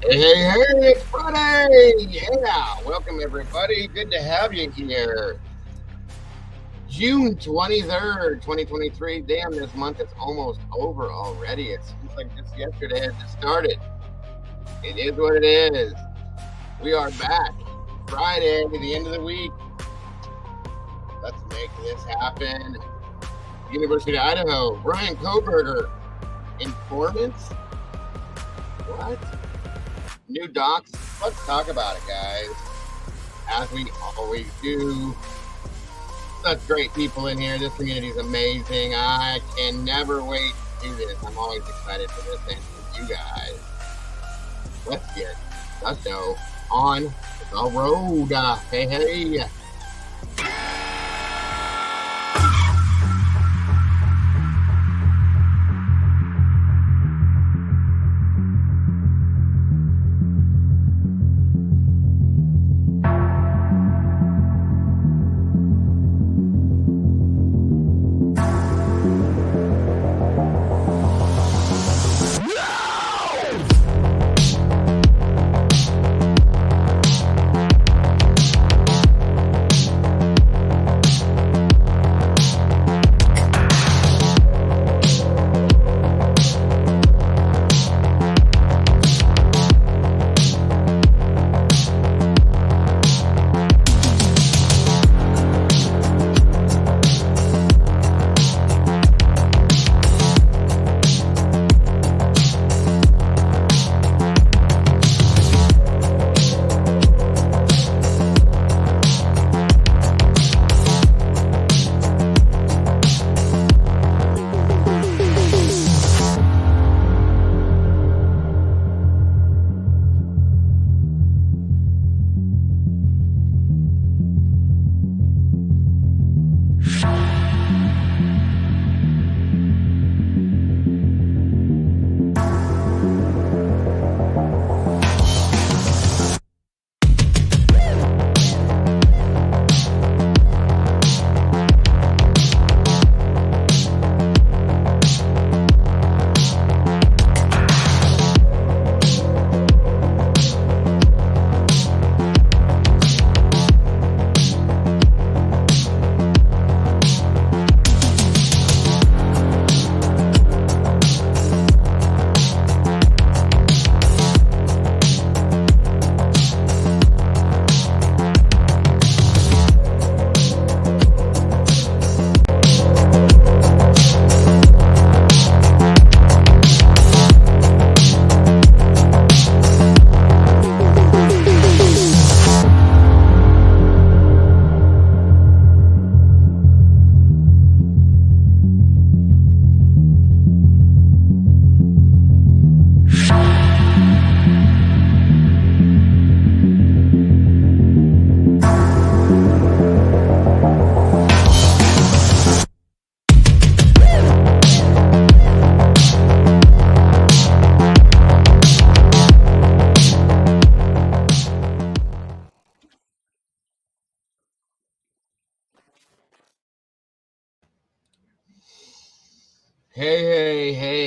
Hey, it's Friday! Yeah, welcome everybody. Good to have you here. June 23rd, 2023. Damn, this month is almost over already. It seems like just yesterday it just started. It is what it is. We are back. Friday, the end of the week. Let's make this happen. University of Idaho, Bryan Kohberger. Informants? What? New docs? Let's talk about it, guys. As we always do. Such great people in here. This community is amazing. I can never wait to do this. I'm always excited for this and for you guys. Let's get the show on the road. Hey. Hey.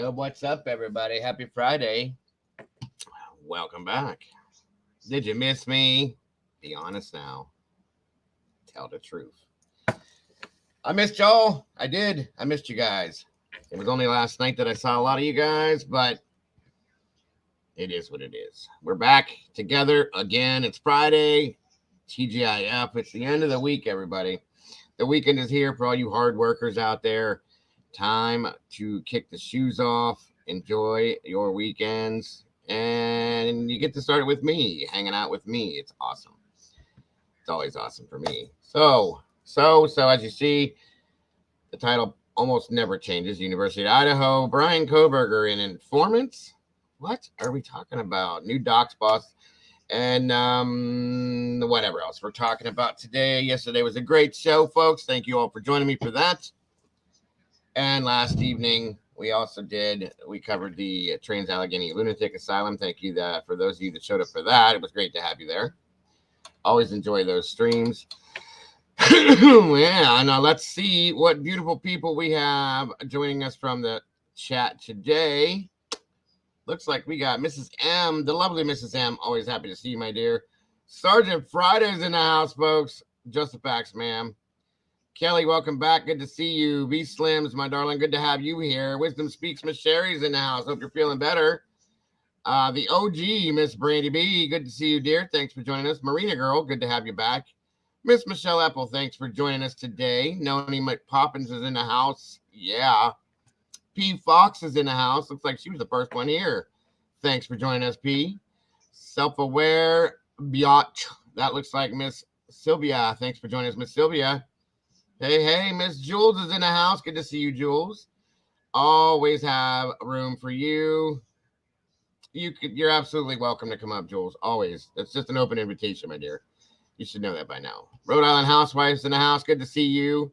What's up, everybody? Happy Friday. Welcome back. Did you miss me? Be honest now. Tell the truth. I missed y'all. I did. I missed you guys. It was only last night that I saw a lot of you guys, but it is what it is. We're back together again. It's Friday. TGIF. It's the end of the week, everybody. The weekend is here for all you hard workers out there. Time to kick the shoes off, enjoy your weekends, and you get to start it with me, hanging out with me. It's awesome. It's always awesome for me. So as you see, the title almost never changes. University of Idaho, Bryan Kohberger in Informants. What are we talking about? New docs boss and whatever else we're talking about today. Yesterday was a great show, folks. Thank you all for joining me for that. And last evening, we covered the Trans-Allegheny Lunatic Asylum. Thank you for those of you that showed up for that. It was great to have you there. Always enjoy those streams. Yeah, now let's see what beautiful people we have joining us from the chat today. Looks like we got Mrs. M, the lovely Mrs. M. Always happy to see you, my dear. Sergeant Friday's in the house, folks. Just the facts, ma'am. Kelly, welcome back. Good to see you. V Slims, my darling. Good to have you here. Wisdom Speaks, Miss Sherry's in the house. Hope you're feeling better. The OG, Miss Brandy B. Good to see you, dear. Thanks for joining us. Marina Girl, good to have you back. Miss Michelle Apple, thanks for joining us today. Noni McPoppins is in the house. Yeah. P. Fox is in the house. Looks like she was the first one here. Thanks for joining us, P. Self-aware Biatch. That looks like Miss Sylvia. Thanks for joining us, Miss Sylvia. Hey, Miss Jules is in the house. Good to see you, Jules. Always have room for you. You're absolutely welcome to come up, Jules. Always. That's just an open invitation, my dear. You should know that by now. Rhode Island Housewives in the house. Good to see you.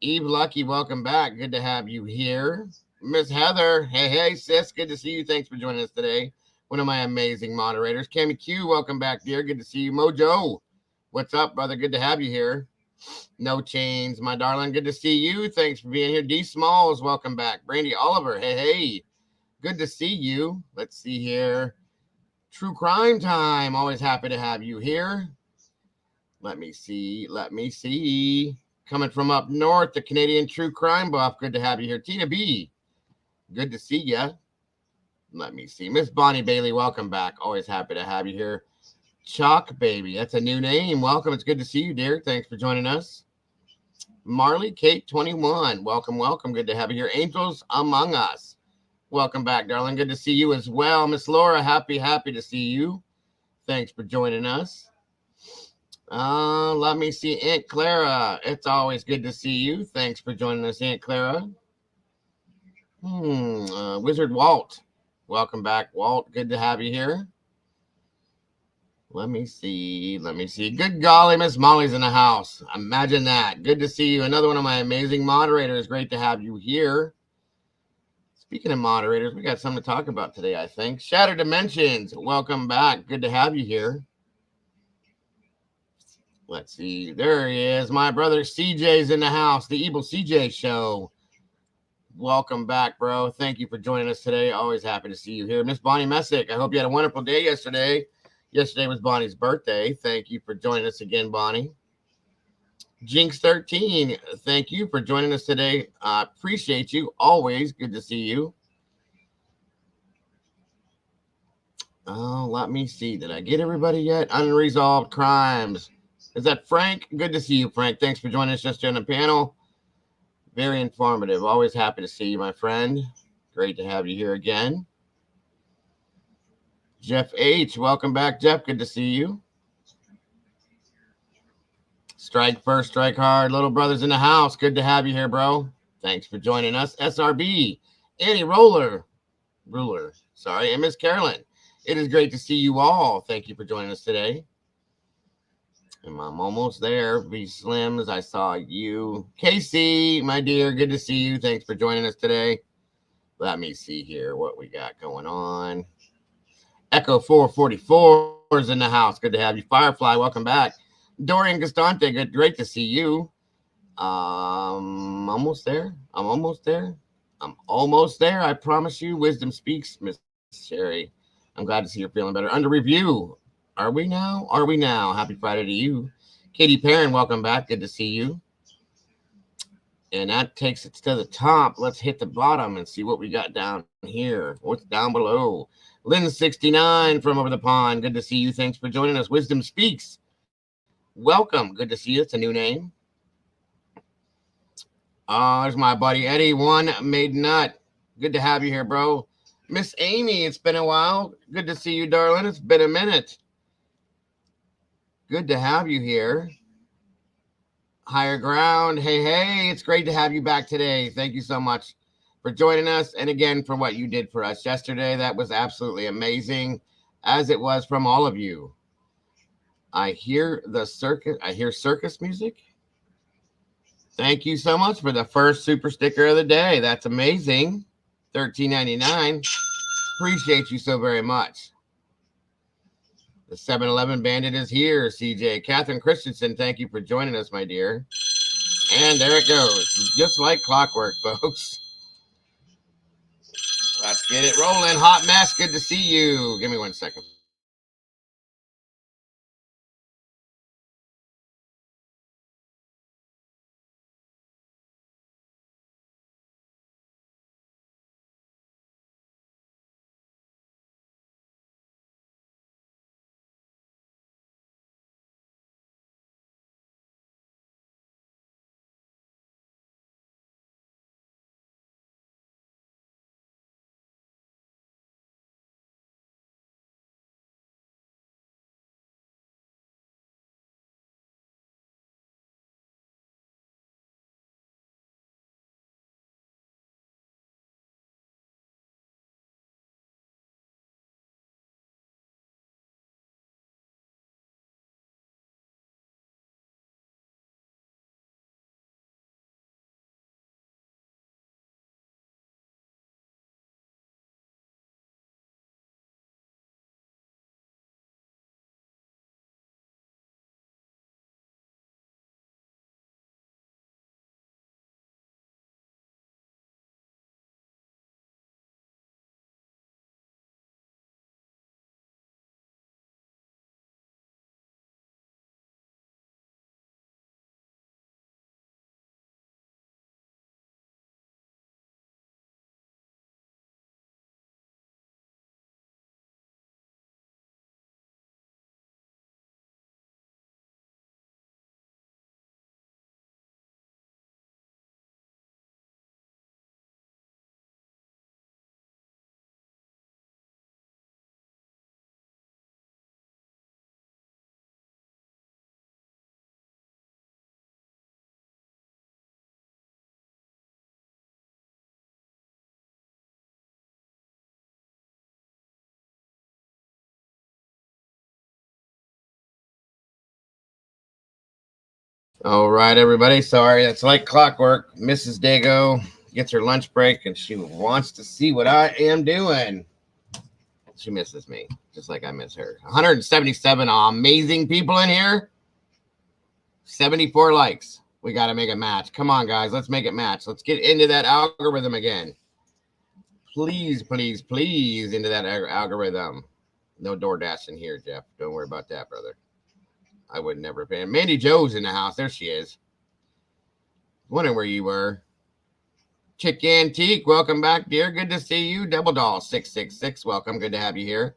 Eve Lucky, welcome back. Good to have you here. Miss Heather. Hey, sis. Good to see you. Thanks for joining us today. One of my amazing moderators. Cammy Q, welcome back, dear. Good to see you. Mojo, what's up, brother? Good to have you here. No Chains, my darling. Good to see you. Thanks for being here. D Smalls, welcome back. Brandy Oliver, hey. Good to see you. Let's see here. True Crime Time. Always happy to have you here. Let me see. Coming from up north, the Canadian True Crime Buff. Good to have you here. Tina B. Good to see ya. Let me see. Miss Bonnie Bailey, welcome back. Always happy to have you here. Chalk Baby. That's a new name. Welcome. It's good to see you, dear. Thanks for joining us. Marley Kate 21. Welcome. Good to have you here. Angels Among Us. Welcome back, darling. Good to see you as well. Miss Laura, happy to see you. Thanks for joining us. Let me see. Aunt Clara. It's always good to see you. Thanks for joining us, Aunt Clara. Wizard Walt. Welcome back, Walt. Good to have you here. Let me see. Good golly, Miss Molly's in the house. Imagine that. Good to see you. Another one of my amazing moderators. Great to have you here. Speaking of moderators, we got something to talk about today, I think. Shattered Dimensions. Welcome back. Good to have you here. Let's see. There he is. My brother CJ's in the house. The Evil CJ Show. Welcome back, bro. Thank you for joining us today. Always happy to see you here. Miss Bonnie Messick, I hope you had a wonderful day yesterday. Yesterday was Bonnie's birthday. Thank you for joining us again, Bonnie. Jinx 13, thank you for joining us today. Appreciate you. Always good to see you. Oh, let me see. Did I get everybody yet? Unresolved Crimes. Is that Frank? Good to see you, Frank. Thanks for joining us yesterday on the panel. Very informative. Always happy to see you, my friend. Great to have you here again. Jeff H. Welcome back, Jeff. Good to see you. Strike first, strike hard. Little brother's in the house. Good to have you here, bro. Thanks for joining us. SRB. Annie Ruler. And Miss Carolyn. It is great to see you all. Thank you for joining us today. And I'm almost there. V Slims, I saw you. Casey, my dear, good to see you. Thanks for joining us today. Let me see here what we got going on. Echo 444 is in the house. Good to have you. Firefly, welcome back. Dorian Gastante, great to see you. Almost there. I'm almost there. I promise you. Wisdom Speaks, Miss Sherry. I'm glad to see you're feeling better. Under review. Are we now? Happy Friday to you. Katie Perrin, welcome back. Good to see you. And that takes it to the top. Let's hit the bottom and see what we got down here. What's down below? Lynn69 from over the pond. Good to see you. Thanks for joining us. Wisdom Speaks. Welcome. Good to see you. It's a new name. There's my buddy Eddie. One made nut. Good to have you here, bro. Miss Amy, it's been a while. Good to see you, darling. It's been a minute. Good to have you here. Higher Ground. Hey, it's great to have you back today. Thank you so much for joining us. And again, for what you did for us yesterday. That was absolutely amazing, as it was from all of you. I hear circus music. Thank you so much for the first super sticker of the day. That's amazing. $13.99. Appreciate you so very much. The 7-Eleven Bandit is here, CJ. Catherine Christensen, thank you for joining us, my dear. And there it goes. Just like clockwork, folks. Let's get it rolling. Hot mess, good to see you. Give me 1 second. All right, everybody. Sorry, that's like clockwork. Mrs. Dago gets her lunch break and she wants to see what I am doing. She misses me, just like I miss her. 177 amazing people in here. 74 likes. We got to make it match. Come on, guys. Let's make it match. Let's get into that algorithm again. Please, please, please into that algorithm. No DoorDash in here, Jeff. Don't worry about that, brother. I would never pay. Mandy Joe's in the house. There she is. Wondering where you were. Chick Antique, welcome back, dear. Good to see you. Double Doll 666, welcome. Good to have you here.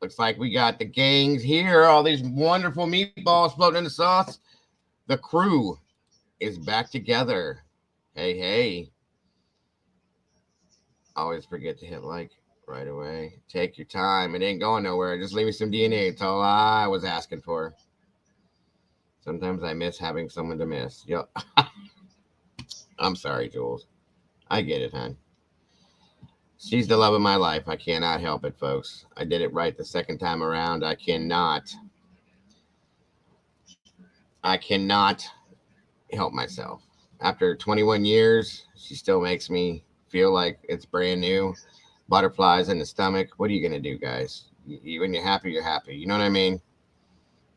Looks like we got the gangs here. All these wonderful meatballs floating in the sauce. The crew is back together. Hey, hey. Always forget to hit like right away. Take your time. It ain't going nowhere. Just leave me some DNA. It's all I was asking for. Sometimes I miss having someone to miss. Yo. I'm sorry, Jules. I get it, hon. She's the love of my life. I cannot help it, folks. I did it right the second time around. I cannot help myself. After 21 years, she still makes me feel like it's brand new. Butterflies in the stomach. What are you going to do, guys? When you're happy, you're happy. You know what I mean?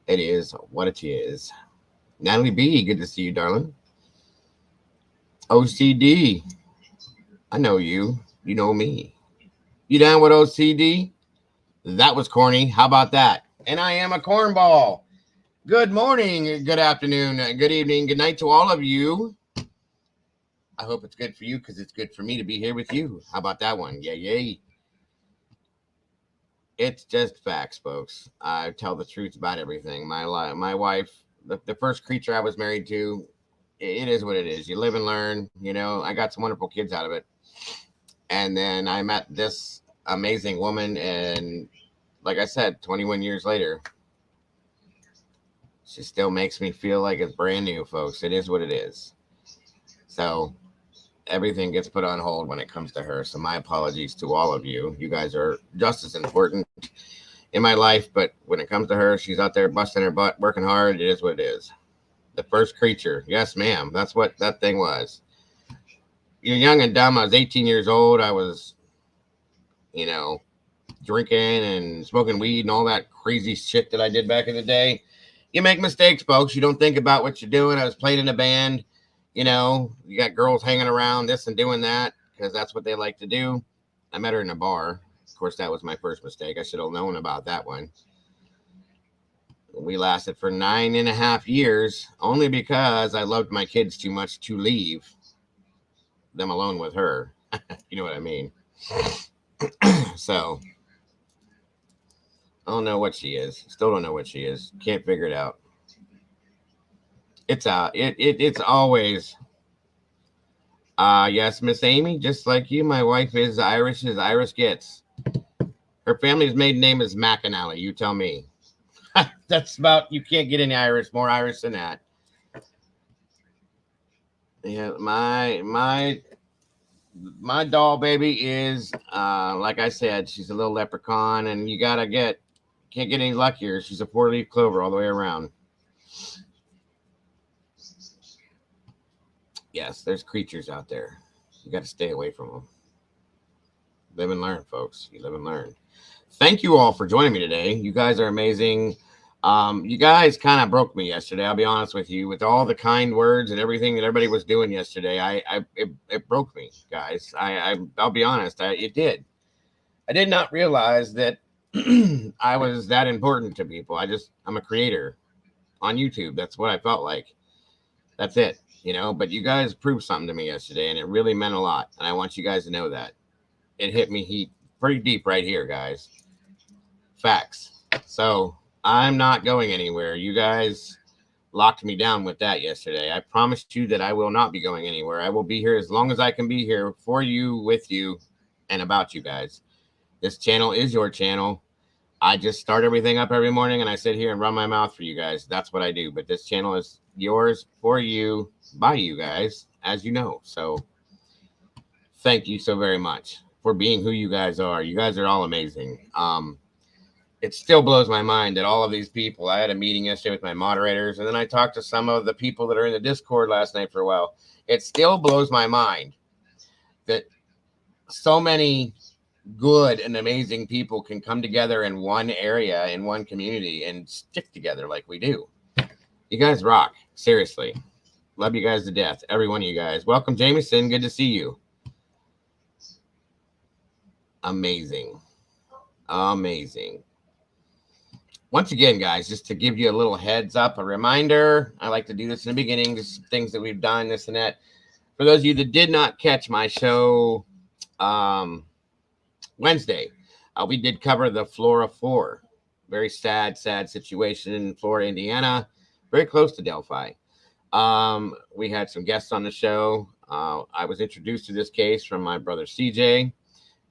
It is what it is. Natalie B., good to see you, darling. OCD. I know you. You know me. You down with OCD? That was corny. How about that? And I am a cornball. Good morning, good afternoon, good evening, good night to all of you. I hope it's good for you because it's good for me to be here with you. How about that one? Yay, yay. It's just facts, folks. I tell the truth about everything. My wife, the first creature I was married to, it is what it is. You live and learn. You know, I got some wonderful kids out of it. And then I met this amazing woman. And like I said, 21 years later, she still makes me feel like it's brand new, folks. It is what it is. So everything gets put on hold when it comes to her. So my apologies to all of you. You guys are just as important in my life. But when it comes to her, she's out there busting her butt, working hard. It is what it is. The first creature. Yes, ma'am. That's what that thing was. You're young and dumb. I was 18 years old. I was, drinking and smoking weed and all that crazy shit that I did back in the day. You make mistakes, folks. You don't think about what you're doing. I was playing in a band. You got girls hanging around this and doing that. because that's what they like to do. I met her in a bar. Of course, that was my first mistake. I should have known about that one. We lasted for 9.5 years only because I loved my kids too much to leave them alone with her. You know what I mean? So, I don't know what she is. Still don't know what she is. Can't figure it out. It's it's always yes, Miss Amy, just like you, my wife is Irish as Irish gets. Her family's maiden name is McAnally. You tell me. That's about, you can't get any more Irish than that. Yeah, my doll baby is like I said, she's a little leprechaun, and you can't get any luckier. She's a 4-leaf clover all the way around. Yes, there's creatures out there. You got to stay away from them. Live and learn, folks. You live and learn. Thank you all for joining me today. You guys are amazing. You guys kind of broke me yesterday. I'll be honest with you, with all the kind words and everything that everybody was doing yesterday. It broke me, guys. I'll be honest. It did. I did not realize that I was that important to people. I'm a creator on YouTube. That's what I felt like. That's it, but you guys proved something to me yesterday, and it really meant a lot. And I want you guys to know that it hit me pretty deep right here, guys. Facts. So I'm not going anywhere. You guys locked me down with that yesterday. I promised you that I will not be going anywhere. I will be here as long as I can be here for you, with you, and about you guys. This channel is your channel. I just start everything up every morning and I sit here and run my mouth for you guys. That's what I do. But this channel is yours, for you, by you guys, as you know. So thank you so very much for being who you guys are. You guys are all amazing. It still blows my mind that all of these people, I had a meeting yesterday with my moderators, and then I talked to some of the people that are in the Discord last night for a while. It still blows my mind that so many good and amazing people can come together in one area, in one community, and stick together like we do. You guys rock. Seriously. Love you guys to death. Every one of you guys. Welcome, Jameson. Good to see you. Amazing. Amazing. Once again, guys, just to give you a little heads up, a reminder, I like to do this in the beginning, just things that we've done, this and that. For those of you that did not catch my show Wednesday, we did cover the Flora Four. Very sad situation in Florida, Indiana, very close to Delphi. We had some guests on the show. I was introduced to this case from my brother CJ,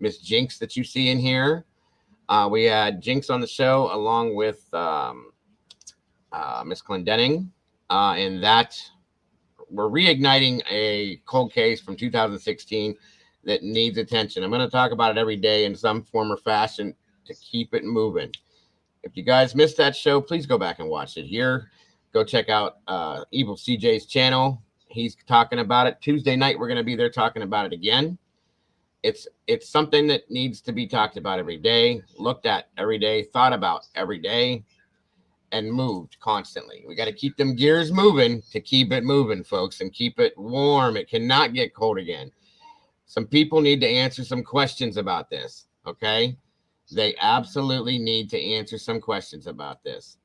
Miss Jinx that you see in here. We had Jinx on the show along with Miss Clendenning, and that we're reigniting a cold case from 2016 that needs attention. I'm going to talk about it every day in some form or fashion to keep it moving. If you guys missed that show, please go back and watch it here. Go check out Evil CJ's channel. He's talking about it. Tuesday night, we're going to be there talking about it again. It's something that needs to be talked about every day, looked at every day, thought about every day, and moved constantly. We got to keep them gears moving to keep it moving, folks, and keep it warm. It cannot get cold again. Some people need to answer some questions about this, okay? They absolutely need to answer some questions about this.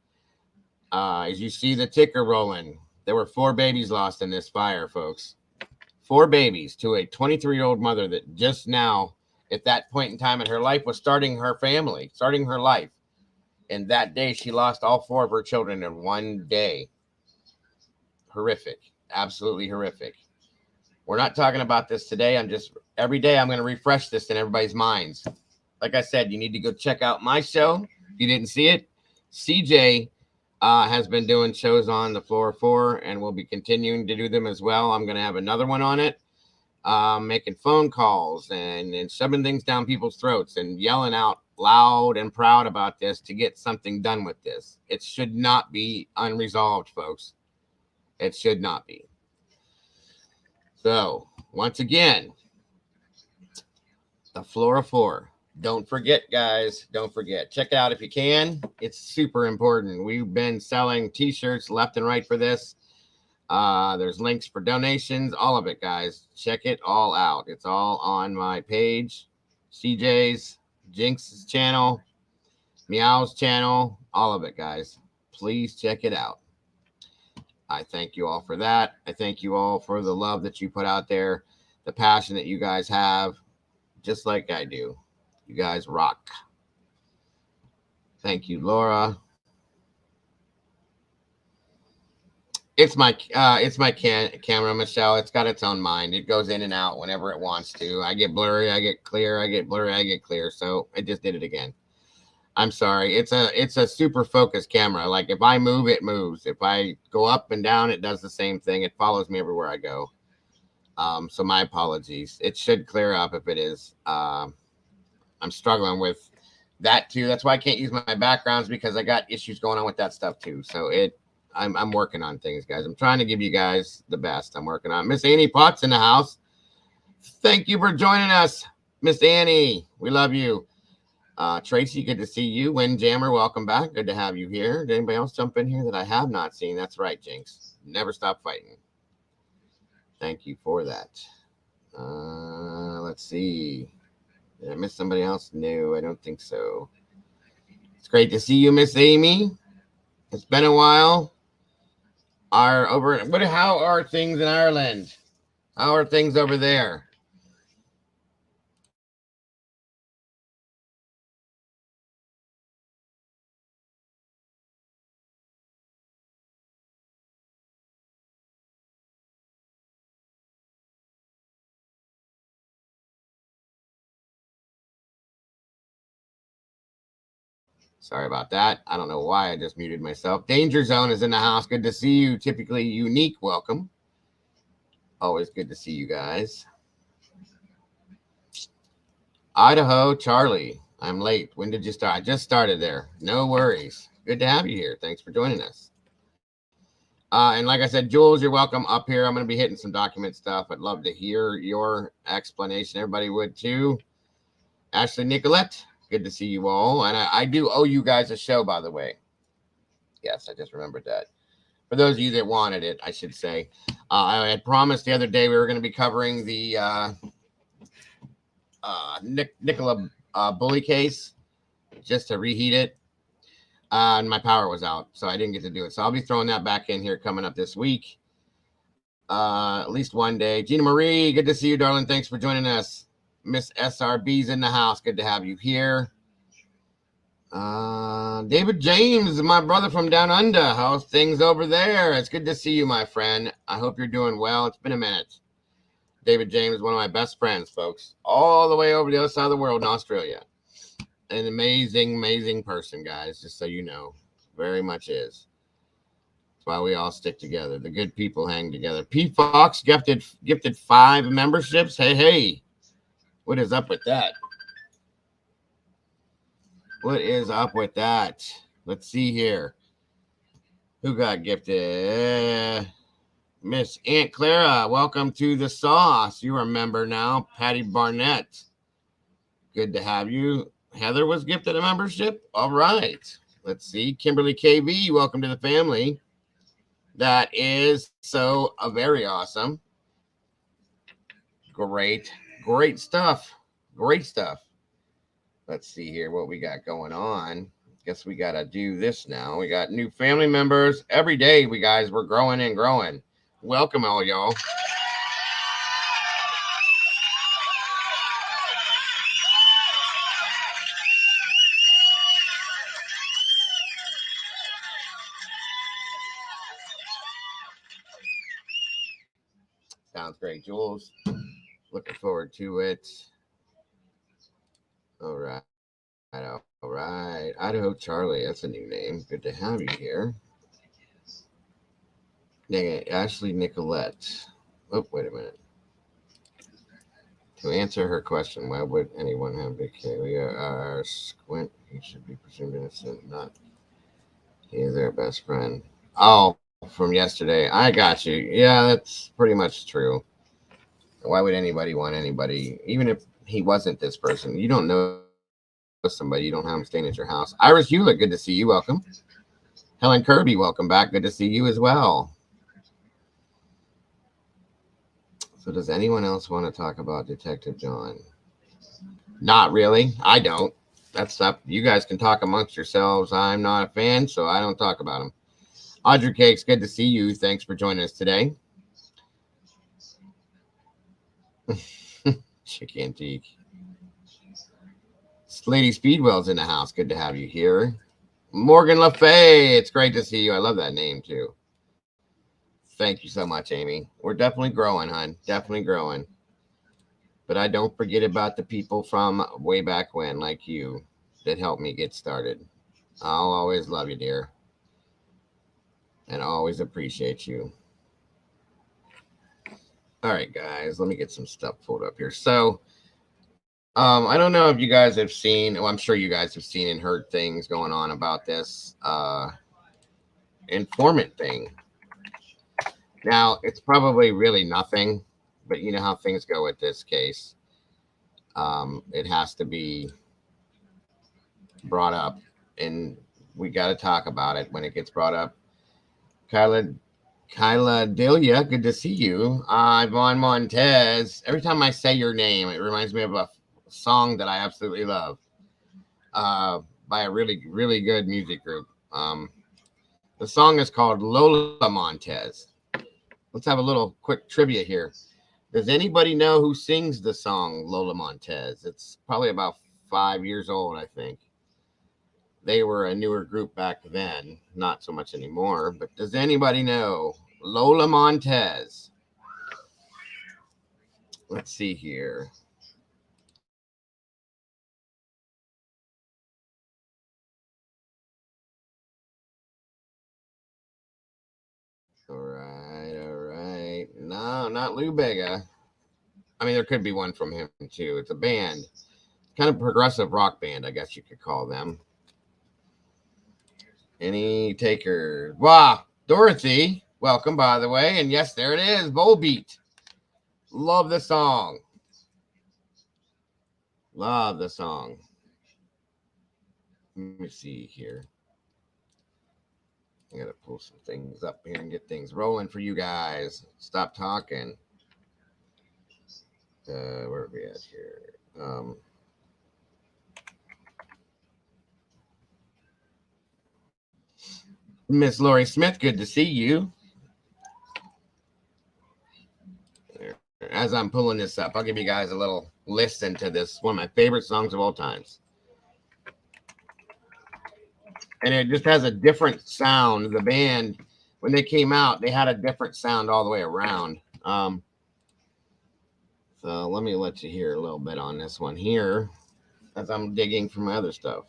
As you see the ticker rolling, there were 4 babies lost in this fire, folks. 4 babies to a 23-year-old mother that just now, at that point in time in her life, was starting her family, starting her life. And that day, she lost all 4 of her children in one day. Horrific. Absolutely horrific. We're not talking about this today. Every day I'm going to refresh this in everybody's minds. Like I said, you need to go check out my show. If you didn't see it, CJ has been doing shows on the Flora Four, and we'll be continuing to do them as well. I'm going to have another one on it, making phone calls and shoving things down people's throats and yelling out loud and proud about this to get something done with this. It should not be unresolved, folks. It should not be. So, once again, the Flora Four. Don't forget, guys. Don't forget. Check it out if you can. It's super important. We've been selling T-shirts left and right for this. There's links for donations, all of it, guys. Check it all out. It's all on my page, CJ's, Jinx's channel, Meow's channel, all of it, guys. Please check it out. I thank you all for that. I thank you all for the love that you put out there, the passion that you guys have, just like I do. You guys rock. Thank you, Laura. It's my camera, Michelle. It's got its own mind. It goes in and out whenever it wants to. I get blurry, I get clear, I get blurry, I get clear. So it just did it again. I'm sorry. It's a super focused camera. Like if I move, it moves. If I go up and down, it does the same thing. It follows me everywhere I go. So my apologies. It should clear up if it is. I'm struggling with that too. That's why I can't use my backgrounds, because I got issues going on with that stuff too. So I'm working on things, guys. I'm trying to give you guys the best. I'm working on. Miss Annie Potts in the house. Thank you for joining us, Miss Annie. We love you. Tracy, good to see you. Windjammer, welcome back. Good to have you here. Did anybody else jump in here that I have not seen? That's right, Jinx. Never stop fighting. Thank you for that. Let's see. Did I miss somebody else? No, I don't think so. It's great to see you, Miss Amy. It's been a while. How are things in Ireland? How are things over there? Sorry about that. I don't know why I just muted myself. Danger Zone is in the house. Good to see you. Typically unique. Welcome. Always good to see you guys. Idaho, Charlie. I'm late. When did you start? I just started there. No worries. Good to have you here. Thanks for joining us. And like I said, Jules, you're welcome up here. I'm going to be hitting some document stuff. I'd love to hear your explanation. Everybody would too. Ashley Nicolette, good to see you all. And I do owe you guys a show, by the way. Yes, I just remembered that. For those of you that wanted it, I should say. I had promised the other day we were going to be covering the Nicola Bully case, just to reheat it. And my power was out, so I didn't get to do it. So I'll be throwing that back in here coming up this week. At least one day. Gina Marie, good to see you, darling. Thanks for joining us. Miss SRB's in the house. Good to have you here. David James, my brother from down under. How's things over there? It's good to see you, my friend. I hope you're doing well. It's been a minute. David James, one of my best friends, folks. All the way over the other side of the world in Australia. An amazing, amazing person, guys, just so you know. Very much is. That's why we all stick together. The good people hang together. P. Fox gifted 5 memberships. Hey. What is up with that? What is up with that? Let's see here. Who got gifted? Miss Aunt Clara, welcome to the sauce. You are a member now. Patty Barnett. Good to have you. Heather was gifted a membership. All right. Let's see. Kimberly KV, welcome to the family. That is so very awesome. Great stuff. Great stuff. Let's see here what we got going on. Guess we got to do this now. We got new family members. Every day, we're growing and growing. Welcome, all y'all. Sounds great, Jules. Looking forward to it. All right. All right. Idaho Charlie. That's a new name. Good to have you here. Dang it. Ashley Nicolette. Oh, wait a minute. To answer her question, why would anyone have BK? We are Squint. He should be presumed innocent, not he is their best friend. Oh, from yesterday. I got you. Yeah, that's pretty much true. Why would anybody want anybody, even if he wasn't this person? You don't know somebody, you don't have them staying at your house. Iris Hewlett, good to see you. Welcome. Helen Kirby, welcome back. Good to see you as well. So does anyone else want to talk about Detective John? Not really. I don't. That's up. You guys can talk amongst yourselves. I'm not a fan, so I don't talk about him. Audrey Cakes, good to see you. Thanks for joining us today. Chick Antique. Lady Speedwell's in the house. Good to have you here. Morgan LaFay, it's great to see you. I love that name too. Thank you so much, Amy. We're definitely growing, hon. Definitely growing. But I don't forget about the people from way back when, like you, that helped me get started. I'll always love you, dear. And always appreciate you. All right, guys, let me get some stuff pulled up here. So, I don't know if you guys have seen, well, I'm sure you guys have seen and heard things going on about this informant thing. Now, it's probably really nothing, but you know how things go with this case. It has to be brought up, and we got to talk about it when it gets brought up. Kyla Delia, good to see you. Yvonne Montez. Every time I say your name, it reminds me of a song that I absolutely love by a really, really good music group. The song is called Lola Montez. Let's have a little quick trivia here. Does anybody know who sings the song Lola Montez? It's probably about 5 years old, I think. They were a newer group back then, not so much anymore. But does anybody know Lola Montez? Let's see here. All right. No, not Lou Bega. I mean, there could be one from him too. It's a band, kind of progressive rock band, I guess you could call them. Any takers? Wow, Dorothy, welcome, by the way. And yes, there it is, Volbeat. Love the song. Love the song. Let me see here. I gotta pull some things up here and get things rolling for you guys. Stop talking. Where are we at here? Miss Lori Smith, good to see you. As I'm pulling this up, I'll give you guys a little listen to this. One of my favorite songs of all times. And it just has a different sound. The band, when they came out, they had a different sound all the way around. So let me let you hear a little bit on this one here as I'm digging for my other stuff.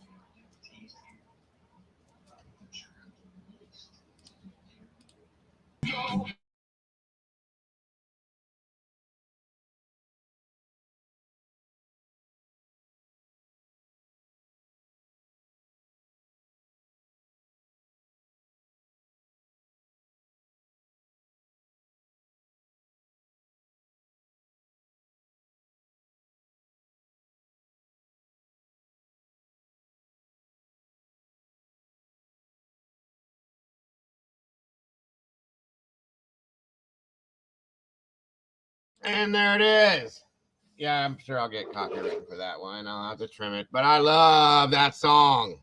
And there it is. Yeah, I'm sure I'll get copyrighted for that one. I'll have to trim it. But I love that song.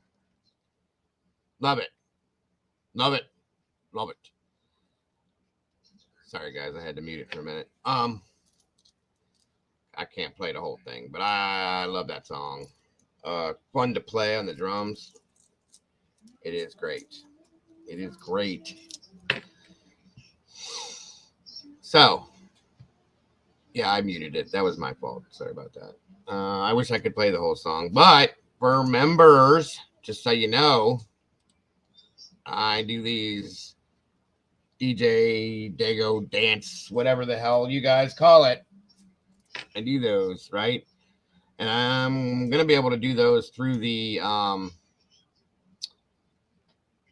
Love it. Love it. Love it. Sorry, guys. I had to mute it for a minute. I can't play the whole thing, but I love that song. Fun to play on the drums. It is great. It is great. So, yeah, I muted it. That was my fault. Sorry about that. I wish I could play the whole song, but for members, just so you know, I do these DJ Dago dance, whatever the hell you guys call it. I do those, right? And I'm gonna be able to do those through the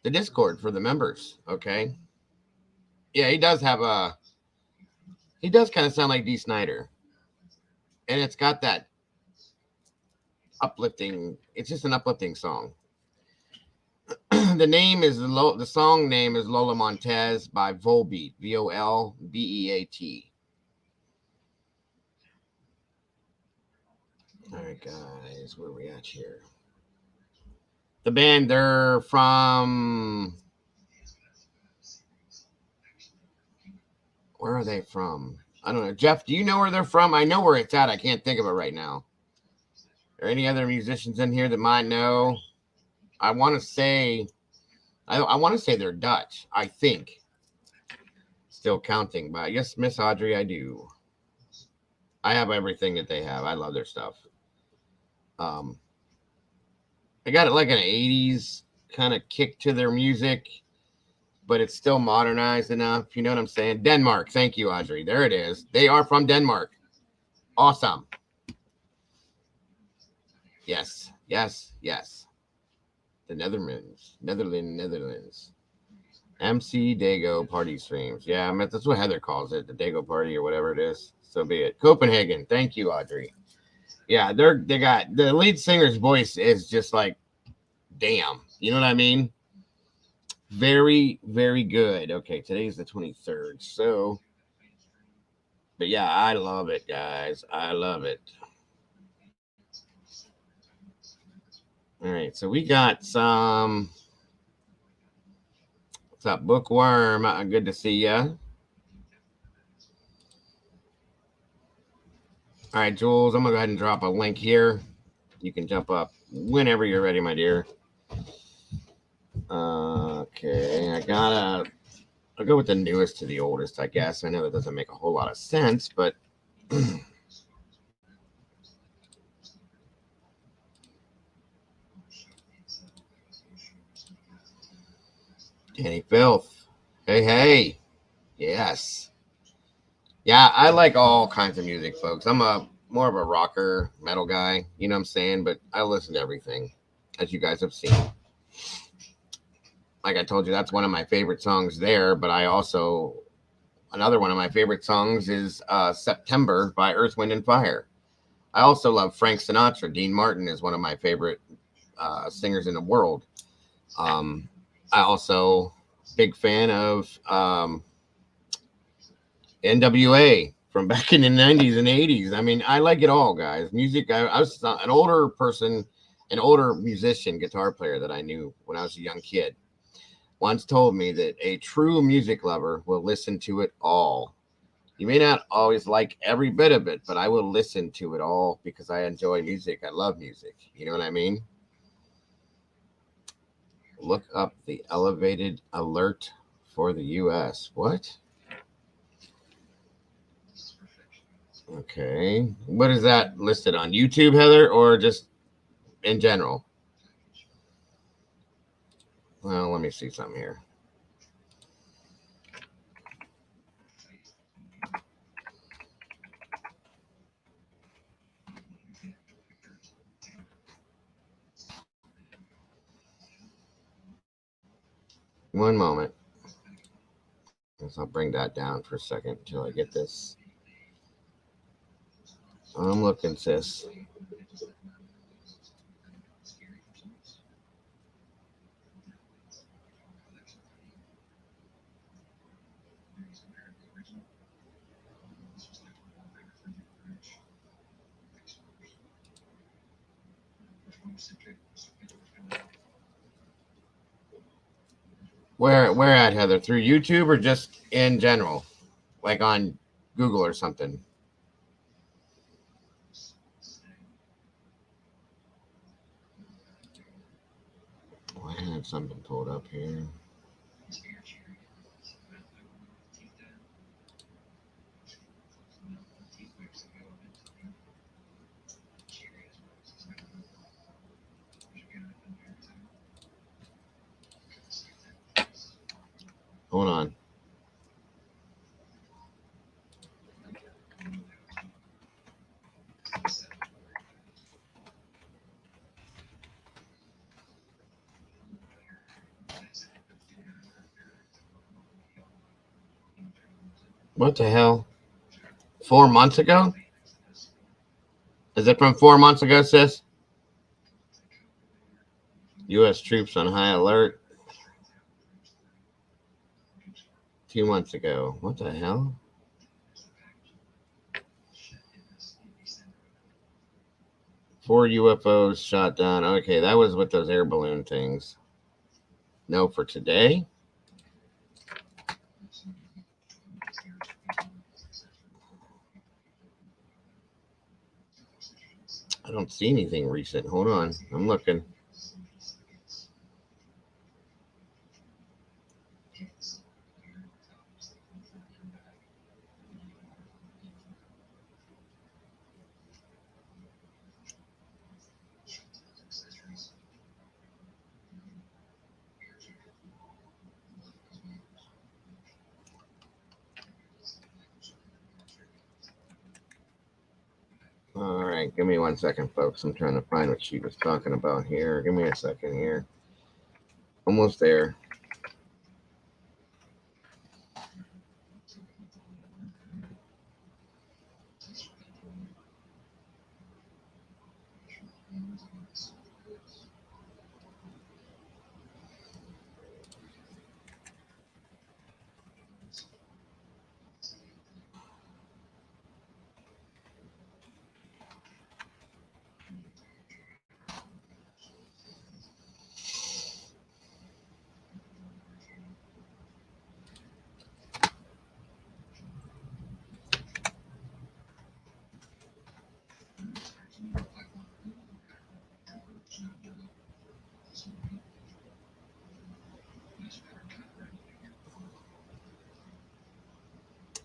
Discord for the members. Okay. Yeah, he does kind of sound like Dee Snider. And it's got that uplifting, it's just an uplifting song. The song name is Lola Montez by Volbeat, Volbeat. All right, guys, where are we at here? The band, they're from. Where are they from? I don't know. Jeff, do you know where they're from? I know where it's at. I can't think of it right now. Are any other musicians in here that might know? I want to say, I want to say they're Dutch. I think. Still counting, but yes, Miss Audrey, I do. I have everything that they have. I love their stuff. They got it like an '80s kind of kick to their music, but it's still modernized enough. You know what I'm saying? Denmark. Thank you, Audrey. There it is. They are from Denmark. Awesome. Yes, yes, yes. The Netherlands. MC Dago party streams. Yeah, I mean, that's what Heather calls it, the Dago party or whatever it is. So be it. Copenhagen. Thank you, Audrey. Yeah, they got the lead singer's voice is just like, damn. You know what I mean? Very, very good. Okay, today's the 23rd. So, but yeah, I love it, guys. I love it. All right, so we got some. What's up, Bookworm? Good to see ya. All right, Jules, I'm gonna go ahead and drop a link here. You can jump up whenever you're ready, my dear. Okay, I'll go with the newest to the oldest, I guess. I know that doesn't make a whole lot of sense, but Danny Filth. Hey, hey. Yes. Yeah, I like all kinds of music, folks. I'm a more of a rocker, metal guy, you know what I'm saying? But I listen to everything, as you guys have seen. Like I told you, that's one of my favorite songs there, but I also another one of my favorite songs is September by Earth, Wind, and Fire. I also love Frank Sinatra. Dean Martin is one of my favorite singers in the world. I also big fan of NWA from back in the 90s and 80s. I mean, I like it all, guys. Music, I was an older person, an older musician, guitar player that I knew when I was a young kid. Once told me that a true music lover will listen to it all. You may not always like every bit of it, but I will listen to it all because I enjoy music. I love music. You know what I mean? Look up the elevated alert for the U.S. What? Okay. What is that listed on YouTube, Heather, or just in general? Well, let me see something here. One moment. I'll bring that down for a second until I get this. I'm looking, sis. Where at, Heather? Through YouTube or just in general? Like on Google or something? I had something pulled up here. Hold on. What the hell? 4 months ago? Is it from 4 months ago, sis? U.S. troops on high alert. 2 months ago. What the hell? 4 UFOs shot down. Okay, that was with those air balloon things. No, for today. I don't see anything recent. Hold on. I'm looking. All right, give me 1 second, folks. I'm trying to find what she was talking about here. Give me a second here. Almost there.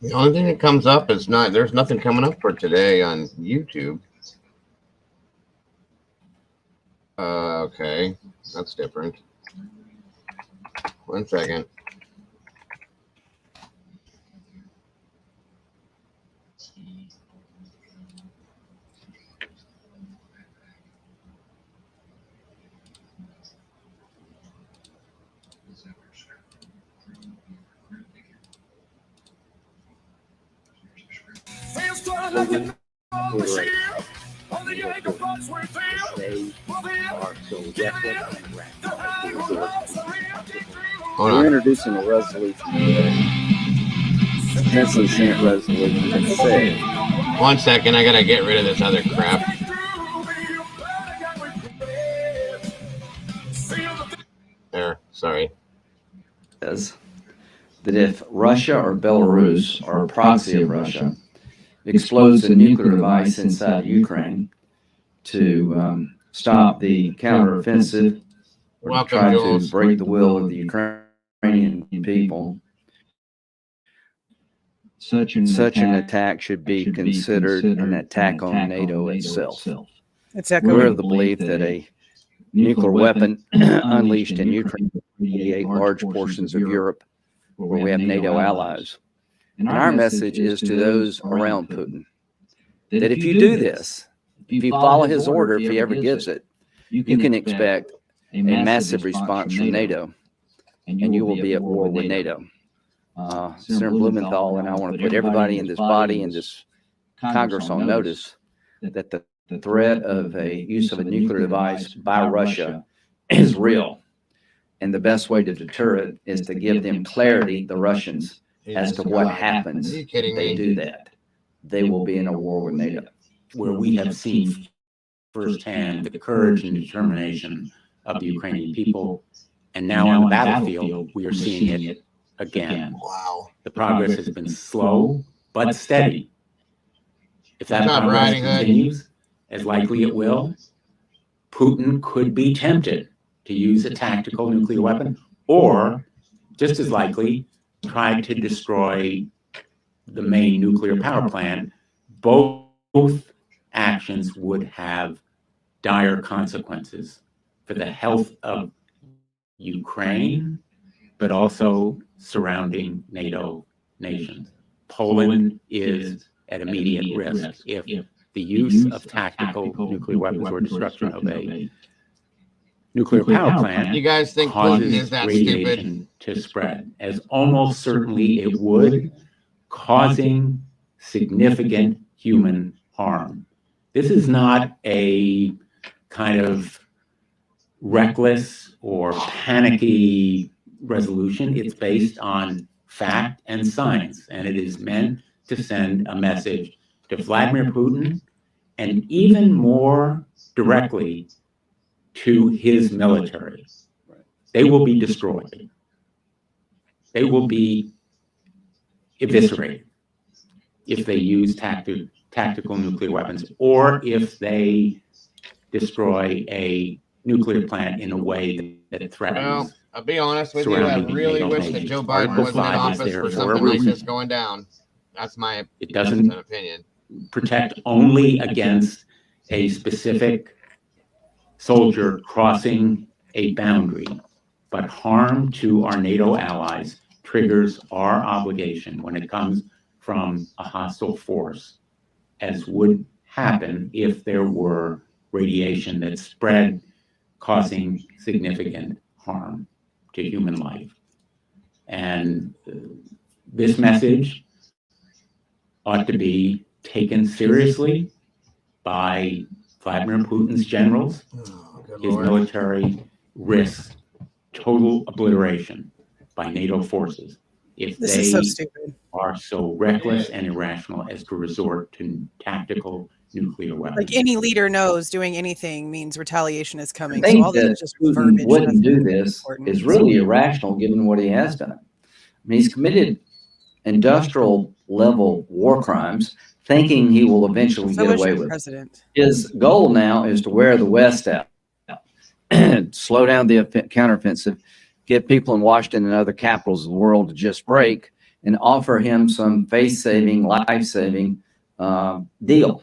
The only thing that comes up is there's nothing coming up for today on YouTube. Okay, that's different. 1 second. We're introducing a resolution today. That's the Senate resolution that says. 1 second, I gotta get rid of this other crap. There, sorry. Says that if Russia or Belarus or a proxy of Russia explodes a nuclear device inside Ukraine to stop the counteroffensive or to try to break the will of the Ukrainian people, such an attack should be considered an attack on NATO itself. We're of the belief that a nuclear weapon unleashed in Ukraine will create large portions of Europe where we have NATO allies. And our message is to those around Putin that if you do this, if you follow his order, if he ever gives it, you can expect a massive response from NATO, and you will be at war with NATO. Senator Blumenthal and I want to put everybody in this body and this Congress on notice that the threat of a use of a nuclear device by Russia is real. And the best way to deter it is to give them clarity, the Russians, as to what happens if they do that. They will be in a war with NATO. Where we have seen firsthand the courage and determination of the Ukrainian people. And now on the battlefield, we are seeing it again. Wow. The progress has been slow, but steady. If that progress continues, as likely it will, Putin could be tempted to use a tactical nuclear weapon, or, just as likely, try to destroy the main nuclear power plant. Both actions would have dire consequences for the health of Ukraine, but also surrounding NATO nations. Poland is at immediate risk if the use of tactical nuclear weapons or destruction of a nuclear power plant You guys think Putin is that stupid? radiation to spread, as almost certainly it would, causing significant human harm. This is not a kind of reckless or panicky resolution. It's based on fact and science, and it is meant to send a message to Vladimir Putin and even more directly to his military. They will be destroyed. They will be eviscerated if they use tactical nuclear weapons, or if they destroy a nuclear plant in a way that threatens. Well, I'll be honest with you. I really wish that Joe Biden wasn't in office for something like this going down. That's my opinion. Protect only against a specific soldier crossing a boundary, but harm to our NATO allies triggers our obligation when it comes from a hostile force, as would happen if there were radiation that spread, causing significant harm to human life. And this message ought to be taken seriously by Vladimir Putin's generals. His military risks total obliteration by NATO forces if they are so reckless and irrational as to resort to tactical nuclear weapons. Like any leader knows doing anything means retaliation is coming. I think so all that just Putin wouldn't do this is really irrational given what he has done. I mean, he's committed industrial level war crimes, thinking he will eventually get away with it. His goal now is to wear the West out, slow down the counteroffensive, get people in Washington and other capitals of the world to just break, and offer him some face-saving, life-saving deal.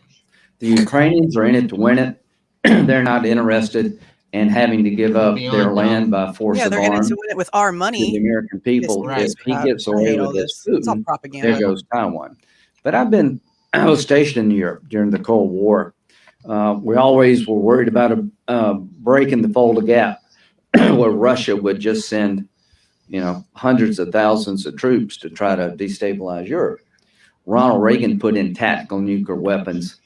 The Ukrainians are in it to win it. They're not interested in having to give up their land by force of arms. Yeah, they're in it to win it with our money. The American people, if he gets away with this, Putin, it's all propaganda. There goes Taiwan. But I was stationed in Europe during the Cold War. We always were worried about a break in the Fulda Gap, where Russia would just send, hundreds of thousands of troops to try to destabilize Europe. Ronald Reagan put in tactical nuclear weapons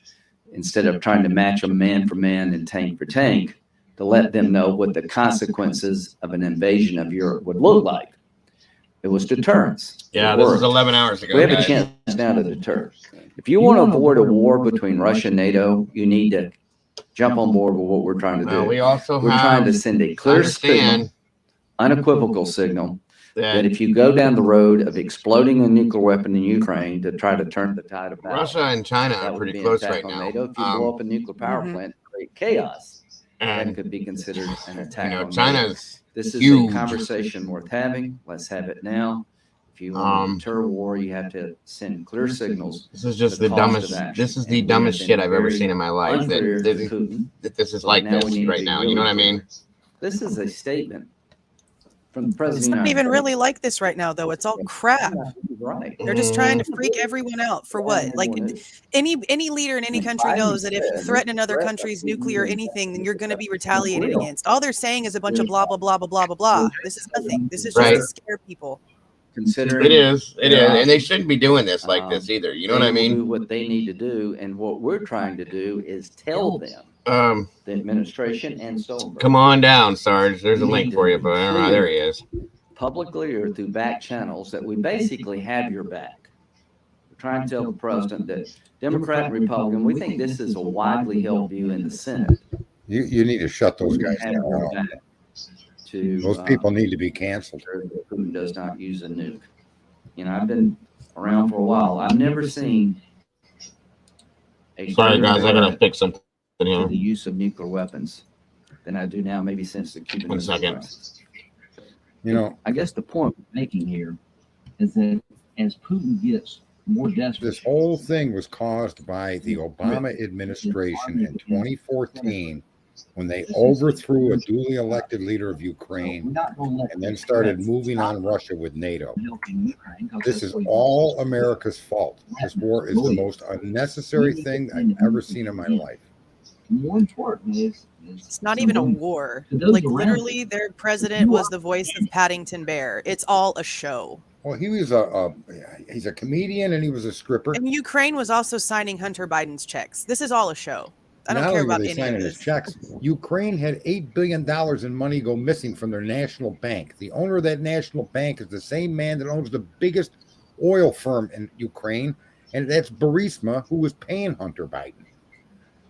instead of trying to match them man for man and tank for tank, to let them know what the consequences of an invasion of Europe would look like. It was deterrence. Yeah, this was 11 hours ago. We have a chance now to deter. If you want to avoid a war between Russia and NATO, you need to jump on board with what we're trying to do. We're trying to send a clear signal, unequivocal signal, that if you go down the road of exploding a nuclear weapon in Ukraine to try to turn the tide of battle, Russia and China are pretty close right now. NATO. If you blow up a nuclear power plant, create chaos, that could be considered an attack on China's This is a conversation worth having. Let's have it now. If you want to deter war, you have to send clear signals. This is just the dumbest. This is the dumbest shit I've ever seen in my life. That this is like this right now. You know what I mean? This is a statement from the president. It's not even really like this right now, though. It's all crap. Right. They're just trying to freak everyone out for what? Like any leader in any country knows that if you threaten another country's nuclear anything, then you're going to be retaliated against. All they're saying is a bunch of blah blah blah blah blah blah blah. This is nothing. This is just to scare people. It is, and they shouldn't be doing this like this either. You know what I mean? Do what they need to do, and what we're trying to do is tell them, the administration and Stoltenberg. Come on down, Sarge. There's a link for you, but I don't know. There he is. Publicly or through back channels, that we basically have your back. We're trying to tell the president that Democrat and Republican, we think this is a widely held view in the Senate. You need to shut those guys down. Those people need to be canceled. Putin does not use a nuke. I've been around for a while. I've never seen Sorry, guys, I gotta fix something here. The use of nuclear weapons than I do now, maybe since the Cuban Missile Crisis. I guess the point we're making here is that as Putin gets more desperate, this whole thing was caused by the Obama administration in 2014. When they overthrew a duly elected leader of Ukraine and then started moving on Russia with NATO. This is all America's fault. This war is the most unnecessary thing I've ever seen in my life. More important is it's not even a war. Like literally, their president was the voice of Paddington Bear. It's all a show. Well, he was he's a comedian and he was a stripper. And Ukraine was also signing Hunter Biden's checks. This is all a show. I don't care about any of this. Checks. Ukraine had $8 billion in money go missing from their national bank. The owner of that national bank is the same man that owns the biggest oil firm in Ukraine, and that's Burisma, who was paying Hunter Biden.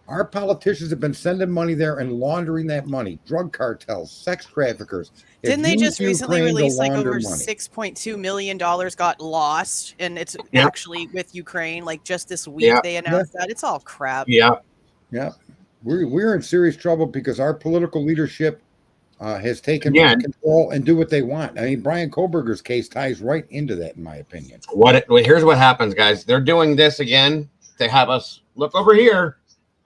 Our politicians have been sending money there and laundering that money. Drug cartels, sex traffickers. Didn't they just recently release like over money. $6.2 million got lost, and it's actually with Ukraine? Like just this week they announced that. It's all crap. Yeah. We're in serious trouble because our political leadership has taken control and do what they want. I mean, Bryan Kohberger's case ties right into that, in my opinion. Here's what happens, guys. They're doing this again. They have us look over here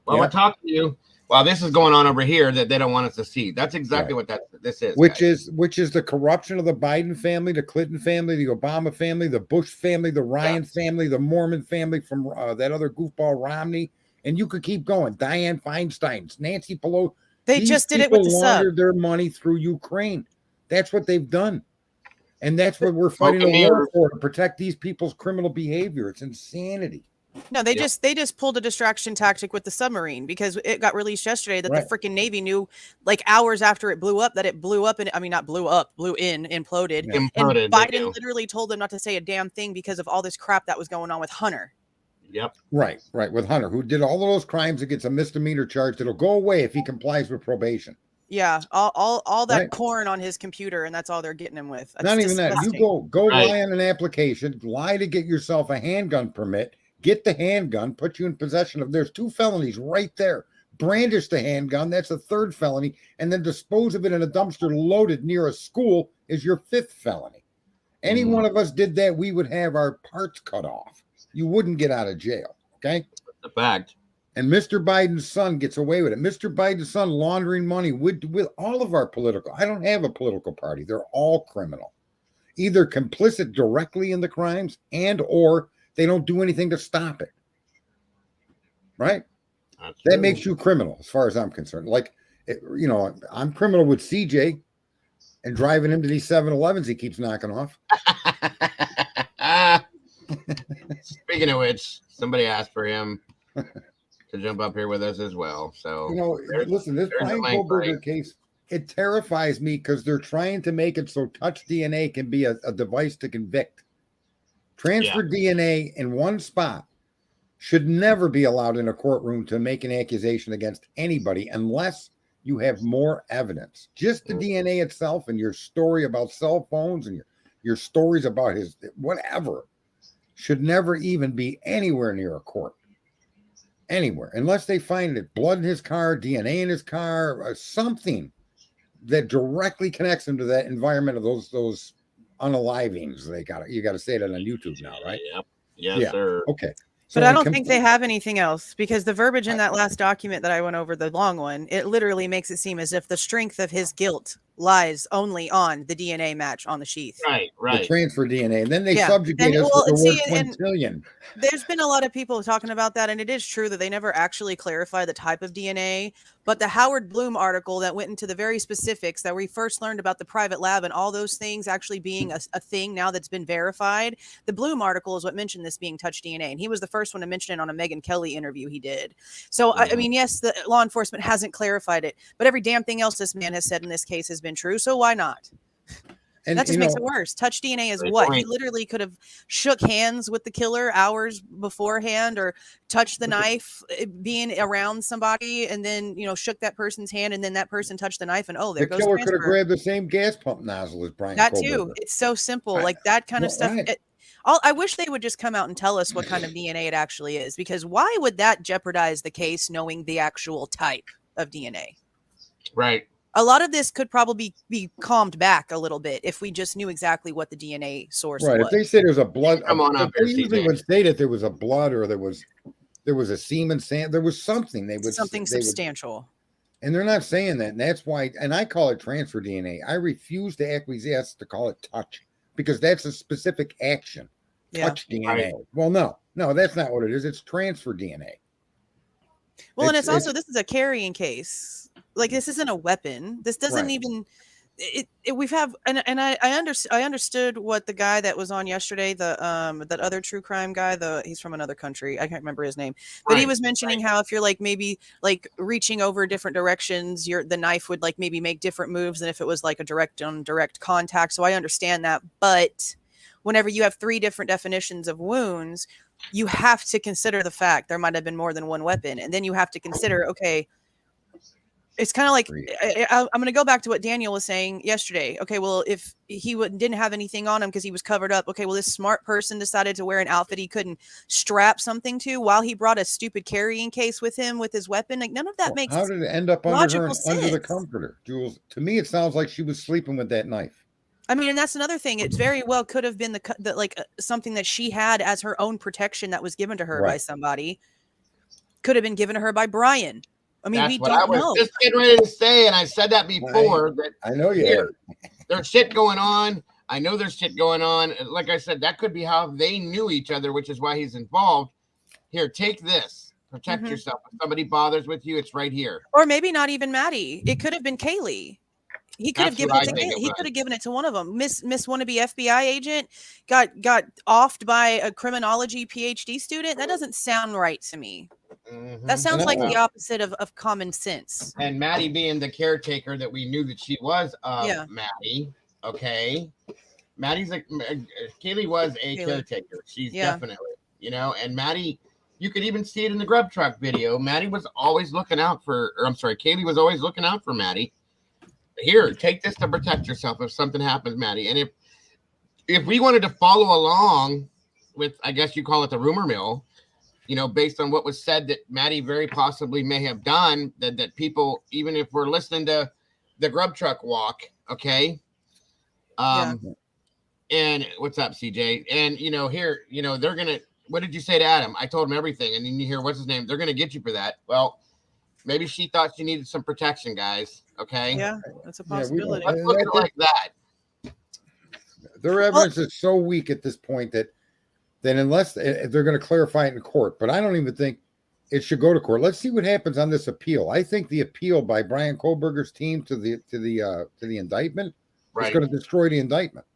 while we're talking to you. While this is going on over here that they don't want us to see. That's exactly what this is. Which is the corruption of the Biden family, the Clinton family, the Obama family, the Bush family, the Ryan family, the Mormon family from that other goofball Romney, and you could keep going. Dianne Feinstein, Nancy Pelosi. They just did it with the laundered their money through Ukraine. That's what they've done. And that's what we're fighting a war for, to protect these people's criminal behavior. It's insanity. No, they just pulled a distraction tactic with the submarine because it got released yesterday that the freaking Navy knew like hours after it blew up that it blew up and imploded. And Biden literally told them not to say a damn thing because of all this crap that was going on with Hunter. Yep. Right. With Hunter, who did all of those crimes and gets a misdemeanor charge that'll go away if he complies with probation. Yeah, all that corn on his computer, and that's all they're getting him with. That's not even disgusting. That. You go lie on an application, lie to get yourself a handgun permit. Get the handgun, put you in possession of, there's 2 felonies right there. Brandish the handgun, that's a 3rd felony. And then dispose of it in a dumpster loaded near a school is your 5th felony. Any one of us did that, we would have our parts cut off. You wouldn't get out of jail, okay? The fact. And Mr. Biden's son gets away with it. Mr. Biden's son laundering money with all of our political. I don't have a political party. They're all criminal. Either complicit directly in the crimes and or they don't do anything to stop it. Right? That makes you criminal as far as I'm concerned. Like, I'm criminal with CJ and driving him to these 7-Elevens he keeps knocking off. Speaking of which, somebody asked for him to jump up here with us as well. So, listen, this Bryan Kohberger case, it terrifies me because they're trying to make it so touch DNA can be a device to convict. Transfer DNA in one spot should never be allowed in a courtroom to make an accusation against anybody unless you have more evidence. Just the DNA itself and your story about cell phones and your stories about his whatever should never even be anywhere near a court. Anywhere. Unless they find it, blood in his car, DNA in his car, something that directly connects him to that environment of those unalivings. You got to say that on YouTube now, right? Yep. Yes, sir. Okay. But I don't think they have anything else because the verbiage in that last document that I went over, the long one, it literally makes it seem as if the strength of his guilt lies only on the DNA match on the sheath. Right. The transfer DNA. And then they subjugate us with the word quintillion. There's been a lot of people talking about that, and it is true that they never actually clarify the type of DNA. But the Howard Bloom article that went into the very specifics that we first learned about the private lab and all those things actually being a thing now that's been verified. The Bloom article is what mentioned this being touch DNA. And he was the first one to mention it on a Megyn Kelly interview he did. So, I mean, yes, the law enforcement hasn't clarified it, but every damn thing else this man has said in this case has been true. So why not? And that just makes it worse. Touch DNA is what? He literally could have shook hands with the killer hours beforehand or touched the knife being around somebody and then, shook that person's hand and then that person touched the knife and there goes the killer could have grabbed the same gas pump nozzle as Bryan That Kohberger. Too. It's so simple. Like that kind of stuff. I wish they would just come out and tell us what kind of DNA it actually is, because why would that jeopardize the case knowing the actual type of DNA? Right. A lot of this could probably be calmed back a little bit if we just knew exactly what the DNA source was. Right. If they said there was a blood, come on up. They usually would say that there was a blood or there was a semen sand. There was something something substantial. And they're not saying that. And that's why, and I call it transfer DNA. I refuse to acquiesce to call it touch because that's a specific action. Touch DNA. Right. Well, no, that's not what it is. It's transfer DNA. Well, and it's also, this is a carrying case. Like, this isn't a weapon. This doesn't even, I understood what the guy that was on yesterday, that other true crime guy, he's from another country. I can't remember his name, but he was mentioning how if you're like, maybe like reaching over different directions, the knife would like maybe make different moves than if it was like a direct contact. So I understand that, but whenever you have 3 different definitions of wounds, you have to consider the fact there might have been more than one weapon. And then you have to consider, okay, it's kind of like, I'm going to go back to what Daniel was saying yesterday. Okay, well, if he didn't have anything on him because he was covered up, okay, well, this smart person decided to wear an outfit he couldn't strap something to while he brought a stupid carrying case with him with his weapon. Like, none of that makes sense. How did it end up under her, under the comforter, Jules? To me, it sounds like she was sleeping with that knife. I mean, and that's another thing. It very well could have been something that she had as her own protection that was given to her by somebody. Could have been given to her by Bryan. I mean, that's we what don't I was know. just getting ready to say, and I said that before. That I know you. There's shit going on. I know there's shit going on. Like I said, that could be how they knew each other, which is why he's involved. Here, take this. Protect yourself. If somebody bothers with you, it's right here. Or maybe not even Maddie. It could have been Kaylee. He could have given it to Kaylee. He could have given it to one of them. Miss wannabe FBI agent got offed by a criminology PhD student. That doesn't sound right to me. That sounds like the opposite of common sense. And Maddie being the caretaker that we knew that she was Maddie. Okay. Kaylee was a caretaker. She's definitely, and Maddie, you could even see it in the grub truck video. Maddie was always looking out for, Kaylee was always looking out for Maddie. Here, take this to protect yourself if something happens, Maddie. And if we wanted to follow along with, I guess you call it the rumor mill, based on what was said that Maddie very possibly may have done, that people, even if we're listening to the grub truck walk, okay? And what's up, CJ? And, here, they're going to, what did you say to Adam? I told him everything. And then you hear, what's his name? They're going to get you for that. Well, maybe she thought she needed some protection, guys. Okay. Yeah, that's a possibility. Let's look at it like that. Their evidence is so weak at this point that unless they're going to clarify it in court, but I don't even think it should go to court. Let's see what happens on this appeal. I think the appeal by Bryan Kohberger's team to the indictment is going to destroy the indictment.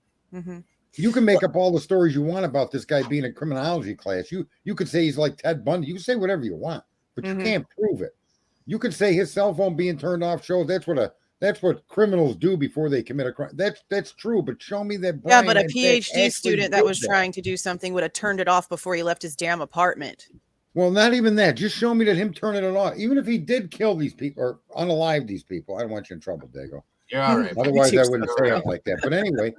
You can make up all the stories you want about this guy being in criminology class. You could say he's like Ted Bundy. You can say whatever you want, but you can't prove it. You could say his cell phone being turned off shows that's what criminals do before they commit a crime. That's true, but show me that. Brian but a PhD student that was trying to do something would have turned it off before he left his damn apartment. Well, not even that. Just show me that him turning it off. Even if he did kill these people or unalive these people, I don't want you in trouble, Dago. You're all right. Otherwise, I wouldn't say it like that. But anyway,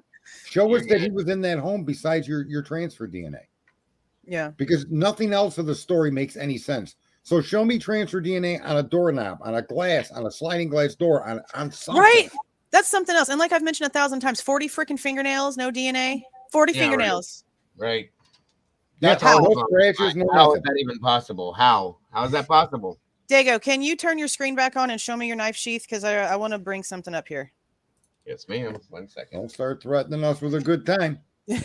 show us that he was in that home besides your transfer DNA. Yeah. Because nothing else of the story makes any sense. So show me transfer DNA on a doorknob, on a glass, on a sliding glass door, on something. Right. That's something else. And like I've mentioned 1,000 times, 40 freaking fingernails, no DNA. 40 fingernails. Right. That's how is that even possible? How is that possible? Dago, can you turn your screen back on and show me your knife sheath? Because I want to bring something up here. Yes, ma'am. 1 second. Don't start threatening us with a good time. Why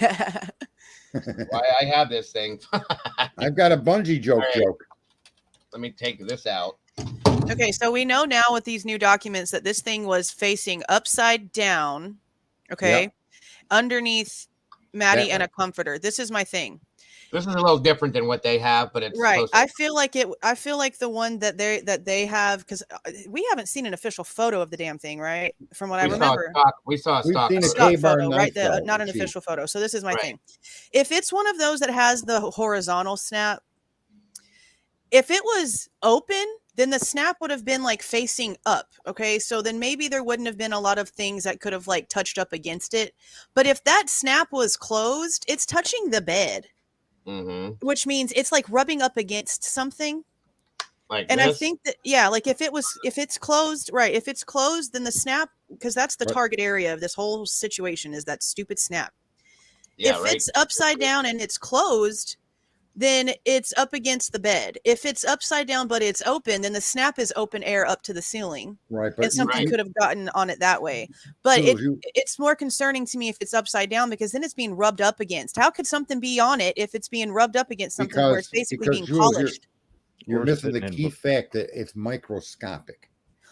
I have this thing. I've got a bungee joke. Let me take this out. Okay, so we know now with these new documents that this thing was facing upside down, okay, underneath Maddie and a comforter. This is my thing. This is a little different than what they have, but it's right. I feel like the one that they have, because we haven't seen an official photo of the damn thing, right? From what I remember, we saw a stock photo, right? Not an official photo. So this is my thing. If it's one of those that has the horizontal snap, if it was open, then the snap would have been like facing up. Okay. So then maybe there wouldn't have been a lot of things that could have like touched up against it. But if that snap was closed, it's touching the bed, which means it's like rubbing up against something. Like and this? I think that, like if it's closed, right. If it's closed, then the snap, because that's the target area of this whole situation is that stupid snap. Yeah, if it's upside down and it's closed, then it's up against the bed. If it's upside down but it's open, then the snap is open air up to the ceiling. Right. And something could have gotten on it that way. But it's more concerning to me if it's upside down, because then it's being rubbed up against. How could something be on it if it's being rubbed up against something where it's basically being polished? You're missing the key fact that it's microscopic.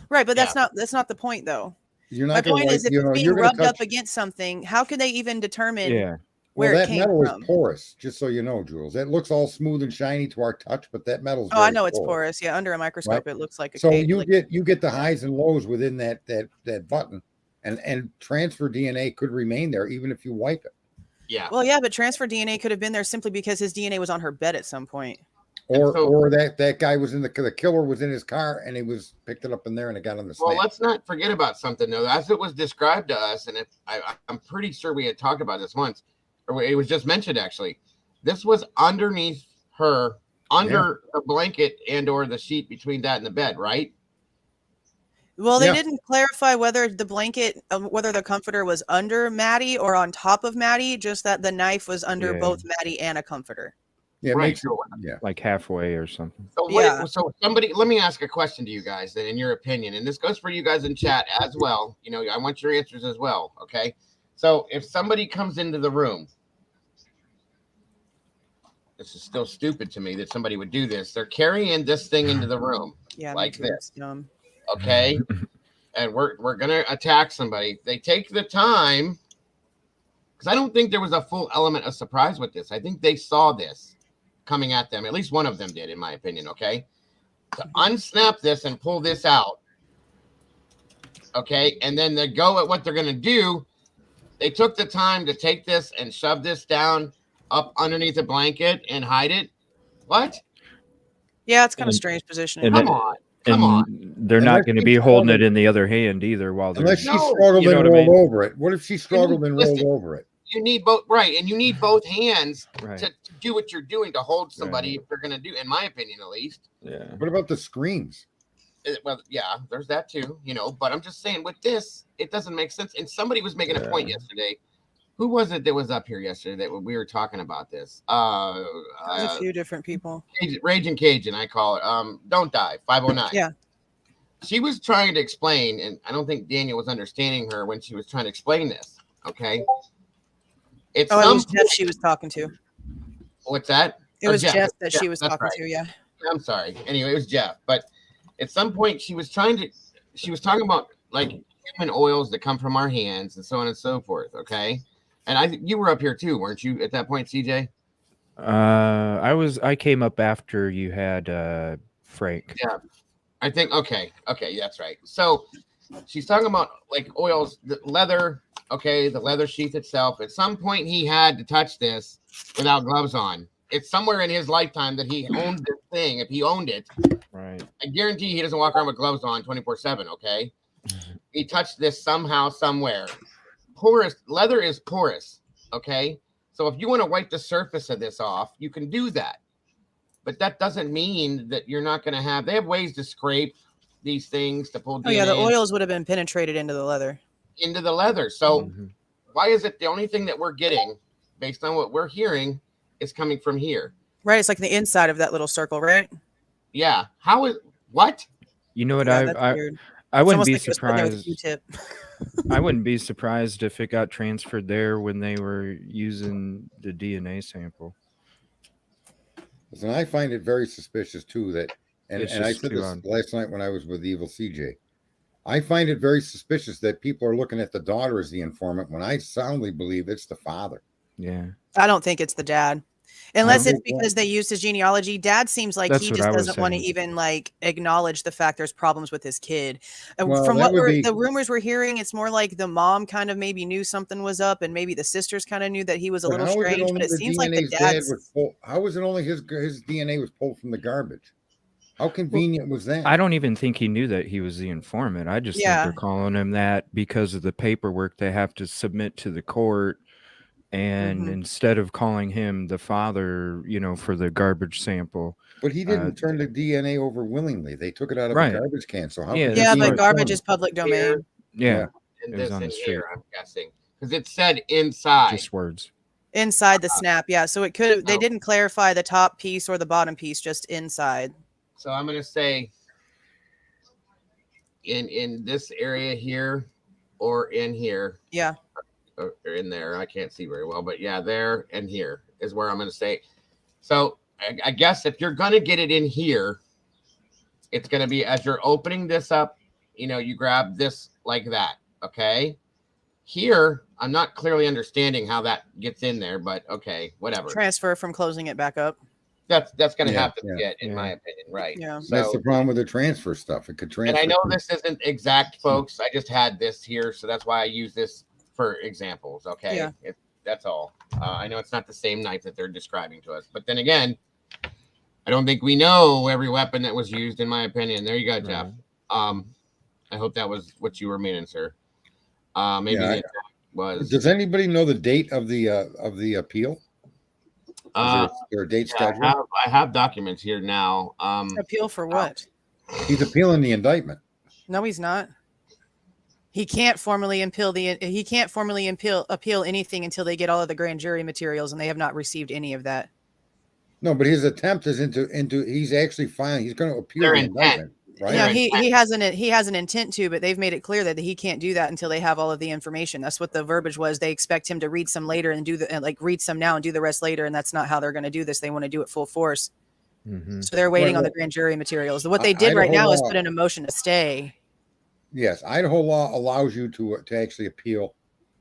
Right, but that's not the point though. My point is if it's being rubbed up against something, how could they even determine where that it came metal from? Is porous, just so you know, Jules. It looks all smooth and shiny to our touch, but that metal's I know it's porous. Yeah, under a microscope, it looks like a cake. You get the highs and lows within that button, and transfer DNA could remain there even if you wipe it. Yeah. Well, yeah, but transfer DNA could have been there simply because his DNA was on her bed at some point. Or that guy was in the killer was in his car and he was picked it up in there and it got on the snap. Well, let's not forget about something though. As it was described to us, and I'm pretty sure we had talked about this once, or it was just mentioned actually. This was underneath her, under a blanket and or the sheet between that and the bed, right? Well, they didn't clarify whether the blanket, whether the comforter was under Maddie or on top of Maddie, just that the knife was under both Maddie and a comforter. Yeah, right. Like halfway or something. So, so somebody, let me ask a question to you guys then, in your opinion, and this goes for you guys in chat as well. You know, I want your answers as well. Okay. So if somebody comes into the room, this is still stupid to me that somebody would do this. They're carrying this thing into the room like this. Okay. And we're going to attack somebody. They take the time, because I don't think there was a full element of surprise with this. I think they saw this coming at them. At least one of them did, in my opinion. Okay. To unsnap this and pull this out. Okay. And then they go at what they're going to do. They took the time to take this and shove this down up underneath a blanket and hide it. What? Yeah, it's kind of strange positioning. Come on. They're not going to be holding it in the other hand either while they're unless she struggled and rolled over it. What if she struggled and rolled over it? You need both, right? And you need both hands to do what you're doing to hold somebody if they're going to do, in my opinion, at least. Yeah. What about the screams? Well, yeah, there's that too, you know. But I'm just saying, with this, it doesn't make sense. And somebody was making a point yesterday. Who was it that was up here yesterday that we were talking about this? There's a few different people. Raging Cajun, I call it. Don't Die, 509. Yeah. She was trying to explain, and I don't think Daniel was understanding her when she was trying to explain this. Okay. It was Jeff she was talking to. What's that? It was Jeff that she was talking to, yeah. I'm sorry. Anyway, it was Jeff. But at some point she was talking about like human oils that come from our hands and so on and so forth. Okay. And you were up here too, weren't you, at that point, CJ? I came up after you had Frank. Yeah. I think okay, that's right. So she's talking about like oils, the leather, the leather sheath itself. At some point he had to touch this without gloves on. It's somewhere in his lifetime that he owned this thing. If he owned it, right, I guarantee he doesn't walk around with gloves on 24/7. Okay, he touched this somehow, somewhere. Porous leather is porous. Okay, so if you want to wipe the surface of this off, you can do that. But that doesn't mean that you're not going to have. They have ways to scrape these things to pull DNA. Oh yeah, the oils would have been penetrated into the leather. So why is it the only thing that we're getting, based on what we're hearing, is coming from here? Right, it's like the inside of that little circle, right? Yeah. How is what? You know what? Yeah, I wouldn't be surprised. I wouldn't be surprised if it got transferred there when they were using the DNA sample. And I find it very suspicious too that, and I said this last night when I was with Evil CJ. I find it very suspicious that people are looking at the daughter as the informant when I soundly believe it's the father. Yeah. I don't think it's the dad. Unless it's because they used his genealogy. Dad seems like he just doesn't want to even like acknowledge the fact there's problems with his kid. Well, from what the rumors we're hearing, it's more like the mom kind of maybe knew something was up, and maybe the sisters kind of knew that he was a little strange. But it seems like the dad's. How was it only his DNA was pulled from the garbage? How convenient was that? I don't even think he knew that he was the informant. I just think they're calling him that because of the paperwork they have to submit to the court. And instead of calling him the father, for the garbage sample. But he didn't turn the DNA over willingly. They took it out of a garbage can. So how but garbage is public domain. Yeah. And this in here, I'm guessing. Because it said inside. Just words. Inside the snap, yeah. So it could have, they didn't clarify the top piece or the bottom piece, just inside. So I'm going to say in this area here or in here. Yeah. Or in there, I can't see very well, but yeah, there and here is where I'm going to say. So I guess if you're going to get it in here, it's going to be as you're opening this up, you grab this like that. Okay. Here, I'm not clearly understanding how that gets in there, but okay, whatever. Transfer from closing it back up. That's going to have to get, in my opinion, right? Yeah. So, that's the problem with the transfer stuff. It could transfer. And I know this isn't exact, folks. I just had this here, so that's why I use this for examples. Okay. Yeah. That's all. I know it's not the same knife that they're describing to us, but then again, I don't think we know every weapon that was used, in my opinion. There you go, Jeff. I hope that was what you were meaning, sir. Maybe the attack was. Does anybody know the date of the appeal? Is there a date scheduled? I have documents here now. Appeal for what? He's appealing the indictment. No, he's not. He can't formally appeal appeal anything until they get all of the grand jury materials, and they have not received any of that. No, but his attempt is into he's actually filing. He's going to appeal the indictment, right? Yeah, he has an intent to, but they've made it clear that he can't do that until they have all of the information. That's what the verbiage was. They expect him to read some later and read some now and do the rest later, and that's not how they're going to do this. They want to do it full force. Mm-hmm. So they're waiting on the grand jury materials. What they did right now is put in a motion to stay. Yes, Idaho law allows you to actually appeal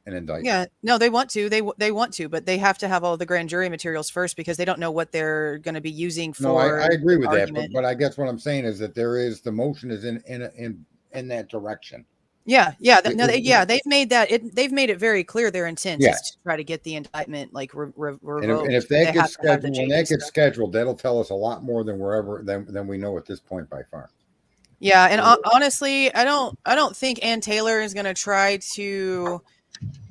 an indictment. Yeah, no, they want to. They want to, but they have to have all the grand jury materials first because they don't know what they're going to be using for. No, I agree with that, but I guess what I'm saying is that the motion is in that direction. Yeah, they've made that. They've made it very clear their intent is to try to get the indictment revoked. And if that gets scheduled, when that gets scheduled, that'll tell us a lot more than we know at this point by far. Yeah, and honestly, I don't think Ann Taylor is going to try to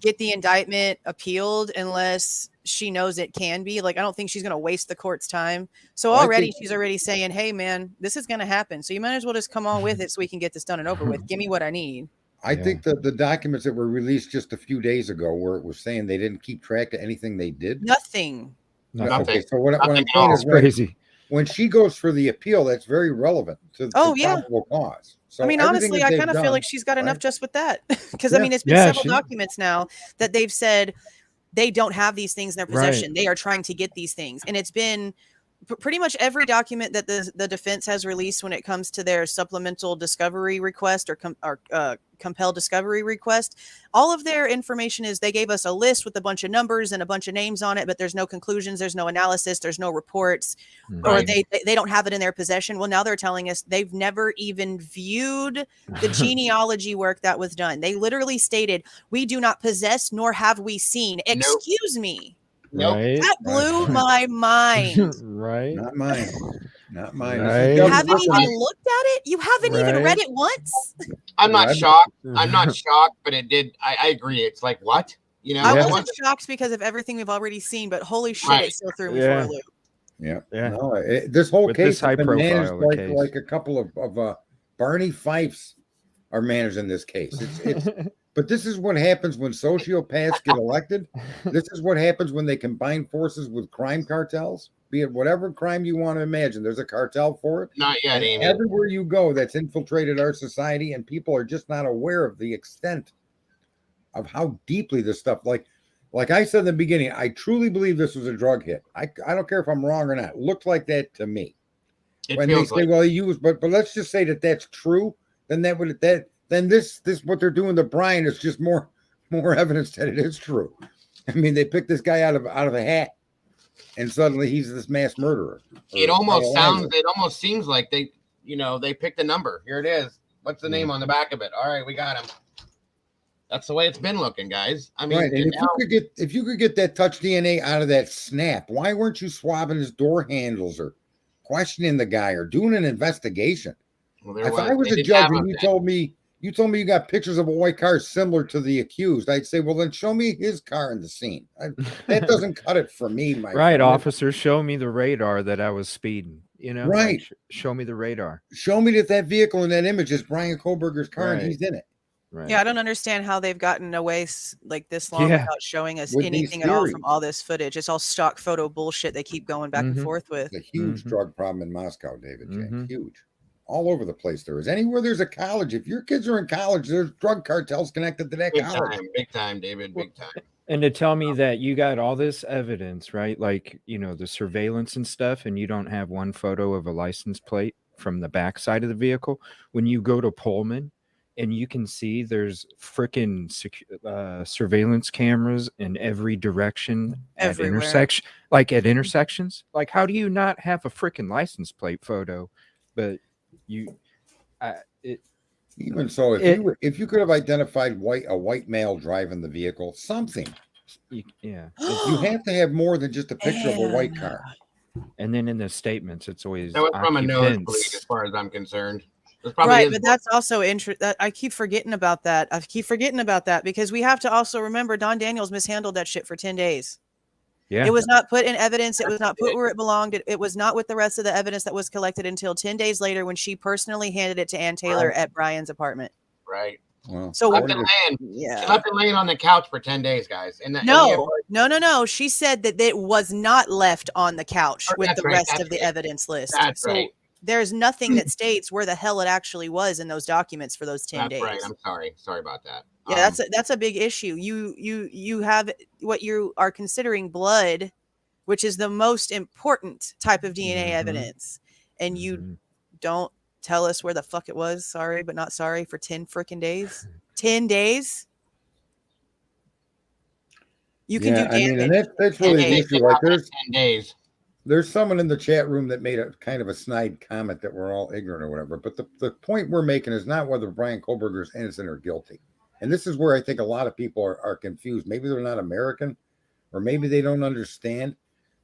get the indictment appealed unless she knows it can be. I don't think she's going to waste the court's time. So she's already saying, "Hey, man, this is going to happen. So you might as well just come on with it so we can get this done and over with. Give me what I need." I think that the documents that were released just a few days ago, where it was saying they didn't keep track of anything they did. Nothing. Okay, so what I'm saying is crazy. When she goes for the appeal, that's very relevant to probable cause. So I mean, honestly, I kind of feel like she's got enough just with that. Because, I mean, it's been several documents now that they've said they don't have these things in their possession. They are trying to get these things. And it's been pretty much every document that the defense has released when it comes to their supplemental discovery request or compelled discovery request. All of their information is they gave us a list with a bunch of numbers and a bunch of names on it, but there's no conclusions, there's no analysis, there's no reports, or they don't have it in their possession. Well, now they're telling us they've never even viewed the genealogy work that was done. They literally stated, "We do not possess nor have we seen." Excuse me. Nope. That blew my mind. Not mine. Right. You haven't even looked at it? You haven't even read it once? I'm not shocked. I'm not shocked, but it did. I agree. It's like, what? I wasn't shocked because of everything we've already seen, but holy shit, it still threw me for a loop. Yeah. No, this whole case has been managed like a couple of Barney Fifes are managed in this case. It's But this is what happens when sociopaths get elected. This is what happens when they combine forces with crime cartels, be it whatever crime you want to imagine. There's a cartel for it. Not yet, Amy. Everywhere you go, that's infiltrated our society, and people are just not aware of the extent of how deeply this stuff, like I said in the beginning, I truly believe this was a drug hit. I don't care if I'm wrong or not. It looked like that to me. When they say, well, he used, but let's just say that that's true, then then this what they're doing to Bryan is just more evidence that it is true. I mean, they picked this guy out of a hat, and suddenly he's this mass murderer. It almost seems like they picked a number. Here it is. What's the name on the back of it? All right, we got him. That's the way it's been looking, guys. I mean, and if you could get that touch DNA out of that snap, why weren't you swabbing his door handles or questioning the guy or doing an investigation? Well, if I was a judge and you told me you got pictures of a white car similar to the accused, I'd say, well, then show me his car in the scene. That doesn't cut it for me, my friend. Officer, show me the radar that I was speeding. Right. Show me the radar. Show me that vehicle in that image is Bryan Kohberger's car and he's in it. Right. Yeah, I don't understand how they've gotten away like this long without showing us anything at all from all this footage. It's all stock photo bullshit they keep going back and forth with. It's a huge drug problem in Moscow, David. Huge. All over the place there is. Anywhere there's a college, if your kids are in college, there's drug cartels connected to that college. Big time, David, big time. And to tell me that you got all this evidence, right? Like, the surveillance and stuff, and you don't have one photo of a license plate from the back side of the vehicle. When you go to Pullman and you can see there's freaking surveillance cameras in every direction at intersections. Like, how do you not have a freaking license plate photo? But even so, if you could have identified a white male driving the vehicle, something, Yeah. You have to have more than just a picture of a white car. And then in the statements, it's always that was from a nosebleed, occupants. as far as I'm concerned. Right, but that's also interesting. I keep forgetting about that. Because we have to also remember Don Daniels mishandled that shit for 10 days. Yeah. It was not put in evidence. It was not put where it belonged. It was not with the rest of the evidence that was collected until 10 days later when she personally handed it to Ann Taylor at Brian's apartment. Right. Well, so she left it laying on the couch for 10 days, guys. No. She said that it was not left on the couch with the rest of the evidence list. That's right. There's nothing that states where the hell it actually was in those documents for those 10 days. Right. I'm sorry about that. Yeah, that's a big issue. You have what you are considering blood, which is the most important type of DNA evidence, and you don't tell us where the fuck it was. Sorry, but not sorry for 10 freaking days. 10 days. You can do damage. I mean, and that's really the issue. Like, 10 days. There's someone in the chat room that made a kind of a snide comment that we're all ignorant or whatever. But the point we're making is not whether Bryan Kohberger is innocent or guilty. And this is where I think a lot of people are confused. Maybe they're not American, or maybe they don't understand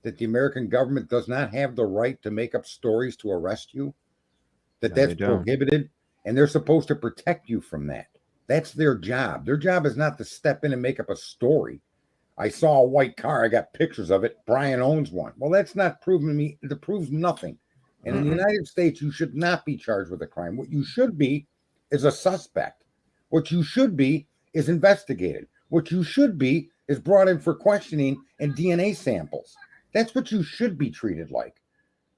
that the American government does not have the right to make up stories to arrest you, that's prohibited, and they're supposed to protect you from that. That's their job. Their job is not to step in and make up a story. I saw a white car. I got pictures of it. Brian owns one. Well, that's not proving me. It proves nothing. And in the United States, you should not be charged with a crime. What you should be is a suspect. What you should be is investigated. What you should be is brought in for questioning and DNA samples. That's what you should be treated like.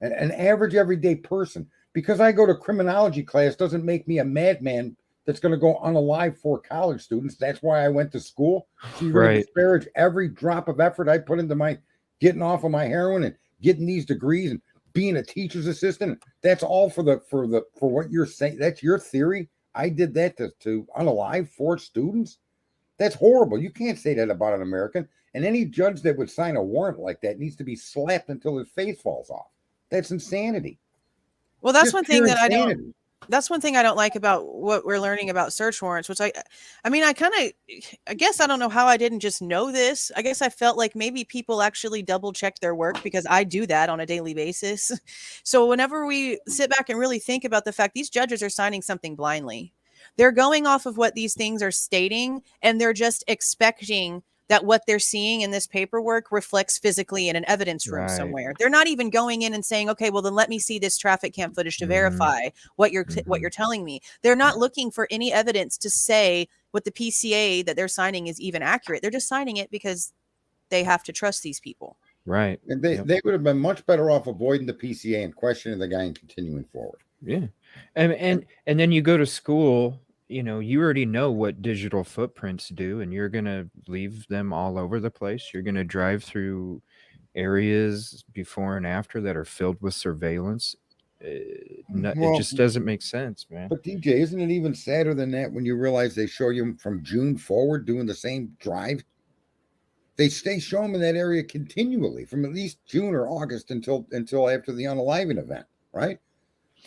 An average, everyday person. Because I go to criminology class doesn't make me a madman that's going to go unalive for college students. That's why I went to school. So you're going to disparage every drop of effort I put into my getting off of my heroin and getting these degrees and being a teacher's assistant. That's all for what you're saying. That's your theory. I did that to unalive 4 students. That's horrible. You can't say that about an American. And any judge that would sign a warrant like that needs to be slapped until his face falls off. That's insanity. Well, that's one thing that I don't. That's one thing I don't like about what we're learning about search warrants, which I guess I don't know how I didn't just know this. I guess I felt like maybe people actually double check their work because I do that on a daily basis. So whenever we sit back and really think about the fact these judges are signing something blindly, they're going off of what these things are stating, and they're just expecting that what they're seeing in this paperwork reflects physically in an evidence room somewhere. They're not even going in and saying, okay, well then let me see this traffic cam footage to verify what you're telling me. They're not looking for any evidence to say what the PCA that they're signing is even accurate. They're just signing it because they have to trust these people. Right. And they would have been much better off avoiding the PCA and questioning the guy and continuing forward. Yeah. And then you go to school, you know, you already know what digital footprints do, and you're going to leave them all over the place. You're going to drive through areas before and after that are filled with surveillance. It just doesn't make sense, man. But DJ, isn't it even sadder than that when you realize they show you from June forward doing the same drive? They show them in that area continually from at least June or August until after the unaliving event, right?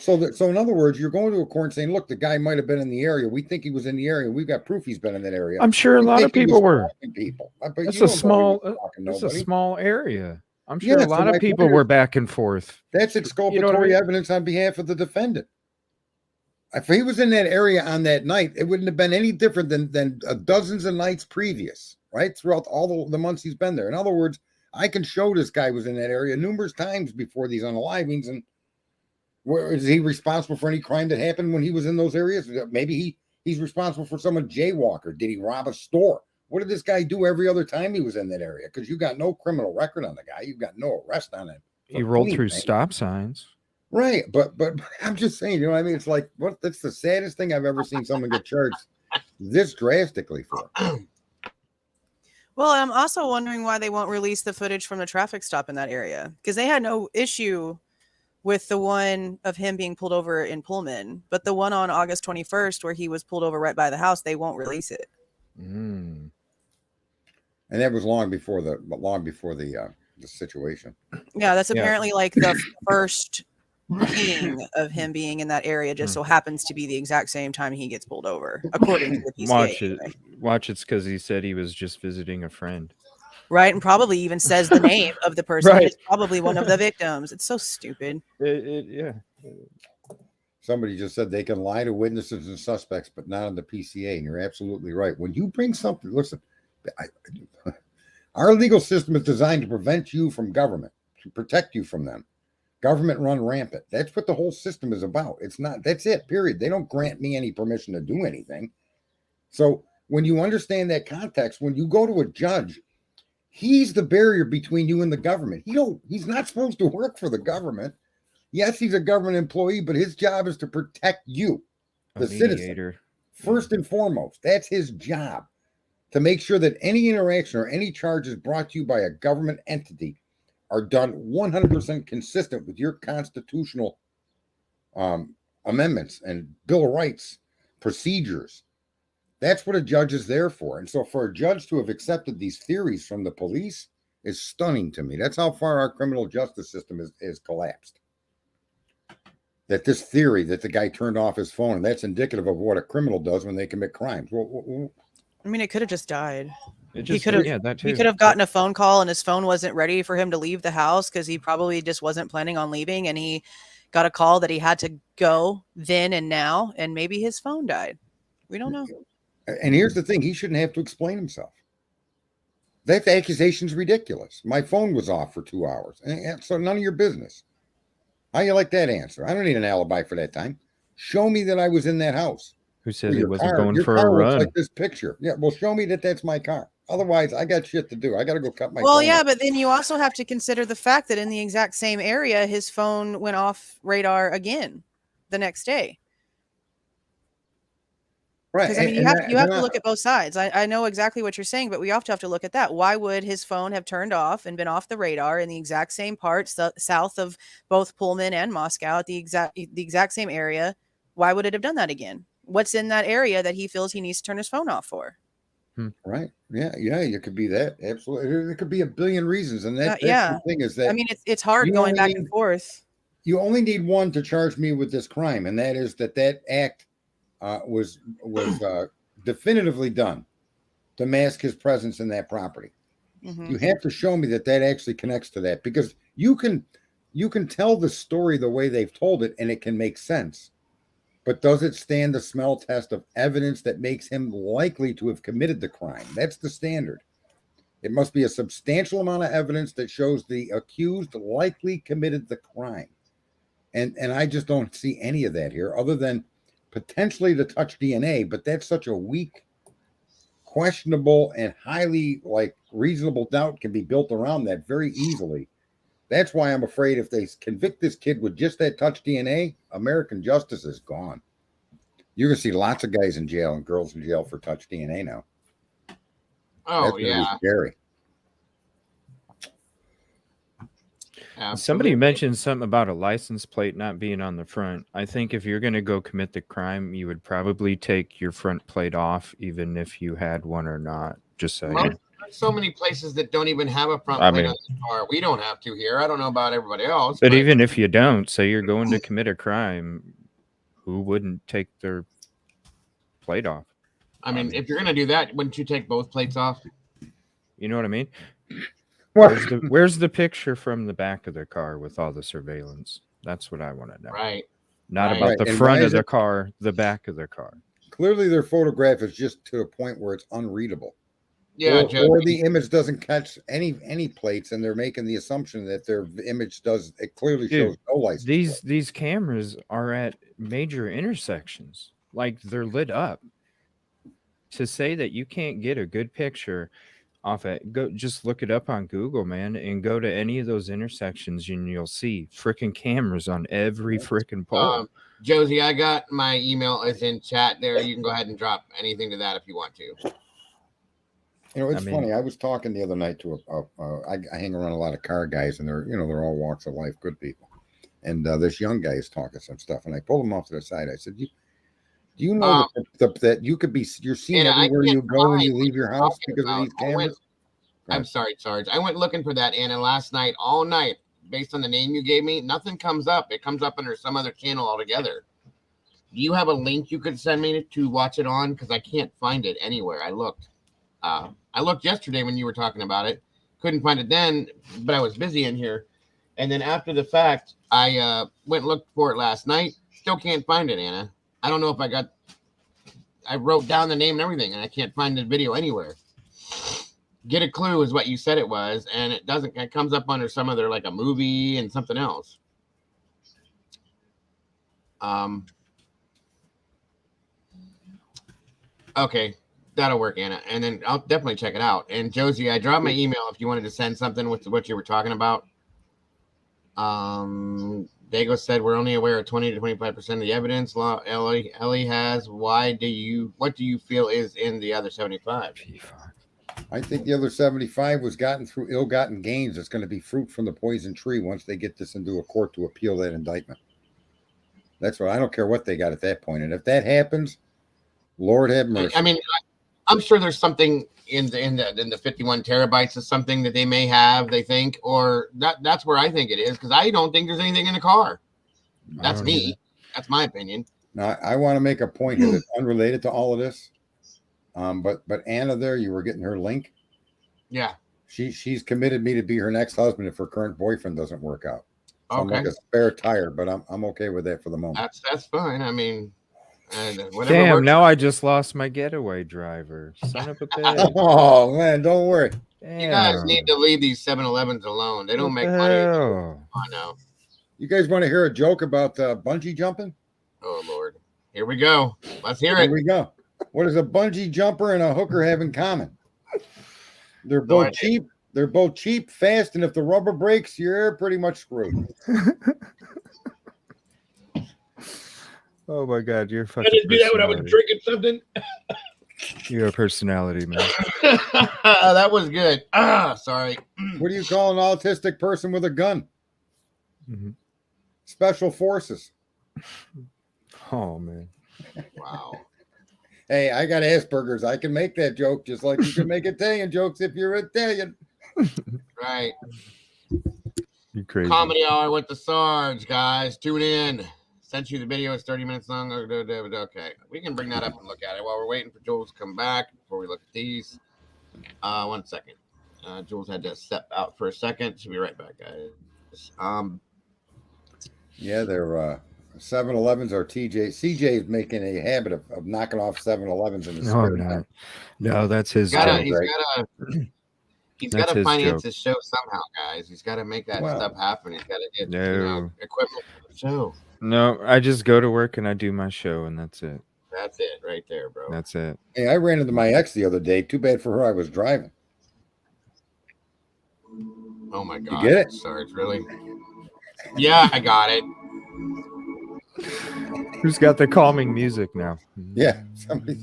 So in other words, you're going to a court and saying, look, the guy might have been in the area. We think he was in the area. We've got proof he's been in that area. I'm sure a lot of people were. It's a small area. I'm sure a lot of people were back and forth. That's exculpatory evidence on behalf of the defendant. If he was in that area on that night, it wouldn't have been any different than dozens of nights previous, right? Throughout all the months he's been there. In other words, I can show this guy was in that area numerous times before these unalivings. And where is he responsible for any crime that happened when he was in those areas? Maybe he's responsible for someone jaywalker. Did he rob a store? What did this guy do every other time he was in that area? Because you got no criminal record on the guy. You've got no arrest on him. He rolled through stop signs. Right. But I'm just saying, you know what I mean? It's like, that's the saddest thing I've ever seen someone get charged this drastically for. Well, I'm also wondering why they won't release the footage from the traffic stop in that area, because they had no issue with the one of him being pulled over in Pullman, but the one on August 21st where he was pulled over right by the house, they won't release it. And that was long before the situation. Yeah, that's apparently like the first thing of him being in that area. Just so happens to be the exact same time he gets pulled over, according to the PCA. Watch it's because he said he was just visiting a friend. Right, and probably even says the name of the person Right. who's probably one of the victims. It's so stupid. Yeah. Somebody just said they can lie to witnesses and suspects, but not on the PCA. And you're absolutely right. When you bring something, listen, our legal system is designed to prevent you from government, to protect you from them. Government run rampant. That's what the whole system is about. It's not, that's it, period. They don't grant me any permission to do anything. So when you understand that context, when you go to a judge, he's the barrier between you and the government. He's not supposed to work for the government. Yes, he's a government employee, but his job is to protect you, the citizen. First and foremost, that's his job, to make sure that any interaction or any charges brought to you by a government entity are done 100% consistent with your constitutional amendments and Bill of Rights procedures. That's what a judge is there for. And so for a judge to have accepted these theories from the police is stunning to me. That's how far our criminal justice system is collapsed. That this theory that the guy turned off his phone, and that's indicative of what a criminal does when they commit crimes. Well, I mean, it could have just died. He could have gotten a phone call and his phone wasn't ready for him to leave the house because he probably just wasn't planning on leaving, and he got a call that he had to go then and now, and maybe his phone died. We don't know. And here's the thing, he shouldn't have to explain himself. That accusation's ridiculous. My phone was off for 2 hours. And so none of your business. How you like that answer? I don't need an alibi for that time. Show me that I was in that house. Who said he wasn't going for a run? Like this picture. Yeah, well, show me that that's my car. Otherwise, I got shit to do. I got to go cut my phone off. But then you also have to consider the fact that in the exact same area, his phone went off radar again the next day. Right. Because I mean, you have to look at both sides. I know exactly what you're saying, but we have to look at that. Why would his phone have turned off and been off the radar in the exact same part, south of both Pullman and Moscow, at the exact same area? Why would it have done that again? What's in that area that he feels he needs to turn his phone off for? Right. Yeah. It could be that. Absolutely. There could be a billion reasons. And that's the thing is that, I mean, it's hard going back and forth. You only need one to charge me with this crime. And that is that act was definitively done to mask his presence in that property. You have to show me that actually connects to that, because you can tell the story the way they've told it and it can make sense. But does it stand the smell test of evidence that makes him likely to have committed the crime? That's the standard. It must be a substantial amount of evidence that shows the accused likely committed the crime. And I just don't see any of that here, other than potentially the touch DNA, but that's such a weak, questionable, and highly reasonable doubt can be built around that very easily. That's why I'm afraid if they convict this kid with just that touch DNA, American justice is gone. You're going to see lots of guys in jail and girls in jail for touch DNA now. Oh, yeah. Scary. Absolutely. Somebody mentioned something about a license plate not being on the front. I think if you're going to go commit the crime, you would probably take your front plate off, even if you had one or not. Just saying. There's so many places that don't even have a front plate on the car. We don't have to here. I don't know about everybody else. But even if you don't, say you're going to commit a crime, who wouldn't take their plate off? I mean, if you're going to do that, wouldn't you take both plates off? You know what I mean? Where's the picture from the back of the car with all the surveillance? That's what I want to know. Right. Not about the front of the car, the back of the car. Clearly, their photograph is just to a point where it's unreadable. Yeah, or the image doesn't catch any plates, and they're making the assumption that their image does. It clearly shows no license. These cameras are at major intersections, like they're lit up. To say that you can't get a good picture off it, just look it up on Google, man, and go to any of those intersections, and you'll see freaking cameras on every freaking pole. Josie, I got my email is in chat there. You can go ahead and drop anything to that if you want to. You know, it's funny. I was talking the other night to I hang around a lot of car guys, and they're all walks of life, good people. And this young guy is talking some stuff, and I pulled him off to the side. I said, "Do you know that you could you're seen everywhere you go when you leave your house because of these cameras?" I'm sorry, Sarge. I went looking for that, Anna, last night, all night, based on the name you gave me. Nothing comes up. It comes up under some other channel altogether. Do you have a link you could send me to watch it on? Because I can't find it anywhere. I looked. I looked yesterday when you were talking about it, couldn't find it then, but I was busy in here. And then after the fact, I went and looked for it last night. Still can't find it, Anna. I don't know if I wrote down the name and everything, and I can't find the video anywhere. Get a Clue is what you said it was, and it doesn't. It comes up under some other, like a movie and something else. Okay, that'll work, Anna. And then I'll definitely check it out. And Josie, I dropped my email if you wanted to send something with what you were talking about. Dago said we're only aware of 20 to 25% of the evidence Ellie has. What do you feel is in the other 75? I think the other 75 was gotten through ill-gotten gains. It's going to be fruit from the poison tree once they get this into a court to appeal that indictment. That's what I don't care what they got at that point. And if that happens, Lord have mercy. I mean, I'm sure there's something in the 51 terabytes is something that they may have, they think, or that's where I think it is, because I don't think there's anything in the car. That's me. That's my opinion. Now, I want to make a point here that's unrelated to all of this. But Anna there, you were getting her link. Yeah. She's committed me to be her next husband if her current boyfriend doesn't work out. So Okay. I'm like a spare tire, but I'm okay with that for the moment. That's fine. I mean, damn, works. Now I just lost my getaway driver. Son of a bitch. Oh man, don't worry. Damn. You guys need to leave these 7-Elevens alone. They don't make money. I know. You guys want to hear a joke about bungee jumping? Oh Lord. Here we go. Let's hear it. Here we go. What does a bungee jumper and a hooker have in common? They're both cheap. They're both cheap, fast, and if the rubber breaks, you're pretty much screwed. Oh my God, you're fucking. I didn't do that when I was drinking something. You're a personality, man. That was good. Sorry. What do you call an autistic person with a gun? Mm-hmm. Special forces. Oh man. Wow. Hey, I got Asperger's. I can make that joke just like you can make Italian jokes if you're Italian. Right. You crazy. Comedy Hour with the Sarge, guys. Tune in. Sent you the video. It's 30 minutes long. Okay. We can bring that up and look at it while we're waiting for Jules to come back before we look at these. 1 second. Jules had to step out for a second. She'll be right back, guys. Yeah, they're 7-Elevens are TJ. CJ is making a habit of knocking off 7-Elevens in his spare time. No, that's his joke. He's got to finance his show somehow, guys. He's got to make that stuff happen. He's got to get equipment for the show. No, I just go to work and I do my show, and that's it. That's it right there, bro. That's it. Hey, I ran into my ex the other day. Too bad for her. I was driving. Oh my God! You get it? Sarge, really? Yeah, I got it. Who's got the calming music now? Yeah, somebody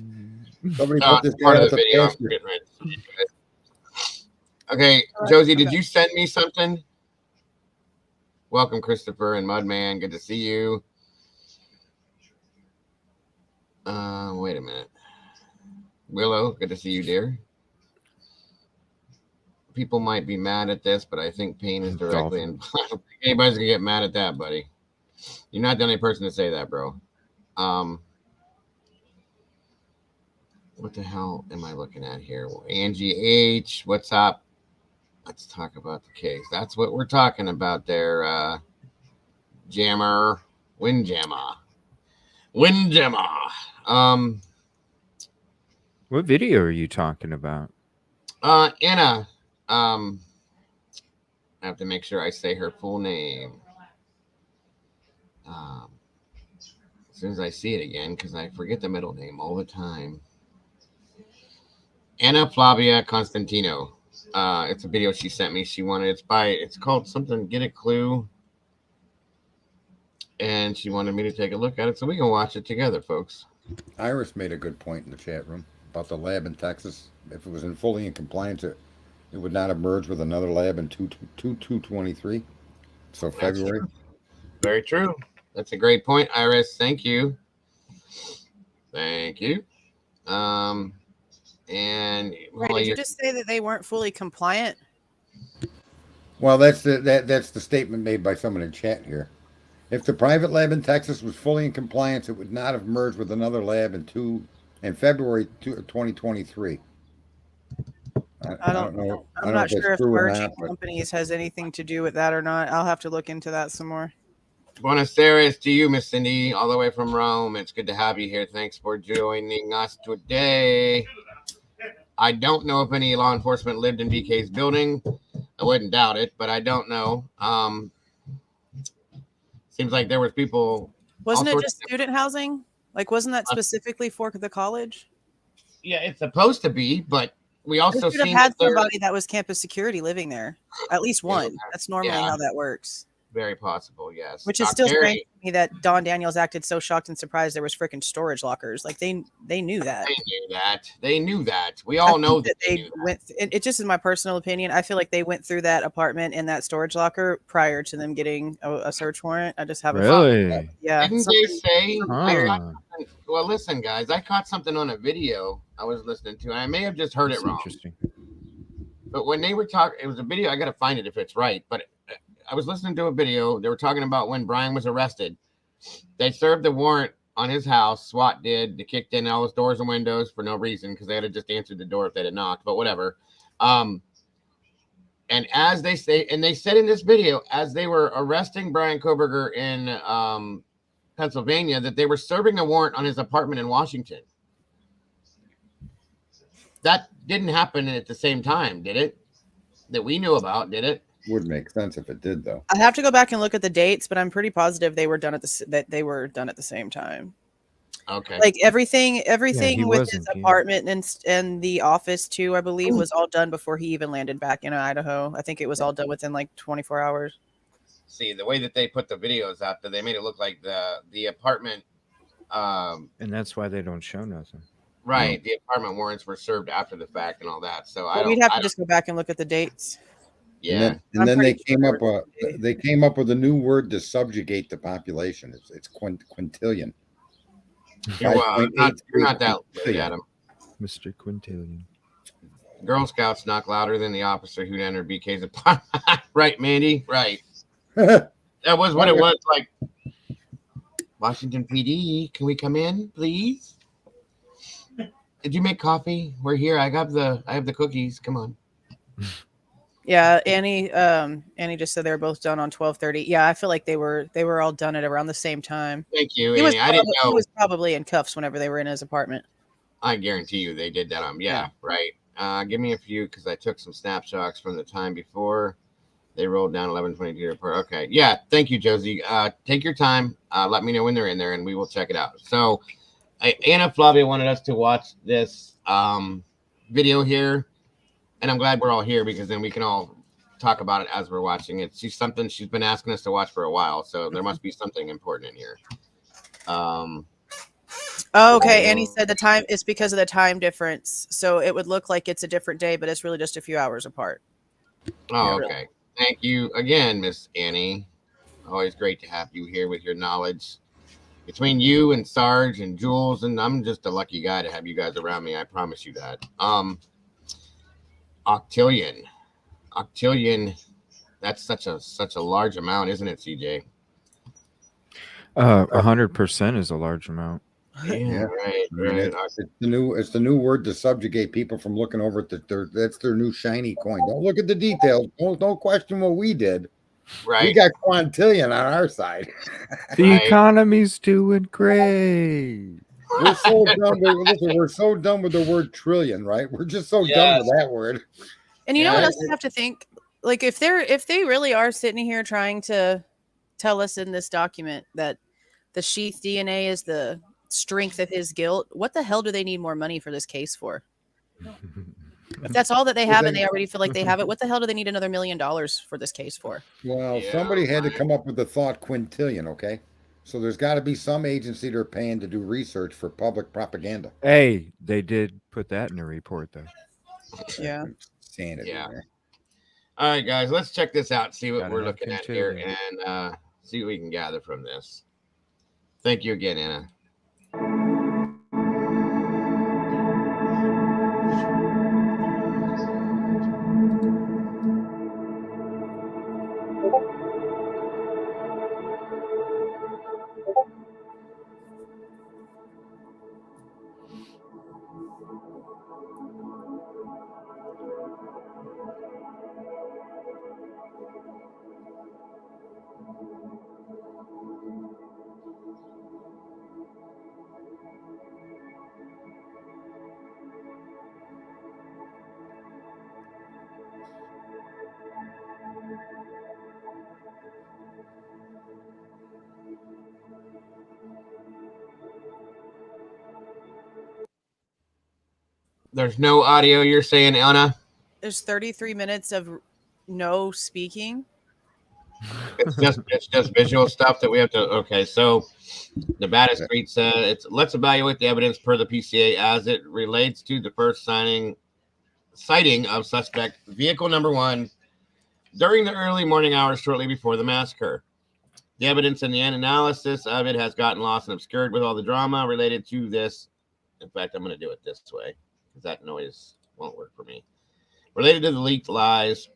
put this part guy of the video. Okay, Josie, did you send me something? Welcome, Christopher and Mudman. Good to see you. Wait a minute. Willow, good to see you, dear. People might be mad at this, but I think pain is directly involved. I don't think anybody's gonna get mad at that, buddy. You're not the only person to say that, bro. What the hell am I looking at here? Angie H, what's up? Let's talk about the case. That's what we're talking about there, Jammer. Windjammer. What video are you talking about? Anna. I have to make sure I say her full name. As soon as I see it again, because I forget the middle name all the time. Anna Flavia Constantino. It's a video she sent me. It's called something, Get a Clue. And she wanted me to take a look at it, so we can watch it together, folks. Iris made a good point in the chat room about the lab in Texas. If it was fully in compliance, it would not have merged with another lab in 2/2/23. So February. True. Very true. That's a great point, Iris. Thank you. And did you just say that they weren't fully compliant? Well, that's the statement made by someone in chat here. If the private lab in Texas was fully in compliance, it would not have merged with another lab in February 2023. I don't know. I'm not sure if merging companies has anything to do with that or not. I'll have to look into that some more. Buenos Aires to you, Miss Cindy, all the way from Rome. It's good to have you here. Thanks for joining us today. I don't know if any law enforcement lived in BK's building. I wouldn't doubt it, but I don't know. Seems like there was people. Wasn't it just student housing? Like, wasn't that specifically for the college? Yeah, it's supposed to be, but we also should have had somebody that was campus security living there. At least one. That's normally how that works. Very possible, yes. Which is still strange to me that Don Daniels acted so shocked and surprised there was freaking storage lockers. Like they knew that. They knew that. We all know that they went. It just is my personal opinion. I feel like they went through that apartment and that storage locker prior to them getting a search warrant. I just have really. Yeah. Didn't they say? Well, listen, guys. I caught something on a video I was listening to, and I may have just heard it wrong. Interesting. But when they were talking, it was a video. I got to find it if it's right, but. I was listening to a video. They were talking about when Bryan was arrested. They served the warrant on his house. SWAT did. They kicked in all his doors and windows for no reason because they had just answered the door if they had knocked, but whatever. And as they say, and they said in this video, as they were arresting Bryan Kohberger in Pennsylvania, that they were serving a warrant on his apartment in Washington. That didn't happen at the same time, did it? That we knew about, did it? Would make sense if it did, though. I have to go back and look at the dates, but I'm pretty positive they were done at the same time. Okay. Like everything with his apartment and the office too, I believe, was all done before he even landed back in Idaho. I think it was all done within like 24 hours. See, the way that they put the videos out there, they made it look like the apartment. And that's why they don't show nothing. Right. The apartment warrants were served after the fact and all that. So we'd have to just go back and look at the dates. Yeah, and then they came up with a new word to subjugate the population. It's quintillion. You're not that late, Adam. Mr. Quintillion. Girl Scouts knock louder than the officer who'd entered BK's apartment. Right, Mandy? Right. That was what it was like. Washington PD, can we come in, please? Did you make coffee? We're here. I have the cookies. Come on. Yeah, Annie just said they were both done on 12:30. Yeah, I feel like they were all done at around the same time. Thank you, Annie. I didn't know. He was probably in cuffs whenever they were in his apartment. I guarantee you they did that on. Yeah. Right. Give me a few because I took some snapshots from the time before they rolled down 11:22 report. Okay. Yeah. Thank you, Josie. Take your time. Let me know when they're in there, and we will check it out. So, Anna Flavia wanted us to watch this video here. And I'm glad we're all here because then we can all talk about it as we're watching it. She's been asking us to watch for a while, so there must be something important in here. Okay, Annie said the time is because of the time difference, so it would look like it's a different day, but it's really just a few hours apart. Oh, okay. Really. Thank you again, Miss Annie. Always great to have you here with your knowledge. Between you and Sarge and Jules, and I'm just a lucky guy to have you guys around me. I promise you that. Octillion, that's such a large amount, isn't it, CJ? 100% is a large amount. Yeah, right. It's the new word to subjugate people from looking over at that's their new shiny coin. Don't look at the details. Don't question what we did. Right. We got quintillion on our side. The economy's doing great. We're so done. We're so done with the word trillion, right? We're just so done with that word. And you know what else I have to think? Like if they really are sitting here trying to tell us in this document that the sheath DNA is the strength of his guilt, what the hell do they need more money for this case for? If that's all that they have and they already feel like they have it, what the hell do they need another $1 million for this case for? Well, somebody had to come up with the thought quintillion, okay? So there's got to be some agency they're paying to do research for public propaganda. Hey, they did put that in a report, though. Yeah. Sanity. Yeah. All right, guys, let's check this out, see what we're looking at here, and see what we can gather from this. Thank you again, Anna. There's no audio, you're saying, Anna? There's 33 minutes of no speaking. It's just visual stuff that we have to. Okay, so Nevada Street said let's evaluate the evidence per the PCA as it relates to the first sighting of suspect vehicle number 1 during the early morning hours shortly before the massacre. The evidence and the analysis of it has gotten lost and obscured with all the drama related to this. In fact, I'm going to do it this way because that noise won't work for me. Related to the leaked lies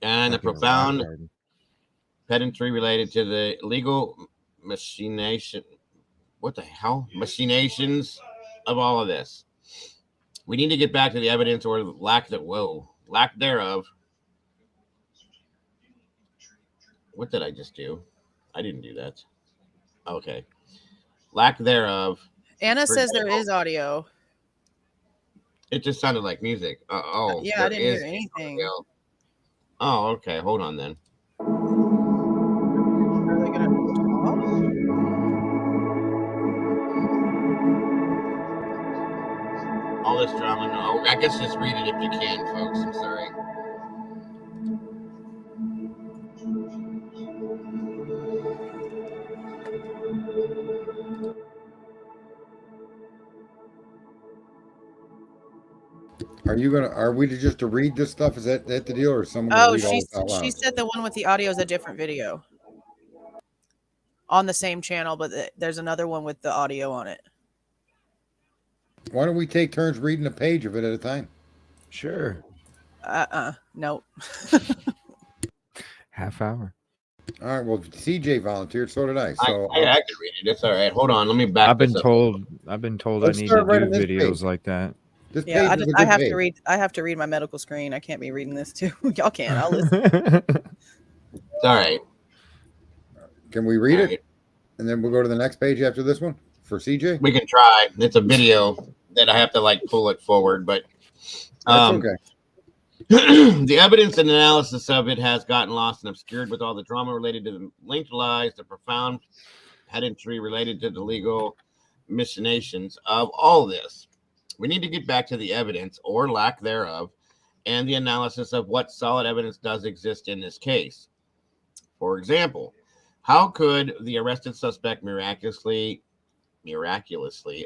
and the profound pedantry related to the legal machinations of all of this. We need to get back to the evidence or lack thereof. What did I just do? I didn't do that. Okay. Lack thereof. Anna says there is audio. It just sounded like music. Yeah, I didn't hear anything. Audio. Oh, okay. Hold on then. Are they gonna talk? All this drama. No, I guess just read it if you can, folks. I'm sorry. Are we just to read this stuff? Is that the deal, or someone? Oh, she said the one with the audio is a different video on the same channel, but there's another one with the audio on it. Why don't we take turns reading a page of it at a time? Sure. Nope. Half hour. All right. Well, CJ volunteered, so did I. So I can read it. It's all right. Hold on. Let me back. I've been told I need to do videos like that. Yeah, I have to read. I have to read my medical screen. I can't be reading this too. Y'all can't. I'll listen. It's all right. Can we read it? And then we'll go to the next page after this one for CJ? We can try. It's a video that I have to pull it forward, but that's okay. The evidence and analysis of it has gotten lost and obscured with all the drama related to the linked lies, the profound pedantry related to the legal machinations of all this. We need to get back to the evidence or lack thereof and the analysis of what solid evidence does exist in this case. For example, how could the arrested suspect miraculously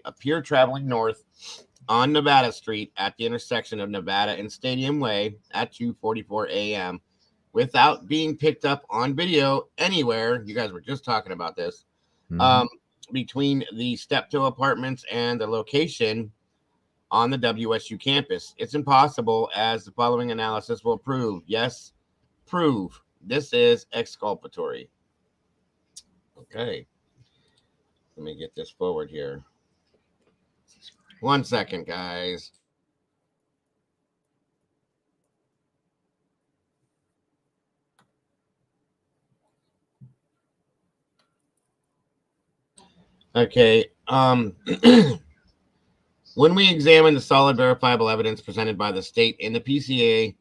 appear traveling north on Nevada Street at the intersection of Nevada and Stadium Way at 2:44 a.m. without being picked up on video anywhere? You guys were just talking about this. Between the Steptoe apartments and the location on the WSU campus. It's impossible, as the following analysis will prove. Yes, prove. This is exculpatory. Okay. Let me get this forward here. 1 second, guys. Okay. When we examine the solid verifiable evidence presented by the state in the PCA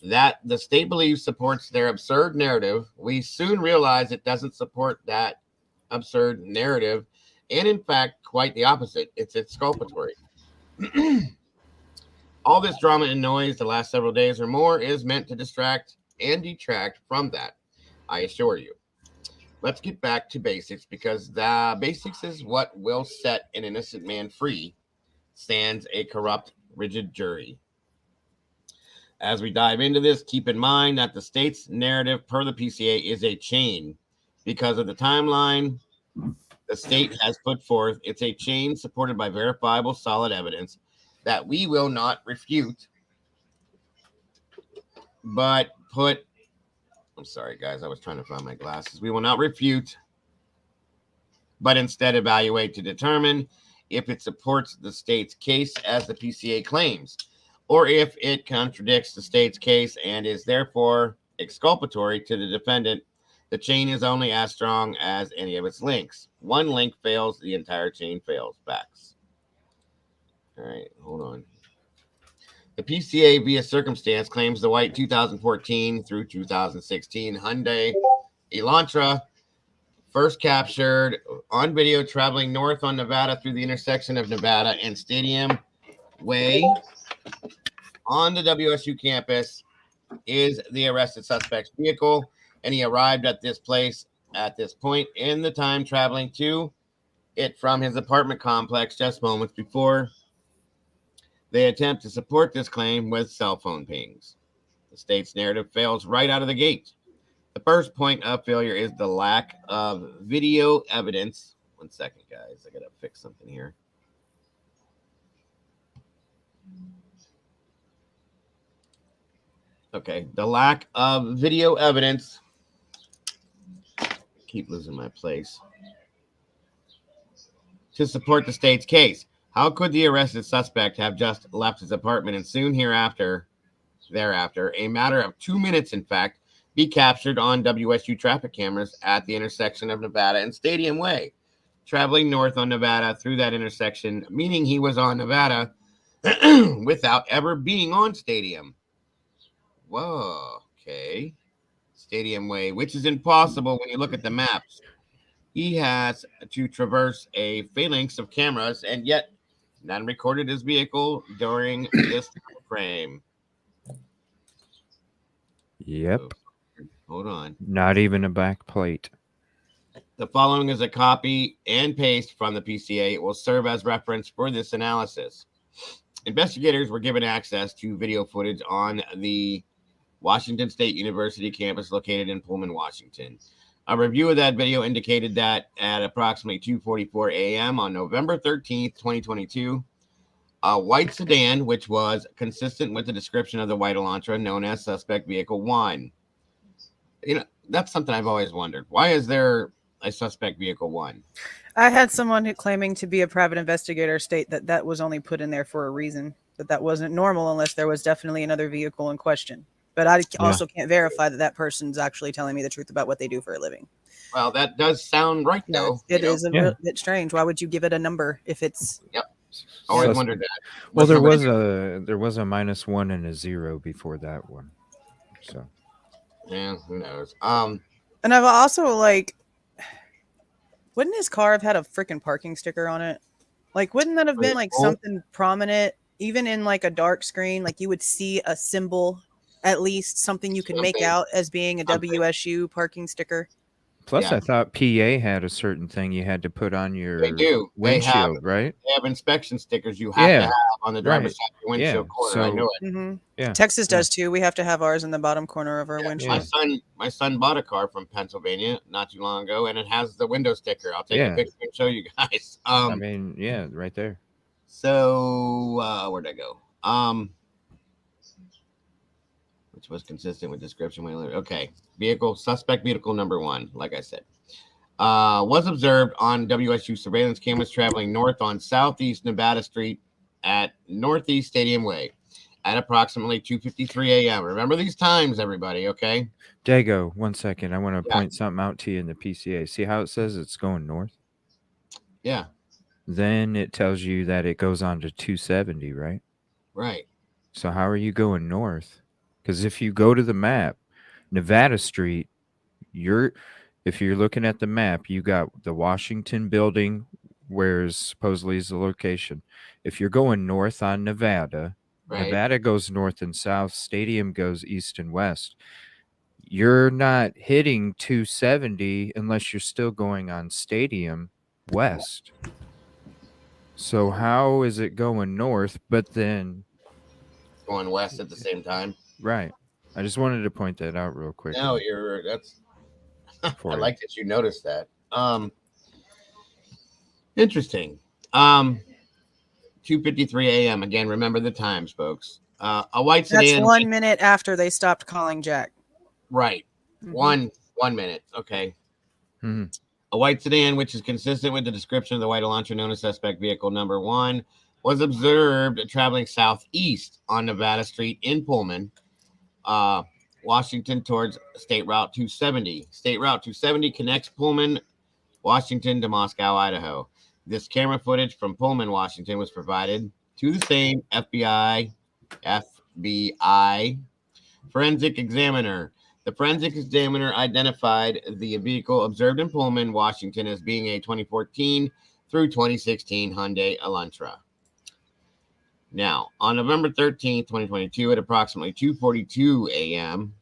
that the state believes supports their absurd narrative, we soon realize it doesn't support that absurd narrative, and in fact, quite the opposite. It's exculpatory. All this drama and noise the last several days or more is meant to distract and detract from that, I assure you. Let's get back to basics, because the basics is what will set an innocent man free, stands a corrupt, rigid jury. As we dive into this, keep in mind that the state's narrative per the PCA is a chain. Because of the timeline the state has put forth, it's a chain supported by verifiable, solid evidence that we will not refute, but I'm sorry, guys, I was trying to find my glasses. We will not refute, but instead evaluate to determine if it supports the state's case as the PCA claims, or if it contradicts the state's case and is therefore exculpatory to the defendant, the chain is only as strong as any of its links. One link fails, the entire chain fails. Backs. All right, hold on. The PCA via circumstance claims the white 2014 through 2016 Hyundai Elantra first captured on video traveling north on Nevada through the intersection of Nevada and Stadium Way on the WSU campus is the arrested suspect's vehicle, and he arrived at this place at this point in the time traveling to it from his apartment complex just moments before. They attempt to support this claim with cell phone pings. The state's narrative fails right out of the gate. The first point of failure is the lack of video evidence. 1 second, guys. I got to fix something here. Okay. The lack of video evidence. Keep losing my place. To support the state's case. How could the arrested suspect have just left his apartment and soon thereafter, a matter of 2 minutes, in fact, be captured on WSU traffic cameras at the intersection of Nevada and Stadium Way, traveling north on Nevada through that intersection, meaning he was on Nevada without ever being on Stadium. Whoa, okay. Stadium Way, which is impossible when you look at the maps. He has to traverse a phalanx of cameras, and yet none recorded his vehicle during this frame. Yep. So, hold on. Not even a back plate. The following is a copy and paste from the PCA. It will serve as reference for this analysis. Investigators were given access to video footage on the Washington State University campus located in Pullman, Washington. A review of that video indicated that at approximately 2:44 a.m. on November 13th, 2022, a white sedan, which was consistent with the description of the white Elantra known as Suspect Vehicle 1. You know, that's something I've always wondered. Why is there a Suspect Vehicle 1? I had someone who claiming to be a private investigator state that that was only put in there for a reason, that wasn't normal unless there was definitely another vehicle in question. But I also can't verify that that person's actually telling me the truth about what they do for a living. Well, that does sound right, though. It is a bit strange. Why would you give it a number if it's... Yep. Always wondered that. Well, there was a -1 and a 0 before that one. So yeah, who knows? And I've also wouldn't his car have had a freaking parking sticker on it? Like, wouldn't that have been like something prominent, even in like a dark screen? Like you would see a symbol, at least something you could make out as being a WSU parking sticker. Plus, I thought PA had a certain thing you had to put on your windshield, right? They have inspection stickers you have to have on the driver's side of your windshield corner. So, I know it. Mm-hmm. Yeah, Texas does too. We have to have ours in the bottom corner of our windshield. My son bought a car from Pennsylvania not too long ago, and it has the window sticker. I'll take a picture and show you guys. I mean, right there. So where'd I go? Which was consistent with description. Okay. Suspect vehicle number 1, like I said, was observed on WSU surveillance cameras traveling north on Southeast Nevada Street at Northeast Stadium Way at approximately 2:53 a.m. Remember these times, everybody, okay? Dago, 1 second. I want to point something out to you in the PCA. See how it says it's going north? Yeah. Then it tells you that it goes on to 270, right? Right. So how are you going north? Because if you go to the map, Nevada Street, if you're looking at the map, you got the Washington building, where supposedly is the location. If you're going north on Nevada, Nevada goes north and south, Stadium goes east and west. You're not hitting 270 unless you're still going on Stadium west. So how is it going north, but then going west at the same time? Right. I just wanted to point that out real quick. No, that's I like that you noticed that. Interesting. 2:53 a.m. Again, remember the times, folks. A white sedan. That's 1 minute after they stopped calling Jack. Right. Mm-hmm. One minute. Okay. Mm-hmm. A white sedan, which is consistent with the description of the white Elantra known as Suspect Vehicle number 1, was observed traveling southeast on Nevada Street in Pullman. Washington towards State Route 270. State Route 270 connects Pullman, Washington to Moscow, Idaho. This camera footage from Pullman, Washington was provided to the same FBI forensic examiner. The forensic examiner identified the vehicle observed in Pullman, Washington as being a 2014 through 2016 Hyundai Elantra. Now, on November 13th, 2022, at approximately 2:42 a.m.,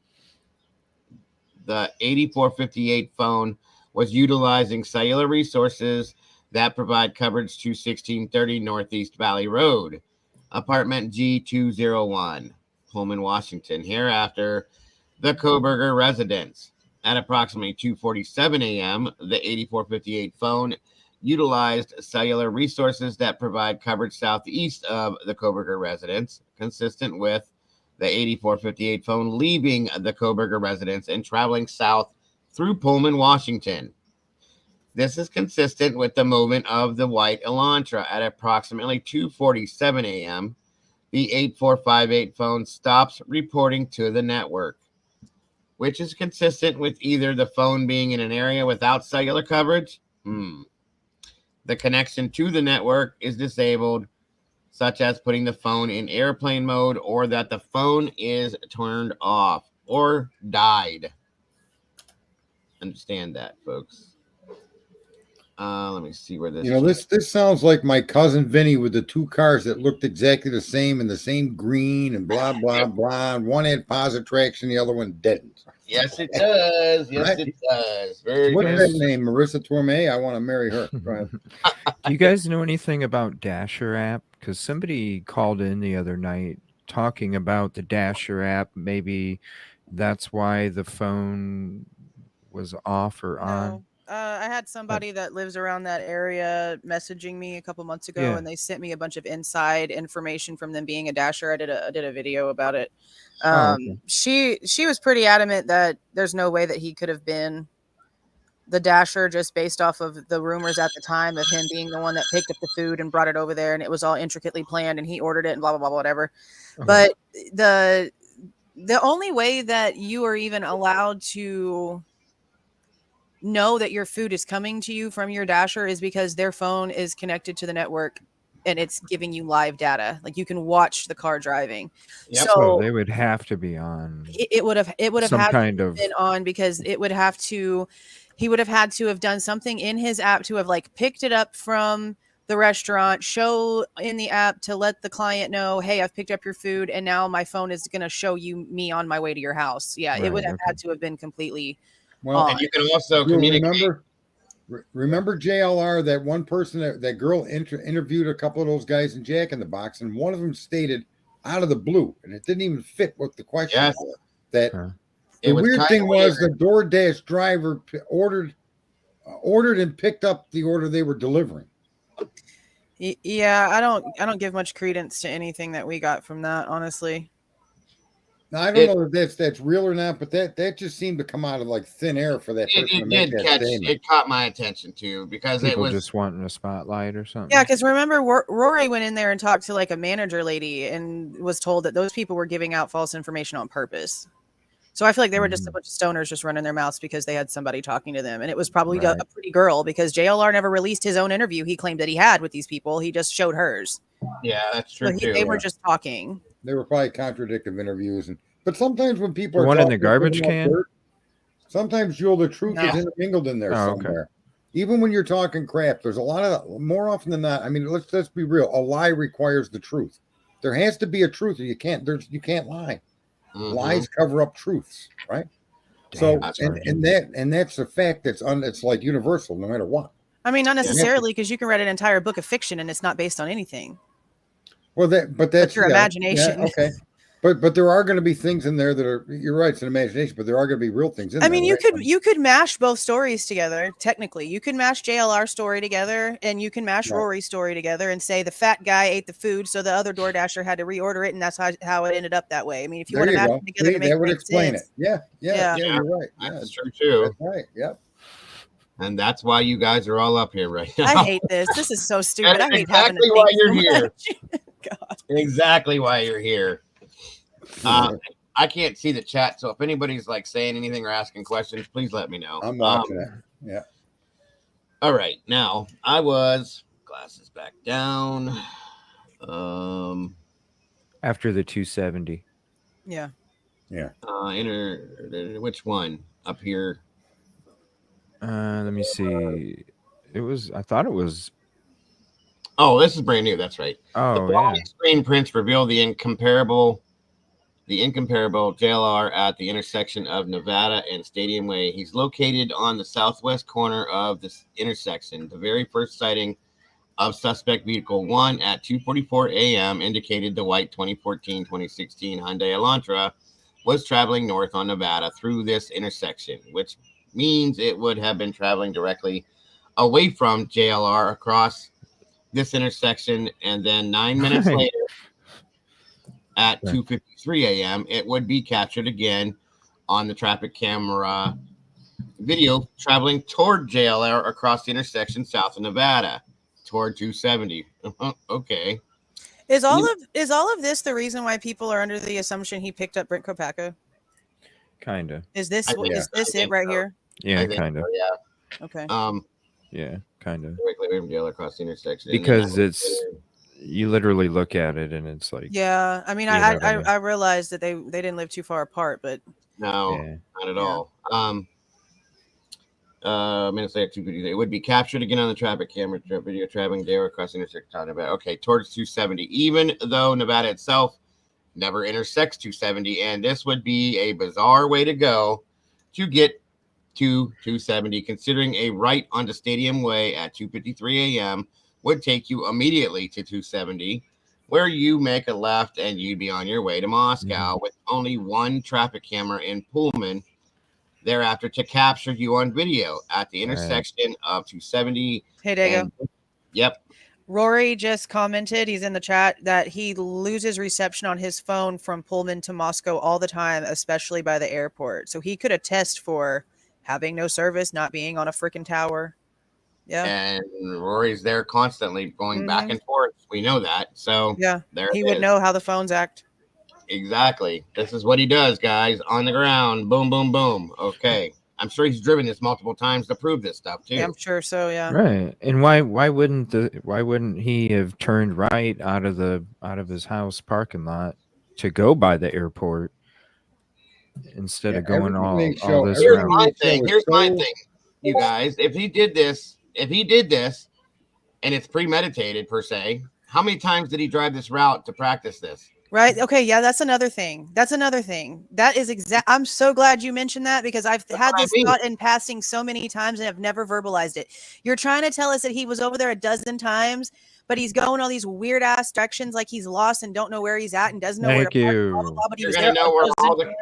the 8458 phone was utilizing cellular resources that provide coverage to 1630 Northeast Valley Road, apartment G201, Pullman, Washington. Hereafter, the Kohberger residence. At approximately 2:47 a.m., the 8458 phone utilized cellular resources that provide coverage southeast of the Kohberger residence, consistent with the 8458 phone leaving the Kohberger residence and traveling south through Pullman, Washington. This is consistent with the movement of the white Elantra. At approximately 2:47 a.m., the 8458 phone stops reporting to the network, which is consistent with either the phone being in an area without cellular coverage, the connection to the network is disabled, such as putting the phone in airplane mode, or that the phone is turned off or died. Understand that, folks. Let me see where this. This sounds like my cousin Vinny with the two cars that looked exactly the same and the same green and blah blah blah. And one had positive traction, the other one didn't. Yes, it does. Yes, right? It does. What's that name? Marissa Torme? I want to marry her. Do you guys know anything about Dasher app? Because somebody called in the other night talking about the Dasher app. Maybe that's why the phone was off or on. I had somebody that lives around that area messaging me a couple months ago, and they sent me a bunch of inside information from them being a Dasher. I did a video about it. Okay. She was pretty adamant that there's no way that he could have been the Dasher, just based off of the rumors at the time of him being the one that picked up the food and brought it over there, and it was all intricately planned, and he ordered it and blah blah blah whatever. Okay. But the only way that you are even allowed to know that your food is coming to you from your Dasher is because their phone is connected to the network and it's giving you live data. Like you can watch the car driving. Yep. So they would have to be on. It would have some had kind to of been on, because he would have had to have done something in his app to have like picked it up from the restaurant, show in the app to let the client know, hey, I've picked up your food and now my phone is going to show you me on my way to your house. Yeah. Right, it would have had to have been completely. Well, and you can also communicate. Remember JLR, that one person, that girl interviewed a couple of those guys in Jack in the Box, and one of them stated out of the blue, and it didn't even fit what the question was, that the weird thing was the DoorDash driver ordered and picked up the order they were delivering. Yeah, I don't give much credence to anything that we got from that, honestly. Now, I don't know if that's real or not, but that just seemed to come out of like thin air for that person to make that statement. It caught my attention too, because people it was just wanting a spotlight or something. Yeah, because remember, Rory went in there and talked to like a manager lady and was told that those people were giving out false information on purpose. So I feel like they were just a bunch of stoners just running their mouths because they had somebody talking to them. And it was probably a pretty girl, because JLR never released his own interview he claimed that he had with these people. He just showed hers. Yeah, that's true. So they were just talking. They were probably contradictive interviews. But sometimes when people are one in the garbage can, sometimes, Jewel, the truth is intermingled in there somewhere. Okay. Even when you're talking crap, there's a lot of, more often than not, I mean, let's be real. A lie requires the truth. There has to be a truth, or you can't lie. Mm-hmm. Lies cover up truths, right? Damn, so and that's a fact it's like universal, no matter what. I mean, not necessarily, because you can write an entire book of fiction and it's not based on anything. Well, that's your imagination. Yeah, okay. But there are going to be things in there that are, you're right, it's an imagination, but there are going to be real things in there. I mean, you could mash both stories together. Technically, you can mash JLR's story together, and you can mash Rory's story together, and say the fat guy ate the food, so the other DoorDasher had to reorder it, and that's how it ended up that way. I mean, if you want to mash them together, to make that would explain it. Yeah, you're right. That's true too. That's right. Yep. And that's why you guys are all up here right now. I hate this. This is so stupid. I hate exactly why you're here. God. Exactly why you're here. I can't see the chat, so if anybody's like saying anything or asking questions, please let me know. I'm watching it. Yeah. All right, now glasses back down. After the 270. Yeah. Which one up here? Let me see. I thought it was. Oh, this is brand new. That's right. Oh, yeah. Screen prints reveal the incomparable JLR at the intersection of Nevada and Stadium Way. He's located on the southwest corner of this intersection. The very first sighting of suspect vehicle 1 at 2:44 a.m. indicated the white 2014-2016 Hyundai Elantra was traveling north on Nevada through this intersection, which means it would have been traveling directly away from JLR across this intersection, and then 9 minutes later at 2:53 a.m. it would be captured again on the traffic camera video traveling toward JLR across the intersection south of Nevada toward 270. Okay. Is all of this the reason why people are under the assumption he picked up Brent Kopacka? Kind of. Is this it right here? Yeah, kind of. So, yeah. Okay. Yeah, kind of. Directly away from JLR across the intersection. Because you literally look at it and it's like. Yeah, I mean, I realized that they didn't live too far apart, but no, not at all. Minutes later, 2:50. It would be captured again on the traffic camera video traveling there across the intersection. Nevada. Okay, towards 270. Even though Nevada itself never intersects 270, and this would be a bizarre way to go to get to 270, considering a right onto Stadium Way at 2:53 a.m. would take you immediately to 270, where you make a left and you'd be on your way to Moscow with only one traffic camera in Pullman thereafter to capture you on video at the intersection of 270. Hey, Dago. Yep. Rory just commented, he's in the chat, that he loses reception on his phone from Pullman to Moscow all the time, especially by the airport. So he could attest for having no service, not being on a freaking tower. Yeah. And Rory's there constantly going back and forth. We know that. So yeah, there he would know how the phones act. Exactly. This is what he does, guys. On the ground. Boom, boom, boom. Okay. I'm sure he's driven this multiple times to prove this stuff too. Yeah, I'm sure so, yeah. Right. And why wouldn't he have turned right out of his house parking lot to go by the airport instead of going all this Here's route? my thing, you guys. If he did this, and it's premeditated per se, how many times did he drive this route to practice this? Right. Okay. Yeah, that's another thing. That is I'm so glad you mentioned that, because I've had this thought in passing so many times and I've never verbalized it. You're trying to tell us that he was over there a dozen times, but he's going all these weird ass directions, like he's lost and don't know where he's at and doesn't know where to park, blah, blah, blah, but you're gonna know where all the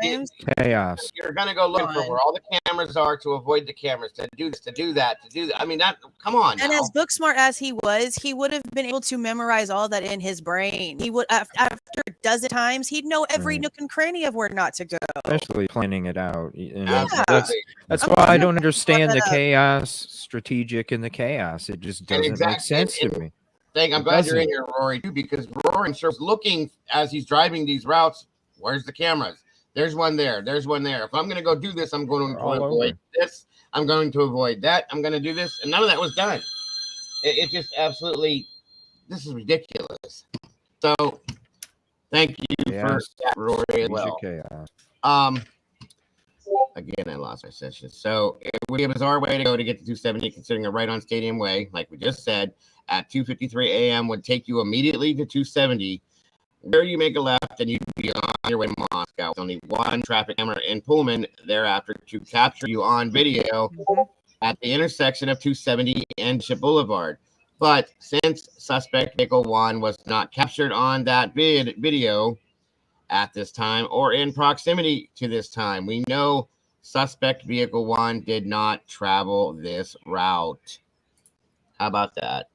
chaos. You're gonna go look for where all the cameras are to avoid the cameras, to do this, to do that, to do that. I mean, that. Come on. And as book smart as he was, he would have been able to memorize all that in his brain. He would, after a dozen times, he'd know every nook and cranny of where not to go. Especially planning it out. Yeah. That's why I don't understand the chaos, strategic in the chaos. It just doesn't make sense to me. I'm glad you're in here, Rory, too, because Rory is looking as he's driving these routes. Where's the cameras? There's one there. There's one there. If I'm going to go do this, I'm going to avoid this. I'm going to avoid that. I'm going to do this. And none of that was done. It just absolutely, this is ridiculous. So thank you for that, Rory, as well. Again, I lost my session. So it would be a bizarre way to go to get to 270, considering a right on Stadium Way, like we just said, at 2:53 a.m. would take you immediately to 270, where you make a left and you'd be on your way to Moscow. With only one traffic camera in Pullman thereafter to capture you on video at the intersection of 270 and Bishop Boulevard. But since suspect vehicle 1 was not captured on that video at this time or in proximity to this time, we know suspect vehicle 1 did not travel this route. How about that?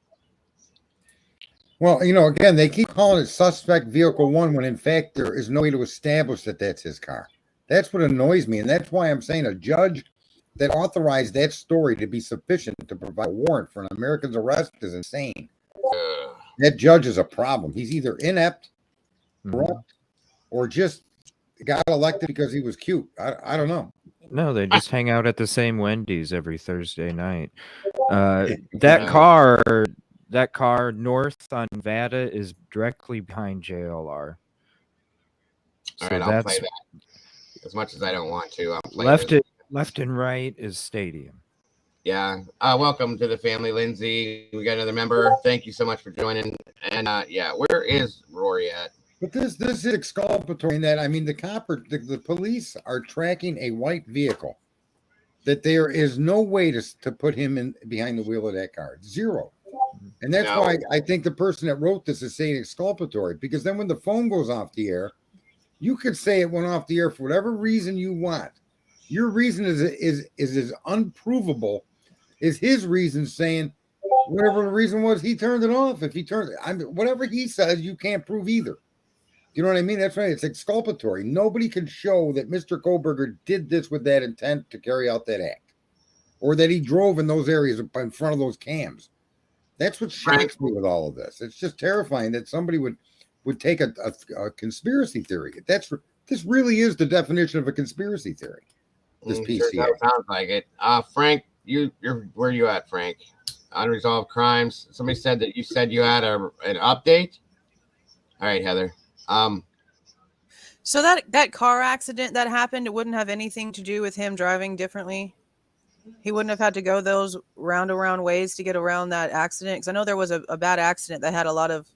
Well, again, they keep calling it suspect vehicle 1 when in fact there is no way to establish that that's his car. That's what annoys me. And that's why I'm saying a judge that authorized that story to be sufficient to provide a warrant for an American's arrest is insane. That judge is a problem. He's either inept, corrupt, or just got elected because he was cute. I don't know. No, they just hang out at the same Wendy's every Thursday night. That car north on Nevada is directly behind JLR. All right, I'll play that. As much as I don't want to, I'll play left and right is Stadium. Yeah. Welcome to the family, Lindsay. We got another member. Thank you so much for joining. And yeah, where is Rory at? But this is exculpatory in that, I mean, the police are tracking a white vehicle that there is no way to put him in behind the wheel of that car. Zero. And that's why I think the person that wrote this is saying exculpatory, because then when the phone goes off the air, you could say it went off the air for whatever reason you want. Your reason is as unprovable as his reason saying whatever the reason was, he turned it off. If he turned it, whatever he says, you can't prove either. You know what I mean? That's right. It's exculpatory. Nobody can show that Mr. Kohberger did this with that intent to carry out that act, or that he drove in those areas in front of those cams. That's what shocks me with all of this. It's just terrifying that somebody would take a conspiracy theory. This really is the definition of a conspiracy theory. This PCA. Sure sounds like it. Frank, you're where are you at, Frank? Unresolved crimes. Somebody said that you said you had an update. All right, Heather. So that car accident that happened, it wouldn't have anything to do with him driving differently. He wouldn't have had to go those roundabout ways to get around that accident. Because I know there was a bad accident that had a lot of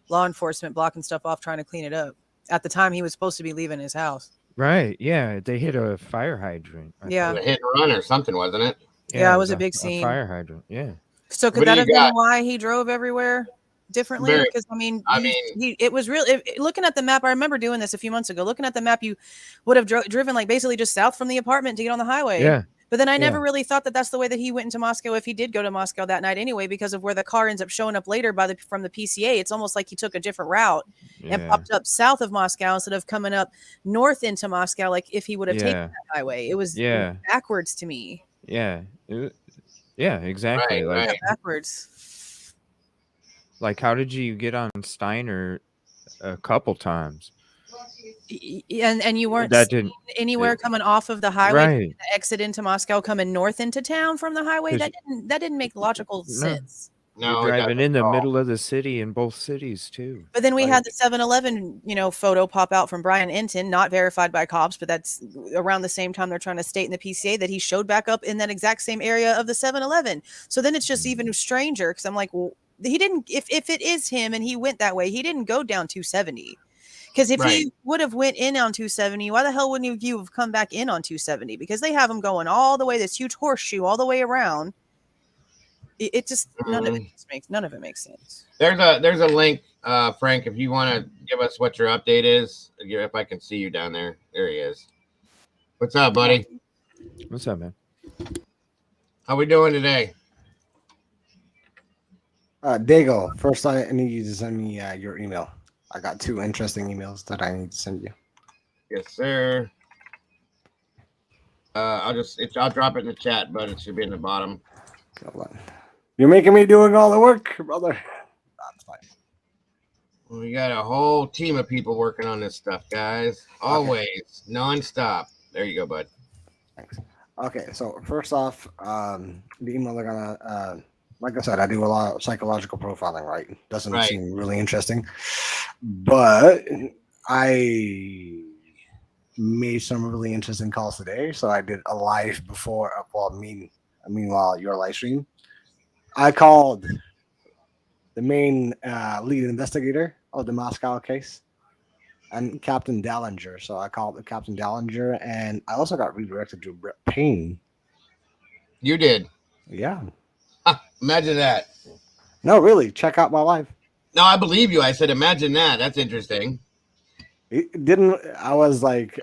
law enforcement blocking stuff off, trying to clean it up. At the time, he was supposed to be leaving his house. Right. Yeah. They hit a fire hydrant. Yeah. A hit and run or something, wasn't it? Yeah, it was a big scene. A fire hydrant. Yeah. So could that have been why he drove everywhere differently? Because it was real. Looking at the map, I remember doing this a few months ago. Looking at the map, you would have driven like basically just south from the apartment to get on the highway. Yeah. But then I never really thought that that's the way that he went into Moscow, if he did go to Moscow that night anyway, because of where the car ends up showing up later from the PCA. It's almost like he took a different route and popped up south of Moscow instead of coming up north into Moscow, like if he would have taken that highway. It was backwards to me. Yeah. Yeah, exactly. Right. Backwards. Like, how did you get on Steiner a couple times? And you weren't anywhere coming off of the highway to exit into Moscow, coming north into town from the highway. That didn't make logical sense. No, you're driving in the middle of the city in both cities too. But then we had the 7-Eleven, photo pop out from Brian Enton, not verified by cops, but that's around the same time they're trying to state in the PCA that he showed back up in that exact same area of the 7-Eleven. So then it's just even stranger, because I'm like, well, he didn't. If it is him and he went that way, he didn't go down 270. Because if he would have went in on 270, why the hell wouldn't you have come back in on 270? Because they have him going all the way, this huge horseshoe all the way around. It just none of it makes sense. There's a link, Frank, if you want to give us what your update is. If I can see you down there. There he is. What's up, buddy? What's up, man? How we doing today? Dago, first I need you to send me your email. I got 2 interesting emails that I need to send you. Yes, sir. I'll drop it in the chat, but it should be in the bottom. You're making me doing all the work, brother. That's fine. We got a whole team of people working on this stuff, guys. Always, nonstop. There you go, bud. Thanks. Okay, so first off, the email they're gonna, like I said, I do a lot of psychological profiling, right? Doesn't seem really interesting, but I made some really interesting calls today. So I did a live before, meanwhile your live stream. I called the main lead investigator of the Moscow case and Captain Dallinger. So I called the Captain Dallinger, and I also got redirected to Brett Payne. You did? Yeah. Imagine that. No, really. Check out my live. No, I believe you. I said, imagine that. That's interesting. It didn't. I was like,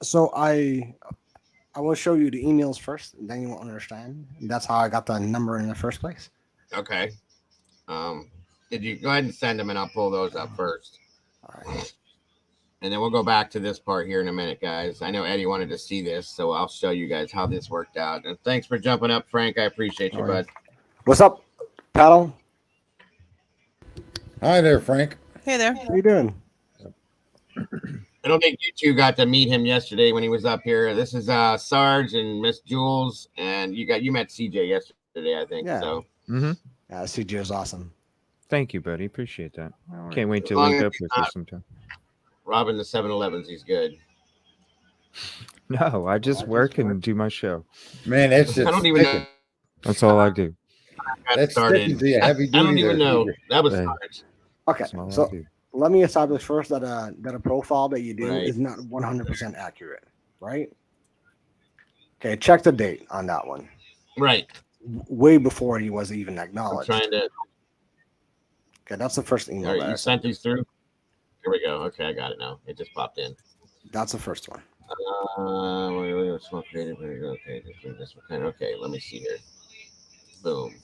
so I will show you the emails first, and then you won't understand. And that's how I got the number in the first place. Okay. Did you go ahead and send them, and I'll pull those up first. All right. And then we'll go back to this part here in a minute, guys. I know Eddie wanted to see this, so I'll show you guys how this worked out. And thanks for jumping up, Frank. I appreciate you, bud. What's up, Paddle? Hi there, Frank. Hey there. How you doing? I don't think you two got to meet him yesterday when he was up here. This is Sarge and Miss Jules, and you met CJ yesterday, I think. Yeah. So. Mm-hmm. Yeah, CJ is awesome. Thank you, buddy. Appreciate that. All right. Can't wait to link up with you sometime. Robbing the 7-Elevens, he's good. No, I just work and do my show. Man, that's just I don't even know. That's all I do. That's started. I don't even know. That was Sarge. Okay, so let me establish first that a profile that you do is not 100% accurate, right? Okay, check the date on that one. Right. Way before he was even acknowledged. I'm trying to. Okay, that's the first email. You sent these through? Here we go. Okay, I got it now. It just popped in. That's the first one. Okay, let me see here. Boom.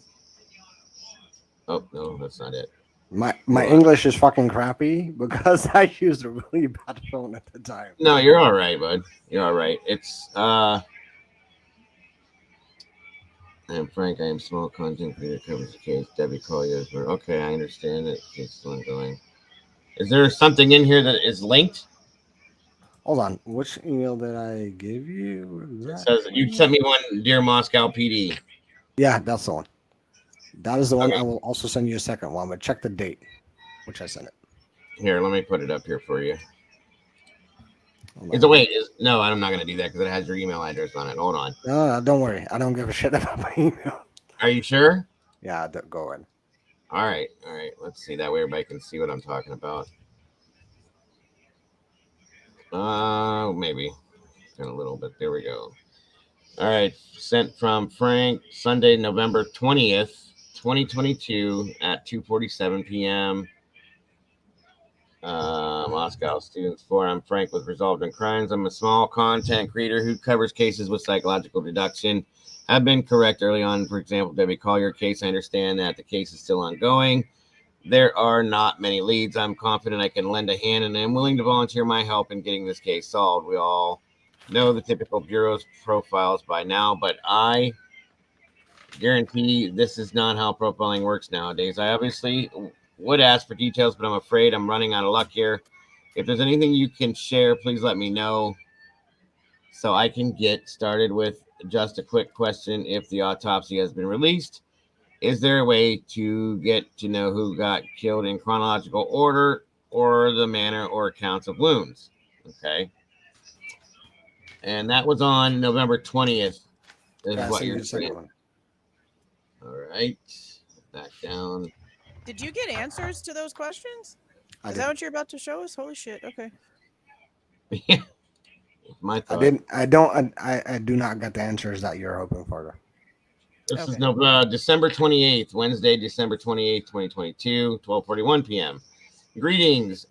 Oh no, that's not it. My English is fucking crappy because I used a really bad phone at the time. No, you're all right, bud. You're all right. It's I am Frank. I am small content creator. Covers the case. Debbie Collier. Okay, I understand it. It's still ongoing. Is there something in here that is linked? Hold on. Which email did I give you? It says you sent me one, Dear Moscow PD. Yeah, that's the one. That is the one. I will also send you a second one, but check the date, which I sent it. Here, let me put it up here for you. No, I'm not going to do that because it has your email address on it. Hold on. No, don't worry. I don't give a shit about my email. Are you sure? Yeah, go ahead. All right. Let's see. That way everybody can see what I'm talking about. Maybe in a little bit. There we go. All right. Sent from Frank, Sunday, November 20th, 2022 at 2:47 p.m. Moscow Students Forum. I'm Frank with Resolved in Crimes. I'm a small content creator who covers cases with psychological deduction. I've been correct early on. For example, Debbie Collier case. I understand that the case is still ongoing. There are not many leads. I'm confident I can lend a hand, and I'm willing to volunteer my help in getting this case solved. We all know the typical bureau's profiles by now, but I guarantee this is not how profiling works nowadays. I obviously would ask for details, but I'm afraid I'm running out of luck here. If there's anything you can share, please let me know so I can get started with just a quick question. If the autopsy has been released, is there a way to get to know who got killed in chronological order or the manner or accounts of wounds? Okay. And that was on November 20th. Is what you're saying. All right. Back down. Did you get answers to those questions? Is that what you're about to show us? Holy shit. Okay. Yeah. My thought. I do not get the answers that you're hoping for. This is December 28th, Wednesday, December 28th, 2022, 12:41 p.m. Greetings,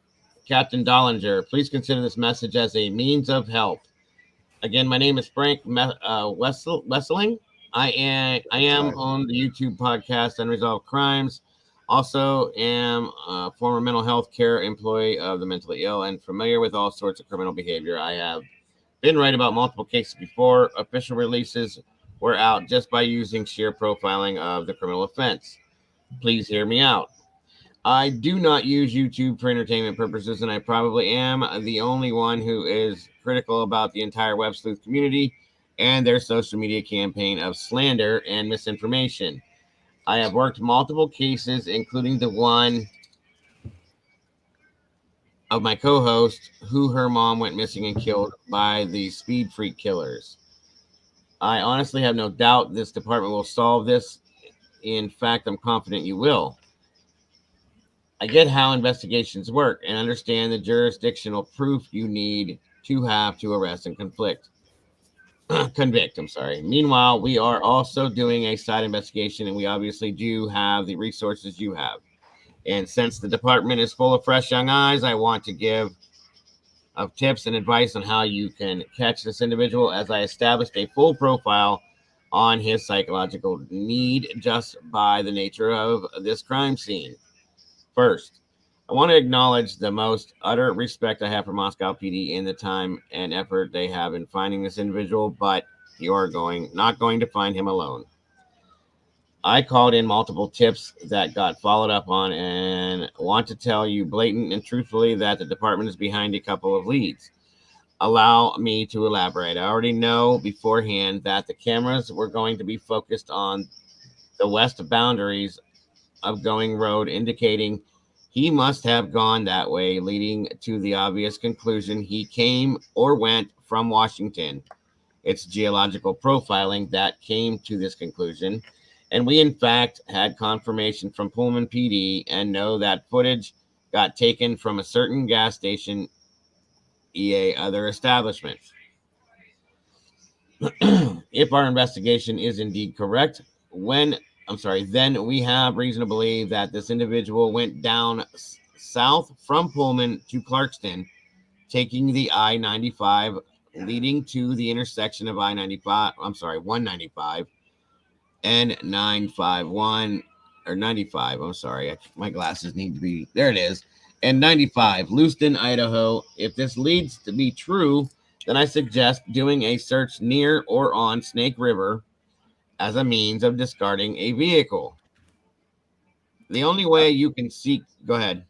Captain Dollinger. Please consider this message as a means of help. Again, my name is Frank Wesseling. I am on the YouTube podcast Unresolved Crimes. Also am a former mental health care employee of the mentally ill and familiar with all sorts of criminal behavior. I have been right about multiple cases before. Official releases were out just by using sheer profiling of the criminal offense. Please hear me out. I do not use YouTube for entertainment purposes, and I probably am the only one who is critical about the entire web sleuth community and their social media campaign of slander and misinformation. I have worked multiple cases, including the one of my co-host, who her mom went missing and killed by the Speed Freak killers. I honestly have no doubt this department will solve this. In fact, I'm confident you will. I get how investigations work and understand the jurisdictional proof you need to have to arrest and convict. Meanwhile, we are also doing a side investigation, and we obviously do have the resources you have. And since the department is full of fresh young eyes, I want to give tips and advice on how you can catch this individual, as I established a full profile on his psychological need just by the nature of this crime scene. First, I want to acknowledge the most utter respect I have for Moscow PD in the time and effort they have in finding this individual, but you are not going to find him alone. I called in multiple tips that got followed up on and want to tell you blatant and truthfully that the department is behind a couple of leads. Allow me to elaborate. I already know beforehand that the cameras were going to be focused on the west boundaries of Going Road, indicating he must have gone that way, leading to the obvious conclusion he came or went from Washington. It's geological profiling that came to this conclusion. And we, in fact, had confirmation from Pullman PD and know that footage got taken from a certain gas station, EA other establishments. If our investigation is indeed correct, then we have reason to believe that this individual went down south from Pullman to Clarkston, taking the I-95, leading to the intersection of 195 and 951 or 95. I'm sorry, my glasses need to be there. It is, and 95, Lewiston, Idaho. If this leads to be true, then I suggest doing a search near or on Snake River as a means of discarding a vehicle. The only way you can seek, go ahead.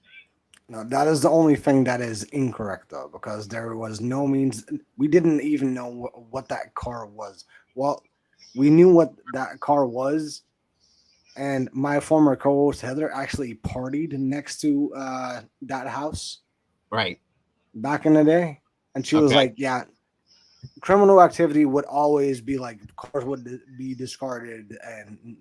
No, that is the only thing that is incorrect, though, because there was no means. We didn't even know what that car was. Well, we knew what that car was, and my former co-host Heather actually partied next to that house, right, back in the day, and she was like, "Yeah, criminal activity would always be like cars would be discarded and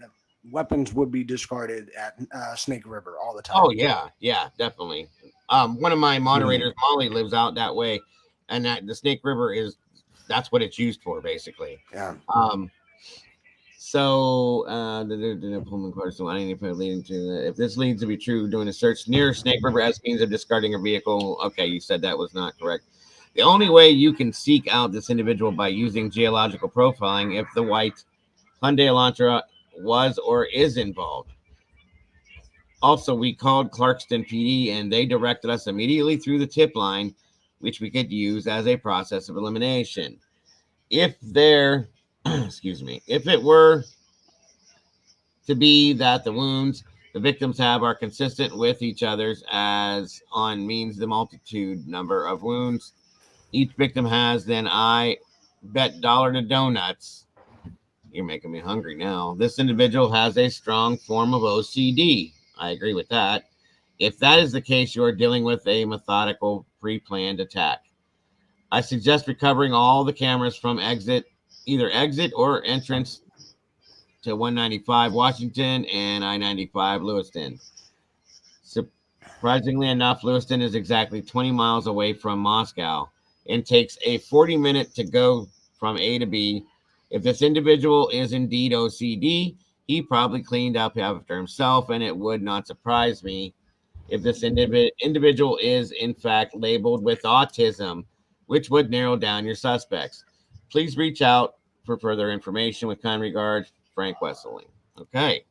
weapons would be discarded at Snake River all the time." Oh yeah, definitely. One of my moderators, Molly, lives out that way, and that the Snake River that's what it's used for, basically. Yeah. So the Pullman cars leading to if this leads to be true, doing a search near Snake River as means of discarding a vehicle. Okay, you said that was not correct. The only way you can seek out this individual by using geological profiling if the white Hyundai Elantra was or is involved. Also, we called Clarkston PD and they directed us immediately through the tip line, which we could use as a process of elimination. If it were to be that the wounds the victims have are consistent with each other's as on means the multitude number of wounds each victim has, then I bet dollar to donuts. You're making me hungry now. This individual has a strong form of OCD. I agree with that. If that is the case, you are dealing with a methodical, pre-planned attack. I suggest recovering all the cameras from either exit or entrance to 195 Washington and I-95 Lewiston. Surprisingly enough, Lewiston is exactly 20 miles away from Moscow and takes a 40-minute to go from A to B. If this individual is indeed OCD, he probably cleaned up after himself, and it would not surprise me if this individual is in fact labeled with autism, which would narrow down your suspects. Please reach out for further information. With kind regards, Frank Wesseling. Okay.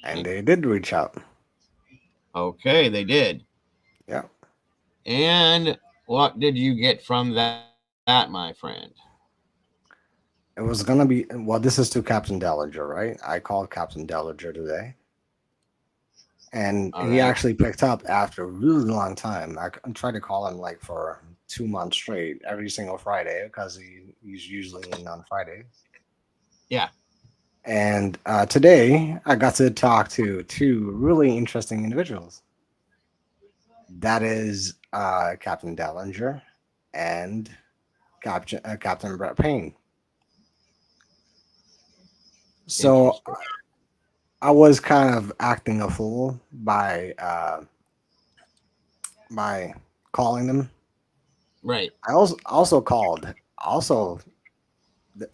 And they did reach out. Okay, they did. Yeah. And what did you get from that my friend? It was going to be, well, this is to Captain Dellinger, right? I called Captain Dellinger today. And he actually picked up after a really long time. I tried to call him like for 2 months straight, every single Friday, because he's usually in on Fridays. Yeah. And today I got to talk to two really interesting individuals. That is Captain Dellinger and Captain Brett Payne. So I was kind of acting a fool by calling them. Right. I also called.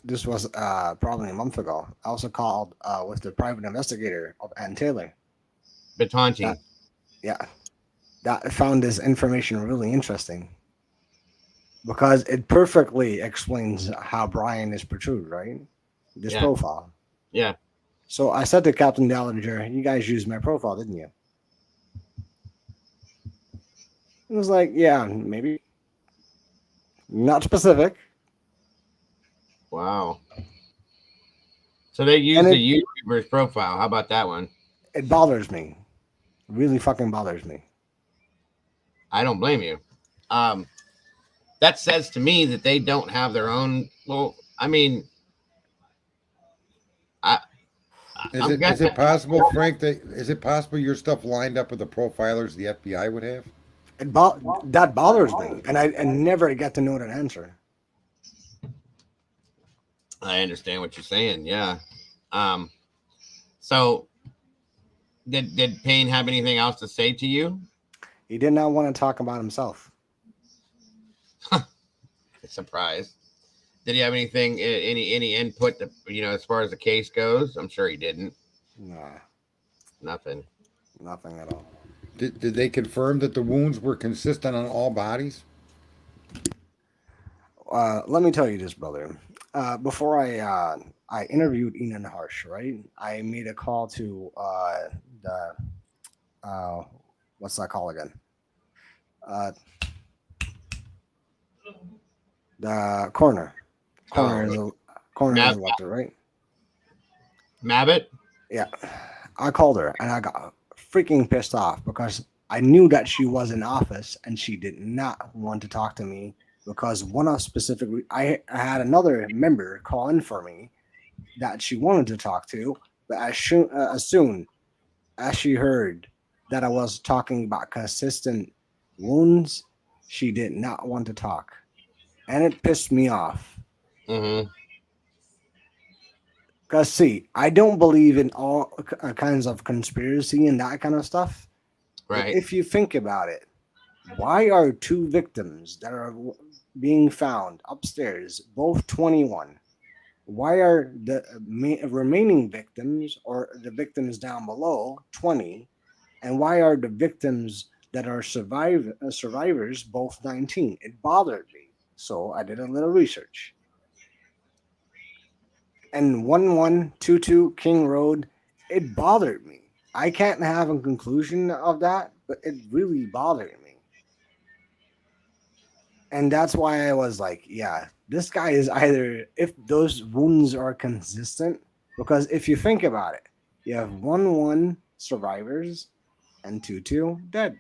This was probably a month ago. I also called with the private investigator of Ann Taylor. Batonti. That found this information really interesting because it perfectly explains how Bryan is portrayed, right? This profile. Yeah. So I said to Captain Dellinger, "You guys used my profile, didn't you?" He was like, "Yeah, maybe." Not specific. Wow. So they use the YouTuber's profile. How about that one? It bothers me. Really fucking bothers me. I don't blame you. That says to me that they don't have their own. Well, I mean, is it possible, Frank? Is it possible your stuff lined up with the profilers the FBI would have? That bothers me, and I never get to know that answer. I understand what you're saying. Yeah. So did Payne have anything else to say to you? He did not want to talk about himself. Surprise. Did he have anything, any input to, as far as the case goes? I'm sure he didn't. Nah. Nothing at all. Did they confirm that the wounds were consistent on all bodies? Let me tell you this, brother. Before I interviewed Ian Harsh, right? I made a call to the what's that call again? The coroner. Coroner is elected, right? Mabbitt? Yeah. I called her and I got freaking pissed off because I knew that she was in office and she did not want to talk to me because I had another member call in for me that she wanted to talk to, but as soon as she heard that I was talking about consistent wounds, she did not want to talk. And it pissed me off. Mm-hmm. Because, see, I don't believe in all kinds of conspiracy and that kind of stuff. Right. But if you think about it, why are two victims that are being found upstairs, both 21? Why are the remaining victims or the victims down below 20? And why are the victims that are survivors both 19? It bothered me. So I did a little research. And 1122 King Road, it bothered me. I can't have a conclusion of that, but it really bothered me. And that's why I was like, yeah, this guy is either, if those wounds are consistent, because if you think about it, you have 1 survivors and 2 dead.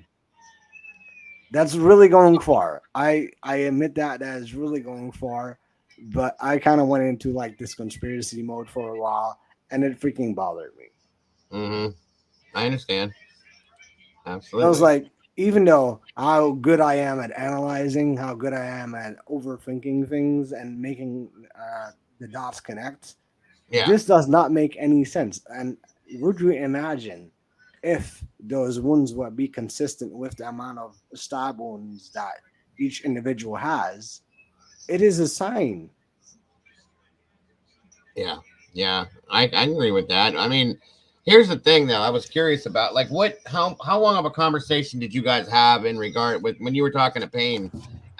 That's really going far. I admit that is really going far, but I kind of went into like this conspiracy mode for a while, and it freaking bothered me. Mm-hmm. I understand. Absolutely. I was like, even though how good I am at analyzing, how good I am at overthinking things and making the dots connect, this does not make any sense. And would you imagine if those wounds would be consistent with the amount of stab wounds that each individual has? It is a sign. Yeah, I agree with that. I mean, here's the thing, though. I was curious about, like, how long of a conversation did you guys have in regard with when you were talking to Payne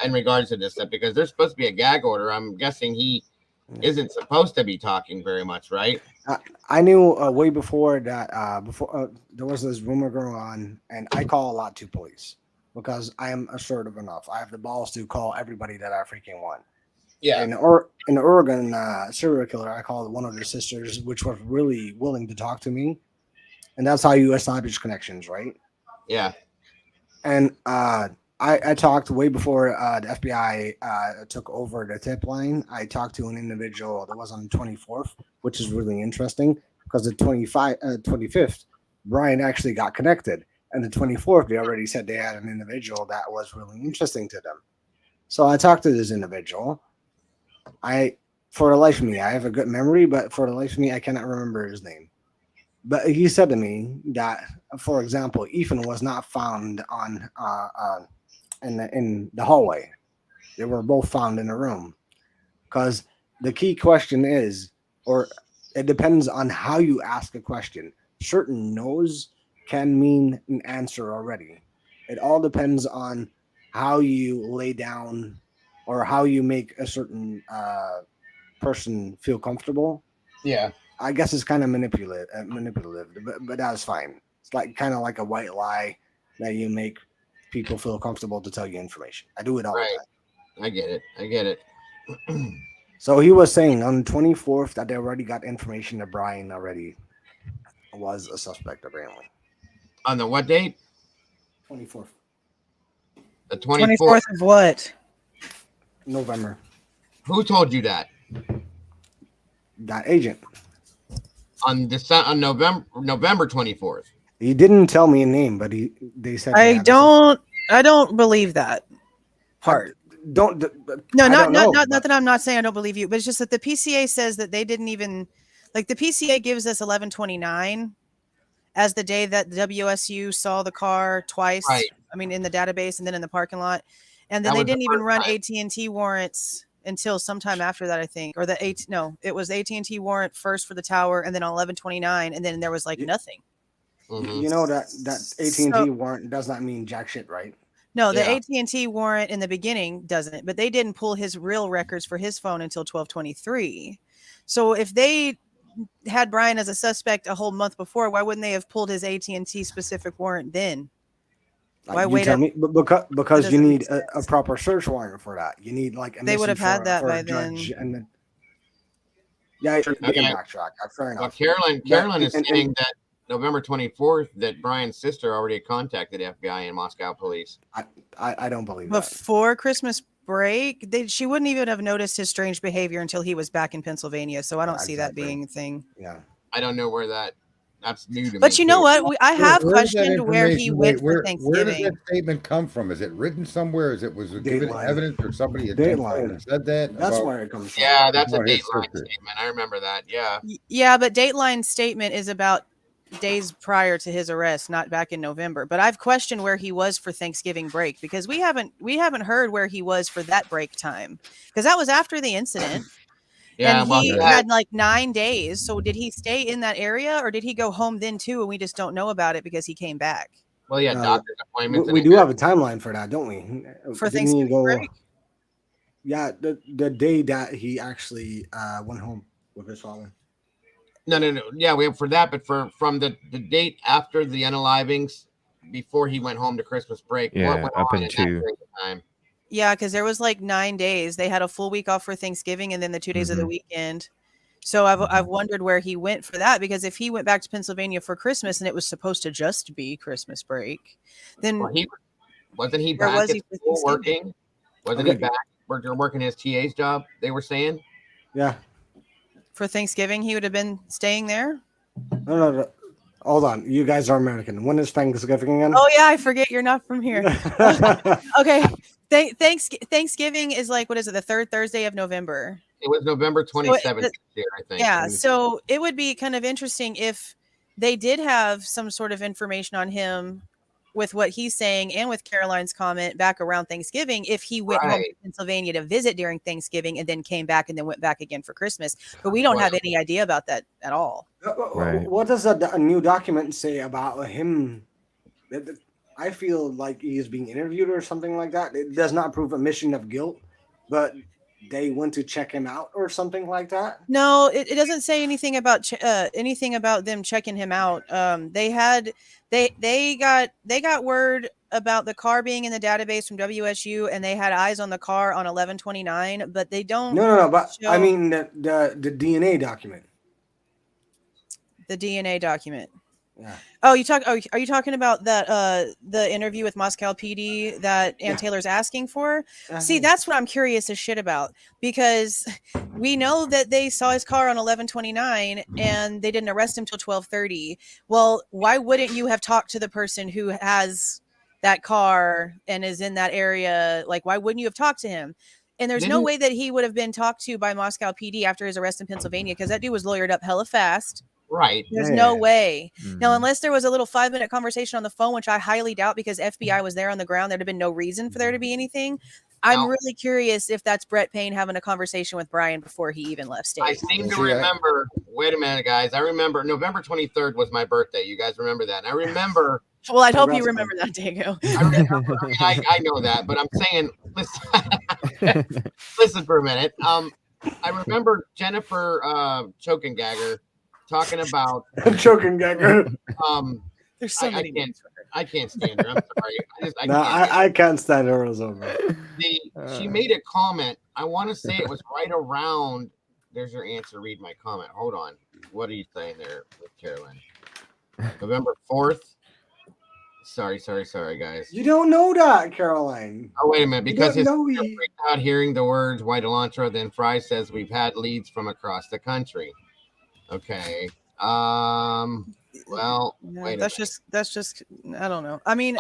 in regards to this stuff? Because there's supposed to be a gag order. I'm guessing he isn't supposed to be talking very much, right? I knew way before that. Before there was this rumor going on, and I call a lot to police because I am assertive enough. I have the balls to call everybody that I freaking want. Yeah. In Oregon, serial killer, I called one of their sisters, which was really willing to talk to me, and that's how you establish connections, right? Yeah. And I talked way before the FBI took over the tip line. I talked to an individual that was on the 24th, which is really interesting because the 25th, Bryan actually got connected, and the 24th, they already said they had an individual that was really interesting to them. So I talked to this individual. For the life of me, I have a good memory, but for the life of me, I cannot remember his name. But he said to me that, for example, Ethan was not found in the hallway. They were both found in a room. Because the key question is, or it depends on how you ask a question. Certain no's can mean an answer already. It all depends on how you lay down or how you make a certain person feel comfortable. Yeah. I guess it's kind of manipulative, but that's fine. It's like kind of like a white lie that you make people feel comfortable to tell you information. I do it all the time. I get it. So he was saying on the 24th that they already got information that Bryan already was a suspect, apparently. On the what date? 24th. The 24th of what? November. Who told you that? That agent. On November 24th. He didn't tell me a name, but they said I don't believe that part. Not that I'm not saying I don't believe you, but it's just that the PCA says that they didn't even the PCA gives us 11/29 as the day that the WSU saw the car twice. Right. I mean, in the database and then in the parking lot, and then they didn't even run AT&T warrants until sometime after that, I think, or it was AT&T warrant first for the tower, and then on 11/29, and then there was nothing. Mm-hmm. You know that AT&T warrant does not mean jack shit, right? No, the AT&T warrant in the beginning doesn't, but they didn't pull his real records for his phone until 12/23. So if they had Bryan as a suspect a whole month before, why wouldn't they have pulled his AT&T specific warrant then? Why wait? Because you need a proper search warrant for that. You need they would have had that by then. They can backtrack. Fair enough. Well, Carolyn is saying that November 24th that Bryan's sister already contacted FBI and Moscow police. I don't believe that. Before Christmas break, she wouldn't even have noticed his strange behavior until he was back in Pennsylvania. So I don't see that being a thing. Yeah. I don't know where that's new to me. But you know what? I have questioned where he went for Thanksgiving. Where does that statement come from? Is it written somewhere? Was it given evidence or somebody said that? That's where it comes from. Yeah, that's a Dateline statement. I remember that. Yeah. Yeah, but Dateline's statement is about days prior to his arrest, not back in November. But I've questioned where he was for Thanksgiving break because we haven't heard where he was for that break time, because that was after the incident. Yeah, and he had 9 days. So did he stay in that area or did he go home then too? And we just don't know about it because he came back. Well, yeah, doctor's appointments. We do have a timeline for that, don't we? For Thanksgiving break? Yeah, the day that he actually went home with his father. No. Yeah, we have for that, but from the date after the unalivings, before he went home to Christmas break. Yeah, what went up on into in that period of time? Yeah, because there was 9 days. They had a full week off for Thanksgiving and then the 2 days of the weekend. So I've wondered where he went for that, because if he went back to Pennsylvania for Christmas and it was supposed to just be Christmas break, then wasn't he back at school working? Wasn't he back working his TA's job? They were saying. Yeah. For Thanksgiving, he would have been staying there. No. Hold on, you guys are American. When is Thanksgiving again? Oh yeah, I forget you're not from here. Okay. Thanksgiving is what is it? The third Thursday of November. It was November 27th this year, I think. Yeah. So it would be kind of interesting if they did have some sort of information on him with what he's saying and with Caroline's comment back around Thanksgiving, if he went home to Pennsylvania to visit during Thanksgiving and then came back and then went back again for Christmas. But we don't have any idea about that at all. What does a new document say about him? I feel like he is being interviewed or something like that. It does not prove admission of guilt, but they went to check him out or something like that. No, it doesn't say anything about them checking him out. They got word about the car being in the database from WSU, and they had eyes on the car on 11/29, but they don't. No. But I mean the DNA document. The DNA document. Yeah. Oh, are you talking about that the interview with Moscow PD that Ann Taylor's asking for? See, that's what I'm curious as shit about, because we know that they saw his car on 11/29 and they didn't arrest him till 12:30. Well, why wouldn't you have talked to the person who has that car and is in that area? Why wouldn't you have talked to him? And there's no way that he would have been talked to by Moscow PD after his arrest in Pennsylvania, because that dude was lawyered up hella fast. Right. There's no way. Now, unless there was a little 5-minute conversation on the phone, which I highly doubt, because FBI was there on the ground, there'd have been no reason for there to be anything. I'm really curious if that's Brett Payne having a conversation with Bryan before he even left state. I seem to remember. Wait a minute, guys. I remember November 23rd was my birthday. You guys remember that? And I remember. Well, I'd hope you remember that, Diego. I know that, but I'm saying, listen for a minute. I remember Jennifer Chokengagger talking about Chokengagger. There's so many. I can't stand her. I'm sorry. I can't stand her as well. She made a comment. I want to say it was right around. There's your answer. Read my comment. Hold on. What are you saying there with Carolyn? November 4th. Sorry, guys. You don't know that, Caroline. Oh, wait a minute. Because his freaked out hearing the words "White Elantra," then Fry says we've had leads from across the country. Okay. Well, yeah, that's just I don't know. I mean,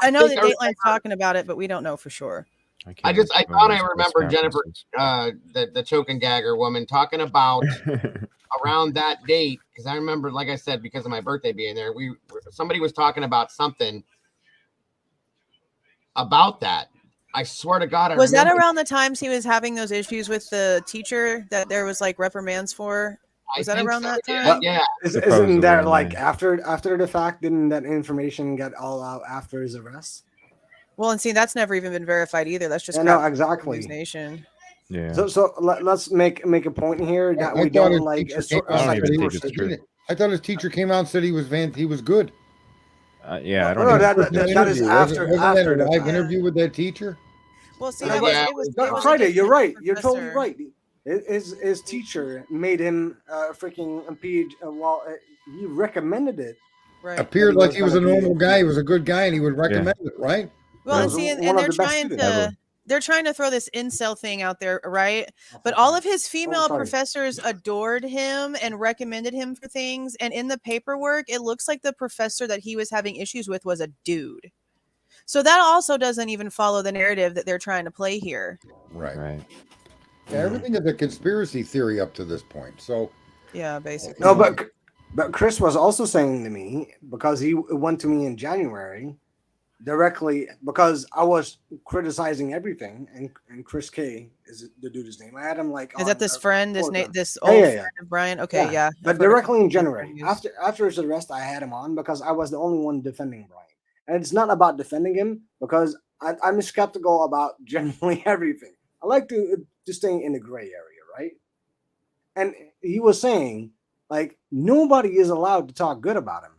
I know that Dateline's talking about it, but we don't know for sure. I thought I remember Jennifer, the choke and gagger woman, talking about around that date, because I remember, like I said, because of my birthday being there, somebody was talking about something about that. I swear to God, was that around the times he was having those issues with the teacher that there was like reprimands for? Was that around that time? Yeah. Isn't that like after the fact? Didn't that information get all out after his arrest? Well, and see, that's never even been verified either. That's just exactly. News Nation. Yeah. So let's make a point here that we don't like. I thought his teacher came out and said he was good. Yeah, I don't know. That is after the live interview with that teacher. Well, see, it was Friday. You're right. You're totally right. His teacher made him freaking impeach. He recommended it. Right. Appeared like he was a normal guy. He was a good guy, and he would recommend it, right? Well, and see, and they're trying to throw this incel thing out there, right? But all of his female professors adored him and recommended him for things. And in the paperwork, it looks like the professor that he was having issues with was a dude. So that also doesn't even follow the narrative that they're trying to play here. Right. Yeah, everything is a conspiracy theory up to this point. So yeah, basically. No, but Chris was also saying to me, because he went to me in January directly, because I was criticizing everything, and Chris K is the dude's name. I had him like. Is that this friend? This old friend of Brian? Okay, yeah. But directly in January, after his arrest, I had him on because I was the only one defending Brian, and it's not about defending him because I'm skeptical about generally everything. I like to stay in the gray area, right? And he was saying, like, nobody is allowed to talk good about him.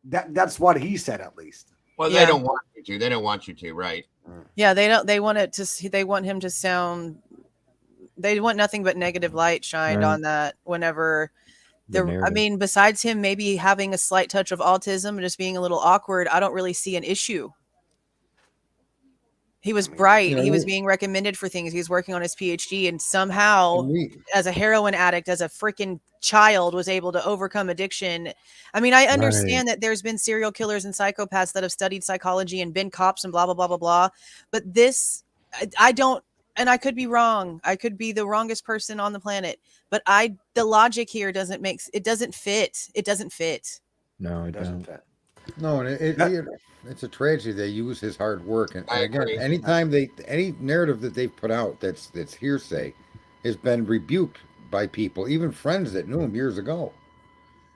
That's what he said, at least. Well, they don't want you to. They don't want you to, right? Yeah, they don't. They want it to. They want him to sound. They want nothing but negative light shined on that. Whenever I mean, besides him maybe having a slight touch of autism and just being a little awkward, I don't really see an issue. He was bright. He was being recommended for things. He was working on his PhD, and somehow, as a heroin addict, as a freaking child, was able to overcome addiction. I mean, I understand that there's been serial killers and psychopaths that have studied psychology and been cops and blah, blah, blah, blah, blah. But this, I don't, and I could be wrong. I could be the wrongest person on the planet. But the logic here doesn't fit. It doesn't fit. No, it doesn't fit. No, and it's a tragedy. They use his hard work, and again, anytime any narrative that they've put out that's hearsay has been rebuked by people, even friends that knew him years ago.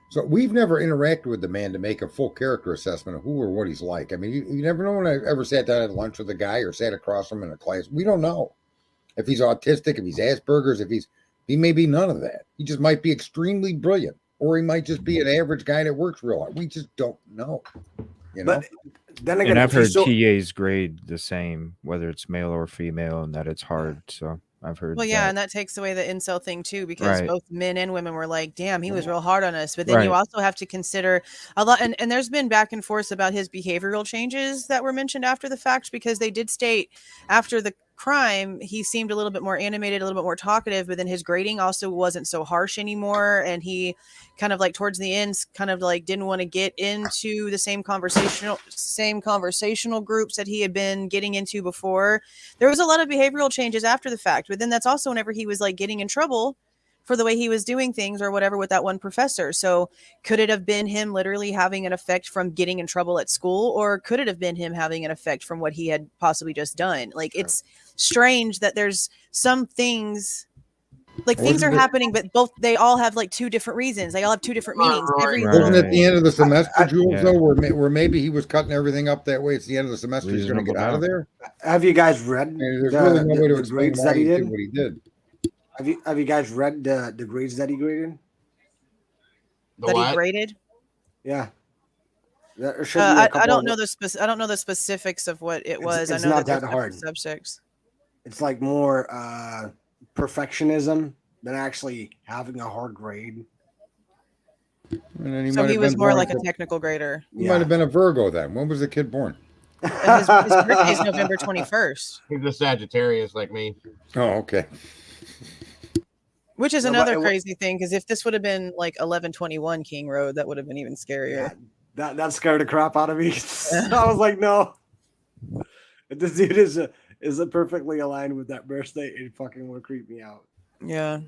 So we've never interacted with the man to make a full character assessment of who or what he's like. I mean, you never know when I ever sat down at lunch with a guy or sat across from him in a class. We don't know if he's autistic, if he's Asperger's, he may be none of that. He just might be extremely brilliant. Or he might just be an average guy that works real hard. We just don't know. But then again, and I've heard TAs grade the same, whether it's male or female, and that it's hard. So I've heard. Well, yeah, and that takes away the incel thing too, because both men and women were like, "Damn, he was real hard on us." But then you also have to consider a lot, and there's been back and forth about his behavioral changes that were mentioned after the fact, because they did state after the crime he seemed a little bit more animated, a little bit more talkative, but then his grading also wasn't so harsh anymore, and he kind of like towards the end kind of like didn't want to get into the same conversational groups that he had been getting into before. There was a lot of behavioral changes after the fact, but then that's also whenever he was like getting in trouble for the way he was doing things or whatever with that one professor. So could it have been him literally having an effect from getting in trouble at school, or could it have been him having an effect from what he had possibly just done? Like, it's strange that there's some things, like things are happening, but they all have like two different reasons. They all have two different meanings. Wasn't it the end of the semester, Jules, though, where maybe he was cutting everything up that way? It's the end of the semester. He's going to get out of there. Have you guys read there's really no way to explain why he did what he did. Have you guys read the grades that he graded? He graded? Yeah. There should be a couple I don't know I don't know the specifics of what it was. It's I know not that that hard. Subjects. It's like more perfectionism than actually having a hard grade. So he was more like a technical grader. He might have been a Virgo then. When was the kid born? His birthday is November 21st. He's a Sagittarius like me. Oh, okay. Which is another crazy thing, because if this would have been like 1121 King Road, that would have been even scarier. Yeah, that scared the crap out of me. I was like, no. If this dude is perfectly aligned with that birthday, it fucking would creep me out. Yeah.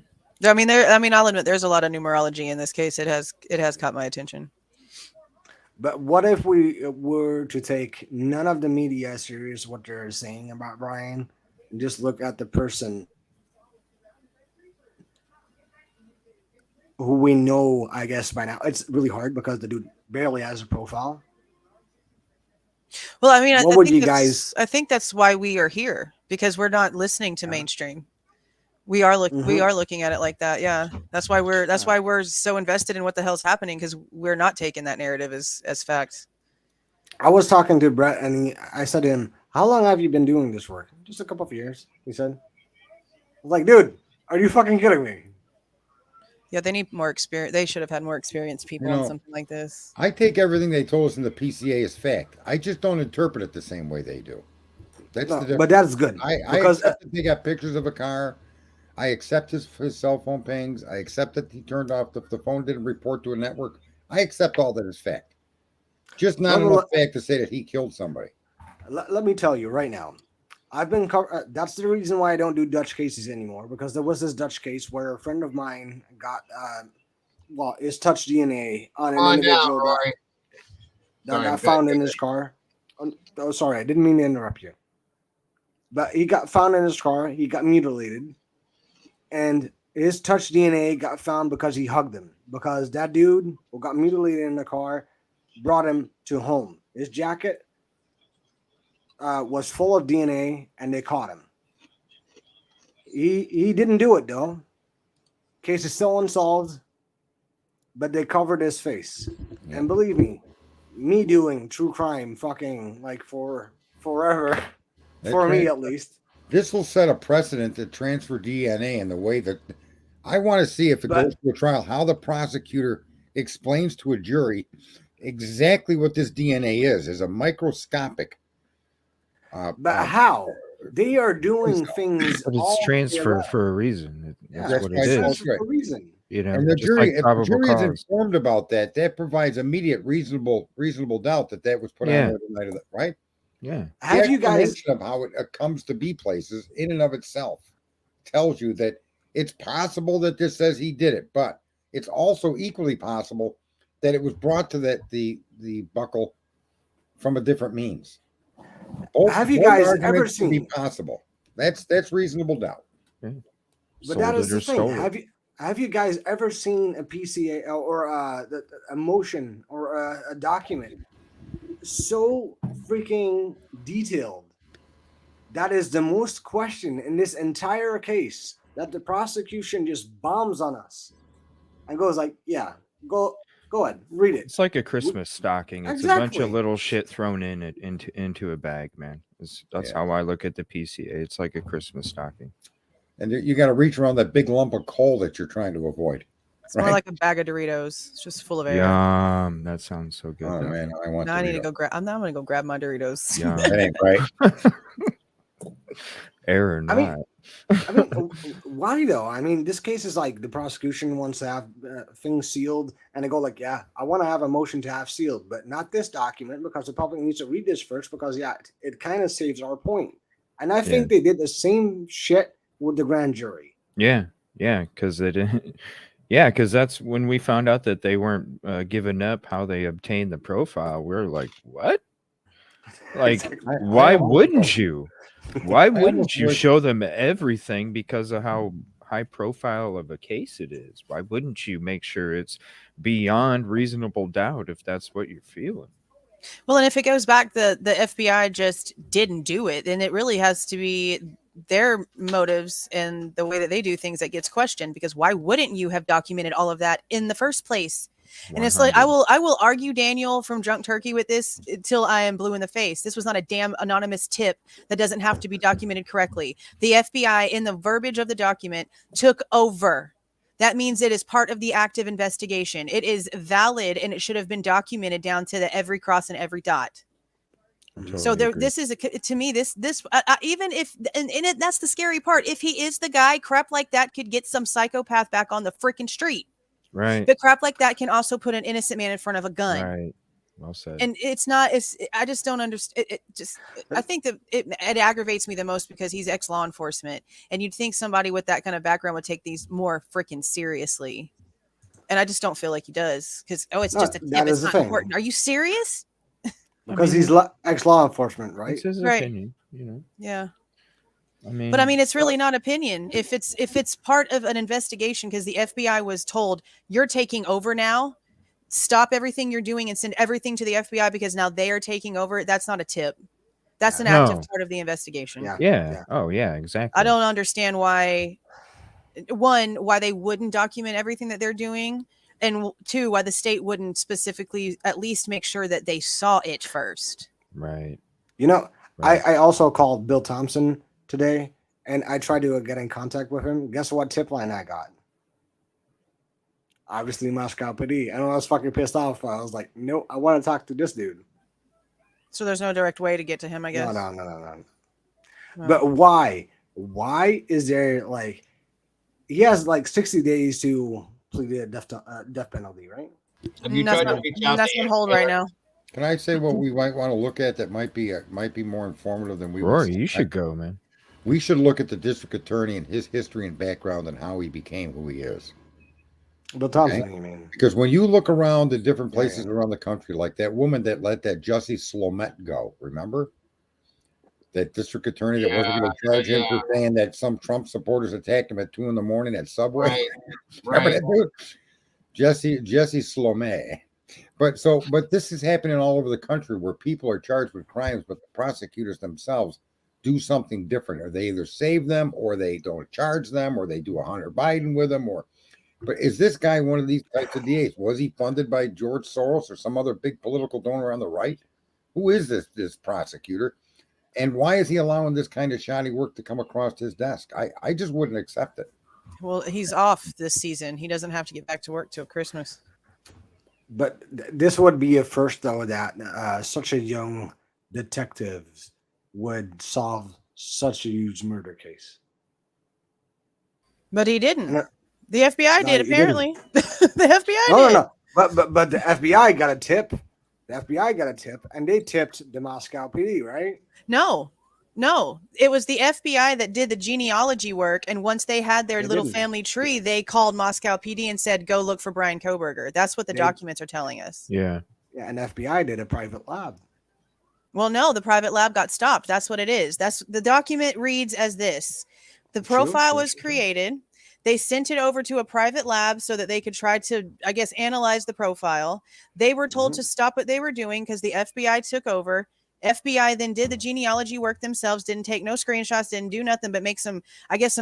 I mean, I'll admit there's a lot of numerology in this case. It has caught my attention. But what if we were to take none of the media serious what they're saying about Bryan and just look at the person who we know, I guess, by now? It's really hard because the dude barely has a profile. Well, I mean, I think that's why we are here, because we're not listening to mainstream. We are looking at it like that. Yeah. That's why we're so invested in what the hell's happening, because we're not taking that narrative as facts. I was talking to Brett and I said to him, how long have you been doing this work? Just a couple of years, he said. I was like, dude, are you fucking kidding me? Yeah, they need more experience. They should have had more experienced people on something like this. I take everything they told us in the PCA as fact. I just don't interpret it the same way they do. But that's good. I accept that they got pictures of a car. I accept his cell phone pings. I accept that he turned off the phone, didn't report to a network. I accept all that as fact. Just not enough fact to say that he killed somebody. Let me tell you right now. I've been that's the reason why I don't do Dutch cases anymore, because there was this Dutch case where a friend of mine got is touch DNA on an individual that got found in his car. Oh, sorry, I didn't mean to interrupt you. But he got found in his car. He got mutilated. And his touch DNA got found because he hugged him. Because that dude who got mutilated in the car brought him to home. His jacket was full of DNA, and they caught him. He didn't do it, though. Case is still unsolved, but they covered his face. Yeah. And believe me doing true crime fucking like for forever, for me at least. This will set a precedent to transfer DNA in the way that I want to see if it goes to a trial, how the prosecutor explains to a jury exactly what this DNA is a microscopic. But how? They are doing things. But it's transfer for a reason. That's what it is. For a reason. You know, and the jury, if the jury is informed about that, that provides immediate reasonable doubt that was put on the night of that, right? Yeah. Have you guys of how it comes to be places in and of itself tells you that it's possible that this says he did it, but it's also equally possible that it was brought to the buckle from a different means. Have you guys ever seen be possible? That's reasonable doubt. Yeah. But that is the thing. Have you guys ever seen a PCA or a motion or a document so freaking detailed? That is the most question in this entire case, that the prosecution just bombs on us and goes like, yeah, go ahead, read it. It's like a Christmas stocking. It's a bunch of little shit thrown into a bag, man. That's how I look at the PCA. It's like a Christmas stocking. And you got to reach around that big lump of coal that you're trying to avoid. It's more like a bag of Doritos. It's just full of air. Yum. That sounds so good. Oh, man. I need to go grab. I'm going to go grab my Doritos. Yeah. That ain't right. Air or not. I mean, why though? I mean, this case is like the prosecution wants to have things sealed, and they go like, yeah, I want to have a motion to have sealed, but not this document because the public needs to read this first because, it kind of saves our point. And I think they did the same shit with the grand jury. Yeah, because they didn't. Yeah, because that's when we found out that they weren't giving up how they obtained the profile. We're like, what? Like, why wouldn't you? Why wouldn't you show them everything because of how high profile of a case it is? Why wouldn't you make sure it's beyond reasonable doubt if that's what you're feeling? Well, and if it goes back, the FBI just didn't do it, then it really has to be their motives and the way that they do things that gets questioned, because why wouldn't you have documented all of that in the first place? And it's like, I will argue Daniel from Drunk Turkey with this until I am blue in the face. This was not a damn anonymous tip that doesn't have to be documented correctly. The FBI, in the verbiage of the document, took over. That means it is part of the active investigation. It is valid, and it should have been documented down to the every cross and every dot. Totally so there, this is to me, even if, and that's the scary part. If he is the guy, crap like that could get some psychopath back on the freaking street. Right. But crap like that can also put an innocent man in front of a gun. Right. Well said. And I just don't understand. I think that it aggravates me the most because he's ex-law enforcement. And you'd think somebody with that kind of background would take these more freaking seriously. And I just don't feel like he does. Because, it's just a tip. It's not important. Are you serious? Because he's ex-law enforcement, right? It's his opinion, Yeah. I mean, it's really not opinion. If it's part of an investigation, because the FBI was told, you're taking over now, stop everything you're doing and send everything to the FBI because now they are taking over. That's not a tip. That's an active part of the investigation. Yeah. Oh, yeah, exactly. I don't understand why they wouldn't document everything that they're doing. And 2, why the state wouldn't specifically at least make sure that they saw it first. Right. I also called Bill Thompson today, and I tried to get in contact with him. Guess what tip line I got? Obviously, Moscow PD. And I was fucking pissed off. I was like, no, I want to talk to this dude. So there's no direct way to get to him, I guess? No. But why? Why is there, he has 60 days to plead a death penalty, right? Have you tried to reach out? That's on hold right now. Can I say what we might want to look at that might be more informative than we Rory, you should go, man. We should look at the district attorney and his history and background and how he became who he is. Bill Thompson, you mean? Because when you look around the different places around the country, like that woman that let that Jussie Slomet go, remember? That district attorney that wasn't going to charge him for saying that some Trump supporters attacked him at 2 a.m. at Subway. Right. Remember that dude? Jesse Slomet. But this is happening all over the country where people are charged with crimes, but the prosecutors themselves do something different. Or they either save them, or they don't charge them, or they do a Hunter Biden with them. But is this guy one of these types of DAs? Was he funded by George Soros or some other big political donor on the right? Who is this prosecutor? And why is he allowing this kind of shoddy work to come across his desk? I just wouldn't accept it. Well, he's off this season. He doesn't have to get back to work till Christmas. But this would be a first, though, that such a young detective would solve such a huge murder case. But he didn't. The FBI did, apparently. The FBI did. No. But the FBI got a tip. The FBI got a tip, and they tipped the Moscow PD, right? No. It was the FBI that did the genealogy work, and once they had their little family tree, they called Moscow PD and said, go look for Bryan Kohberger. That's what the documents are telling us. Yeah, and FBI did a private lab. Well, no, the private lab got stopped. That's what it is. The document reads as this. The profile was created. They sent it over to a private lab so that they could try to, I guess, analyze the profile. They were told to stop what they were doing because the FBI took over. FBI then did the genealogy work themselves, didn't take no screenshots, didn't do nothing but make some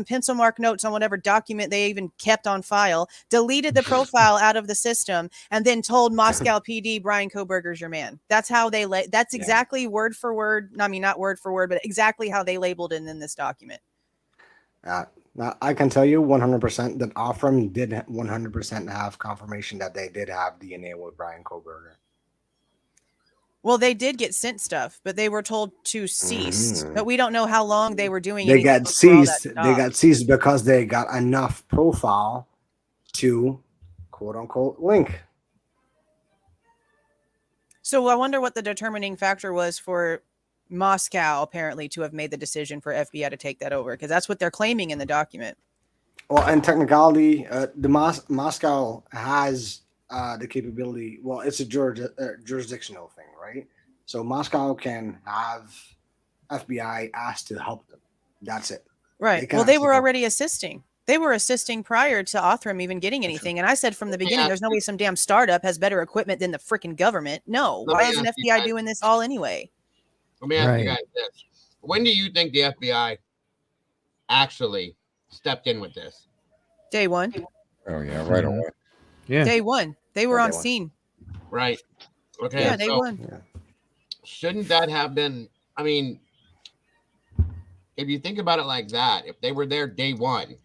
pencil mark notes on whatever document they even kept on file, deleted the profile out of the system, and then told Moscow PD, Bryan Kohberger's your man. That's how that's exactly word for word. I mean, not word for word, but exactly how they labeled it in this document. Now, I can tell you 100% that Offram did 100% have confirmation that they did have DNA with Bryan Kohberger. Well, they did get sent stuff, but they were told to cease. But we don't know how long they were doing it. They got ceased. They got ceased because they got enough profile to quote unquote link. So I wonder what the determining factor was for Moscow apparently to have made the decision for FBI to take that over, because that's what they're claiming in the document. Well, in technicality, the Moscow has the capability. Well, it's a jurisdictional thing, right? So Moscow can have FBI asked to help them. That's it. Right. Well, they were already assisting. They were assisting prior to Othram even getting anything. And I said from the beginning, there's no way some damn startup has better equipment than the freaking government. No. Why isn't FBI doing this all anyway? Let me ask you guys this. When do you think the FBI actually stepped in with this? Day one. Oh, yeah, right away. Yeah. Day one. They were on scene. Right. Okay. Yeah, day one. Yeah. Shouldn't that have been? I mean, if you think about it like that, if they were there day one,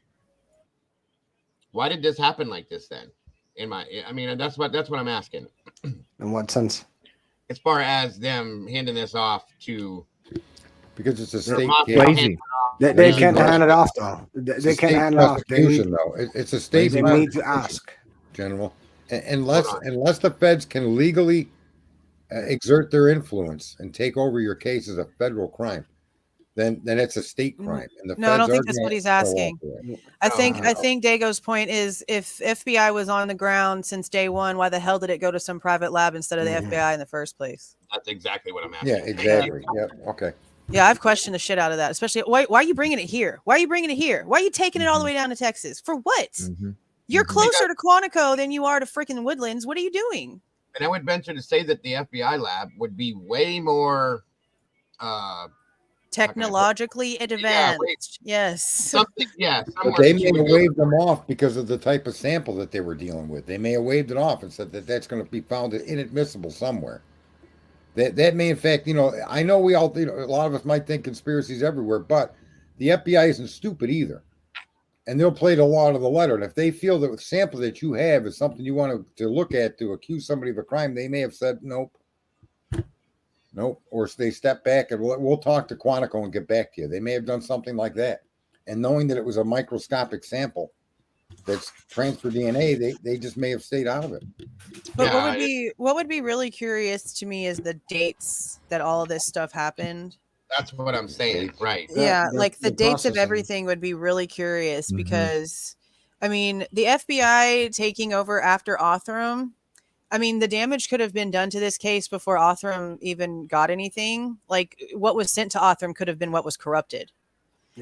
why did this happen like this then? I mean, that's what I'm asking. In what sense? As far as them handing this off to, because it's a state Lazy. They can't hand it off though. They can't hand it off. Though it's a state. They need to ask, General, unless the feds can legally exert their influence and take over your case as a federal crime, then it's a state crime. And I don't think that's what he's asking. I think Dago's point is, if FBI was on the ground since day one, why the hell did it go to some private lab instead of the FBI in the first place? That's exactly what I'm asking. Yeah, exactly. Yeah. Okay. Yeah, I've questioned the shit out of that, especially why are you bringing it here? Why are you bringing it here? Why are you taking it all the way down to Texas? For what? You're closer to Quantico than you are to freaking Woodlands. What are you doing? And I would venture to say that the FBI lab would be way more technologically advanced. Yes. Something, yeah. But they may have waved them off because of the type of sample that they were dealing with. They may have waved it off and said that that's going to be found inadmissible somewhere. That may, in fact, I know we all, a lot of us might think conspiracies everywhere, but the FBI isn't stupid either. And they'll play the law to the letter. And if they feel that the sample that you have is something you want to look at to accuse somebody of a crime, they may have said, nope. Or they step back and we'll talk to Quantico and get back to you. They may have done something like that. And knowing that it was a microscopic sample that's transfer DNA, they just may have stayed out of it. But what would be really curious to me is the dates that all of this stuff happened. That's what I'm saying, right? Yeah, like the dates of everything would be really curious because, I mean, the FBI taking over after Othram, I mean, the damage could have been done to this case before Othram even got anything. Like, what was sent to Othram could have been what was corrupted.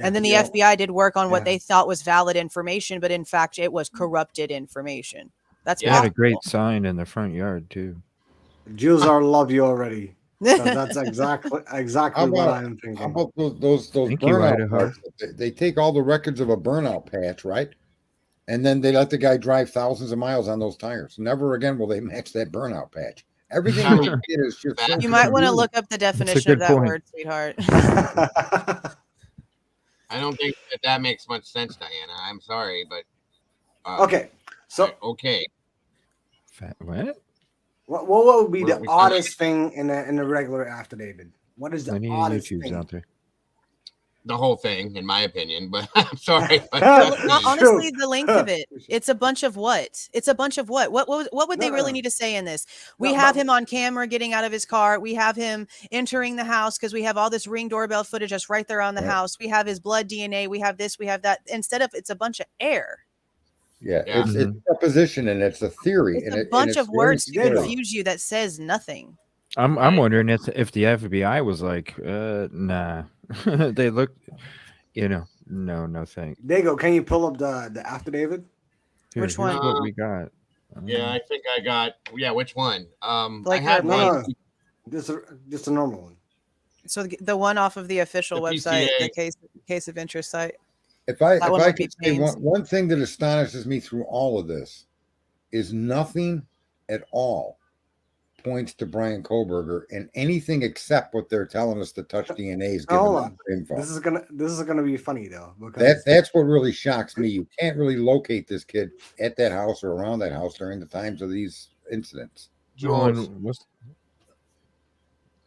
And then the FBI did work on what they thought was valid information, but in fact, it was corrupted information. That's had a great sign in the front yard too. Jews are love you already. So that's exactly what I'm thinking. How about those burnout parts? They take all the records of a burnout patch, right? And then they let the guy drive thousands of miles on those tires. Never again will they match that burnout patch. Everything they did is just. You might want to look up the definition of that word, sweetheart. I don't think that makes much sense, Diana. I'm sorry, but okay. So what? What would be the oddest thing in a regular affidavit? What is the oddest thing out there? The whole thing, in my opinion, but I'm sorry. But honestly, the length of it, it's a bunch of what? It's a bunch of what? What would they really need to say in this? We have him on camera getting out of his car. We have him entering the house because we have all this Ring doorbell footage just right there on the house. We have his blood DNA. We have this. We have that. Instead of it's a bunch of air. Yeah. It's a position and it's a theory. It's a bunch of words to confuse you that says nothing. I'm wondering if the FBI was like, nah. They look, no thanks. There you go. Can you pull up the affidavit? Which one? What we got? Yeah, I think I got. Yeah, which one? Like I had one. Just a normal one. So the one off of the official website, the case of interest site. If I could say one thing that astonishes me through all of this is nothing at all points to Bryan Kohberger and anything except what they're telling us the touch DNA is giving us info. This is gonna be funny though, because that's what really shocks me. You can't really locate this kid at that house or around that house during the times of these incidents. Jules,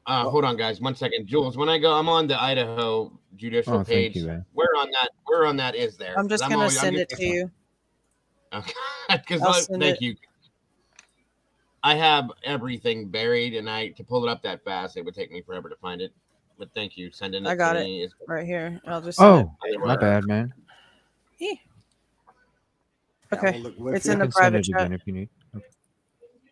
hold on, guys, 1 second. Jules, when I'm on the Idaho judicial page. Where on that is there? I'm just gonna send it to you. Okay, because thank you. I have everything buried, and to pull it up that fast, it would take me forever to find it. But thank you, sending it. I got it right here. I'll just. My bad, man. Yeah. Okay, it's in the private chat if you need. Okay.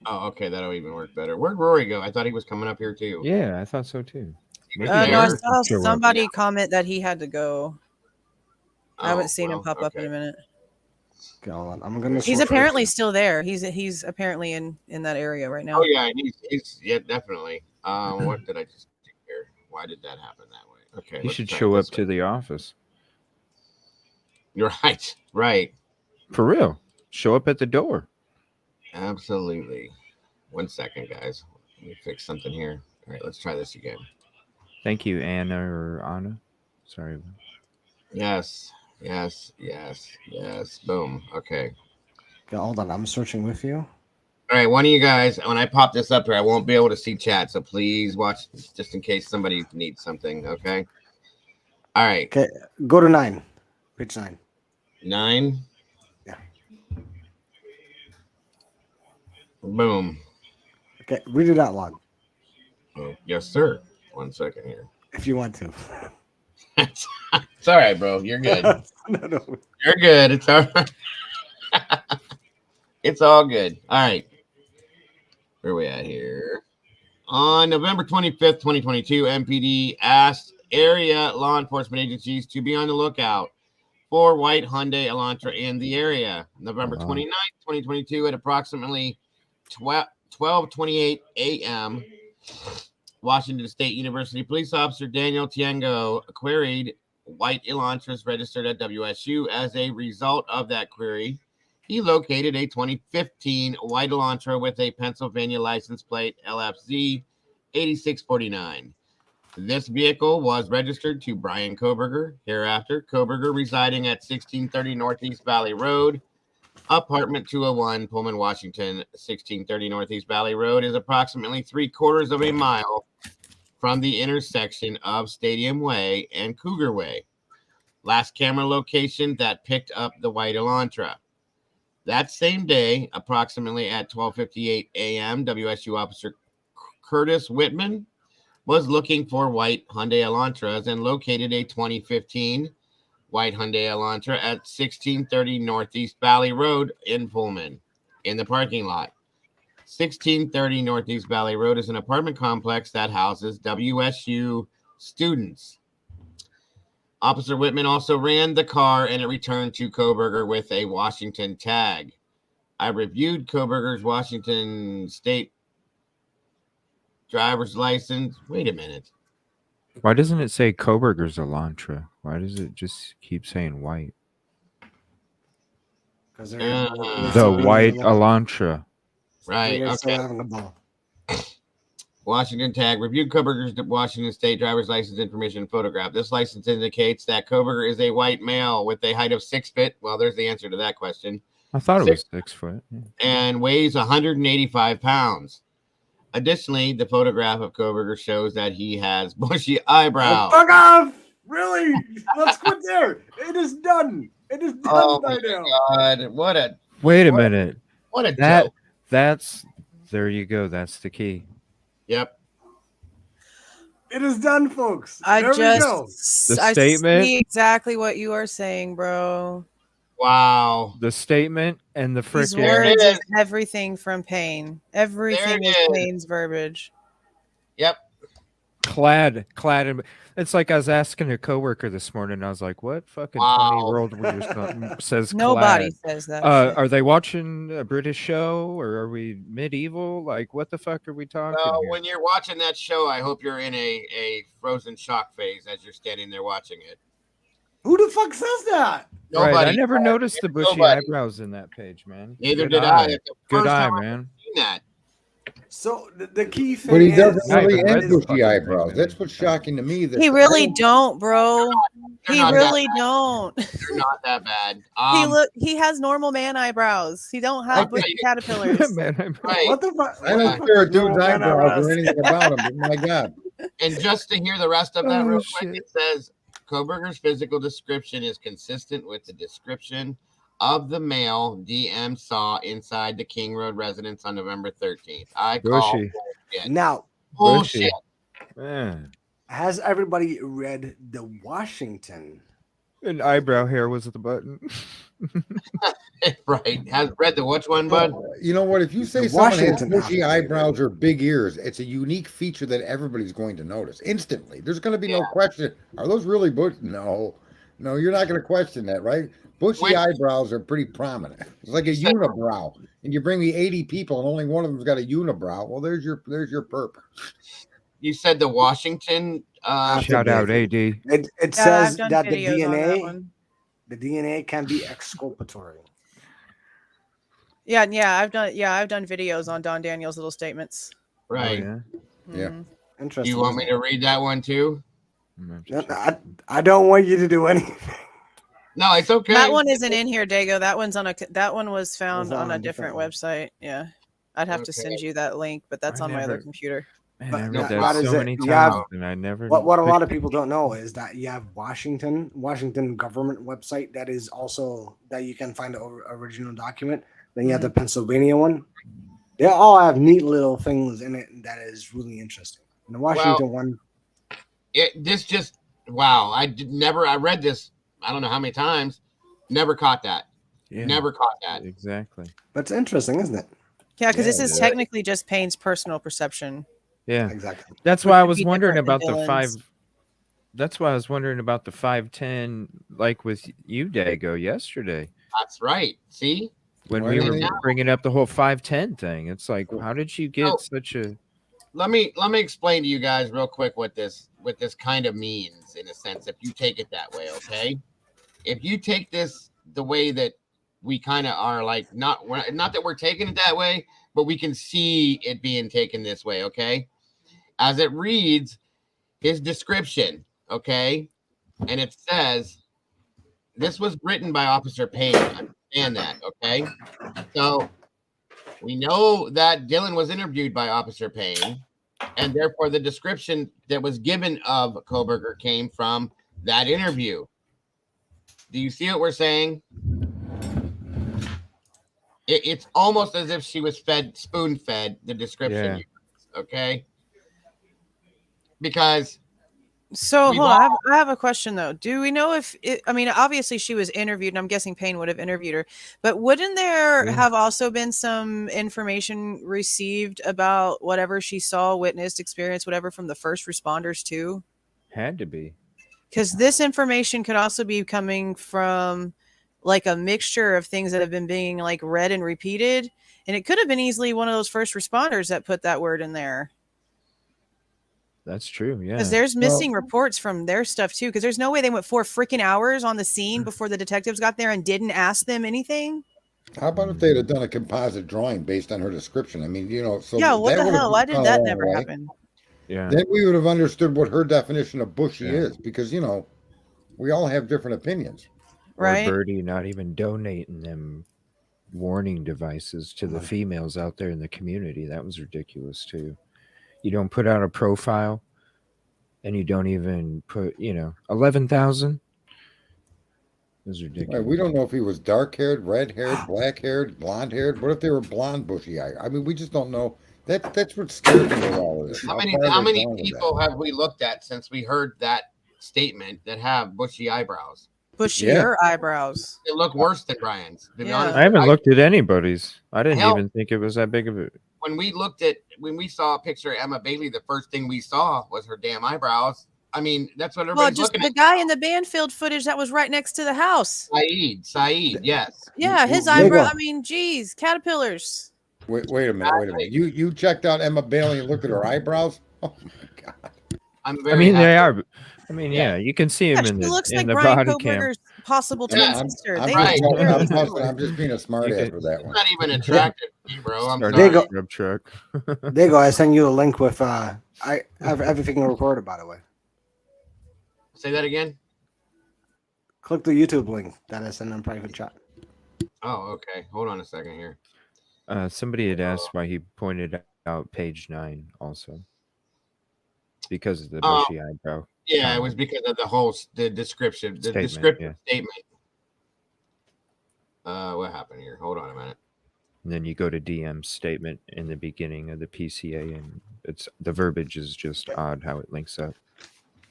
Oh, okay, that'll even work better. Where'd Rory go? I thought he was coming up here too. Yeah, I thought so too. No, I saw somebody comment that he had to go. I haven't seen him pop up in a minute. I'm gonna. He's apparently still there. He's apparently in that area right now. Oh yeah, he's definitely. What did I just do here? Why did that happen that way? Okay, he should show up to the office. You're right. For real, show up at the door. Absolutely. 1 second, guys. Let me fix something here. All right, let's try this again. Thank you, Anna or Anna. Sorry. Yes. Boom. Okay. Hold on, I'm searching with you. All right, one of you guys, when I pop this up here, I won't be able to see chat, so please watch just in case somebody needs something, okay? All right. Okay, go to 9. Page 9. 9. Yeah. Boom. Okay, read it out loud. Oh, yes, sir. 1 second here. If you want to. It's all right, bro. You're good. No. You're good. It's all right. It's all good. All right. Where are we at here? On November 25th, 2022, MPD asked area law enforcement agencies to be on the lookout for white Hyundai Elantra in the area. November 29th, 2022, at approximately 12:28 a.m., Washington State University police officer Daniel Tiengo queried white Elantras registered at WSU. As a result of that query, he located a 2015 white Elantra with a Pennsylvania license plate LFZ 8649. This vehicle was registered to Bryan Kohberger. Hereafter, Kohberger residing at 1630 Northeast Valley Road, apartment 201, Pullman, Washington. 1630 Northeast Valley Road is approximately 3/4 of a mile from the intersection of Stadium Way and Cougar Way. Last camera location that picked up the white Elantra. That same day, approximately at 12:58 a.m., WSU officer Curtis Whitman was looking for white Hyundai Elantras and located a 2015 white Hyundai Elantra at 1630 Northeast Valley Road in Pullman in the parking lot. 1630 Northeast Valley Road is an apartment complex that houses WSU students. Officer Whitman also ran the car and it returned to Kohberger with a Washington tag. I reviewed Kohberger's Washington State driver's license. Wait a minute. Why doesn't it say Kohberger's Elantra? Why does it just keep saying white? Because the white Elantra. Right. Okay. Washington tag. Reviewed Kohberger's Washington State driver's license information photograph. This license indicates that Kohberger is a white male with a height of 6 feet. Well, there's the answer to that question. I thought it was 6 foot. And weighs 185 pounds. Additionally, the photograph of Kohberger shows that he has bushy eyebrows. Oh, fuck off! Really? Let's quit there. It is done. It is done by now. God, what a Wait a minute. What a joke. That's there you go. That's the key. Yep. It is done, folks. I statement. See exactly what you are saying, bro. Wow. The statement and the These freaking words is everything from Pain. Everything is is. Pain's verbiage. Yep. clad in. It's like I was asking a coworker this morning. I was like, "What fucking 20-year-old says Nobody clad? says that. Are they watching a British show or are we medieval? Like, what the fuck are we talking? So here? when you're watching that show, I hope you're in a frozen shock phase as you're standing there watching it. Who the fuck says that? Nobody. Right, I never noticed the bushy eyebrows in that page, man. Neither did I. Good eye, man. Seen that. So the key thing But he is, doesn't really end bushy eyebrows. That's what's shocking to me. That He really don't, bro. He not really that don't. They're not that bad. He has normal man eyebrows. He don't have bushy caterpillars. Right. what the fuck? I don't care a dude's eyebrows or anything about him, but my God. And just to hear the rest of that real quick, shit. it says Kohberger's physical description is consistent with the description of the male DM saw inside the King Road residence on November 13th. I call Bushy. bullshit. Now, Bullshit. Man. has everybody read the Washington? And eyebrow hair was at the button. Right. Has read the which one, bud? You know what? If you say The someone has Washington bushy outfit. eyebrows or big ears, it's a unique feature that everybody's going to notice instantly. There's going to be no question. Are those really bush? No, you're not going to question that, right? Bushy eyebrows are pretty prominent. It's like a unibrow, and you bring me 80 people, and only one of them's got a unibrow. Well, there's your perp. You said the Washington. Shout out, AD. It says I've done that the videos on that DNA, one. the DNA can be exculpatory. Yeah, I've done videos on Don Daniel's little statements. Right. Oh, Yeah. Interesting. Do you want me to read that one too? I don't want you to do anything. No, it's okay. That one isn't in here, Dago. That one was found on a different website. Yeah. I'd have to send you that link, but that's on my other computer. Man, But I read what that is so it? many You times, have- and I never. What a lot of people don't know is that you have Washington government website that is also that you can find the original document. Then you have the Pennsylvania one. They all have neat little things in it that is really interesting. And the Washington one. Wow. I read this, I don't know how many times. Never caught that. Yeah, Never caught that. Exactly. But it's interesting, isn't it? Yeah, because this is technically just Payne's personal perception. Yeah, exactly. That's why I was wondering different about than the 5. Dylan's. That's why I was wondering about the 510, like with you, Dago, yesterday. That's right. See? When Why we did were they- bringing up the whole 510 thing, it's like, how did you get such a? Let me explain to you guys real quick what this kind of means, in a sense, if you take it that way, okay? If you take this the way that we kind of are, like, not that we're taking it that way, but we can see it being taken this way, okay? As it reads, his description, okay? And it says, this was written by Officer Payne. Understand that, okay? So we know that Dylan was interviewed by Officer Payne, and therefore the description that was given of Kohberger came from that interview. Do you see what we're saying? It's almost as if she was spoon-fed the description. Yeah. Okay? Because So hold on, I have a question though. Do we know if obviously she was interviewed, and I'm guessing Payne would have interviewed her, but wouldn't there have also been some information received about whatever she saw, witnessed, experienced, whatever from the first responders too? Had to be. Because this information could also be coming from like a mixture of things that have been being like read and repeated, and it could have been easily one of those first responders that put that word in there. That's true. Yeah. Because there's missing reports from their stuff too. Because there's no way they went 4 freaking hours on the scene before the detectives got there and didn't ask them anything. How about if they'd have done a composite drawing based on her description? I mean, so yeah, what that the would have hell? Why did gone a that long never way. happen? Yeah. Then we would have understood what her definition of bushy is, because we all have different opinions. Right. Or Birdie not even donating them warning devices to the females out there in the community. That was ridiculous too. You don't put out a profile, and you don't even put 11,000. It was ridiculous. Right, we don't know if he was dark-haired, red-haired, black-haired, blonde-haired. What if they were blonde, bushy eyed? I mean, we just don't know. That's what scares me with all of this. How far many they're going with people that. have we looked at since we heard that statement that have bushy eyebrows? Bushier eyebrows. They look worse than Brian's. To be honest, I haven't looked at anybody's. I didn't Hell. even think it was that big of a. When we saw a picture of Emma Bailey, the first thing we saw was her damn eyebrows. I mean, that's what Well, everybody's just looking the at. guy in the Banfield footage that was right next to the house. Saeed, yes. Yeah, his eyebrow. I mean, geez, caterpillars. Wait a minute. You checked out Emma Bailey and looked at her eyebrows? Oh my God. I'm I very mean, they happy. are. I mean, yeah, you can see him Yeah, in she looks the like the Bryan body cam. Kohberger's possible twin sister. I'm, They right. look very I'm similar. just being a smart ass for that one. It's not even attractive to me, bro. I'm Started sorry. There a grub truck. There you go. I sent you a link with I have everything recorded, by the way. Say that again. Click the YouTube link that I sent in private chat. Oh, okay. Hold on a second here. Somebody had asked why he pointed out page 9 also. Because of the bushy eyebrow. Yeah, it was because of the description, the Statement, descriptive yeah. statement. What happened here? Hold on a minute. And then you go to DM's statement in the beginning of the PCA, and the verbiage is just odd how it links up.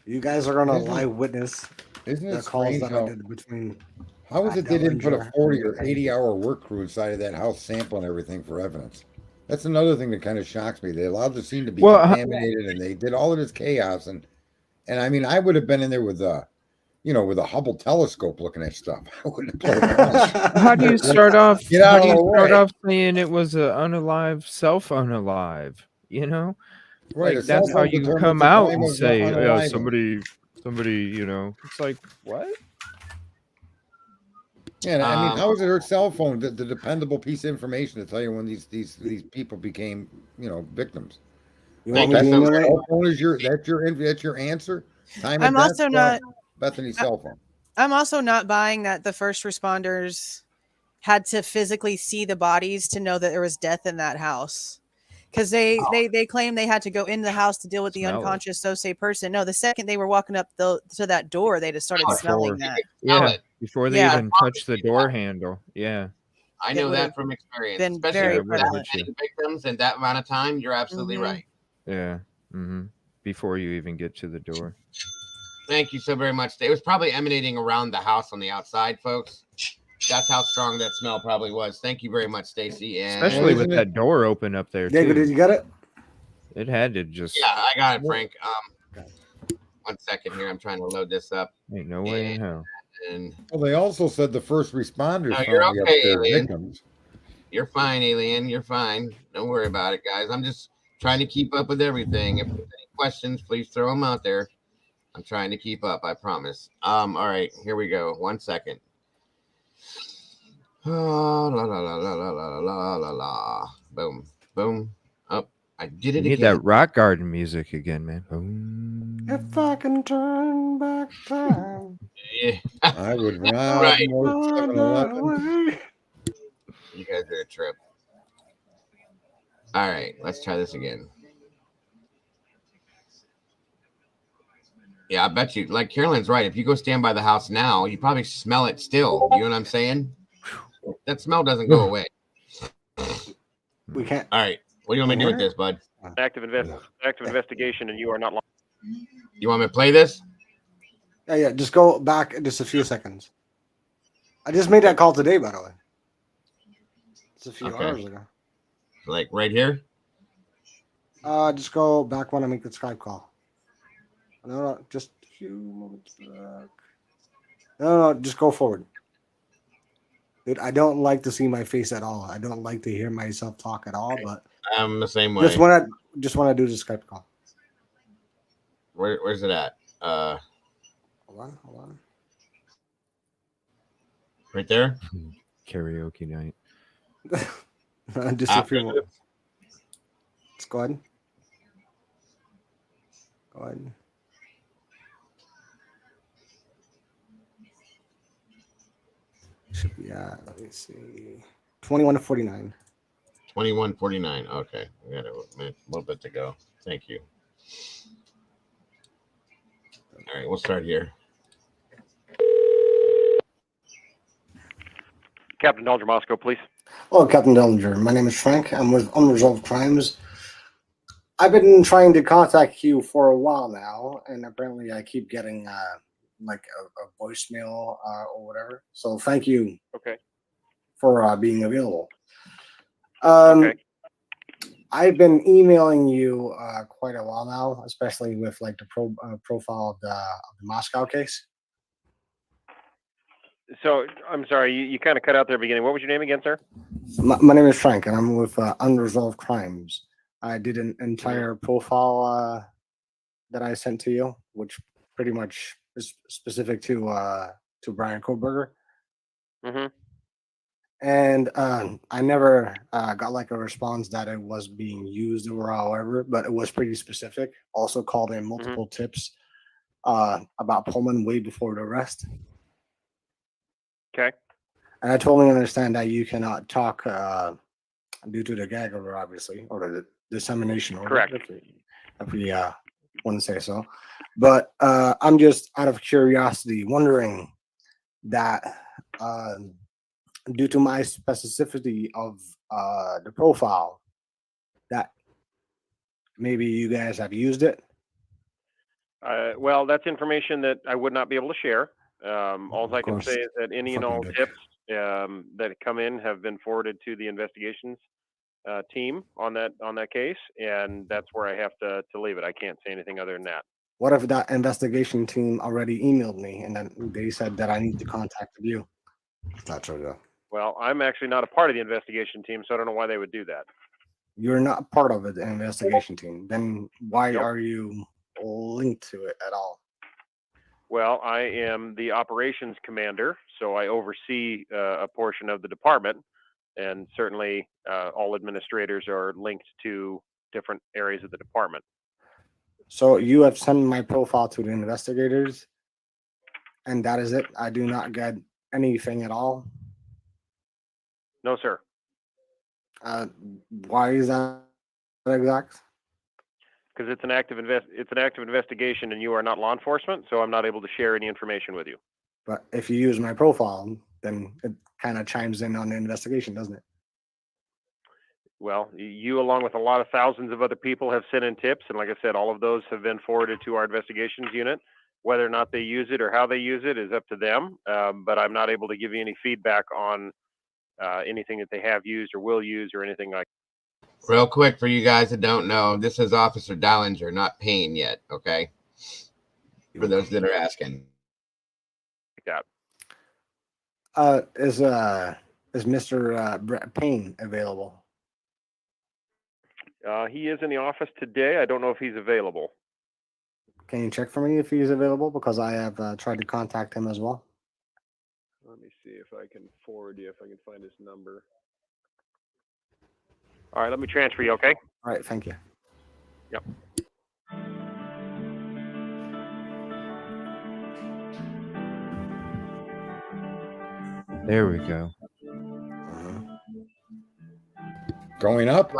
You guys are gonna live witness Isn't the it calls strange that how, I did between. how is it they didn't put a Dellinger 40 or and 80-hour work crew inside of that house sampling everything for evidence? That's another thing that kind of shocks me. They allowed the scene to be contaminated, and they did all of this chaos. And I mean, I would have been in there with with a Hubble telescope looking at stuff. I wouldn't have played around. How do you start off? Get out how do of you the start way. off saying it was an unalive, self-unalive? Right, Like, a that's cell how phone you determines come the out time and of say, "Yeah, unaliving. somebody." It's like, what? I mean, they are. I mean, you can see him in the body cam. Isn't it strange how, in the beginning of the PCA, and it's somebody, you know, it's like, what? Yeah, I mean, how is it her cell phone, the dependable piece of information to tell you when these people became, victims? You want me to email it? Cell phone is that's your answer. Time of I'm death, also not Bethany's cell phone. I'm also not buying that the first responders had to physically see the bodies to know that there was death in that house. Because they claim they had to go into the house to deal with the unconscious so-say person. No, the second they were walking up to that door, they just started smelling that. Yeah, before they even touched the door handle. Yeah. I know that from experience. Been Especially very with that many victims in that amount of time, you're absolutely right. Yeah. Before you even get to the door. Thank you so very much. It was probably emanating around the house on the outside, folks. That's how strong that smell probably was. Thank you very much, Stacy. And especially with that door open up there, David, too. did you get it? It had to just... Yeah, I got it, Frank. 1 second here. I'm trying to load this up. Ain't no way in hell. Well, they also said the first responders No, you're found okay, their Alien. victims. You're fine, Alien. You're fine. Don't worry about it, guys. I'm just trying to keep up with everything. If there's any questions, please throw them out there. I'm trying to keep up, I promise. All right, here we go. 1 second. Oh, la la la la la la la la la. Boom, boom. Up. I did it again. Need that rock garden music again, man. Boom. If I can turn back time, yeah. I would rob more 7-Eleven. You guys are a trip. All right, let's try this again. Yeah, I bet you, like Carolyn's right. If you go stand by the house now, you probably smell it still. You know what I'm saying? That smell doesn't go away. We can't. All right. What do you want me to do with this, bud? Active investigation, and you are not lying. You want me to play this? Yeah. Just go back just a few seconds. I just made that call today, by the way. It's a few hours ago. Like right here? Just go back when I make the Skype call. No, just a few moments back. No, just go forward. Dude, I don't like to see my face at all. I don't like to hear myself talk at all, but I'm the same way. Just want to do the Skype call. Where's it at? Hold on. Right there? Karaoke night. Just a few moments. Let's go ahead. Go ahead. Should be at, let me see, 21-49. 21-49. Okay, we got a little bit to go. Thank you. All right, we'll start here. Captain Dellinger, Moscow, please. Oh, Captain Dellinger. My name is Frank. I'm with Unresolved Crimes. I've been trying to contact you for a while now, and apparently I keep getting like a voicemail or whatever. So thank you. Okay. For being available. Okay. I've been emailing you quite a while now, especially with like the profile of the Moscow case. So I'm sorry, you kind of cut out there at the beginning. What was your name again, sir? My name is Frank, and I'm with Unresolved Crimes. I did an entire profile that I sent to you, which pretty much is specific to Bryan Kohberger. Mm-hmm. And I never got like a response that it was being used or however, but it was pretty specific. Also called in multiple tips about Pullman way before the arrest. Okay. And I totally understand that you cannot talk due to the gag order, obviously, or the dissemination order. Correct. If we want to say so. But I'm just out of curiosity wondering that due to my specificity of the profile, that maybe you guys have used it. Well, that's information that I would not be able to share. All I can say is that any and all tips that come in have been forwarded to the investigations team on that case, and that's where I have to leave it. I can't say anything other than that. What if that investigation team already emailed me and then they said that I need to contact you? It's not true though. Well, I'm actually not a part of the investigation team, so I don't know why they would do that. You're not part of the investigation team. Then why are you linked to it at all? Well, I am the operations commander, so I oversee a portion of the department, and certainly all administrators are linked to different areas of the department. So you have sent my profile to the investigators, and that is it. I do not get anything at all. No, sir. Why is that exact? Because it's an active investigation, and you are not law enforcement, so I'm not able to share any information with you. But if you use my profile, then it kind of chimes in on the investigation, doesn't it? Well, you, along with a lot of thousands of other people, have sent in tips, and like I said, all of those have been forwarded to our investigations unit. Whether or not they use it or how they use it is up to them, but I'm not able to give you any feedback on anything that they have used or will use or anything like that. Real quick for you guys that don't know, this is Officer Dallinger, not Payne yet, okay? For those that are asking. Like that. Is Mr. Payne available? He is in the office today. I don't know if he's available. Can you check for me if he's available? Because I have tried to contact him as well. Let me see if I can forward you, if I can find his number. All right, let me transfer you, okay? All right, thank you. Yep. There we go. Going up.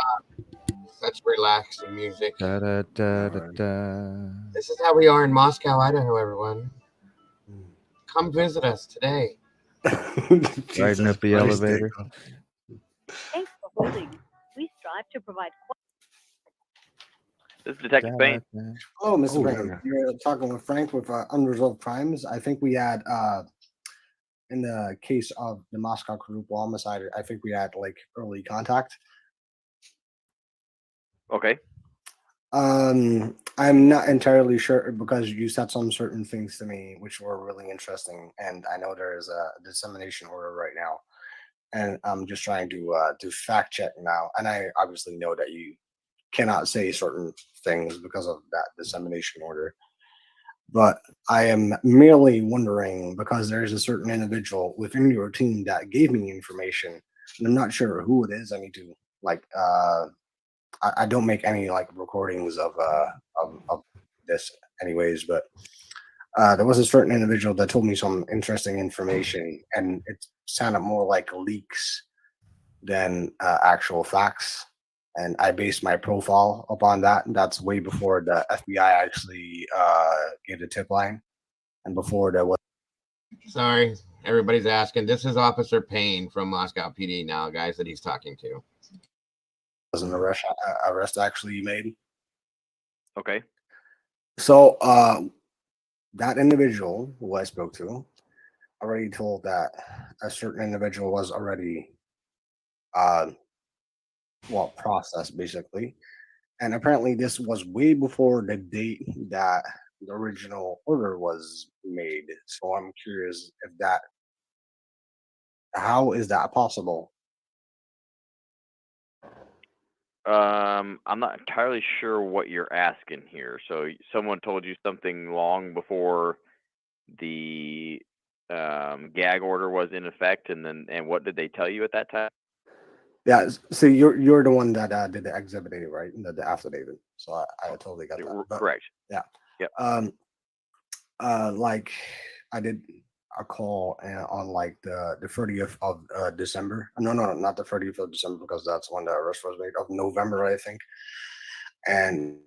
Such relaxing music. Da, da, da, da, da. This is how we are in Moscow, Idaho, everyone. Come visit us today. Riding up the elevator. Thanks for holding. We strive to provide. This is Detective Payne. Hello, Mr. Payne. You're talking with Frank with Unresolved Crimes. I think we had, in the case of the Moscow quadruple homicide, I think we had like early contact. Okay. I'm not entirely sure because you said some certain things to me which were really interesting, and I know there is a dissemination order right now, and I'm just trying to fact check now. And I obviously know that you cannot say certain things because of that dissemination order, but I am merely wondering because there is a certain individual within your team that gave me information, and I'm not sure who it is. I need to I don't make any like recordings of this anyways, but there was a certain individual that told me some interesting information, and it sounded more like leaks than actual facts. And I based my profile upon that. And that's way before the FBI actually gave the tip line, and before there was. Sorry, everybody's asking. This is Officer Payne from Moscow PD now, guys, that he's talking to. Was an arrest actually made. Okay. So that individual who I spoke to already told that a certain individual was already processed basically, and apparently this was way before the date that the original order was made. So I'm curious if how is that possible? I'm not entirely sure what you're asking here. So someone told you something long before the gag order was in effect, and what did they tell you at that time? Yeah, so you're the one that did the exhibit, right? The affidavit. So I totally got that. But, correct. Yeah. Yep. Like I did a call on like the 30th of December. No, not the 30th of December because that's when the arrest was made. Of November, I think, and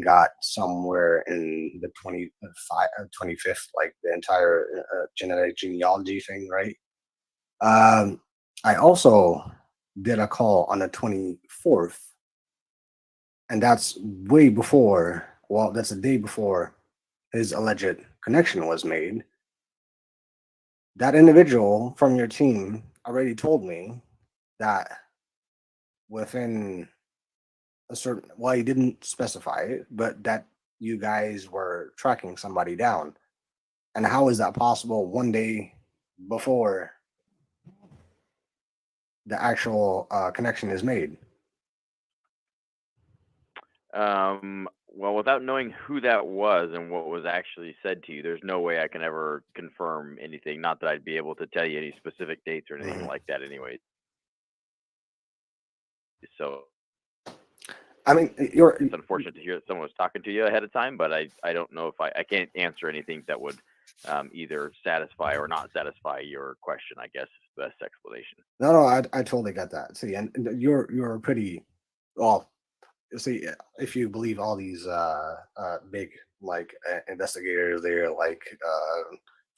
got somewhere in the 25th, like the entire genealogy thing, right? I also did a call on the 24th, and that's way before. Well, that's a day before his alleged connection was made. That individual from your team already told me that within a certain, well, he didn't specify it, but that you guys were tracking somebody down. And how is that possible one day before the actual connection is made? Well, without knowing who that was and what was actually said to you, there's no way I can ever confirm anything. Not that I'd be able to tell you any specific dates or anything like that anyway. So, I mean, it's unfortunate to hear that someone was talking to you ahead of time, but I don't know if I can't answer anything that would either satisfy or not satisfy your question, I guess is the best explanation. No, I totally get that. See, and you're pretty, well, see, if you believe all these big investigators, they're like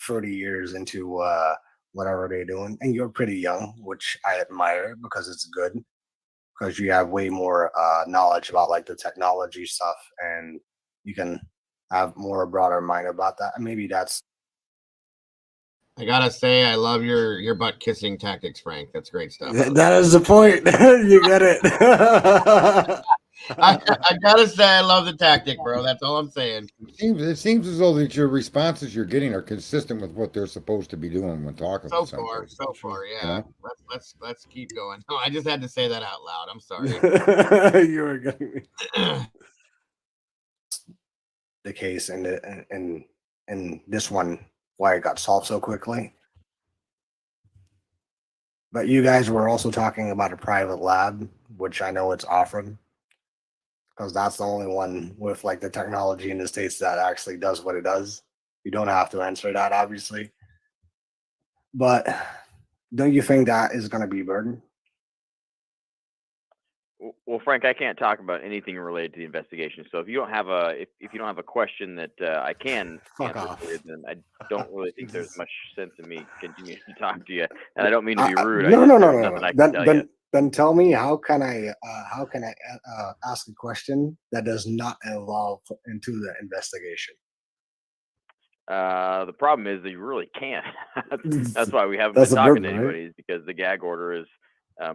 30 years into whatever they're doing, and you're pretty young, which I admire because it's good, because you have way more knowledge about like the technology stuff, and you can have more broader mind about that. And maybe that's. I gotta say, I love your butt kissing tactics, Frank. That's great stuff. That is the point. You get it. I gotta say, I love the tactic, bro. That's all I'm saying. It seems as though that your responses you're getting are consistent with what they're supposed to be doing when talking. So far, yeah. Let's keep going. No, I just had to say that out loud. I'm sorry. You were getting me. The case and this one, why it got solved so quickly. But you guys were also talking about a private lab, which I know it's offered, because that's the only one with like the technology in the States that actually does what it does. You don't have to answer that, obviously. But don't you think that is going to be a burden? Well, Frank, I can't talk about anything related to the investigation. So if you don't have if you don't have a question that I can answer for you, then I don't really think there's much sense in me continuing to talk to you. And I don't mean to be rude. No. Then tell me, how can I ask a question that does not involve into the investigation? The problem is that you really can't. That's why we haven't been talking to anybody, is because the gag order is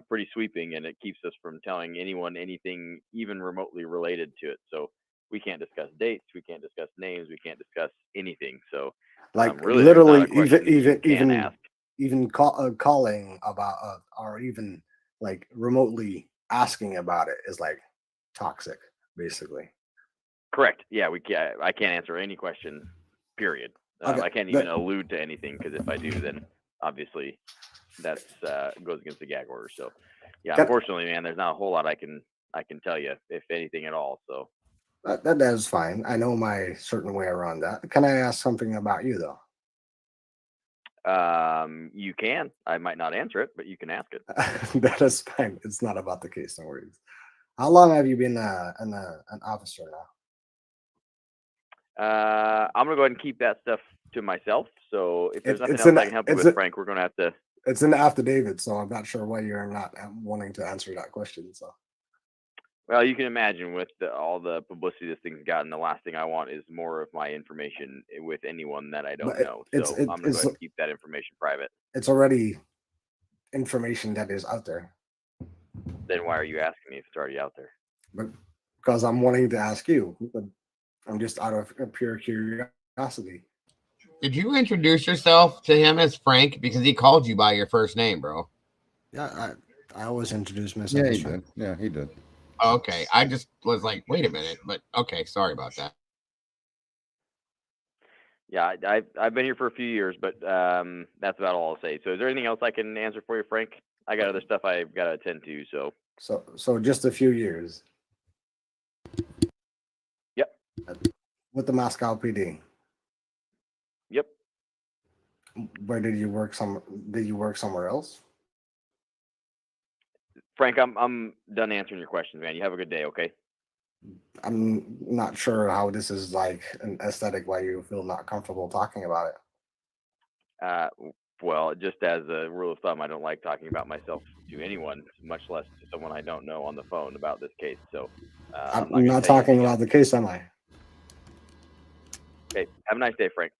pretty sweeping, and it keeps us from telling anyone anything even remotely related to it. So we can't discuss dates, we can't discuss names, we can't discuss anything. So like really, literally, even calling about or even like remotely asking about it is like toxic, basically. Correct. Yeah, I can't answer any question. Period. I can't even allude to anything, because if I do, then obviously that's goes against the gag order. So yeah, unfortunately, man, there's not a whole lot I can tell you, if anything at all. So that is fine. I know my certain way around that. Can I ask something about you though? You can. I might not answer it, but you can ask it. That is fine. It's not about the case, no worries. How long have you been an officer now? I'm gonna go ahead and keep that stuff to myself. So if there's nothing else I can help you with, Frank, we're gonna have to. It's in the affidavit, so I'm not sure why you're not wanting to answer that question. So. Well, you can imagine with all the publicity this thing's gotten, the last thing I want is more of my information with anyone that I don't know. So I'm going to go ahead and keep that information private. It's already information that is out there. Then why are you asking me if it's already out there? Because I'm wanting to ask you. But I'm just out of pure curiosity. Did you introduce yourself to him as Frank? Because he called you by your first name, bro. Yeah, I always introduce myself. Yeah, he did. Yeah, he did. Okay, I just was like, wait a minute, but okay, sorry about that. Yeah, I've been here for a few years, but that's about all I'll say. So is there anything else I can answer for you, Frank? I got other stuff I've got to attend to, So just a few years. Yep. With the Moscow PD. Yep. Where did you work? Did you work somewhere else? Frank, I'm done answering your questions, man. You have a good day, okay? I'm not sure how this is like an aesthetic why you feel not comfortable talking about it. Well, just as a rule of thumb, I don't like talking about myself to anyone, much less to someone I don't know on the phone about this case. So I'm not talking about the case, am I? Okay. Have a nice day, Frank.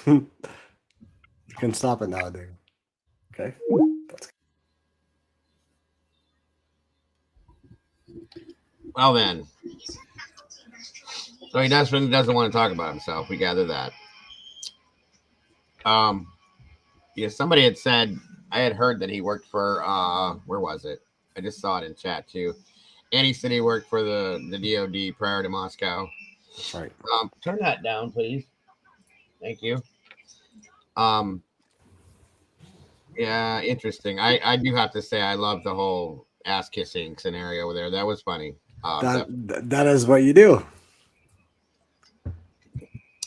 You can stop it now, dude. Okay. Well then, so he doesn't want to talk about himself. We gather that. Yeah, somebody had said, I had heard that he worked for where was it? I just saw it in chat too. And he said he worked for the DOD prior to Moscow. That's right. Turn that down, please. Thank you. Yeah, interesting. I do have to say I love the whole ass kissing scenario over there. That was funny. That is what you do.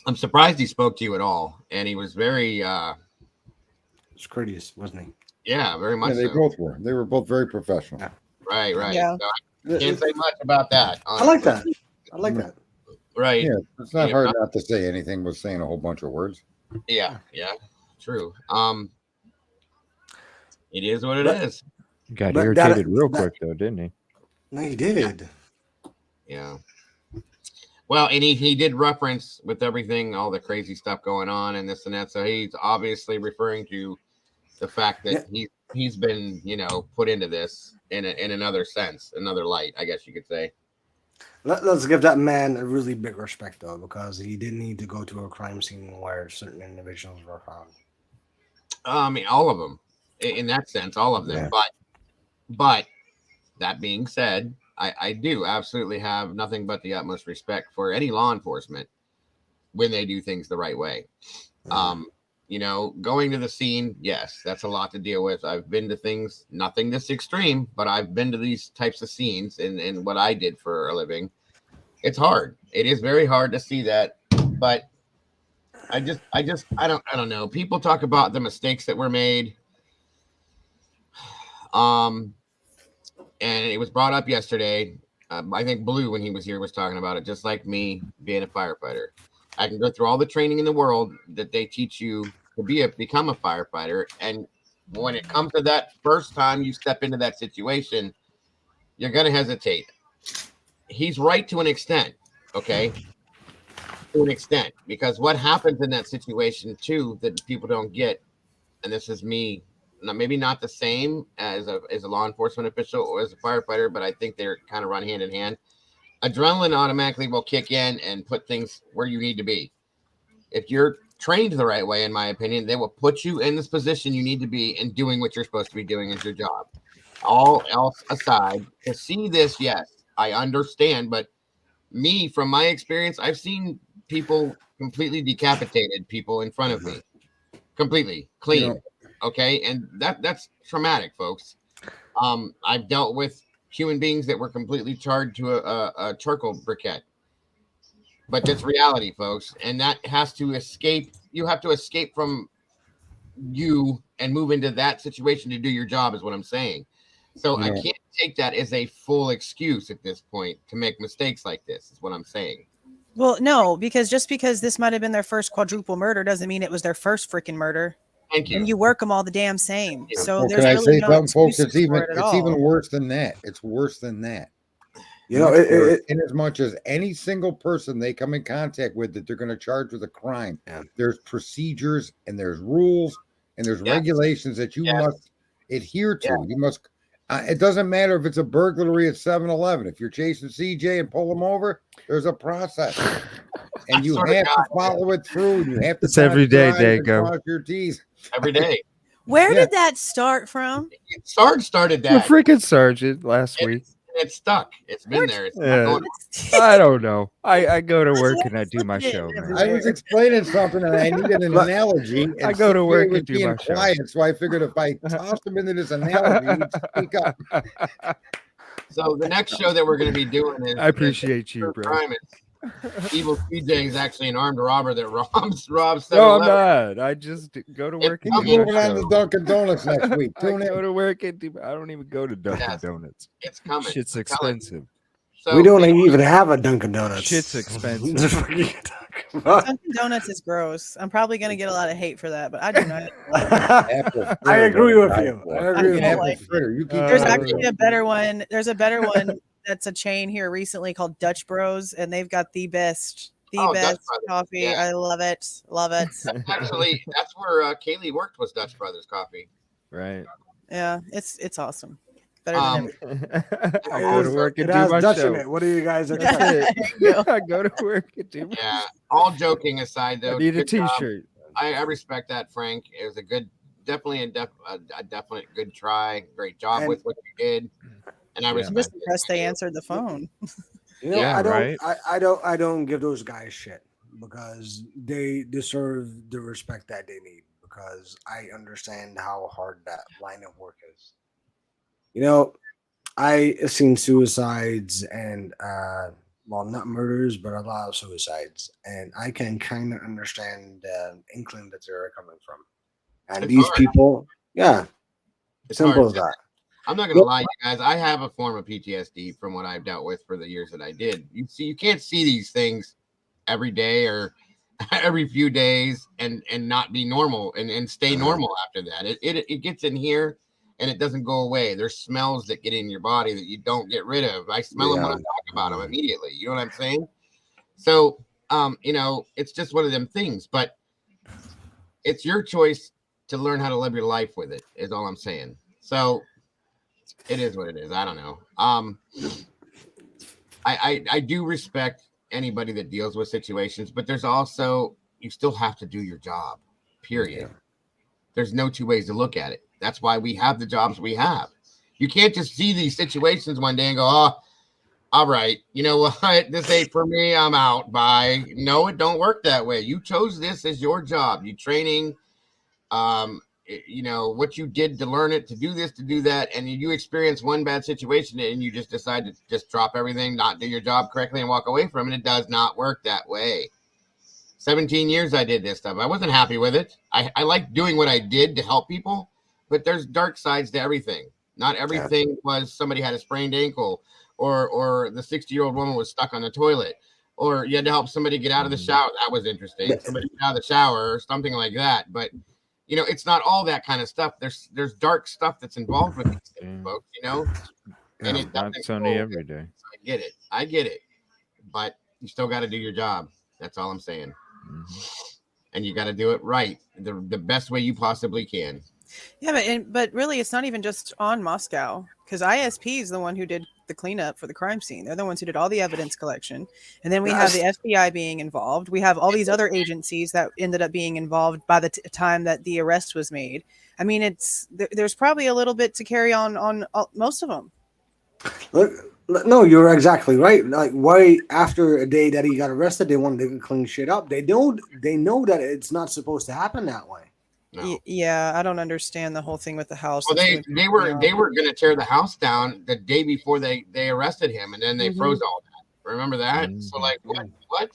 I'm surprised he spoke to you at all, and he was very it's courteous, wasn't he? Yeah, very much. Yeah, they both were. They were both very professional. Yeah. Right. Yeah. So I can't say much about that. I like that. I like that. Right. Yeah, it's not hard not to say anything with saying a whole bunch of words. Yeah, true. It is what it is. Got irritated real quick though, didn't he? No, he did. Yeah. Well, and he did reference with everything, all the crazy stuff going on and this and that. So he's obviously referring to the fact that he's been, put into this in another sense, another light, I guess you could say. Let's give that man a really big respect, though, because he didn't need to go to a crime scene where certain individuals were found. I mean, all of them, in that sense, all of them. Yeah. But that being said, I do absolutely have nothing but the utmost respect for any law enforcement when they do things the right way. Going to the scene, yes, that's a lot to deal with. I've been to things, nothing this extreme, but I've been to these types of scenes and what I did for a living. It's hard. It is very hard to see that, but I don't know. People talk about the mistakes that were made. And it was brought up yesterday. I think Blue, when he was here, was talking about it, just like me being a firefighter. I can go through all the training in the world that they teach you to become a firefighter. And when it comes to that first time you step into that situation, you're going to hesitate. He's right to an extent, okay? To an extent. Because what happens in that situation, too, that people don't get, and this is me, maybe not the same as a law enforcement official or as a firefighter, but I think they're kind of run hand in hand. Adrenaline automatically will kick in and put things where you need to be. If you're trained the right way, in my opinion, they will put you in this position you need to be and doing what you're supposed to be doing as your job. All else aside, to see this, yes, I understand, but me, from my experience, I've seen people completely decapitated people in front of me. Completely clean. Okay, and that's traumatic, folks. I've dealt with human beings that were completely charred to a charcoal briquette, but that's reality, folks, and that has to escape. You have to escape from you and move into that situation to do your job, is what I'm saying. So I can't take that as a full excuse at this point to make mistakes like this, is what I'm saying. Well, no, because just because this might have been their first quadruple murder doesn't mean it was their first freaking murder. Thank you. And you work them all the damn same. So there's can really I say no something, folks? excuse It's for it at all. even worse than that. It's worse than that. In as much as any single person they come in contact with that they're going to charge with a crime, there's procedures and there's rules and there's regulations that you must adhere to. You must. It doesn't matter if it's a burglary at 7-Eleven. If you're chasing CJ and pull him over, there's a process, and you have to follow it through. You have to. It's every day, Dago. Cross your T's every day. Where did that start from? Sarge started that. The freaking sergeant last week. It's stuck. It's been there. It's I don't know. I go to work and I do my show. Man. I was explaining something and I needed an analogy. And I go to work and do my quiet, show. So I figured if I tossed him into this analogy, he'd speak up. So the next show that we're going to be doing is I appreciate you, bro. Evil CJ is actually an armed robber that robs. No, I'm not. I just go to work. I'm moving on to Dunkin' Donuts next week. I go to work and I don't even go to Dunkin' Donuts. It's coming. Shit's expensive. So we don't even have a Dunkin' Donuts. Shit's expensive. Dunkin' Donuts is gross. I'm probably going to get a lot of hate for that, but I do not. I agree with you. There's actually a better one. There's a better one that's a chain here recently called Dutch Bros, and they've got the best coffee. Yeah. I love it. Love it. Actually, that's where Kaylee worked, was Dutch Brothers Coffee. Right. Yeah, it's awesome. Better than I go to work and do my show. What do you guys expect? I go to work and do my show. All joking aside, though, I need a T-shirt. I respect that, Frank. It was a good, definitely a definite good try. Great job with what you did. And I I'm respect just impressed they answered the phone. You know, Yeah, I don't, right. I don't give those guys shit because they deserve the respect that they need because I understand how hard that line of work is. You know, I have seen suicides and well, not murders, but a lot of suicides, and I can kind of understand the inkling that they're coming from. And It's these hard. people, yeah, It's simple hard. as that. I'm not gonna lie, you guys. I have a form of PTSD from what I've dealt with for the years that I did. You see, you can't see these things every day or every few days and not be normal and stay normal after that. It gets in here and it doesn't go away. There's smells that get in your body that you don't get rid of. I smell them when I talk about them immediately. You know what I'm saying? So, you know, it's just one of them things. But it's your choice to learn how to live your life with it. Is all I'm saying. So. It is what it is. I don't know. I do respect anybody that deals with situations, but there's also you still have to do your job. Period. There's no two ways to look at it. That's why we have the jobs we have. You can't just see these situations one day and go, "Oh, all right, you know what? This ain't for me. I'm out." Bye. No, it don't work that way. You chose this as your job. You training. You know what you did to learn it, to do this, to do that, and you experience one bad situation and you just decide to just drop everything, not do your job correctly and walk away from it. It does not work that way. 17 years I did this stuff. I wasn't happy with it. I like doing what I did to help people, but there's dark sides to everything. Not everything was somebody had a sprained ankle or the 60-year-old woman was stuck on the toilet or you had to help somebody get out of the shower. That was interesting. Somebody get out of the shower or something like that. But you know, it's not all that kind of stuff. There's dark stuff that's involved with these things, folks, you know? And it That's only every day. I get it. But you still got to do your job. That's all I'm saying. And you got to do it right. The best way you possibly can. Yeah, but really, it's not even just on Moscow because ISP is the one who did the cleanup for the crime scene. They're the ones who did all the evidence collection. And then we have the FBI being involved. We have all these other agencies that ended up being involved by the time that the arrest was made. I mean, there's probably a little bit to carry on most of them. Look, no, you're exactly right. Like, why after a day that he got arrested, they wanted to clean shit up. They know that it's not supposed to happen that way. No. Yeah, I don't understand the whole thing with the house. Well, they were going to tear the house down the day before they arrested him, and then they froze all that. Remember that? So, like, what?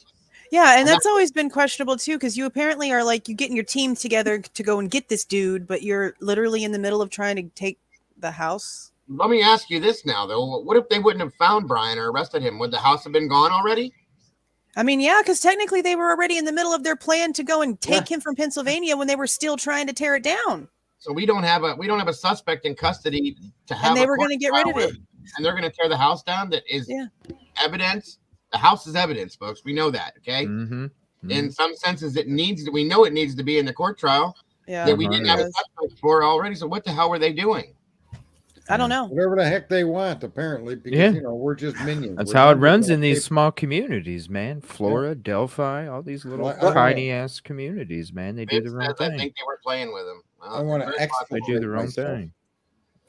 Yeah, and that's always been questionable too, because you apparently are like you getting your team together to go and get this dude, but you're literally in the middle of trying to take the house. Let me ask you this now, though: what if they wouldn't have found Bryan or arrested him? Would the house have been gone already? I mean, yeah, because technically they were already in the middle of their plan to go and take him from Pennsylvania when they were still trying to tear it down. So we don't have a suspect in custody to have. And they were going to get rid of it. And they're going to tear the house down. That is evidence. The house is evidence, folks. We know that. Okay. In some senses, we know it needs to be in the court trial. Yeah. That we didn't have a suspect for already. So what the hell were they doing? I don't know. Whatever the heck they want, apparently, because you know we're just minions. That's how it runs in these small communities, man. Flora, Delphi, all these little tiny ass communities, man. They do their own thing. I think they were playing with them. I want to they do their own thing.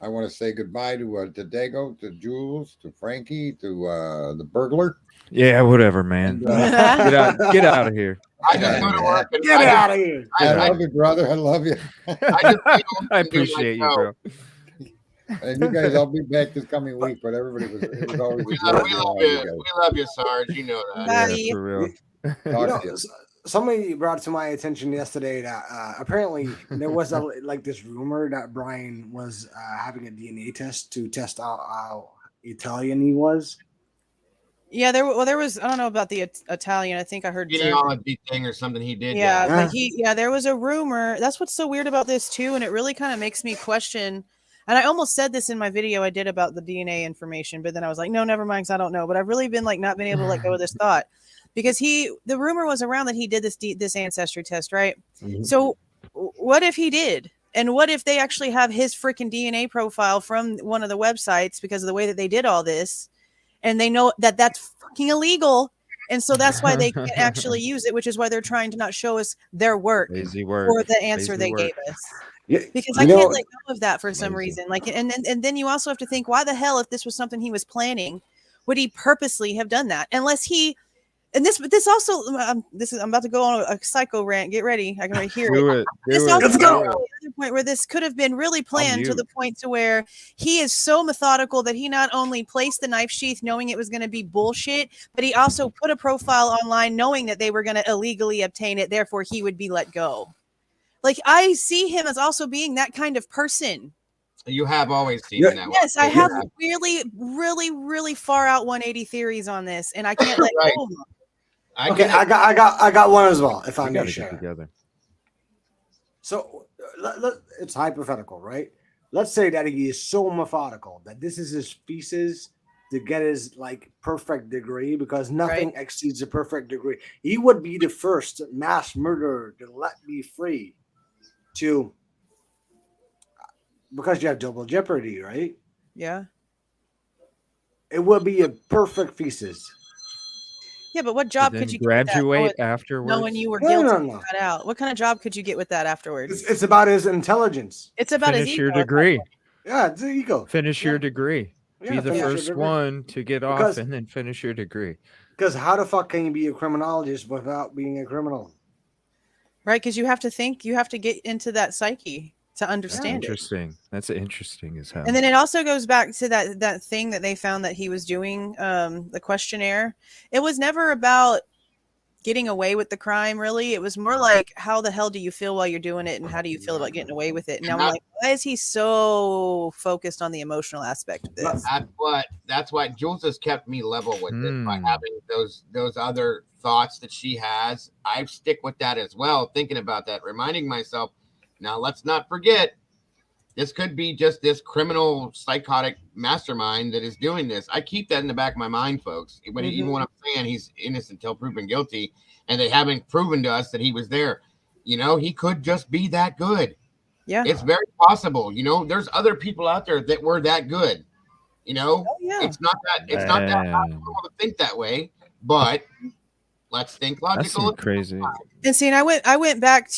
I want to say goodbye to Dago, to Jules, to Frankie, to the burglar. Yeah, whatever, man. Get out of here. I just go to work. Get out of here. I love you, brother. I love you. I appreciate you, bro. And you guys, I'll be back this coming week, but everybody it was always. We love you, Sarge. You know that. Yeah, for real. Somebody brought to my attention yesterday that apparently there was this rumor that Bryan was having a DNA test to test out how Italian he was. Yeah, there was. I don't know about the Italian. I think I heard genealogy thing or something he did. Yeah, but there was a rumor. That's what's so weird about this too, and it really kind of makes me question. And I almost said this in my video I did about the DNA information, but then I was like, no, never mind, because I don't know. But I've really been not been able to let go of this thought because the rumor was around that he did this ancestry test, right? Mm-hmm. So what if he did? And what if they actually have his freaking DNA profile from one of the websites because of the way that they did all this, and they know that that's fucking illegal, and so that's why they can't actually use it, which is why they're trying to not show us their work or the answer they gave us. Because I can't let go of that for some reason. Like, and then you also have to think, why the hell, if this was something he was planning, would he purposely have done that? Unless he, and this also, I'm about to go on a psycho rant. Get ready, I can already hear it. Let's go. Another point where this could have been really planned to the point to where he is so methodical that he not only placed the knife sheath knowing it was going to be bullshit, but he also put a profile online knowing that they were going to illegally obtain it. Therefore, he would be let go. Like, I see him as also being that kind of person. You have always seen that. Yes, I have really, really, really far out 180 theories on this, and I can't let go of them. Okay, I got one as well. If I may share. Together. So it's hypothetical, right? Let's say that he is so methodical that this is his thesis to get his like perfect degree, because nothing exceeds a perfect degree. He would be the first mass murderer to let me free, because you have double jeopardy, right? Yeah. It would be a perfect thesis. Yeah, but what job could you graduate get afterwards? knowing you were guilty? No. Out. What kind of job could you get with that afterwards? It's about his intelligence. It's about Finish his your degree. Yeah, it's the ego. Finish your degree. Be the first one to get off, and then finish your degree. Because how the fuck can you be a criminologist without being a criminal? Right, because you have to think, you have to get into that psyche to understand Interesting. That's interesting as hell. And then it also goes back to that thing that they found that he was doing, the questionnaire. It was never about getting away with the crime, really. It was more like, how the hell do you feel while you're doing it, and how do you feel about getting away with it? And I'm like, why is he so focused on the emotional aspect of this? That's why Jules has kept me level with this by having those other thoughts that she has. I stick with that as well, thinking about that, reminding myself, now let's not forget, this could be just this criminal psychotic mastermind that is doing this. I keep that in the back of my mind, folks. But even when I'm saying he's innocent until proven guilty, and they haven't proven to us that he was there, he could just be that good. Yeah, it's very possible. There's other people out there that were that good. It's not that possible to think that way, but let's think logical. That's crazy. And see, and I went back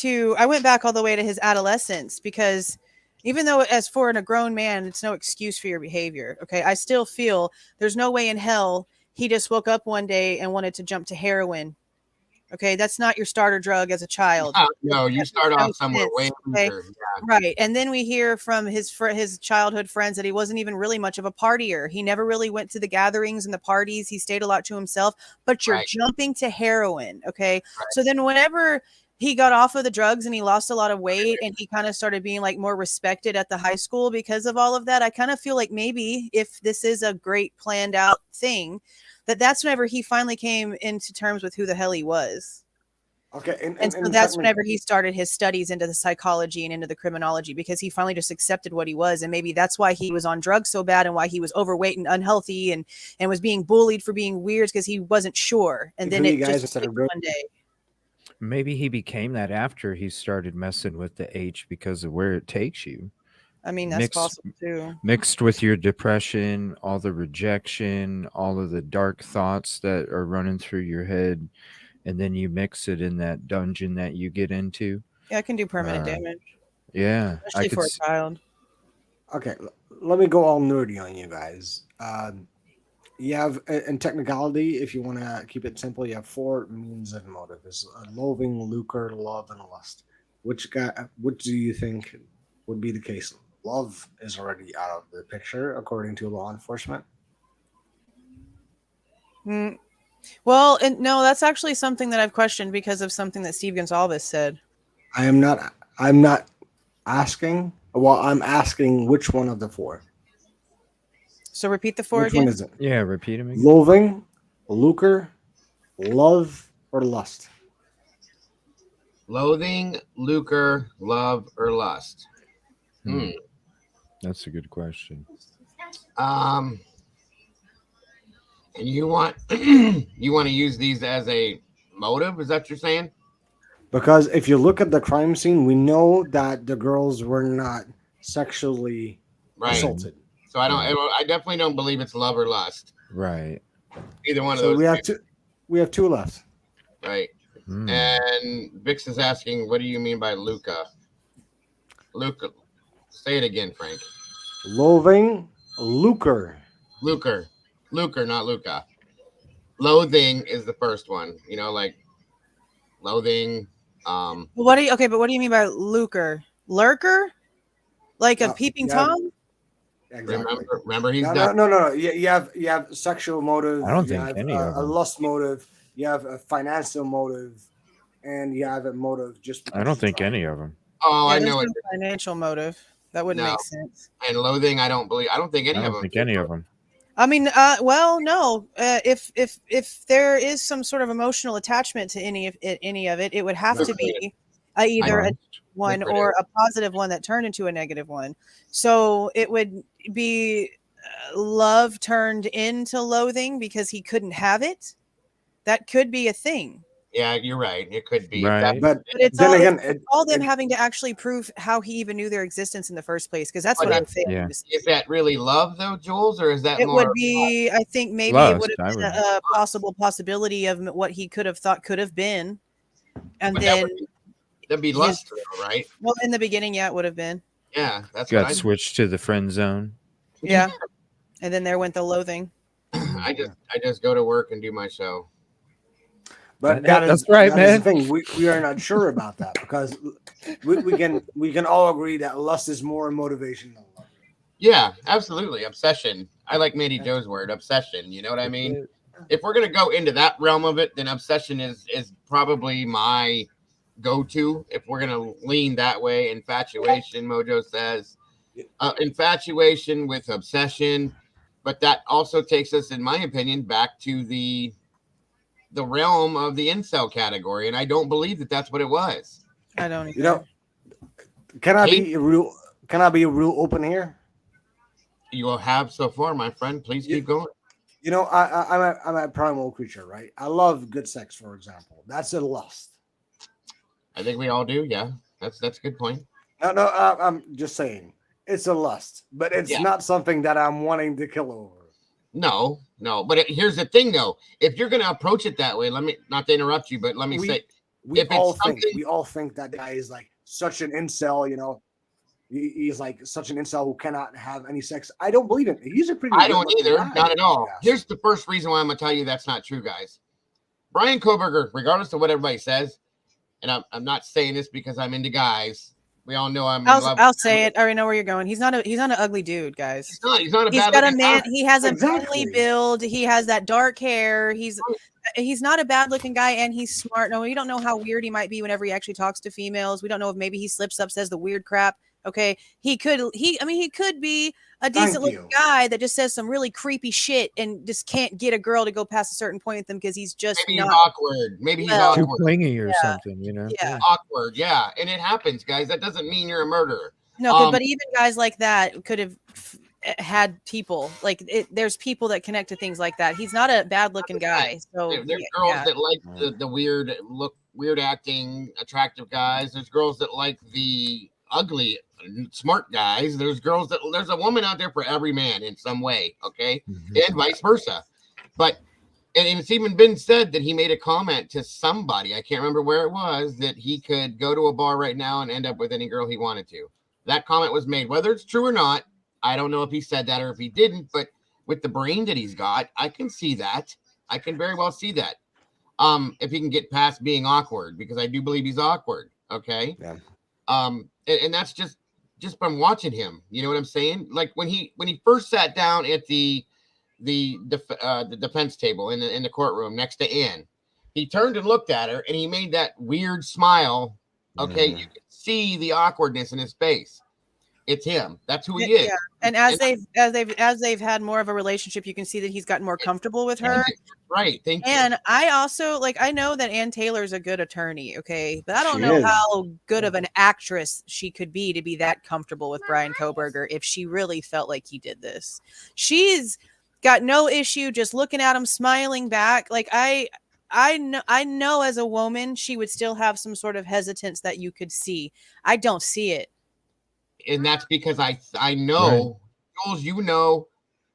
all the way to his adolescence, because even though as for a grown man, it's no excuse for your behavior. Okay. I still feel there's no way in hell he just woke up one day and wanted to jump to heroin. Okay. That's not your starter drug as a child. No, you start off somewhere way later. Yeah. Right. And then we hear from his childhood friends that he wasn't even really much of a partier. He never really went to the gatherings and the parties. He stayed a lot to himself, but you're jumping to heroin. Okay. Right. So then whenever he got off of the drugs and he lost a lot of weight, and he kind of started being like more respected at the high school because of all of that, I kind of feel like maybe if this is a great planned out thing, that's whenever he finally came into terms with who the hell he was. Okay. And so that's whenever he started his studies into the psychology and into the criminology, because he finally just accepted what he was. And maybe that's why he was on drugs so bad, and why he was overweight and unhealthy and was being bullied for being weird, because he wasn't sure. And then it just clicked one day. Maybe he became that after he started messing with the H because of where it takes you. I mean, that's possible too. Mixed with your depression, all the rejection, all of the dark thoughts that are running through your head, and then you mix it in that dungeon that you get into. Yeah, it can do permanent damage. Yeah. Especially for a child. Okay, let me go all nerdy on you guys. You have, in technicality, if you want to keep it simple, you have 4 means of motive. It's loathing, lucre, love, and lust. Which do you think would be the case? Love is already out of the picture, according to law enforcement. Well, no, that's actually something that I've questioned because of something that Steve Gonsalves said. I'm not asking. Well, I'm asking which one of the 4. So repeat the 4 which again. One is it? Yeah, repeat them again. Loathing, lucre, love, or lust. Loathing, lucre, love, or lust. That's a good question. And you want to use these as a motive? Is that what you're saying? Because if you look at the crime scene, we know that the girls were not sexually assaulted. So I definitely don't believe it's love or lust. Right. Either one of those. We have 2 left. Right. And Vix is asking, what do you mean by Luca? Luca. Say it again, Frank. Loathing, lucre. Lucre, not Luca. Loathing is the first one. You know, like loathing. What do you mean by lucre? Lurker? Like a peeping Tom? Exactly. Remember he's no. You have sexual motive. I don't you think have, any of a them. lust motive. You have a financial motive, and you have a motive just. I don't think any of them. Oh, yeah, I there's know no it. financial motive. That wouldn't make sense. And loathing, I don't think any I of don't them. think any of them. I mean, well, no. If there is some sort of emotional attachment to any of it, it would have to be either a one or a positive one that turned into a negative one. So it would be love turned into loathing because he couldn't have it. That could be a thing. Yeah, you're right. It could be. Right. But it's then all, again, it's all them having to actually prove how he even knew their existence in the first place, because that's what I'm saying. Yeah. Is that really love, though, Jules, or is that It more? would be. I think maybe Lust, it would have been a possibility of what he could have thought could have been, and But then that'd be lust, though, right? well, in the beginning, yeah, it would have been. Yeah, that's Got what switched to the friend zone. Yeah, and then there went the loathing. I just go to work and do my show. But that's right, man. The thing. We are not sure about that because we can all agree that lust is more motivation than love. Yeah, absolutely. Obsession. I like Mandy Joe's word, obsession. You know what I mean? If we're gonna go into that realm of it, then obsession is probably my go-to. If we're gonna lean that way, infatuation, Mojo says, infatuation with obsession, but that also takes us, in my opinion, back to the realm of the incel category, and I don't believe that that's what it was. I don't either. You know, can I be real open here? You will have so far, my friend. Please keep going. You know, I'm a primal creature, right? I love good sex, for example. That's a lust. I think we all do. Yeah, that's a good point. No, I'm just saying it's a lust, but it's not something that I'm wanting to kill over. No. But here's the thing, though. If you're going to approach it that way, let me not to interrupt you, but let me say, we all think that guy is like such an incel. You know, he's like such an incel who cannot have any sex. I don't believe it. He's a pretty. I don't either. Guy, not at all. Here's the first reason why I'm going to tell you that's not true, guys. Bryan Kohberger, regardless of what everybody says, and I'm not saying this because I'm into guys. We all know I'm. I'll say it. I already know where you're going. He's not an ugly dude, guys. He's not. He's got a man. He has a manly build. He has that dark hair. He's not a bad looking guy, and he's smart. No, we don't know how weird he might be whenever he actually talks to females. We don't know if maybe he slips up, says the weird crap. Okay, he could be a decent looking guy that just says some really creepy shit and just can't get a girl to go past a certain point with him because he's just maybe he's awkward. Maybe he's awkward. Too clingy or something, you know? Yeah. Awkward, yeah. And it happens, guys. That doesn't mean you're a murderer. No, but even guys like that could have had people like there's people that connect to things like that. He's not a bad looking guy. So there's girls that like the weird acting, attractive guys. There's girls that like the ugly, smart guys. There's a woman out there for every man in some way, okay? And vice versa. But and it's even been said that he made a comment to somebody, I can't remember where it was, that he could go to a bar right now and end up with any girl he wanted to. That comment was made. Whether it's true or not, I don't know if he said that or if he didn't, but with the brain that he's got, I can see that. I can very well see that. If he can get past being awkward, because I do believe he's awkward, okay? Yeah. And that's just from watching him. You know what I'm saying? Like when he first sat down at the defense table in the courtroom next to Ann, he turned and looked at her and he made that weird smile. Okay, you can see the awkwardness in his face. It's him. That's who he is. Yeah. And as they've had more of a relationship, you can see that he's gotten more comfortable with her. Right. Thank you. And I also I know that Ann Taylor's a good attorney, okay, but I don't know how good of an actress she could be to be that comfortable with Bryan Kohberger if she really felt like he did this. She's got no issue just looking at him, smiling back. Like I know as a woman she would still have some sort of hesitance that you could see. I don't see it. And that's because I know, Jules, you know,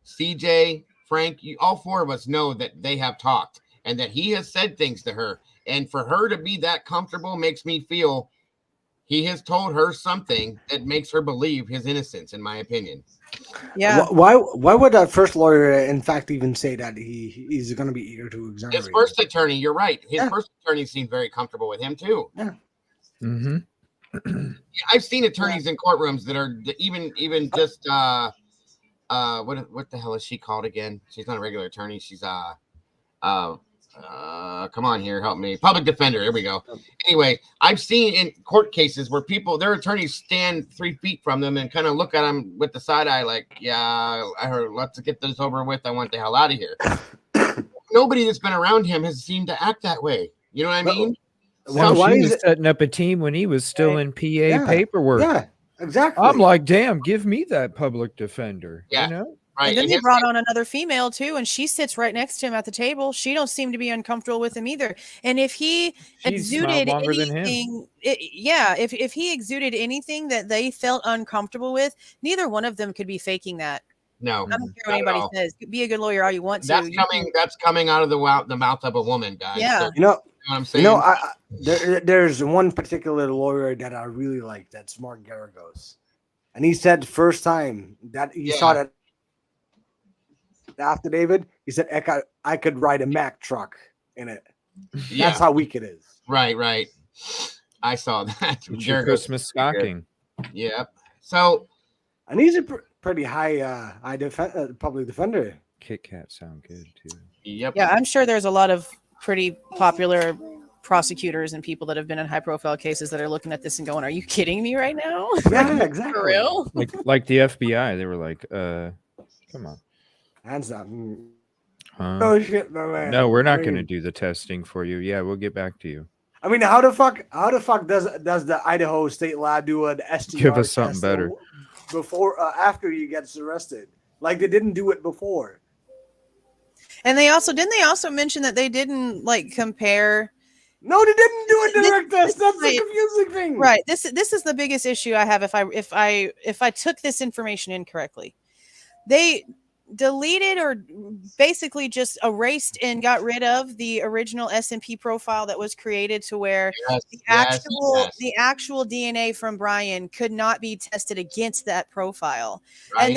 CJ, Frank, all four of us know that they have talked and that he has said things to her. And for her to be that comfortable makes me feel he has told her something that makes her believe his innocence, in my opinion. Yeah. Why would that first lawyer, in fact, even say that he's going to be eager to exonerate? His first attorney, you're right. His first attorney seemed very comfortable with him too. Yeah. Mm-hmm. I've seen attorneys in courtrooms that are even just what the hell is she called again? She's not a regular attorney. She's come on here, help me. Public defender. Here we go. Anyway, I've seen in court cases where their attorneys stand 3 feet from them and kind of look at them with the side eye, like, yeah, I heard, let's get this over with. I want the hell out of here. Nobody that's been around him has seemed to act that way. You know what I mean? Why is it setting up a team when he was still in PA paperwork? Yeah, exactly. I'm like, damn, give me that public defender. Yeah. You know? Right. And then they brought on another female too, and she sits right next to him at the table. She don't seem to be uncomfortable with him either. And if he exuded anything, if he exuded anything that they felt uncomfortable with, neither one of them could be faking that. No, I don't care what anybody says. Be a good lawyer all you want to. That's coming out of the mouth of a woman, guys. Yeah. So, you know what I'm saying? There's one particular lawyer that I really like. That's Mark Garagos, and he said the first time that he saw that affidavit, he said I could ride a Mack truck in it. Yeah. That's how weak it is. Right. I saw that. Your Christmas stocking. Yep. So, and he's a pretty high public defender. Kit Kat sound good too. Yep. Yeah, I'm sure there's a lot of pretty popular prosecutors and people that have been in high profile cases that are looking at this and going, "Are you kidding me right now?" Yeah, exactly. For real? Like the FBI, they were like, come on. Hands up. Oh shit, no man. No, we're not going to do the testing for you. Yeah, we'll get back to you. I mean, how the fuck does the Idaho State Lab do an STR? Give us something better before after you get arrested? Like they didn't do it before. And they also mention that they didn't like compare. No, they didn't do a direct test. That's the confusing thing. Right. This is the biggest issue I have if I took this information incorrectly. They deleted or basically just erased and got rid of the original S&P profile that was created to where the actual DNA from Bryan could not be tested against that profile. Right.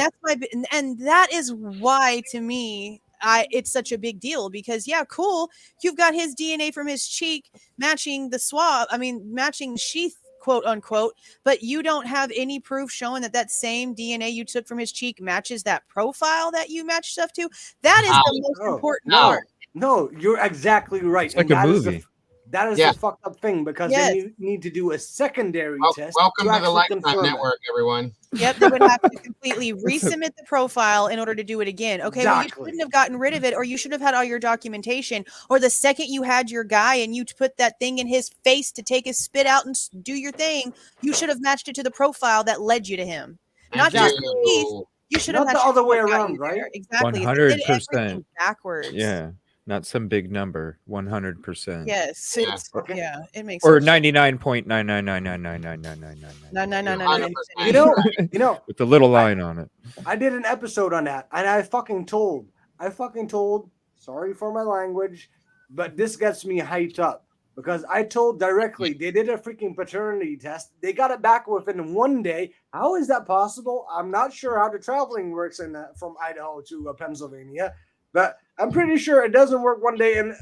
And that is why to me it's such a big deal because cool, you've got his DNA from his cheek matching matching the sheath, quote unquote, but you don't have any proof showing that same DNA you took from his cheek matches that profile that you match stuff to. That is the most important part. No, you're exactly right. It's like a movie. That is the fucked up thing because then you need to do a secondary test. Welcome to the Lifetime Network, everyone. Yep, they would have to completely resubmit the profile in order to do it again. Okay, well, you shouldn't have gotten rid of it, or you should have had all your documentation, or the second you had your guy and you put that thing in his face to take his spit out and do your thing, you should have matched it to the profile that led you to him. Not just the piece. You should have the other way around, right? Exactly. 100%. Backwards. Yeah. Not some big number, 100%. Yes, it makes or 99.999999999. You know, with the little line on it. I did an episode on that, and I fucking told. Sorry for my language, but this gets me hyped up because I told directly. They did a freaking paternity test. They got it back within 1 day. How is that possible? I'm not sure how the traveling works from Idaho to Pennsylvania. But I'm pretty sure it doesn't work 1 day, and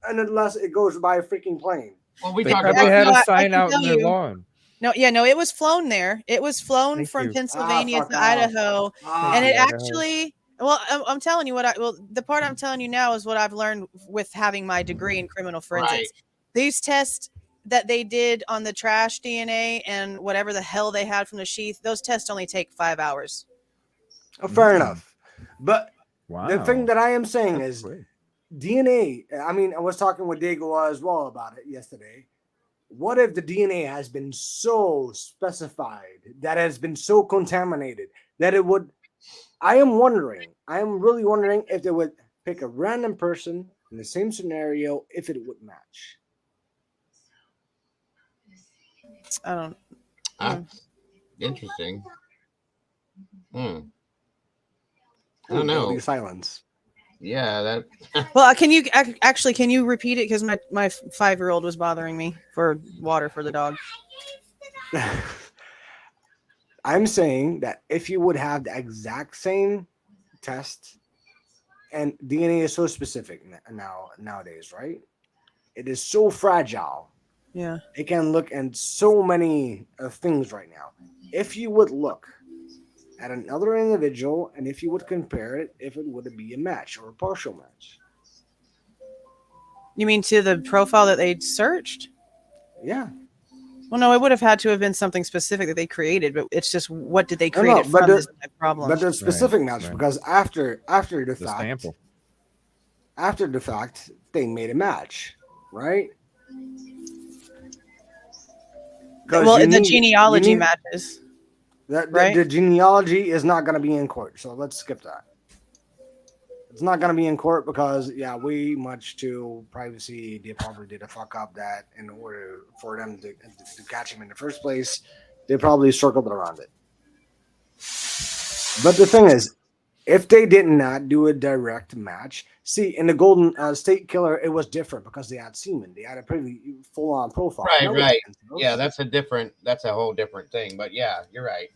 unless it goes by a freaking plane. Well, we probably had a sign out in their lawn. No, it was flown there. It was flown from Pennsylvania to Idaho, and it actually. Well, I'm telling you the part I'm telling you now is what I've learned with having my degree in criminal forensics. Right. These tests that they did on the trash DNA and whatever the hell they had from the sheath, those tests only take 5 hours. Oh, fair enough, but. Wow. The thing that I am saying is DNA. I mean, I was talking with Dago as well about it yesterday. What if the DNA has been so specified, that has been so contaminated that it would? I am really wondering if they would pick a random person in the same scenario if it would match. I don't. Interesting. I don't know. Silence. Yeah, that. Well, can you repeat it? Because my 5-year-old was bothering me for water for the dog. I'm saying that if you would have the exact same test, and DNA is so specific nowadays, right? It is so fragile. Yeah. It can look at so many things right now. If you would look at another individual and if you would compare it, if it would be a match or a partial match. You mean to the profile that they searched? Yeah. Well, no, it would have had to have been something specific that they created, but it's just what did they create it from is my problem. But the specific match, because after the fact, sample. After the fact, they made a match, right? Well, the genealogy matches. Right? The genealogy is not going to be in court, so let's skip that. It's not going to be in court because, way much to privacy. They probably did a fuck up that in order for them to catch him in the first place. They probably circled around it. But the thing is, if they did not do a direct match, see, in the Golden State Killer, it was different because they had semen. They had a pretty full-on profile. Right. Yeah, that's a whole different thing. But yeah, you're right.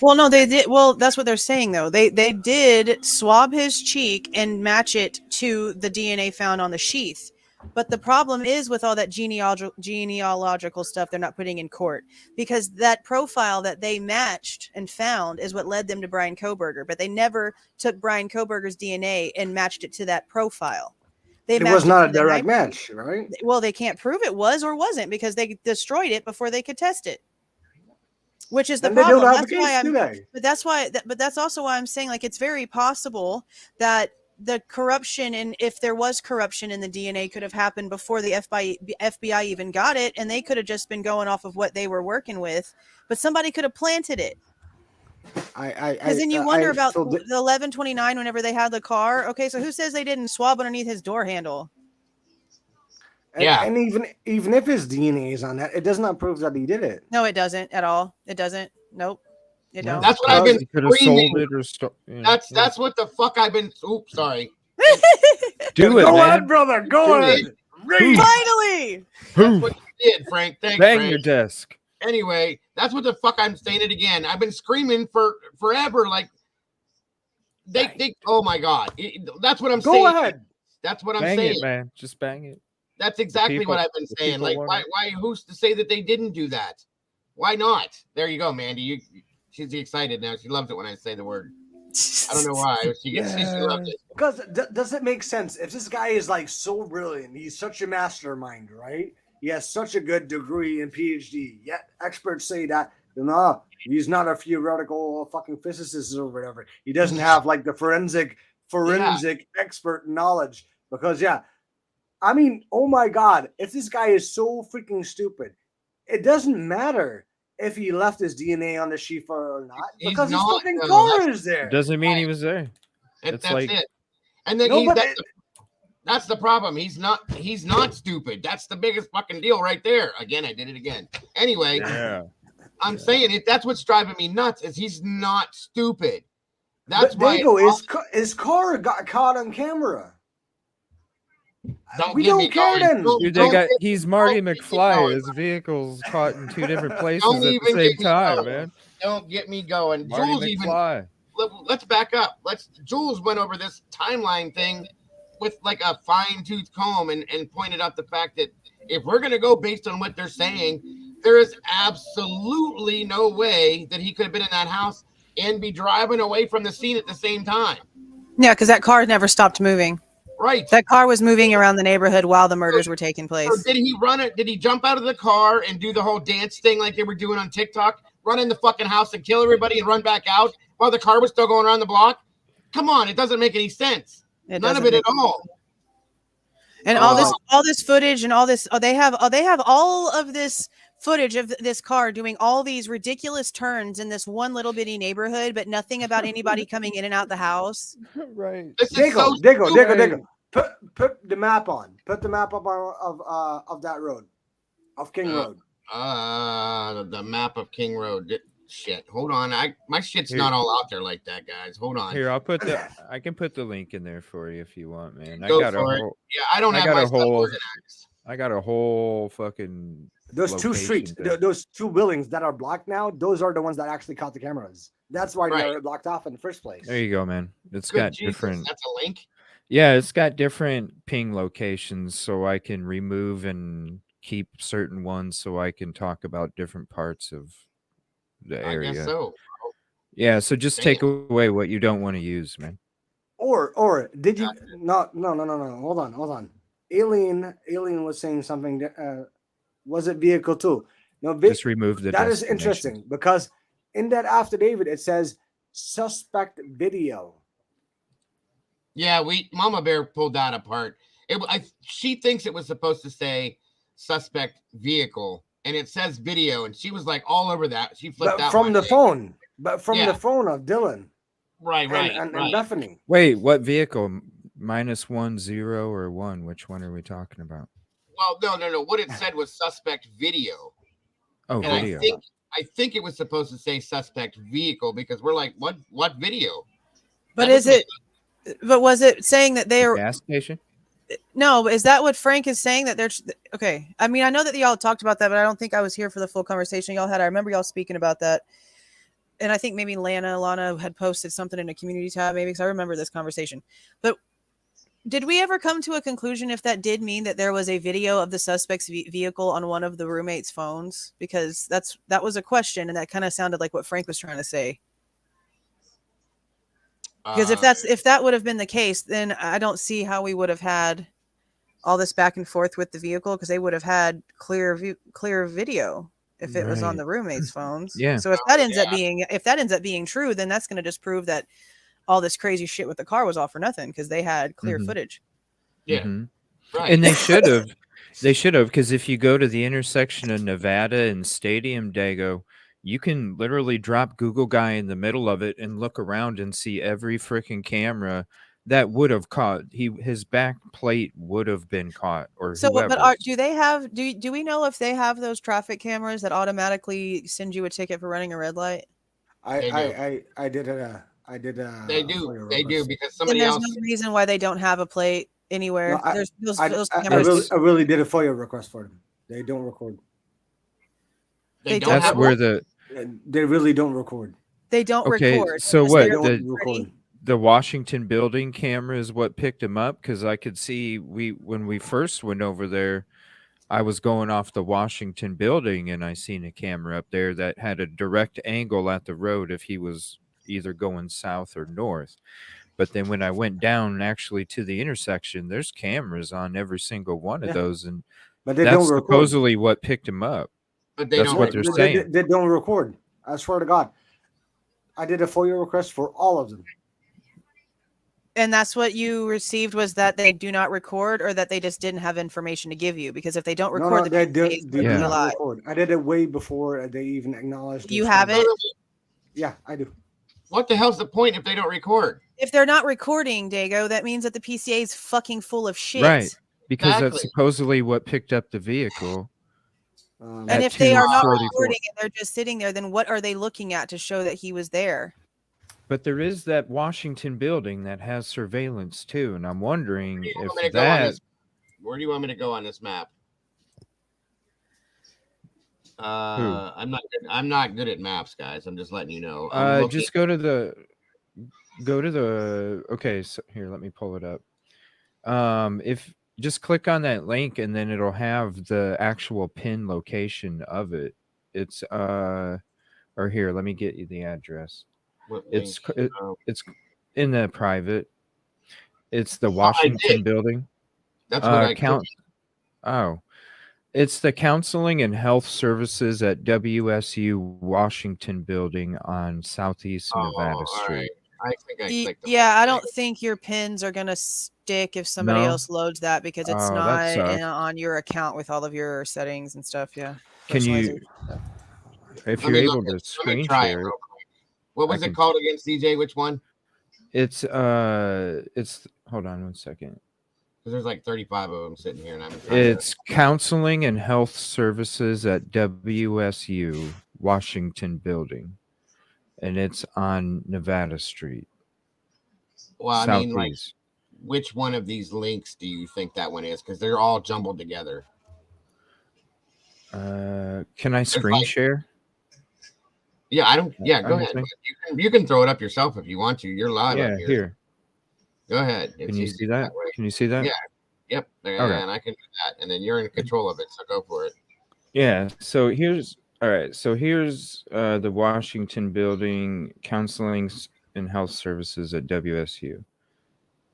Well, no, they did. Well, that's what they're saying, though. They did swab his cheek and match it to the DNA found on the sheath. But the problem is with all that genealogical stuff they're not putting in court, because that profile that they matched and found is what led them to Bryan Kohberger. But they never took Bryan Kohberger's DNA and matched it to that profile. It was not a direct match, right? Well, they can't prove it was or wasn't because they destroyed it before they could test it. Which is the problem. But that's also why I'm saying, like, it's very possible that the corruption, and if there was corruption in the DNA, could have happened before the FBI even got it, and they could have just been going off of what they were working with. But somebody could have planted it. Because then you wonder about the 1129 whenever they had the car. Okay, so who says they didn't swab underneath his door handle? And even if his DNA is on that, it does not prove that he did it. No, it doesn't at all. It doesn't. Nope. It don't. That's what I've been screaming. That's what the fuck I've been. Oops, sorry. Do it, Go man. on, brother. Go on. Finally. That's what you did, Frank. Thanks, Bang Frank. your desk. Anyway, that's what the fuck I'm saying it again. I've been screaming for forever. Like they. Oh my god. That's what I'm saying. Go ahead. That's what I'm Bang saying. it, man. Just bang it. That's exactly what I've been saying. Like, why? Who's to say that they didn't do that? Why not? There you go, Mandy. She's excited now. She loves it when I say the word. I don't know why. She loves it. Because does it make sense? If this guy is like so brilliant, he's such a mastermind, right? He has such a good degree and PhD. Yet experts say that no, he's not a theoretical fucking physicist or whatever. He doesn't have like the forensic expert knowledge. Because I mean, oh my God, if this guy is so freaking stupid, it doesn't matter if he left his DNA on the sheath or not, because his fucking car is there. Doesn't mean he was there. That's like it. And then that's the problem. He's not stupid. That's the biggest fucking deal right there. Again, I did it again. Anyway, I'm saying it. That's what's driving me nuts. Is he's not stupid. That's why his car got caught on camera. We don't care then. He's Marty McFly. His vehicle's caught in two different places at the same time, man. Don't get me going. Marty McFly. Let's back up. Jules went over this timeline thing with like a fine-tooth comb and pointed out the fact that if we're going to go based on what they're saying, there is absolutely no way that he could have been in that house and be driving away from the scene at the same time. Yeah, because that car never stopped moving. Right. That car was moving around the neighborhood while the murders were taking place. So did he run it? Did he jump out of the car and do the whole dance thing like they were doing on TikTok? Run in the fucking house and kill everybody and run back out while the car was still going around the block? Come on, it doesn't make any sense. None of it at all. And all this footage and all this, they have all of this footage of this car doing all these ridiculous turns in this one little bitty neighborhood, but nothing about anybody coming in and out the house. Right. Diggle. Put the map on. Put the map up of that road, of King Road. The map of King Road. Shit. Hold on. My shit's not all out there like that, guys. Hold on. Here, I can put the link in there for you if you want, man. I got a whole fucking Those two streets, those two buildings that are blocked now, those are the ones that actually caught the cameras. That's why they were blocked off in the first place. There you go, man. It's got different. That's a link. Yeah, it's got different ping locations, so I can remove and keep certain ones, so I can talk about different parts of the area. I guess so. Yeah, so just take away what you don't want to use, man. Or did you no hold on. Alien was saying something. Was it vehicle too? No, just remove the. That is interesting because in that affidavit it says suspect video. Yeah, Mama Bear pulled that apart. She thinks it was supposed to say suspect vehicle, and it says video, and she was like all over that. She flipped out from the phone, but from the phone of Dylan. Right. And Bethany. Wait, what vehicle? -1, 0, or 1? Which one are we talking about? Well, no. What it said was suspect video. Oh, and video. I think it was supposed to say suspect vehicle because we're like, what video? But was it saying that they are gas station? No, is that what Frank is saying that they're okay? I mean, I know that y'all talked about that, but I don't think I was here for the full conversation y'all had. I remember y'all speaking about that. And I think maybe Lana had posted something in a community tab, maybe, because I remember this conversation. But did we ever come to a conclusion if that did mean that there was a video of the suspect's vehicle on one of the roommates' phones? Because that was a question, and that kind of sounded like what Frank was trying to say. Because if that would have been the case, then I don't see how we would have had all this back and forth with the vehicle, because they would have had clear video if it was on the roommates' phones. Yeah. So if that ends up being true, then that's going to just prove that all this crazy shit with the car was all for nothing, because they had clear footage. Yeah. Right. And they should have, because if you go to the intersection of Nevada and Stadium, Dago, you can literally drop Google Guy in the middle of it and look around and see every freaking camera that would have caught his back plate would have been caught, or so whoever. But do they have do we know if they have those traffic cameras that automatically send you a ticket for running a red light? I did they do because somebody there's else. No reason why they don't have a plate anywhere. No, There's those I really did a FOIA request for them. They don't record. They don't That's have where they really don't record. They don't record. So what? Record. The Washington building camera is what picked him up, because I could see when we first went over there, I was going off the Washington building and I seen a camera up there that had a direct angle at the road if he was either going south or north. But then when I went down actually to the intersection, there's cameras on every single one of those, and but they that's don't record. Supposedly what picked him up. But that's what they're saying. They don't record. I swear to God, I did a FOIA request for all of them. And that's what you received, was that they do not record, or that they just didn't have information to give you? Because if they don't record, they do not record. I did it way before they even acknowledged. You have it? Yeah, I do. What the hell's the point if they don't record? If they're not recording, Dago, that means that the PCA is fucking full of shit. Right, because that's supposedly what picked up the vehicle. And if they are not recording and they're just sitting there, then what are they looking at to show that he was there? But there is that Washington building that has surveillance too, and I'm wondering if that. Where do you want me to go on this map? I'm not good at maps, guys. I'm just letting you know. Just go to the. Okay, so here, let me pull it up. If just click on that link, and then it'll have the actual pin location of it. It's or here, let me get you the address. It's in the private. It's the Washington building. That's what I count. Oh, it's the Counseling and Health Services at WSU Washington building on Southeast Nevada Street. Right. I think I clicked. I don't think your pins are gonna stick if somebody else loads that, because it's not on your account with all of your settings and stuff. Yeah. Can you, if you're able to screen share it? What was it called again, CJ? Which one? It's hold on one second. Because there's like 35 of them sitting here, and it's Counseling and Health Services at WSU Washington building, and it's on Nevada Street. Well, I mean, like, which one of these links do you think that one is? Because they're all jumbled together. Can I screen share? Yeah, I don't. Yeah, go ahead. You can throw it up yourself if you want to. You're live up here. Here. Go ahead. Can you see that? Can you see that? Yeah. Yep. And I can do that. And then you're in control of it, so go for it. Yeah. So here's the Washington Building Counseling and Health Services at WSU.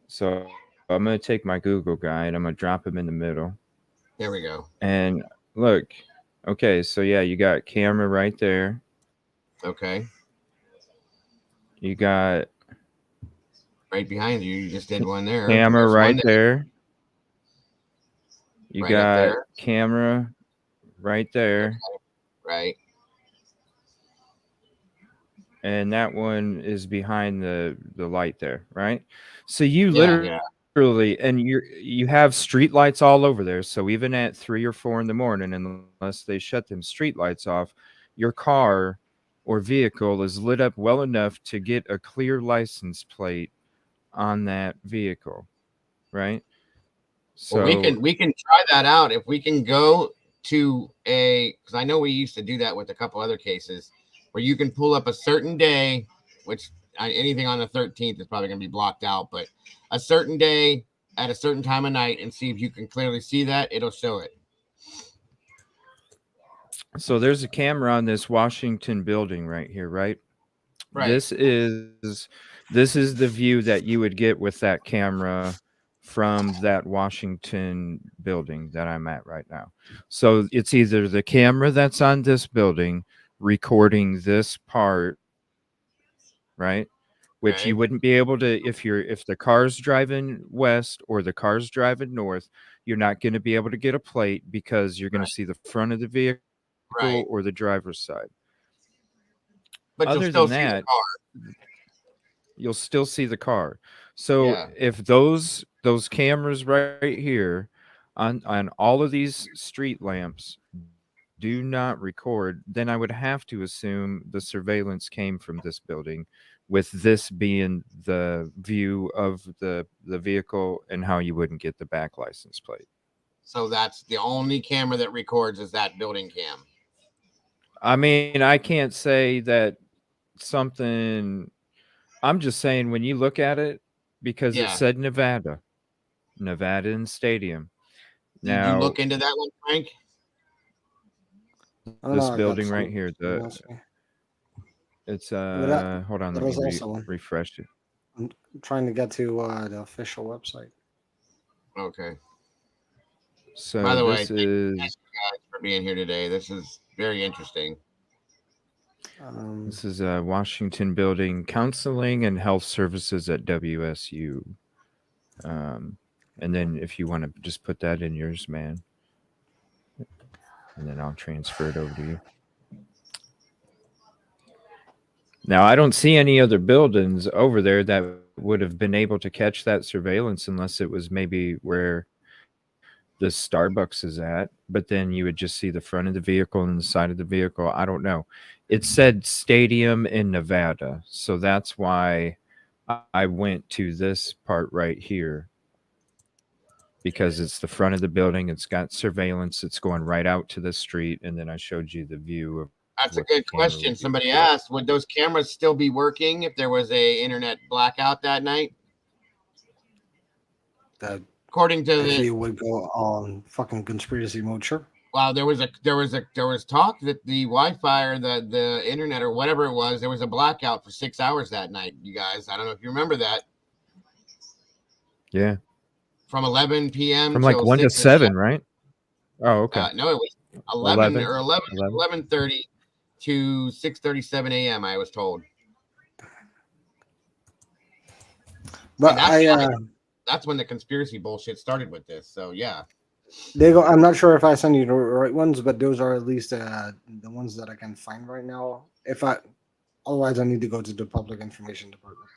So I'm going to take my Google guide. I'm going to drop him in the middle. There we go. And look. Okay. So yeah, you got camera right there. Okay. You got right behind you. You just did one there. Camera right there. You got camera right there. Okay. Right. And that one is behind the light there, right? So you literally and you have street lights all over there. So even at 3 or 4 in the morning, unless they shut them street lights off, your car or vehicle is lit up well enough to get a clear license plate on that vehicle, right? So we can try that out if we can go to because I know we used to do that with a couple other cases where you can pull up a certain day, which anything on the 13th is probably going to be blocked out, but a certain day at a certain time of night and see if you can clearly see that. It'll show it. So there's a camera on this Washington building right here, right? Right. This is the view that you would get with that camera from that Washington building that I'm at right now. So it's either the camera that's on this building recording this part, right? Which you wouldn't be able to if the car's driving west or the car's driving north, you're not going to be able to get a plate because you're going to see the front of the vehicle or the driver's side. But other than that, you'll still see the car. So if those cameras right here on all of these street lamps do not record, then I would have to assume the surveillance came from this building, with this being the view of the vehicle and how you wouldn't get the back license plate. So that's the only camera that records is that building cam. I mean, I can't say that something. I'm just saying when you look at it, because it said Nevada and Stadium. Now, did you look into that one, Frank? This building right here, it's hold on, let me refresh it. I'm trying to get to the official website. Okay. So by the way, thank you guys for being here today. This is very interesting. This is Washington Building Counseling and Health Services at WSU. And then if you want to just put that in yours, man. And then I'll transfer it over to you. Now, I don't see any other buildings over there that would have been able to catch that surveillance unless it was maybe where the Starbucks is at. But then you would just see the front of the vehicle and the side of the vehicle. I don't know. It said Stadium in Nevada. So that's why I went to this part right here. Because it's the front of the building. It's got surveillance. It's going right out to the street. And then I showed you the view of. That's a good question. Somebody asked, would those cameras still be working if there was a internet blackout that night? According to you would go on fucking conspiracy mode, sure. Well, there was talk that the Wi-Fi or the internet or whatever it was, there was a blackout for 6 hours that night. You guys, I don't know if you remember that. Yeah. From 11 p.m. From like 1 to 7, right? Oh, okay. No, it was 11:30 to 6:37 a.m. I was told. But that's when the conspiracy bullshit started with this. So yeah. I'm not sure if I send you the right ones, but those are at least the ones that I can find right now. Otherwise, I need to go to the public information department.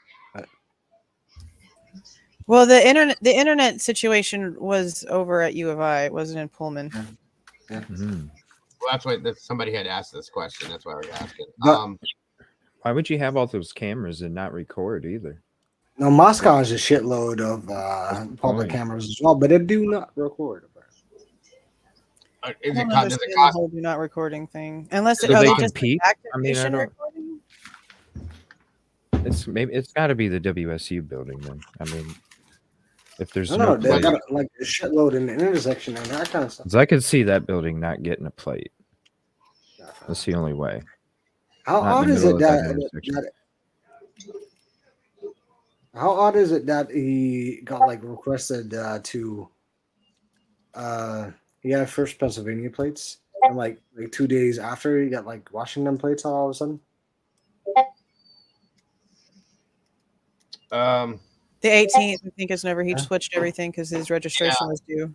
Well, the internet situation was over at U of I. It wasn't in Pullman. Yeah. Mm-hmm. Well, that's why somebody had asked this question. That's why we're asking. Why would you have all those cameras and not record either? No, Moscow has a shitload of public cameras as well, but they do not record. Is I it don't does understand it the cost? whole do not recording thing. Unless Do they just compete? active I mean, I patient don't. recording. It's got to be the WSU building then. I mean, if there's No, no they plate, got like a shitload in the intersection and that kind of stuff. 'cause I could see that building not getting a plate. That's the only way. How Not in odd the is middle it of that that, intersection. how odd is it that he got like requested to he had first Pennsylvania plates and like 2 days after he got like Washington plates all of a sudden? The 18th, I think, is whenever he switched everything because his registration was due.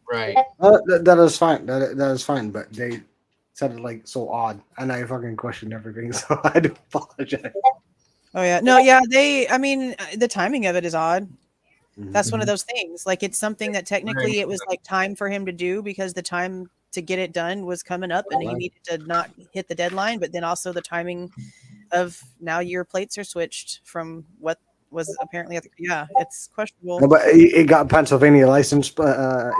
Right. That is fine. That is fine. But they said it like so odd, and I fucking questioned everything. So I do apologize. Oh yeah, no, yeah. I mean, the timing of it is odd. That's one of those things. Like it's something that technically it was like time for him to do because the time to get it done was coming up, and he needed to not hit the deadline. But then also the timing of now your plates are switched from what was apparently it's questionable. No, but he got a Pennsylvania license. He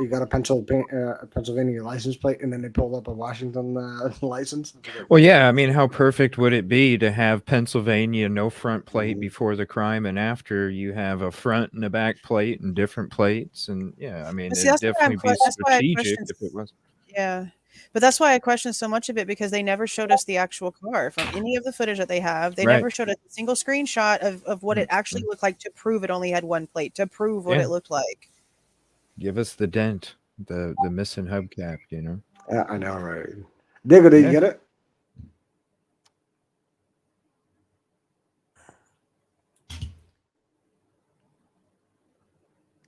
got a Pennsylvania license plate, and then they pulled up a Washington license. Well, yeah. I mean, how perfect would it be to have Pennsylvania no front plate before the crime, and after you have a front and a back plate and different plates, and yeah, I mean, it'd definitely be strategic if it was. Yeah. But that's why I question so much of it because they never showed us the actual car from any of the footage that they have. They never showed us a single screenshot of what it actually looked like to prove it only had one plate, to prove what it looked like. Give us the dent, the missing hubcap, you know? Yeah, I know, right? Digger, did you get it?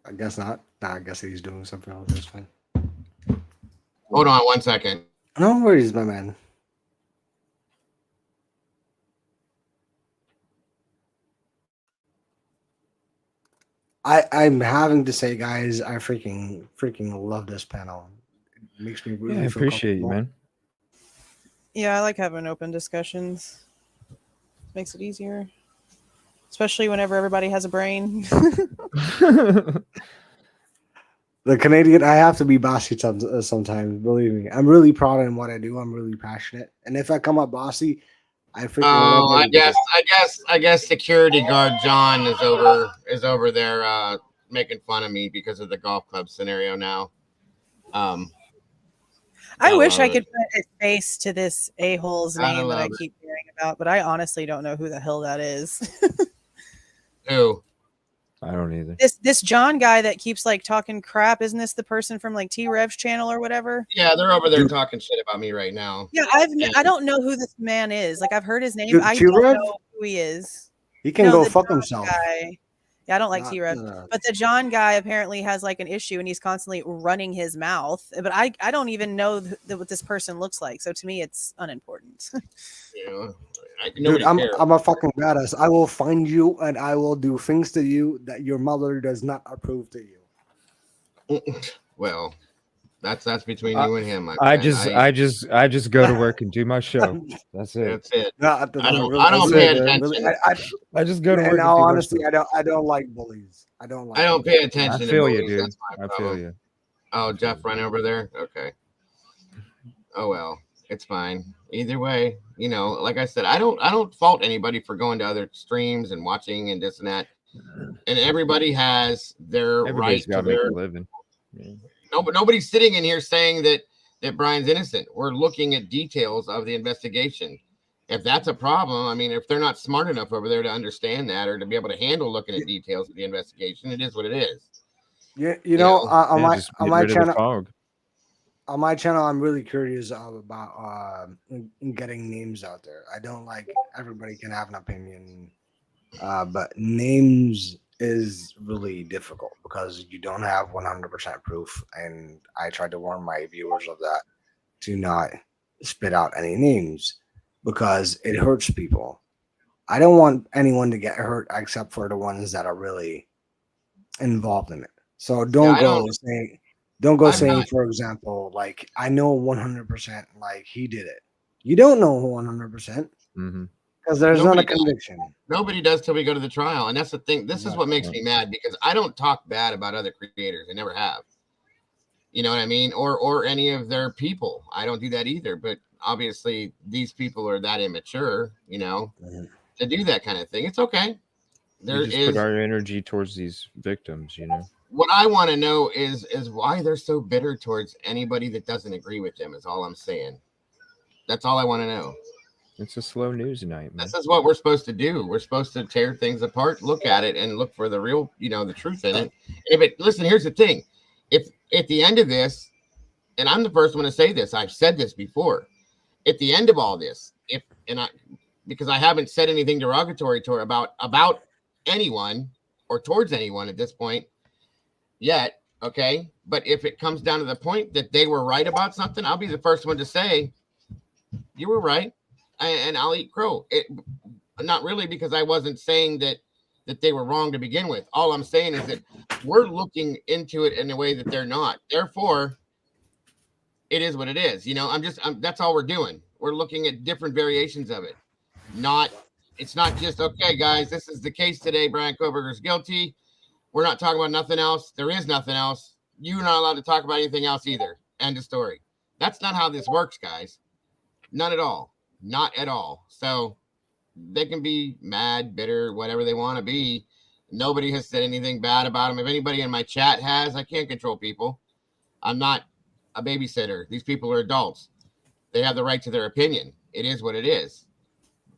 I guess not. Nah, I guess he's doing something else. That's fine. Hold on 1 second. No worries, my man. I'm having to say, guys, I freaking love this panel. It makes me really I appreciate you, man. Yeah, I like having open discussions. Makes it easier. Especially whenever everybody has a brain. The Canadian, I have to be bossy sometimes. Believe me, I'm really proud in what I do. I'm really passionate, and if I come up bossy, I freaking. I guess security guard John is over there making fun of me because of the golf club scenario now. I wish I could put a face to this a-hole's name that I keep hearing about, but I honestly don't know who the hell that is. Who? I don't either. This John guy that keeps like talking crap, isn't this the person from like T-Rev's channel or whatever? Yeah, they're over there talking shit about me right now. Yeah, I don't know who this man is. Like I've heard his name. I don't know who he is. He can go fuck himself. Yeah, I don't like T-Rev. But the John guy apparently has like an issue and he's constantly running his mouth. But I don't even know what this person looks like. So to me, it's unimportant. Yeah. Dude, I'm a fucking badass. I will find you and I will do things to you that your mother does not approve to you. Well, that's between you and him. I just go to work and do my show. That's it. That's it. No, I don't pay attention. I just go to work. In all honesty, I don't like bullies. I don't pay attention. I feel to you, bullies. dude. That's my I problem. feel you. Oh, Jeff run over there. Okay. Oh well, it's fine. Either way, you know, like I said, I don't fault anybody for going to other streams and watching and this and that. And everybody has their right to their living. Yeah. No, but nobody's sitting in here saying that Brian's innocent. We're looking at details of the investigation. If that's a problem, I mean, if they're not smart enough over there to understand that or to be able to handle looking at details of the investigation, it is what it is. Yeah, on my channel, I'm really curious about getting names out there. I don't like everybody can have an opinion, but names is really difficult because you don't have 100% proof. And I tried to warn my viewers of that to not spit out any names because it hurts people. I don't want anyone to get hurt except for the ones that are really involved in it. So don't go saying, for example, like I know 100% like he did it. You don't know 100% because there's not a conviction. Nobody does till we go to the trial, and that's the thing. This is what makes me mad because I don't talk bad about other creators. I never have. You know what I mean? Or any of their people. I don't do that either. But obviously, these people are that immature, you know, to do that kind of thing. It's okay. We just put our energy towards these victims, you know. What I want to know is why they're so bitter towards anybody that doesn't agree with them. Is all I'm saying. That's all I want to know. It's a slow news night, man. This is what we're supposed to do. We're supposed to tear things apart, look at it, and look for the real, you know, the truth in it. And listen, here's the thing: if at the end of this, and I'm the first one to say this, I've said this before. At the end of all this, because I haven't said anything derogatory to her about anyone or towards anyone at this point yet, okay? But if it comes down to the point that they were right about something, I'll be the first one to say, you were right, and I'll eat crow. Not really, because I wasn't saying that they were wrong to begin with. All I'm saying is that we're looking into it in a way that they're not. Therefore, it is what it is. You know, that's all we're doing. We're looking at different variations of it. It's not just, okay, guys, this is the case today. Bryan Kohberger's guilty. We're not talking about nothing else. There is nothing else. You're not allowed to talk about anything else either. End of story. That's not how this works, guys. None at all. Not at all. So they can be mad, bitter, whatever they want to be. Nobody has said anything bad about them. If anybody in my chat has, I can't control people. I'm not a babysitter. These people are adults. They have the right to their opinion. It is what it is.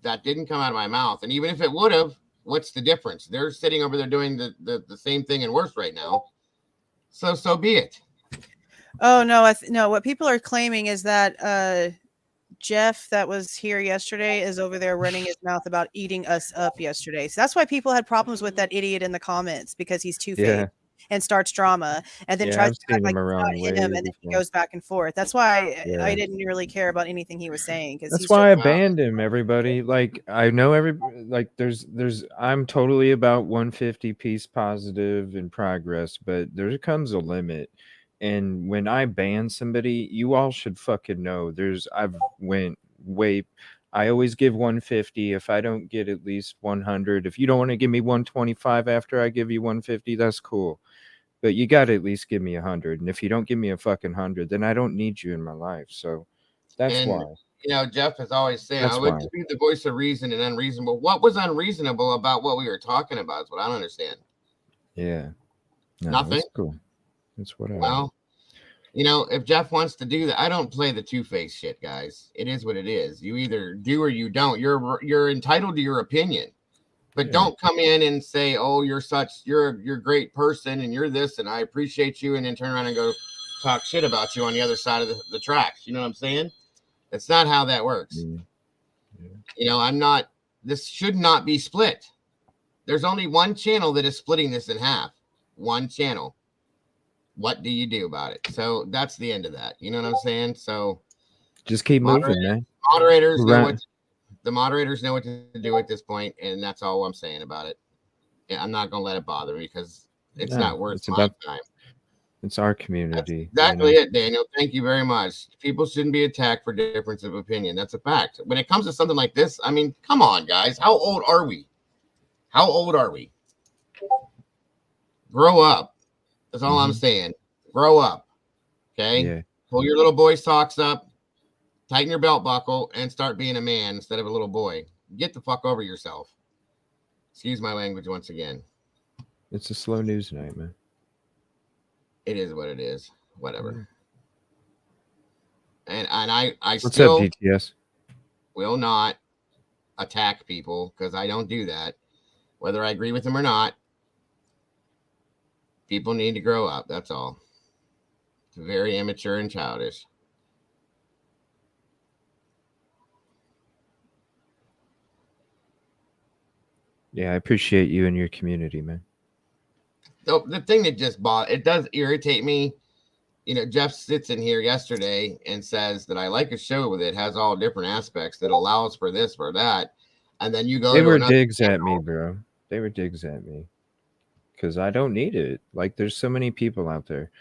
That didn't come out of my mouth. And even if it would have, what's the difference? They're sitting over there doing the same thing and worse right now. So be it. Oh, no. No, what people are claiming is that Jeff that was here yesterday is over there running his mouth about eating us up yesterday. So that's why people had problems with that idiot in the comments, because he's two-faced and starts drama and then tries to act like it's not him, and then he goes back and forth. That's why I didn't really care about anything he was saying. That's why I banned him, everybody. Like, I know I'm totally about 150 peace, positive, and progress, but there comes a limit. And when I ban somebody, you all should fucking know. I've went way. I always give 150. If I don't get at least 100, if you don't want to give me 125 after I give you 150, that's cool. But you got to at least give me 100. And if you don't give me a fucking 100, then I don't need you in my life. So that's why. You know, Jeff is always saying, I would be the voice of reason and unreasonable. What was unreasonable about what we were talking about is what I don't understand. Yeah. No, nothing. That's cool. That's what I Well, you know, if Jeff wants to do that, I don't play the two-faced shit, guys. It is what it is. You either do or you don't. You're entitled to your opinion, but don't come in and say, "Oh, you're a great person and you're this and I appreciate you," and then turn around and go talk shit about you on the other side of the tracks. You know what I'm saying? That's not how that works. You know, this should not be split. There's only one channel that is splitting this in half. One channel. What do you do about it? So that's the end of that. You know what I'm saying? So just keep moving, man. The moderators know what to do at this point, and that's all I'm saying about it. And I'm not gonna let it bother me because it's not worth my time. It's our community. That's exactly it, Daniel. Thank you very much. People shouldn't be attacked for difference of opinion. That's a fact. When it comes to something like this, I mean, come on, guys. How old are we? Grow up. That's all I'm saying. Grow up. Okay? Yeah. Pull your little boy socks up, tighten your belt buckle, and start being a man instead of a little boy. Get the fuck over yourself. Excuse my language once again. It's a slow news night, man. It is what it is. Whatever. And I What's still up, DTS? Will not attack people because I don't do that. Whether I agree with them or not. People need to grow up. That's all. It's very immature and childish. Yeah, I appreciate you and your community, man. So the thing that it does irritate me. You know, Jeff sits in here yesterday and says that I like a show that has all different aspects that allows for this, for that. And then you go. They were digs at me, bro. They were digs at me. Because I don't need it. Like, there's so many people out there.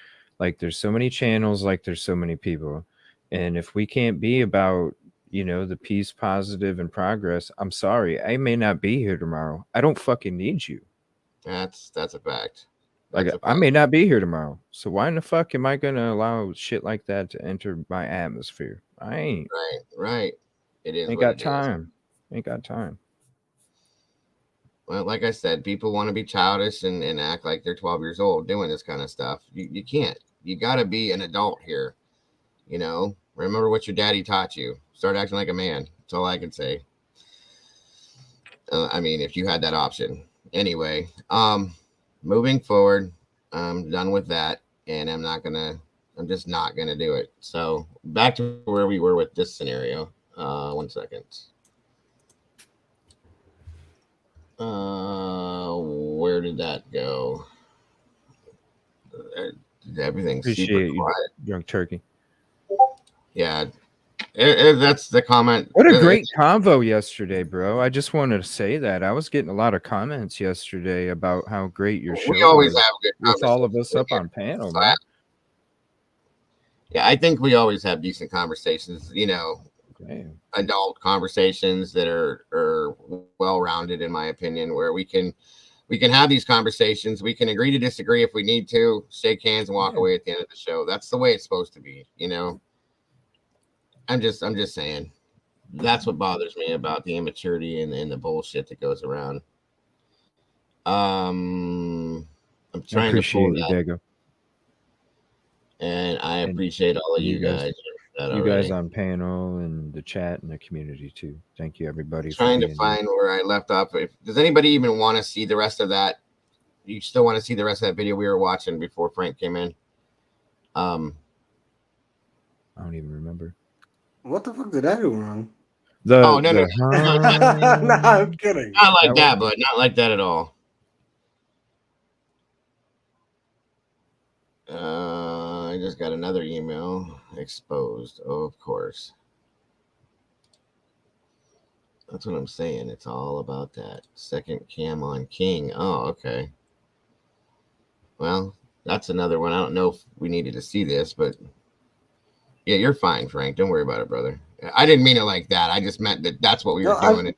Like, there's so many channels. Like, there's so many people. And if we can't be about, you know, the peace, positive, and progress, I'm sorry. I may not be here tomorrow. I don't fucking need you. That's a fact. Like, I may not be here tomorrow, so why in the fuck am I gonna allow shit like that to enter my atmosphere? I ain't. Right. It is. Ain't what got it time. Is. Ain't got time. Well, like I said, people want to be childish and act like they're 12 years old doing this kind of stuff. You can't. You got to be an adult here. You know, remember what your daddy taught you. Start acting like a man. That's all I can say. I mean, if you had that option. Anyway, moving forward, I'm done with that, and I'm just not gonna do it. So back to where we were with this scenario. 1 second. Where did that go? Everything's Appreciate super quiet. Young Turkey. Yeah, that's the comment. What a great convo yesterday, bro. I just wanted to say that. I was getting a lot of comments yesterday about how great your show We always was have good with all of us up on panel, man. Yeah, I think we always have decent conversations, you know, adult conversations that are well-rounded, in my opinion, where we can have these conversations. We can agree to disagree if we need to, shake hands and walk away at the end of the show. That's the way it's supposed to be, you know. I'm just saying that's what bothers me about the immaturity and the bullshit that goes around. I'm trying to pull that. Dago. And I appreciate all of you guys. You guys on panel and the chat and the community too. Thank you, everybody. Trying to find where I left off. Does anybody even want to see the rest of that? You still want to see the rest of that video we were watching before Frank came in? I don't even remember. What the fuck did I do wrong? No. No, I'm kidding. Not like that, but not like that at all. I just got another email exposed. Oh, of course. That's what I'm saying. It's all about that second cam on King. Oh, okay. Well, that's another one. I don't know if we needed to see this, but yeah, you're fine, Frank. Don't worry about it, brother. I didn't mean it like that. I just meant that that's what we were doing.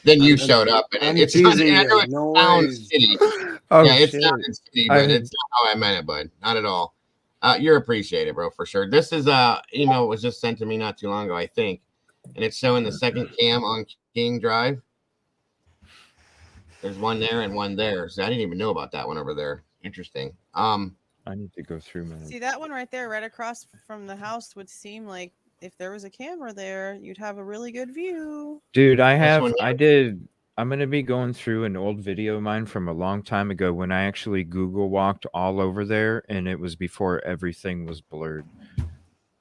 Then you showed up, and it's not, I know it sounds shitty. It sounds shitty, but it's not how I meant it, bud. Not at all. You're appreciated, bro, for sure. This is email was just sent to me not too long ago, I think, and it's showing the second cam on King Drive. There's one there and one there, so I didn't even know about that one over there. Interesting. I need to go through my. See that one right there, right across from the house, would seem like if there was a camera there, you'd have a really good view. Dude, I'm going to be going through an old video of mine from a long time ago when I actually Google walked all over there, and it was before everything was blurred.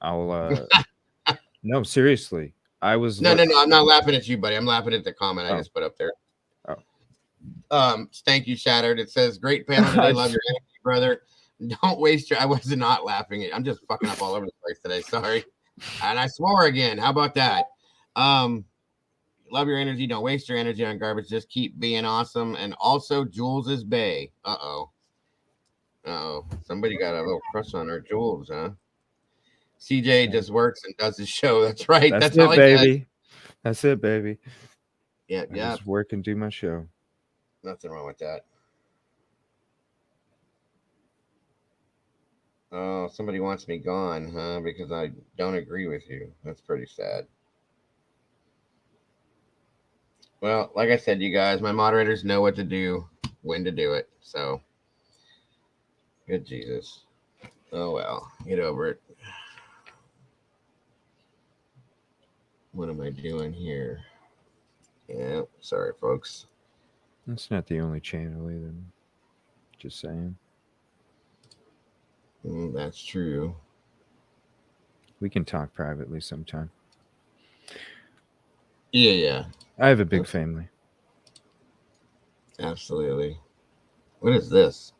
No, seriously. I was. No, I'm not laughing at you, buddy. I'm laughing at the comment I just put up there. Thank you, Shattered. It says, great panel today. Love your energy, brother. Don't waste your. I was not laughing at. I'm just fucking up all over the place today. Sorry. And I swore again. How about that? Love your energy. Don't waste your energy on garbage. Just keep being awesome. And also, Jules's Bay. Somebody got a little crush on our Jules, huh? CJ just works and does his show. That's right. That's it, baby. That's it, baby. Yeah. Just work and do my show. Nothing wrong with that. Oh, somebody wants me gone, huh? Because I don't agree with you. That's pretty sad. Well, like I said, you guys, my moderators know what to do, when to do it. So, good Jesus. Oh, well, get over it. What am I doing here? Yeah, sorry, folks. That's not the only channel either. Just saying. That's true. We can talk privately sometime. Yeah. I have a big family. Absolutely. What is this?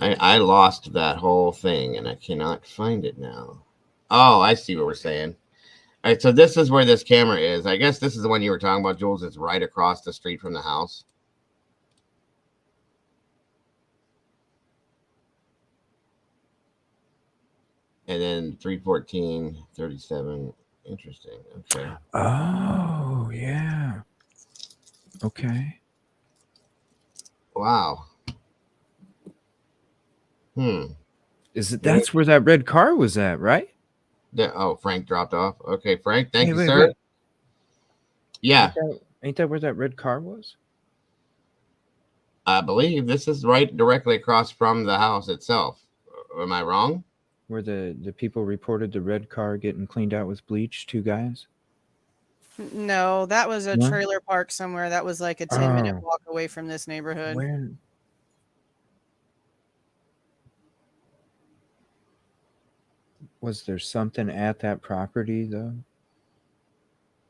I lost that whole thing and I cannot find it now. Oh, I see what we're saying. All right, so this is where this camera is. I guess this is the one you were talking about, Jules. It's right across the street from the house. And then 314, 37. Interesting. Okay. Oh, yeah. Okay. Wow. That's where that red car was at, right? Frank dropped off. Okay, Frank, thank you, wait, sir. wait. Yeah. Ain't that where that red car was? I believe this is right directly across from the house itself. Am I wrong? Where the people reported the red car getting cleaned out with bleach, 2 guys? No, that was a No? trailer park somewhere. That was like a 10-minute walk away from this neighborhood. Where? Was there something at that property, though,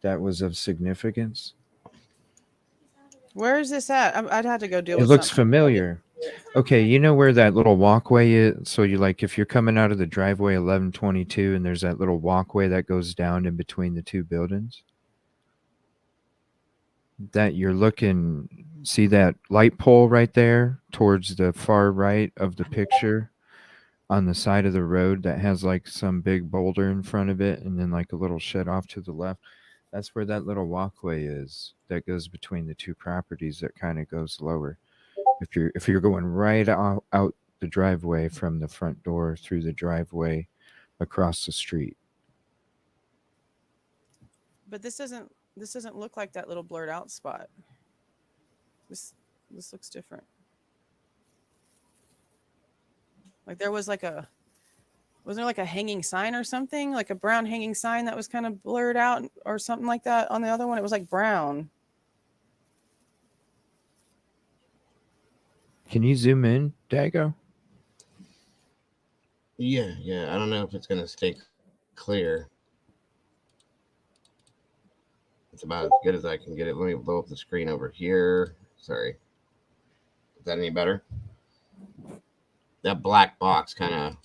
that was of significance? Where is this at? I'd have to go deal with It looks something. familiar. Okay, you know where that little walkway is? So if you're coming out of the driveway 1122 and there's that little walkway that goes down in between the 2 buildings? That you're looking, see that light pole right there towards the far right of the picture on the side of the road that has like some big boulder in front of it and then like a little shed off to the left? That's where that little walkway is that goes between the 2 properties that kind of goes lower. If you're going right out the driveway from the front door through the driveway across the street. But this doesn't look like that little blurred out spot. This looks different. Like there was wasn't there like a hanging sign or something? Like a brown hanging sign that was kind of blurred out or something like that on the other one? It was like brown. Can you zoom in, Dago? Yeah. I don't know if it's going to stay clear. It's about as good as I can get it. Let me blow up the screen over here. Sorry. Is that any better? That black box kind of...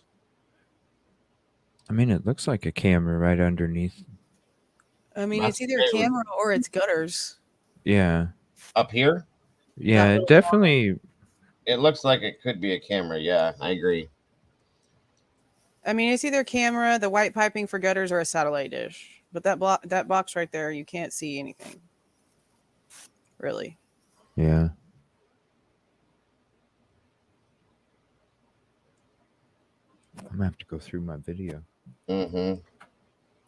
I mean, it looks like a camera right underneath. I mean, it's either a camera or it's gutters. Yeah. Up here? Yeah, it definitely... It looks like it could be a camera. Yeah, I agree. I mean, it's either a camera, the white piping for gutters, or a satellite dish. But that box right there, you can't see anything. Really. Yeah. I'm going to have to go through my video. Mm-hmm.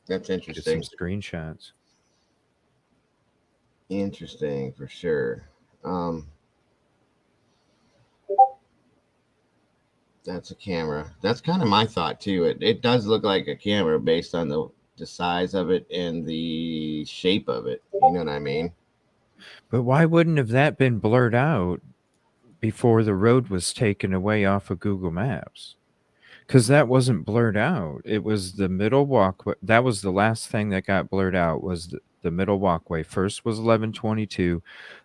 That's interesting. Get some screenshots. Interesting, for sure. That's a camera. That's kind of my thought, too. It does look like a camera based on the size of it and the shape of it. You know what I mean? But why wouldn't have that been blurred out before the road was taken away off of Google Maps? Because that wasn't blurred out. It was the middle walkway. That was the last thing that got blurred out, was the middle walkway. First was 1122.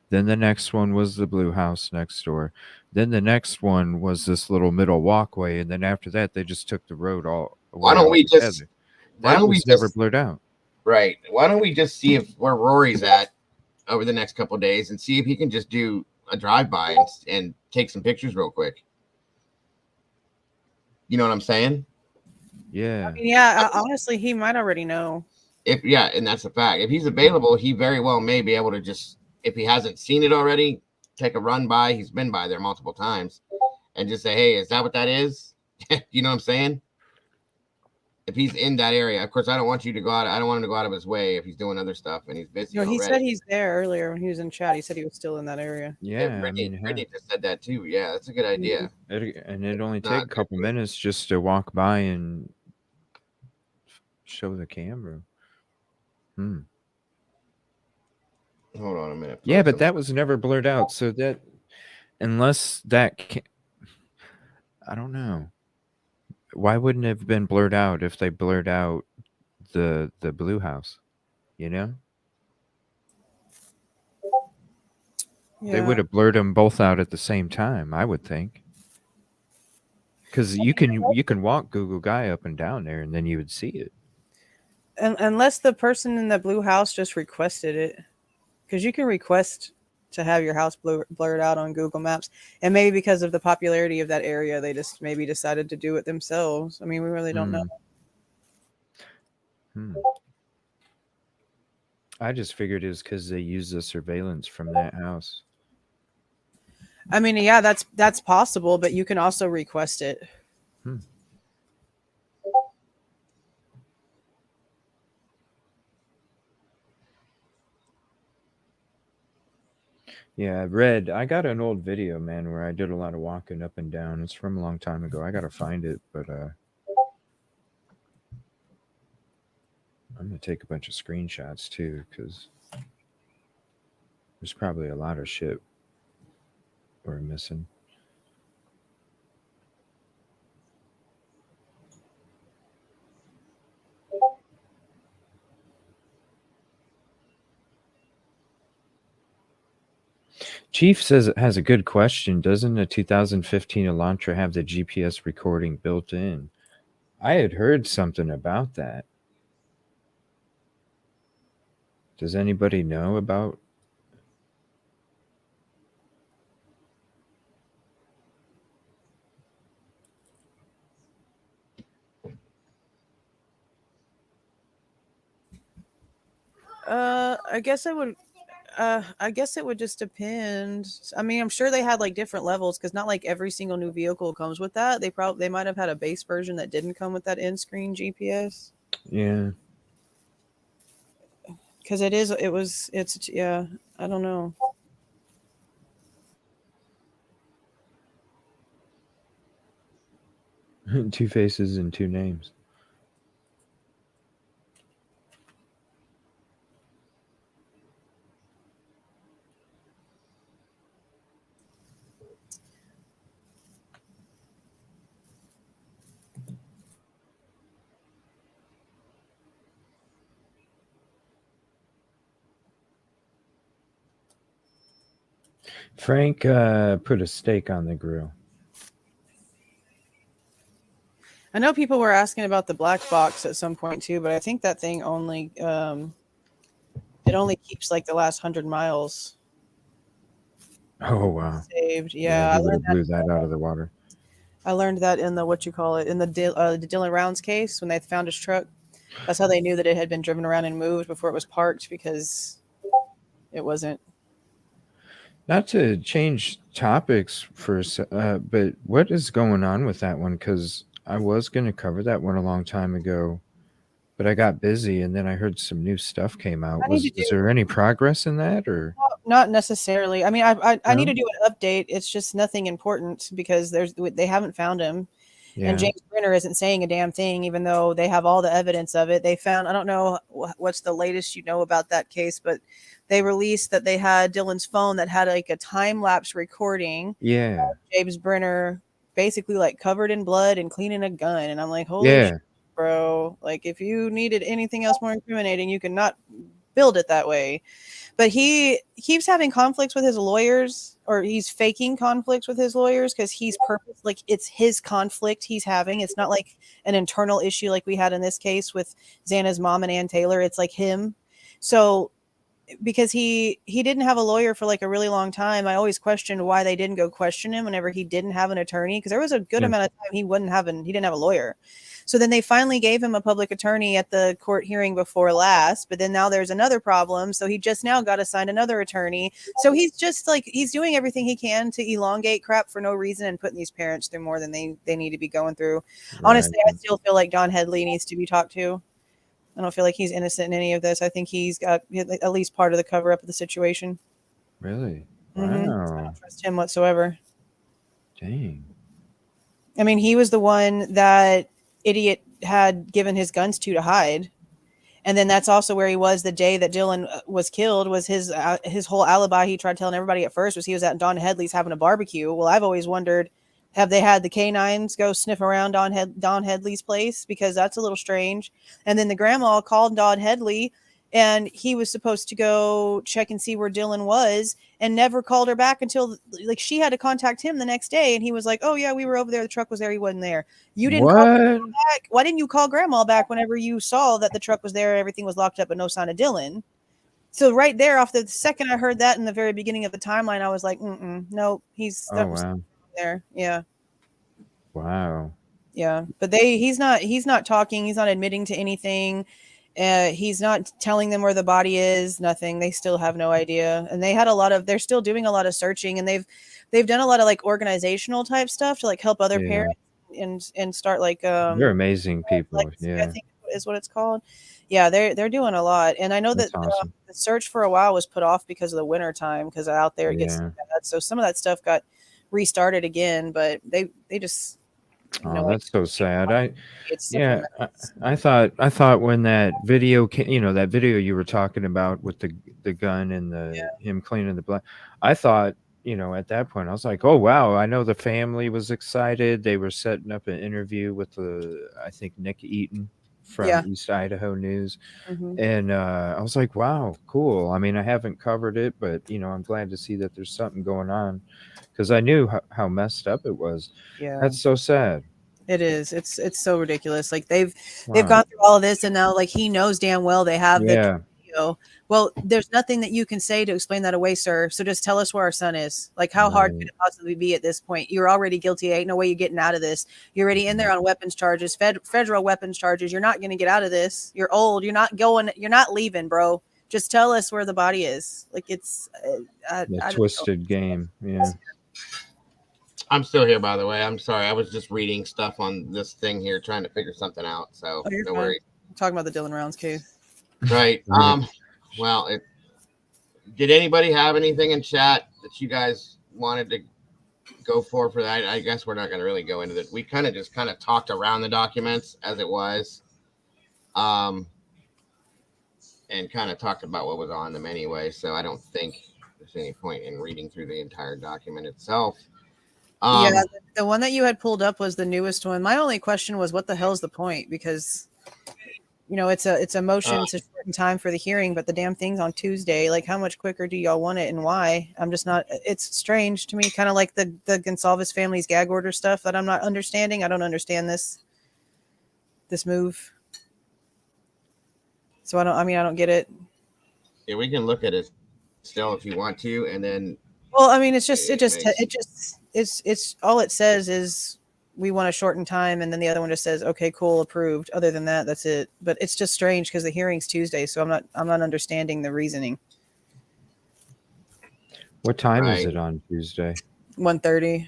Then the next one was the blue house next door. Then the next one was this little middle walkway. And then after that, they just took the road all away. Why don't we just... That was never blurred out. Right. Why don't we just see where Rory's at over the next couple of days and see if he can just do a drive-by and take some pictures real quick. You know what I'm saying? Yeah. I mean, yeah, honestly, he might already know. And that's a fact. If he's available, he very well may be able to just, if he hasn't seen it already, take a run by. He's been by there multiple times and just say, hey, is that what that is? You know what I'm saying? If he's in that area, of course, I don't want you to go out. I don't want him to go out of his way if he's doing other stuff and he's busy. No, he said he's there earlier when he was in chat. He said he was still in that area. Yeah, Brittany just said that too. Yeah, that's a good idea. It only take a couple minutes just to walk by and show the camera. Hold on a minute. Yeah, but that was never blurred out. So that, unless that, I don't know. Why wouldn't it have been blurred out if they blurred out the blue house? You know? Yeah. They would have blurred them both out at the same time, I would think. Because you can walk Google Guy up and down there, and then you would see it. Unless the person in the blue house just requested it. Because you can request to have your house blurred out on Google Maps. And maybe because of the popularity of that area, they just maybe decided to do it themselves. I mean, we really don't know. I just figured it was because they used the surveillance from that house. I mean, yeah, that's possible, but you can also request it. Yeah, Red, I got an old video, man, where I did a lot of walking up and down. It's from a long time ago. I gotta find it, but I'm gonna take a bunch of screenshots too, because there's probably a lot of shit we're missing. Chief says it has a good question. Doesn't a 2015 Elantra have the GPS recording built in? I had heard something about that. Does anybody know about? I guess it would. I guess it would just depend. I mean, I'm sure they had like different levels because not like every single new vehicle comes with that. They might have had a base version that didn't come with that in-screen GPS. Yeah. Because it's yeah. I don't know. Two faces and two names. Frank put a steak on the grill. I know people were asking about the black box at some point too, but I think that thing only it only keeps like the last 100 miles. Oh wow! Saved, yeah. I would have blew that out of the water. I learned that in the in the Dylan Rounds case when they found his truck. That's how they knew that it had been driven around and moved before it was parked because it wasn't. Not to change topics but what is going on with that one? Because I was going to cover that one a long time ago, but I got busy and then I heard some new stuff came out. Is there any progress in that or? Not necessarily. I mean, I need to do an update. It's just nothing important because they haven't found him. Yeah. And James Brenner isn't saying a damn thing, even though they have all the evidence of it. They found, I don't know what's the latest you know about that case, but they released that they had Dylan's phone that had like a time-lapse recording. Yeah. James Brenner basically like covered in blood and cleaning a gun. And I'm like, holy shit, bro. Like if you needed anything else more incriminating, you cannot build it that way. But he keeps having conflicts with his lawyers, or he's faking conflicts with his lawyers because he's like it's his conflict he's having. It's not like an internal issue like we had in this case with Xana's mom and Ann Taylor. It's like him. So because he didn't have a lawyer for like a really long time, I always questioned why they didn't go question him whenever he didn't have an attorney, because there was a good amount of time he didn't have a lawyer. So then they finally gave him a public attorney at the court hearing before last, but then now there's another problem. So he just now got assigned another attorney. So he's just like, he's doing everything he can to elongate crap for no reason and putting these parents through more than they need to be going through. Right. Honestly, I still feel like Don Headley needs to be talked to. I don't feel like he's innocent in any of this. I think he's got at least part of the cover up of the situation. Really? Wow. Mm-hmm. I don't trust him whatsoever. Dang. I mean, he was the one that idiot had given his guns to hide. And then that's also where he was the day that Dylan was killed. Was his whole alibi he tried telling everybody at first was he was at Don Headley's having a barbecue. Well, I've always wondered, have they had the canines go sniff around Don Headley's place? Because that's a little strange. And then the grandma called Don Headley, and he was supposed to go check and see where Dylan was, and never called her back until like she had to contact him the next day. And he was like, "Oh yeah, we were over there. The truck was there. He wasn't there. You didn't call Grandma back. Why didn't you call Grandma back whenever you saw that the truck was there, everything was locked up, but no sign of Dylan?" So right there, off the second I heard that in the very beginning of the timeline, I was like, no, he's there. Yeah. Wow. Yeah. But he's not talking. He's not admitting to anything. He's not telling them where the body is, nothing. They still have no idea. And they're still doing a lot of searching, and they've done a lot of like organizational type stuff to like help other parents and start like they're amazing people. Legacy, I think is what it's called. Yeah, they're doing a lot. And I know That's that awesome. the search for a while was put off because of the winter time, because out there it gets so bad. So some of that stuff got restarted again, but they just that's so sad. I thought when that video came, that video you were talking about with the gun and him cleaning the blood, I thought, at that point I was like, oh wow, I know the family was excited. They were setting up an interview with I think Nick Eaton from East Idaho News. And I was like, wow, cool. I mean, I haven't covered it, but I'm glad to see that there's something going on, because I knew how messed up it was. Yeah, that's so sad. It is. It's so ridiculous. Like they've gone through all of this, and now like he knows damn well they have the video. Well, there's nothing that you can say to explain that away, sir. So just tell us where our son is. Like, how hard could it possibly be at this point? You're already guilty. Ain't no way you're getting out of this. You're already in there on weapons charges, federal weapons charges. You're not going to get out of this. You're old. You're not going. You're not leaving, bro. Just tell us where the body is. Like it's a twisted game. Yeah. I'm still here, by the way. I'm sorry. I was just reading stuff on this thing here, trying to figure something out. So no worries. I'm talking about the Dylan Rounds case. Right. Well, did anybody have anything in chat that you guys wanted to go for that? I guess we're not going to really go into that. We kind of talked around the documents as it was, and kind of talked about what was on them anyway. So I don't think there's any point in reading through the entire document itself. Yeah, the one that you had pulled up was the newest one. My only question was, what the hell is the point? Because it's a motion to shorten time for the hearing, but the damn thing's on Tuesday. Like, how much quicker do y'all want it, and why? I'm just not. It's strange to me, kind of like the Gonsalves family's gag order stuff that I'm not understanding. I don't understand this move. So I don't get it. Yeah, we can look at it still if you want to, and then. Well, I mean, it's all it says is we want to shorten time, and then the other one just says, okay, cool, approved. Other than that, that's it. But it's just strange because the hearing's Tuesday, so I'm not understanding the reasoning. What time is it on Tuesday? 1:30.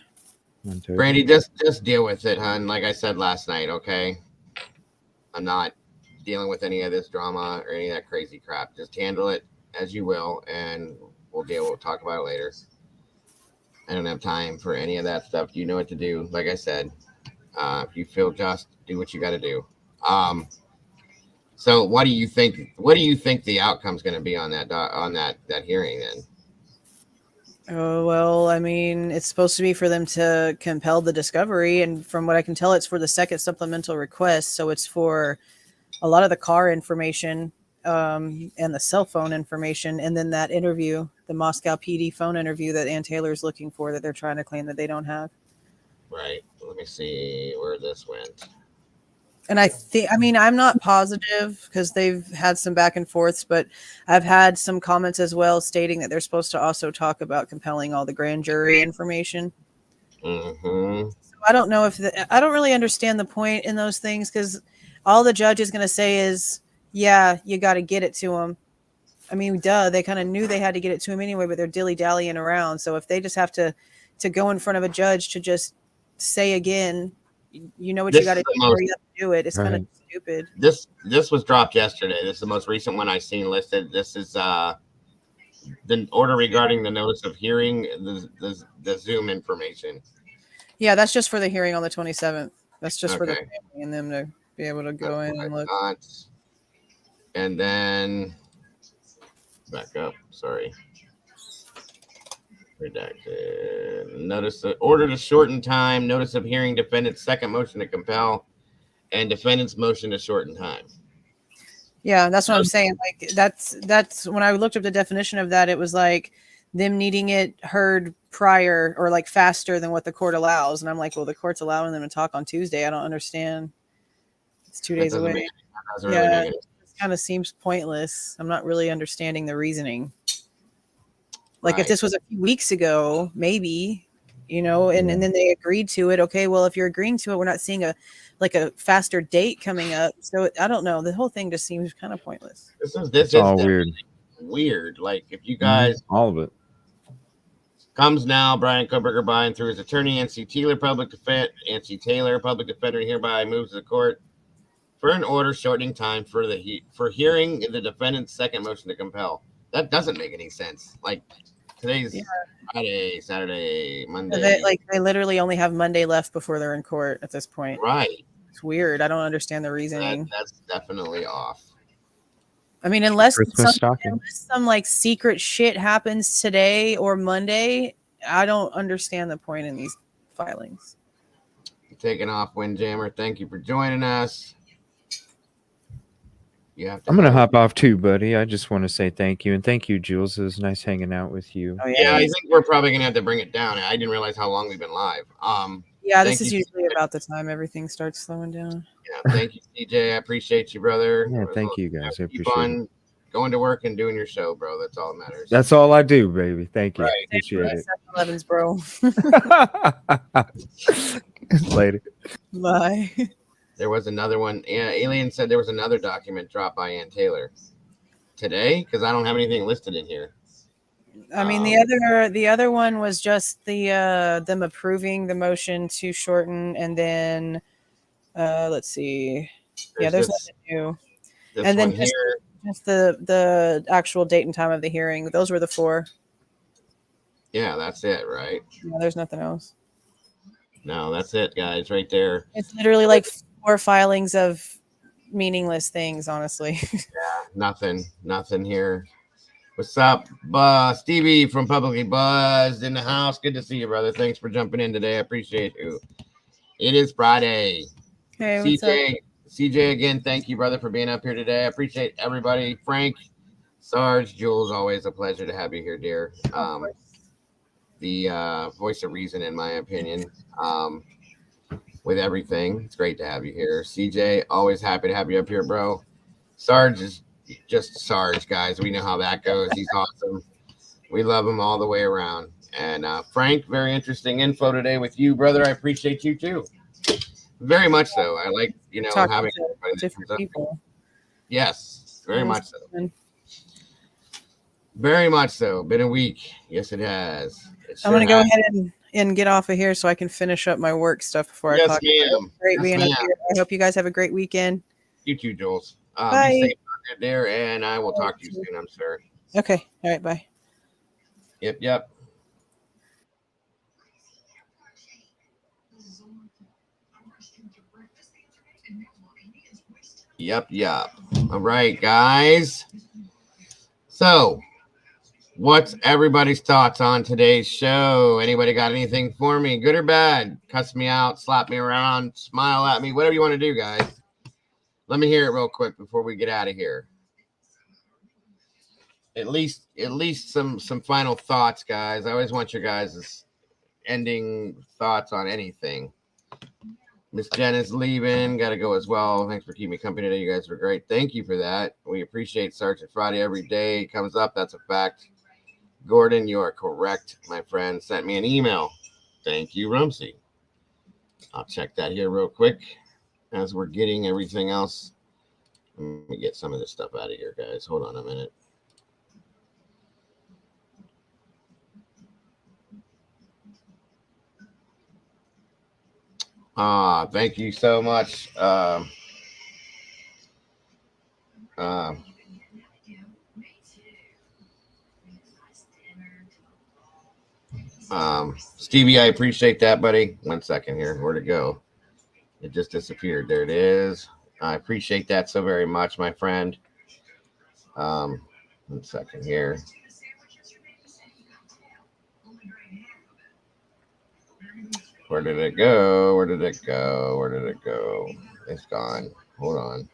Brandy, just deal with it, hon. Like I said last night, okay? I'm not dealing with any of this drama or any of that crazy crap. Just handle it as you will, and we'll talk about it later. I don't have time for any of that stuff. You know what to do. Like I said, if you feel just, do what you got to do. So what do you think? What do you think the outcome's going to be on that hearing then? Oh, well, I mean, it's supposed to be for them to compel the discovery, and from what I can tell, it's for the second supplemental request. So it's for a lot of the car information and the cell phone information, and then that interview, the Moscow PD phone interview that Ann Taylor is looking for, that they're trying to claim that they don't have. Right. Let me see where this went. And I'm not positive because they've had some back and forths, but I've had some comments as well stating that they're supposed to also talk about compelling all the grand jury information. Mm-hmm. So I don't know I don't really understand the point in those things, because all the judge is going to say is, yeah, you got to get it to them. I mean, duh, they kind of knew they had to get it to him anyway, but they're dilly-dallying around. So if they just have to go in front of a judge to just say again, you know what you got to do, hurry up and do it. It's kind of stupid. This was dropped yesterday. This is the most recent one I've seen listed. This is the order regarding the notice of hearing, the Zoom information. Yeah, that's just for the hearing on the 27th. That's just for the family and them to be able to go in and look. And then back up. Sorry. Redacted. Notice the order to shorten time. Notice of hearing defendant's second motion to compel, and defendant's motion to shorten time. Yeah, that's what I'm saying. Like that's when I looked up the definition of that, it was like them needing it heard prior or like faster than what the court allows. And I'm like, well, the court's allowing them to talk on Tuesday. I don't understand. It's 2 days away. It kind of seems pointless. I'm not really understanding the reasoning. Like if this was a few weeks ago, maybe, and then they agreed to it. Okay, well, if you're agreeing to it, we're not seeing a faster date coming up. So I don't know. The whole thing just seems kind of pointless. This is all weird. Like, if you guys, all of it comes now, Bryan Kohberger buying through his attorney, NC Taylor, public defender, hereby moves to the court for an order shortening time for hearing the defendant's second motion to compel. That doesn't make any sense. Like, today's Friday, Saturday, Monday. They literally only have Monday left before they're in court at this point. Right. It's weird. I don't understand the reasoning. That's definitely off. I mean, unless some like secret shit happens today or Monday, I don't understand the point in these filings. Taking off, Windjammer. Thank you for joining us. I'm gonna hop off too, buddy. I just want to say thank you, and thank you, Jules. It was nice hanging out with you. Oh, yeah, I think we're probably gonna have to bring it down. I didn't realize how long we've been live. Yeah, this is usually about the time everything starts slowing down. Yeah, thank you, CJ. I appreciate you, brother. Yeah, thank you guys. I appreciate it. Going to work and doing your show, bro. That's all that matters. That's all I do, baby. Thank you. Right. Appreciate it. 7-Elevens, bro. Later. Bye. There was another one. Yeah, Alien said there was another document dropped by Ann Taylor today, because I don't have anything listed in here. I mean, the other one was just them approving the motion to shorten, and then let's see. There's nothing new. And then just the actual date and time of the hearing. Those were the 4. Yeah, that's it, right? Yeah, there's nothing else. No, that's it, guys, right there. It's literally like 4 filings of meaningless things, honestly. Yeah, nothing here. What's up, Stevie from Publicly Buzzed in the house? Good to see you, brother. Thanks for jumping in today. I appreciate you. It is Friday. Hey, what's up? CJ, again, thank you, brother, for being up here today. I appreciate everybody. Frank, Sarge, Jules, always a pleasure to have you here, dear. The voice of reason, in my opinion, with everything. It's great to have you here. CJ, always happy to have you up here, bro. Sarge is just Sarge, guys. We know how that goes. He's awesome. We love him all the way around. And Frank, very interesting info today with you, brother. I appreciate you too. Very much so. I like, having different people. Yes, very much so. Very much so. Been a week. Yes, it has. I'm going to go ahead and get off of here so I can finish up my work stuff before I talk. Great being up here. I hope you guys have a great weekend. You too, Jules. Bye. Be safe out there, and I will talk to you soon, I'm sure. Okay. All right. Bye. Yep. Yep. All right, guys. So, what's everybody's thoughts on today's show? Anybody got anything for me? Good or bad? Cuss me out, slap me around, smile at me, whatever you want to do, guys. Let me hear it real quick before we get out of here. At least some final thoughts, guys. I always want your guys' ending thoughts on anything. Miss Jen is leaving. Got to go as well. Thanks for keeping me company today. You guys were great. Thank you for that. We appreciate Sergeant Friday every day. It comes up. That's a fact. Gordon, you are correct, my friend. Sent me an email. Thank you, Rumsey. I'll check that here real quick as we're getting everything else. Let me get some of this stuff out of here, guys. Hold on a minute. Thank you so much. Stevie, I appreciate that, buddy. 1 second here. Where'd it go? It just disappeared. There it is. I appreciate that so very much, my friend. 1 second here. Where did it go? It's gone. Hold on.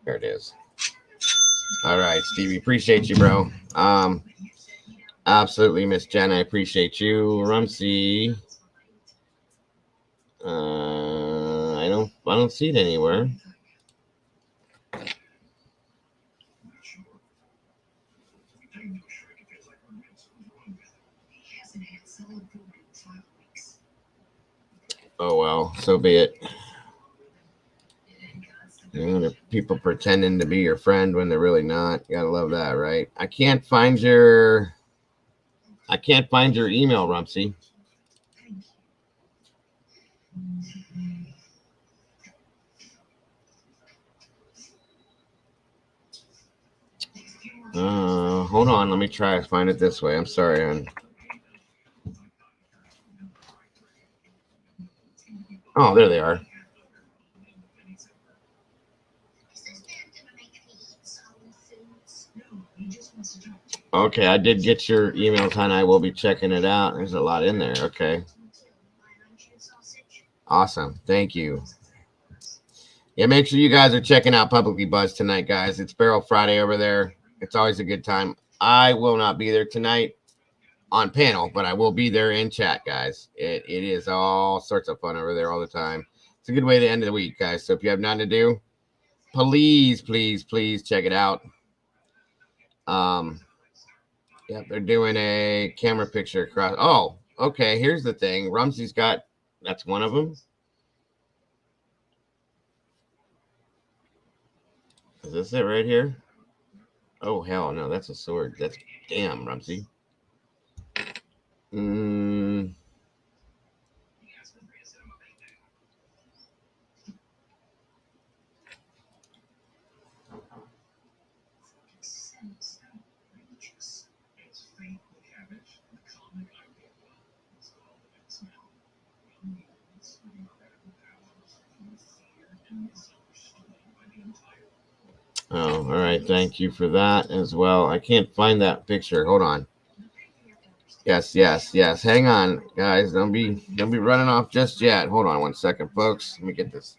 There it is. All right, Stevie. Appreciate you, bro. Absolutely, Miss Jen. I appreciate you. Rumsey. I don't see it anywhere. Oh, well, so be it. You know, the people pretending to be your friend when they're really not. You gotta love that, right? I can't find your email, Rumsey. Hold on, let me try to find it this way. I'm sorry, hon. Oh, there they are. Okay, I did get your emails, hon. I will be checking it out. There's a lot in there. Okay. Awesome. Thank you. Yeah, make sure you guys are checking out Publicly Buzzed tonight, guys. It's Barrel Friday over there. It's always a good time. I will not be there tonight on panel, but I will be there in chat, guys. It is all sorts of fun over there all the time. It's a good way to end the week, guys. So if you have nothing to do, please, please, please check it out. Yeah, they're doing a camera picture across. Oh, okay. Here's the thing. Rumsey's got, that's one of them. Is this it right here? Oh, hell no. That's a sword. That's damn, Rumsey. Oh, all right. Thank you for that as well. I can't find that picture. Hold on. Yes. Hang on, guys. Don't be running off just yet. Hold on 1 second, folks. Let me get this.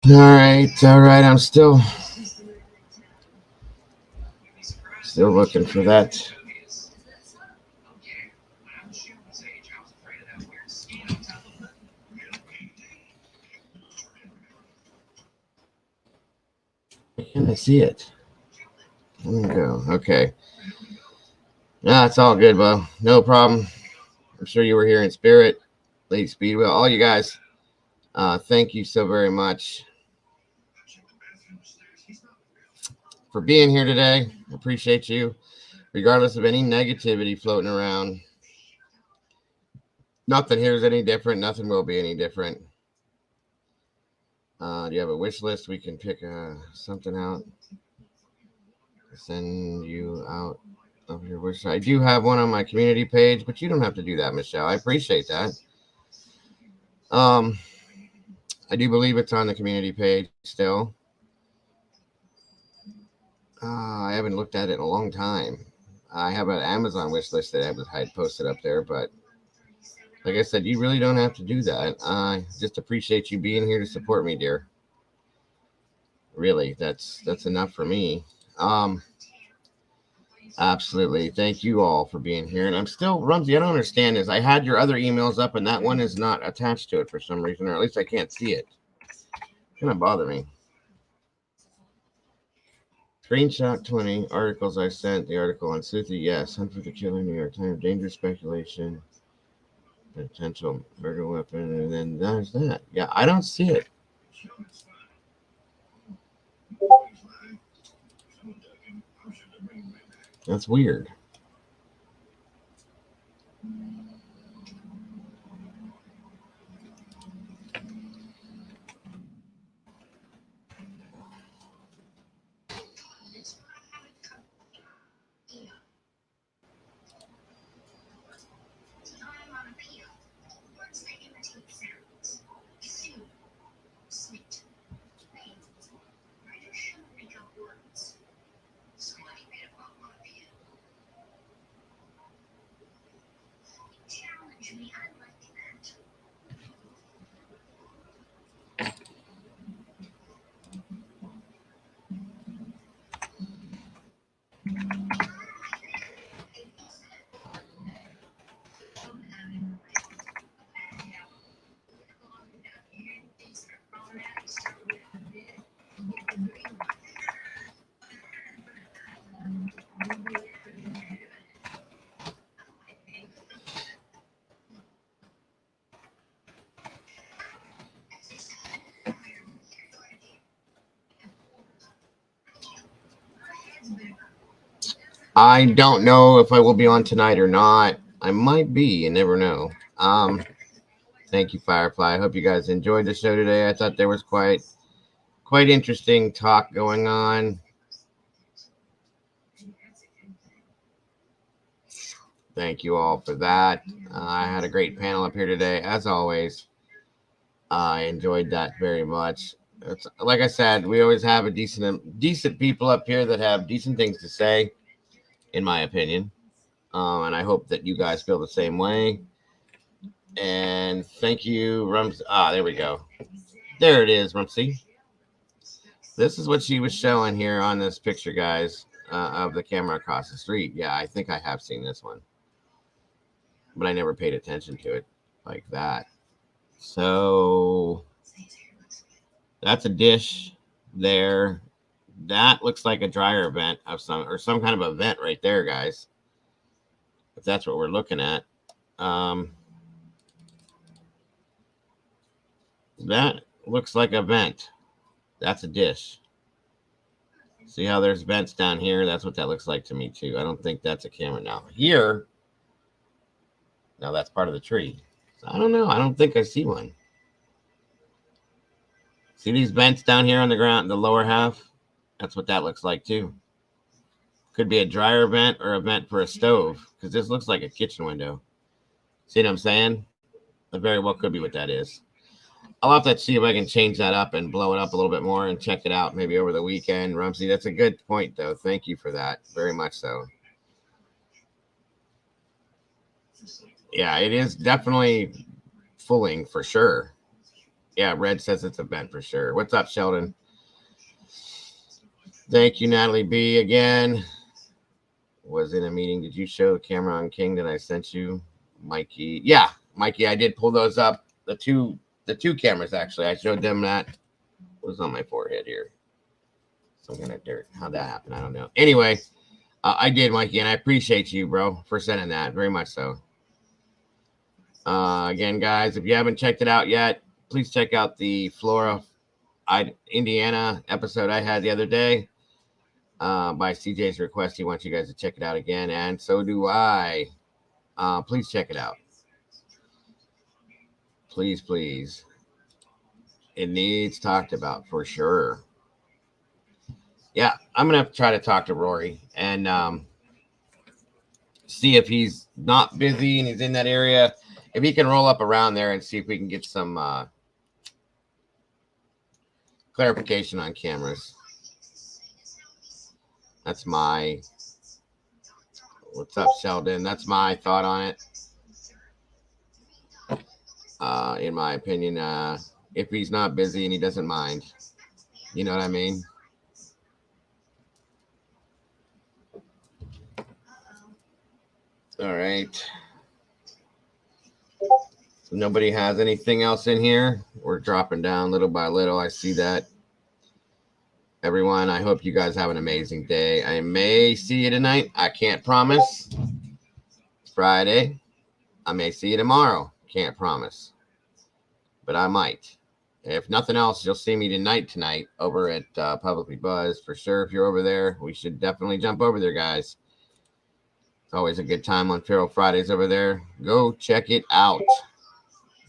All right. I'm still looking for that. Can I see it? There we go. Okay. No, it's all good, Bo. No problem. I'm sure you were here in spirit. Lady Speedwell, all you guys. Thank you so very much for being here today. Appreciate you. Regardless of any negativity floating around, nothing here is any different. Nothing will be any different. Do you have a wish list? We can pick something out. Send you out of your wish. I do have one on my community page, but you don't have to do that, Michelle. I appreciate that. I do believe it's on the community page still. I haven't looked at it in a long time. I have an Amazon wish list that I had posted up there, but like I said, you really don't have to do that. I just appreciate you being here to support me, dear. Really, that's enough for me. Absolutely. Thank you all for being here. And I'm still, Rumsey, I don't understand this. I had your other emails up and that one is not attached to it for some reason, or at least I can't see it. It's going to bother me. Screenshot 20 articles I sent. The article on Suthi, yes. Hunt for the killer, New York Times. Dangerous speculation. Potential murder weapon. And then there's that. Yeah, I don't see it. That's weird. I don't know if I will be on tonight or not. I might be. You never know. Thank you, Firefly. I hope you guys enjoyed the show today. I thought there was quite interesting talk going on. Thank you all for that. I had a great panel up here today, as always. I enjoyed that very much. It's, like I said, we always have a decent people up here that have decent things to say, in my opinion. And I hope that you guys feel the same way. And thank you, Rumsey. There we go. There it is, Rumsey. This is what she was showing here on this picture, guys, of the camera across the street. Yeah, I think I have seen this one, but I never paid attention to it like that. So that's a dish there. That looks like a dryer vent of some kind of a vent right there, guys. If that's what we're looking at. That looks like a vent. That's a dish. See how there's vents down here? That's what that looks like to me too. I don't think that's a camera now. Here, now that's part of the tree. So I don't know. I don't think I see one. See these vents down here on the ground, the lower half? That's what that looks like too. Could be a dryer vent or a vent for a stove, because this looks like a kitchen window. See what I'm saying? It very well could be what that is. I'll have to see if I can change that up and blow it up a little bit more and check it out maybe over the weekend. Rumsey, that's a good point, though. Thank you for that. Very much so. Yeah, it is definitely fooling for sure. Yeah, Red says it's a vent for sure. What's up, Sheldon? Thank you, Natalie B. Again. Was in a meeting. Did you show the camera on King that I sent you? Mikey. Yeah, Mikey, I did pull those up. The two cameras, actually. I showed them that. It was on my forehead here. Some kind of dirt. How'd that happen? I don't know. Anyway, I did, Mikey, and I appreciate you, bro, for sending that. Very much so. Again, guys, if you haven't checked it out yet, please check out the Flora, Indiana episode I had the other day. By CJ's request. He wants you guys to check it out again, and so do I. Please check it out. Please, please. It needs talked about for sure. Yeah, I'm gonna have to try to talk to Rory and see if he's not busy and he's in that area. If he can roll up around there and see if we can get some clarification on cameras. That's my, what's up, Sheldon? That's my thought on it. In my opinion, if he's not busy and he doesn't mind, you know what I mean? All right. So nobody has anything else in here. We're dropping down little by little. I see that. everyone. I hope you guys have an amazing day. I may see you tonight. I can't promise. Friday. I may see you tomorrow. Can't promise. But I might. If nothing else, you'll see me tonight over at Publicly Buzzed for sure. If you're over there, we should definitely jump over there, guys. It's always a good time on Feral Fridays over there. Go check it out.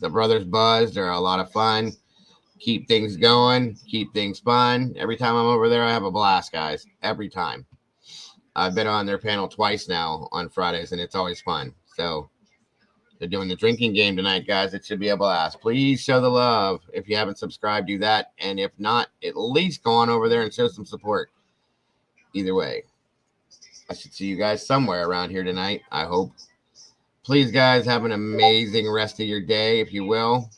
The Brothers Buzzed are a lot of fun. Keep things going. Keep things fun. Every time I'm over there, I have a blast, guys. Every time. I've been on their panel twice now on Fridays, and it's always fun. So they're doing the drinking game tonight, guys. It should be a blast. Please show the love. If you haven't subscribed, do that. And if not, at least go on over there and show some support. Either way. I should see you guys somewhere around here tonight, I hope. Please, guys, have an amazing rest of your day, if you will.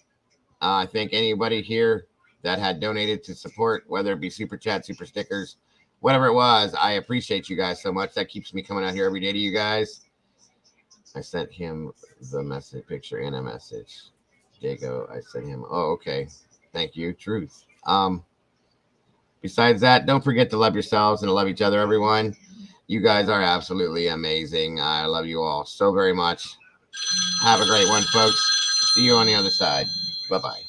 I thank anybody here that had donated to support, whether it be Super Chat, Super Stickers, whatever it was. I appreciate you guys so much. That keeps me coming out here every day to you guys. I sent him the message picture and a message. Diego, I sent him. Oh, okay. Thank you. Truth. Besides that, don't forget to love yourselves and to love each other, everyone. You guys are absolutely amazing. I love you all so very much. Have a great one, folks. See you on the other side. Bye-bye.